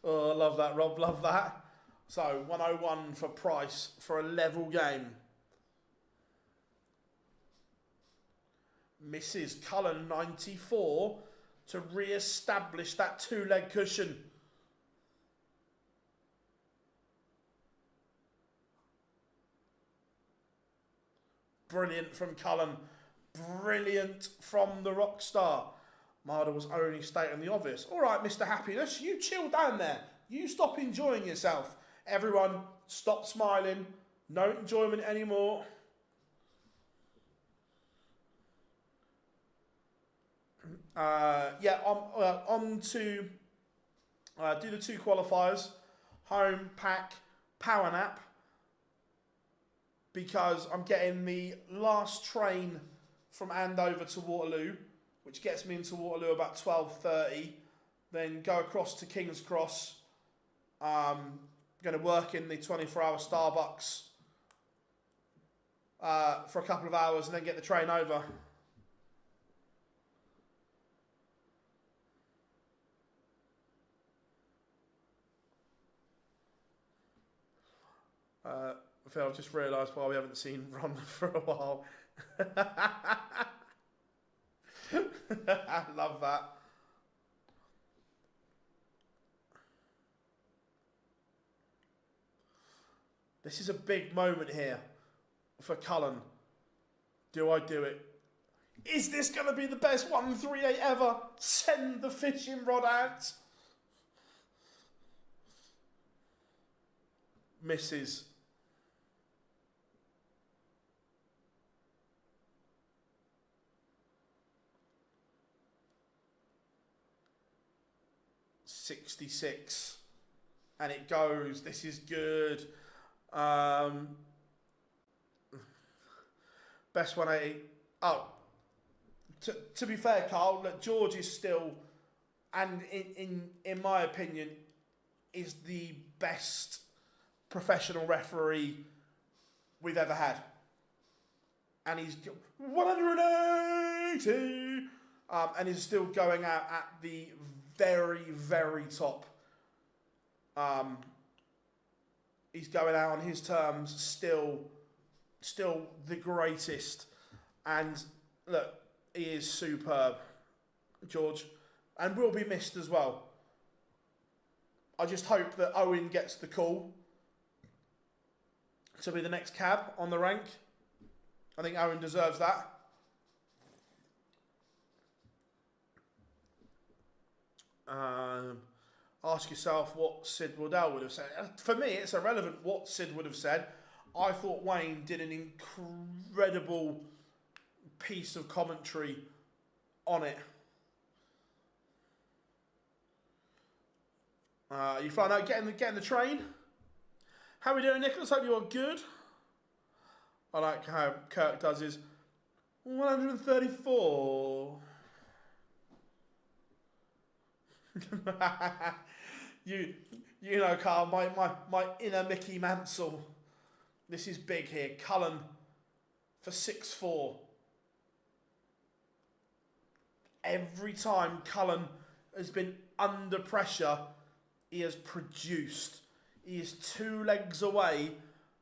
Oh, I love that, Rob. Love that. So, 101 for Price for a level game. Misses Cullen 94 to re-establish that two-leg cushion. Brilliant from Cullen. Brilliant from the rock star. Marder was only stating the obvious. All right, Mr. Happiness, you chill down there. You stop enjoying yourself. Everyone, stop smiling. No enjoyment anymore. On to do the two qualifiers. Home, pack, power nap. Because I'm getting the last train from Andover to Waterloo, which gets me into Waterloo about 12:30. Then go across to King's Cross. Going to work in the 24-hour Starbucks for a couple of hours and then get the train over. I've just realised why we haven't seen Ron for a while. I love that. This is a big moment here for Cullen. Do I do it? Is this going to be the best 138 ever? Send the fishing rod out. Misses. .66 and it goes. This is good. Best 180. Oh, to be fair, Carl, look, George is still, and in my opinion, is the best professional referee we've ever had. And he's 180, and he's still going out at the very, very top. He's going out on his terms, still the greatest. And look, he is superb, George, and will be missed as well. I just hope that Owen gets the call to be the next cab on the rank. I think Owen deserves that. Ask yourself what Sid Waddell would have said. For me, it's irrelevant what Sid would have said. I thought Wayne did an incredible piece of commentary on it. You find out getting the train. How are we doing, Nicholas? Hope you are good. I like how Kirk does his 134. you know, Carl, my inner Mickey Mansell. This is big here. Cullen for 6-4. every time Cullen has been under pressure, he has produced. He is 2 legs away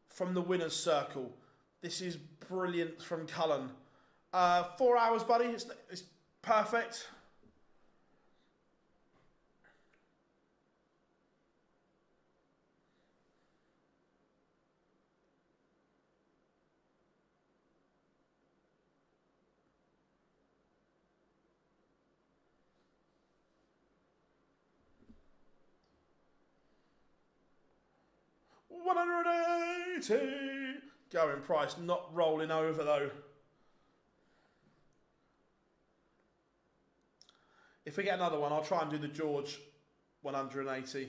from the winner's circle. This is brilliant from Cullen. 4 hours, buddy. It's perfect. $180. Going price, not rolling over though. If we get another one, I'll try and do the George 180.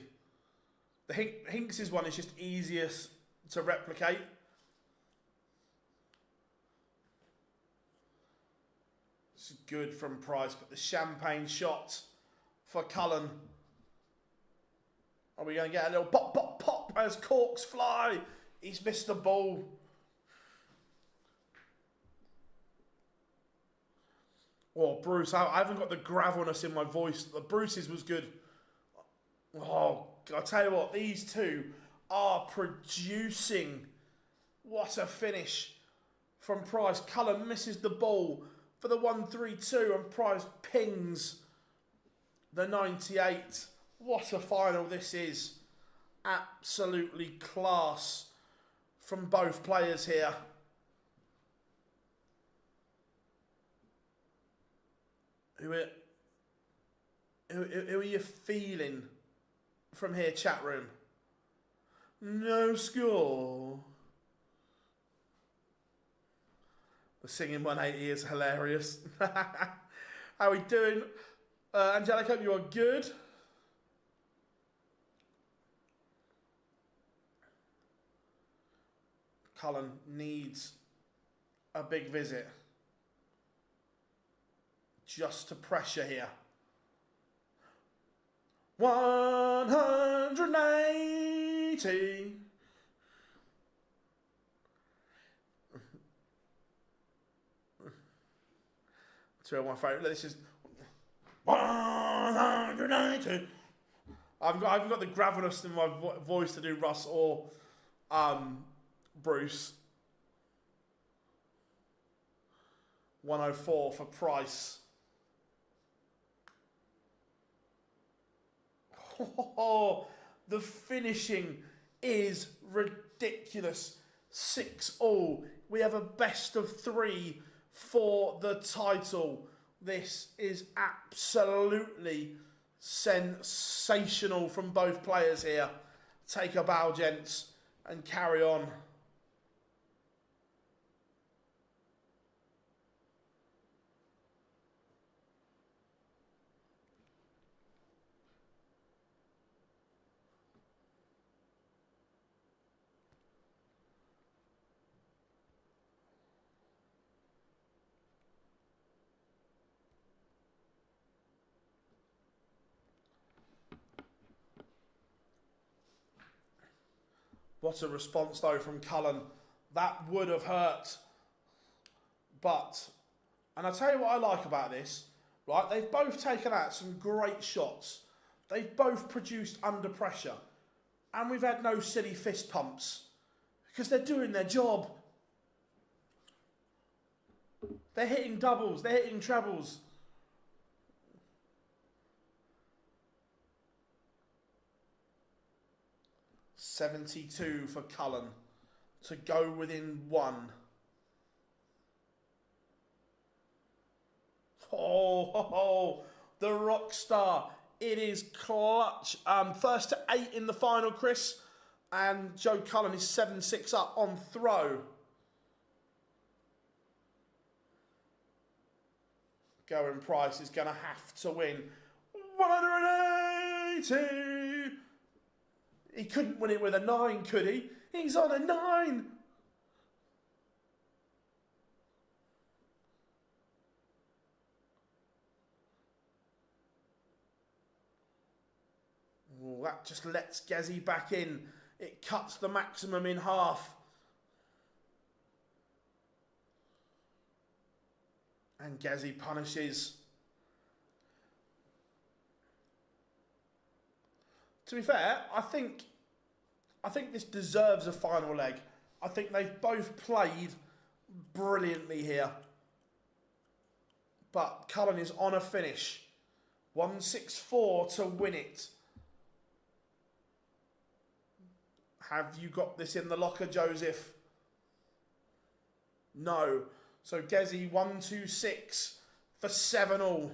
The Hinks' one is just easiest to replicate. This is good from price, but the champagne shot for Cullen. Are we going to get a little pop, pop, pop as corks fly? He's missed the ball. Oh, Bruce, I haven't got the gravelness in my voice. The Bruce's was good. Oh, I'll tell you what, these two are producing. What a finish from Price. Cullen misses the ball for the 132 and Price pings the 98. What a final this is. Absolutely class from both players here. Who are you feeling from here, chat room? No score. The singing 180 is hilarious. How are we doing? Angelic, hope you are good. Cullen needs a big visit. Just to pressure here. 180. Two of my favourite. This is 180. I haven't got the gravelness in my voice to do Russ or Bruce. 104 for Price. Oh, the finishing is ridiculous. 6-all. We have a best of 3 for the title. This is absolutely sensational from both players here. Take a bow, gents, and carry on. What a response, though, from Cullen. That would have hurt. But, and I'll tell you what I like about this, right? They've both taken out some great shots. They've both produced under pressure. And we've had no silly fist pumps. Because they're doing their job. They're hitting doubles. They're hitting trebles. $72 for Cullen to go within 1. Oh, the rock star. It is clutch. First to 8 in the final, Chris. And Joe Cullen is 7-6 up on throw. Going Price is going to have to win. 180. He couldn't win it with a 9, could he? He's on a 9. Oh, that just lets Gezi back in. It cuts the maximum in half. And Gezi punishes To be fair, I think this deserves a final leg. I think they've both played brilliantly here. But Cullen is on a finish. 164 to win it. Have you got this in the locker, Joseph? No. So Gezi 126 for 7-all.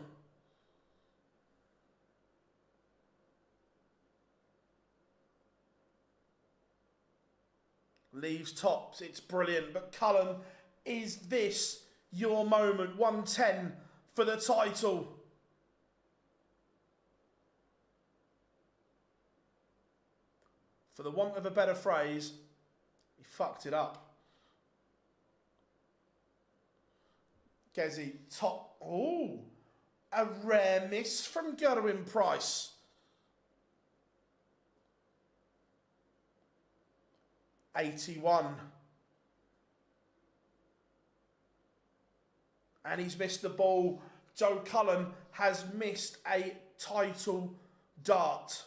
Leaves tops, it's brilliant. But Cullen, is this your moment? 110 for the title. For the want of a better phrase, he fucked it up. Gezi, top. Ooh, a rare miss from Gerwin Price. '81. And he's missed the ball. Joe Cullen has missed a title dart.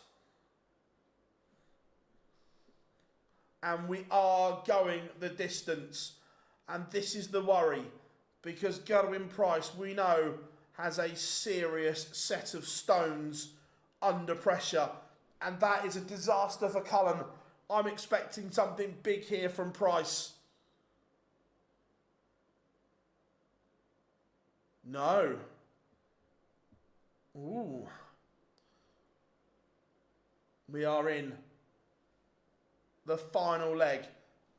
And we are going the distance. And this is the worry. Because Gerwin Price, we know, has a serious set of stones under pressure. And that is a disaster for Cullen. I'm expecting something big here from Price. No. Ooh. We are in the final leg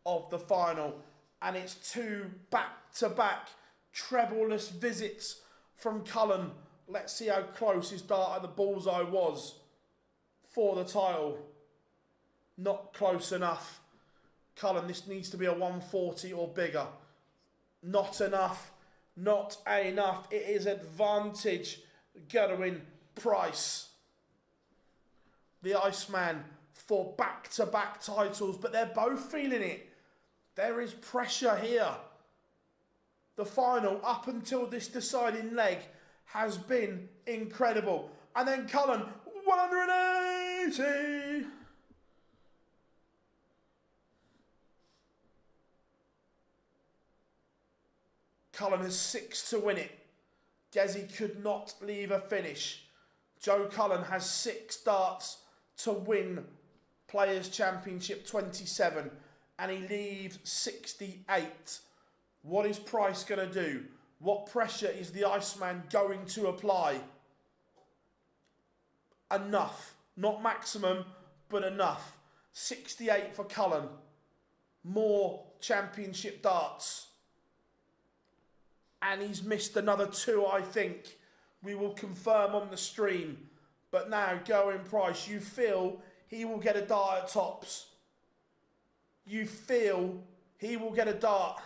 of the final. And it's 2 back-to-back treble-less visits from Cullen. Let's see how close his dart at the bullseye was for the title. Not close enough. Cullen, this needs to be a 140 or bigger. Not enough. Not enough. It is advantage Gerwin Price. The Iceman for back-to-back titles, but they're both feeling it. There is pressure here. The final, up until this deciding leg, has been incredible. And then Cullen, 180. Cullen has 6 to win it. Gezi could not leave a finish. Joe Cullen has 6 darts to win Players' Championship 27. And he leaves 68. What is Price going to do? What pressure is the Iceman going to apply? Enough. Not maximum, but enough. 68 for Cullen. More championship darts. And he's missed another 2, I think. We will confirm on the stream. But now, Gerwin Price, you feel he will get a dart at tops. You feel he will get a dart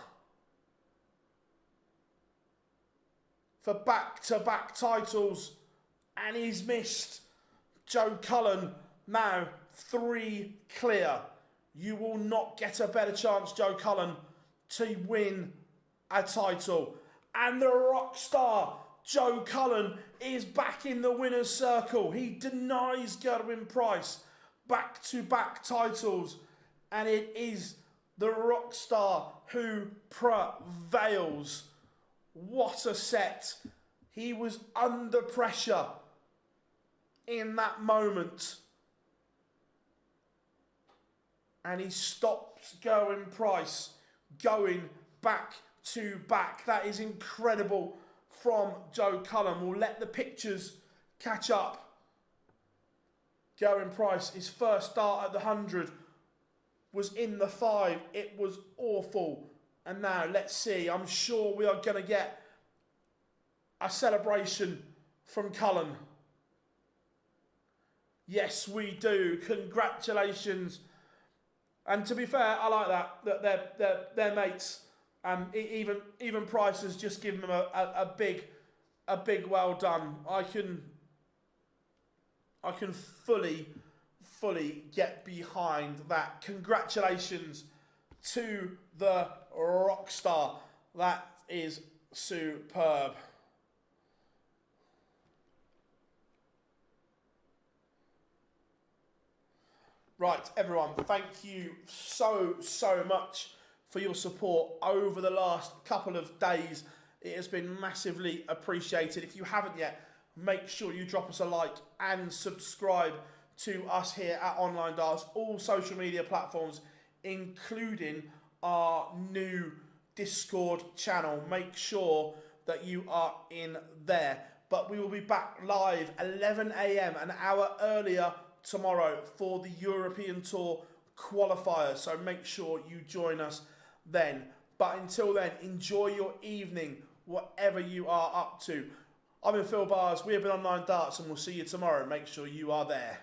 for back-to-back titles. And he's missed. Joe Cullen, now 3 clear. You will not get a better chance, Joe Cullen, to win a title. And the rock star, Joe Cullen, is back in the winner's circle. He denies Gerwin Price back-to-back titles. And it is the rock star who prevails. What a set. He was under pressure in that moment. And he stops Gerwin Price going back to back. That is incredible from Joe Cullen. We'll let the pictures catch up. Gerwin Price, his first start at the 100 was in the 5. It was awful. And now let's see. I'm sure we are going to get a celebration from Cullen. Yes, we do. Congratulations. And to be fair, I like that they're mates. Even Price has just given them a big well done. I can fully get behind that. Congratulations to the rock star. That is superb. Right, everyone, thank you so much for your support over the last couple of days. It has been massively appreciated. If you haven't yet, make sure you drop us a like and subscribe to us here at Online Darts, all social media platforms, including our new Discord channel. Make sure that you are in there. But we will be back live 11 AM, an hour earlier tomorrow for the European Tour qualifiers. So make sure you join us then. But until then, enjoy your evening, whatever you are up to. I've been Phil Bars, we have been Online Darts, and we'll see you tomorrow. Make sure you are there.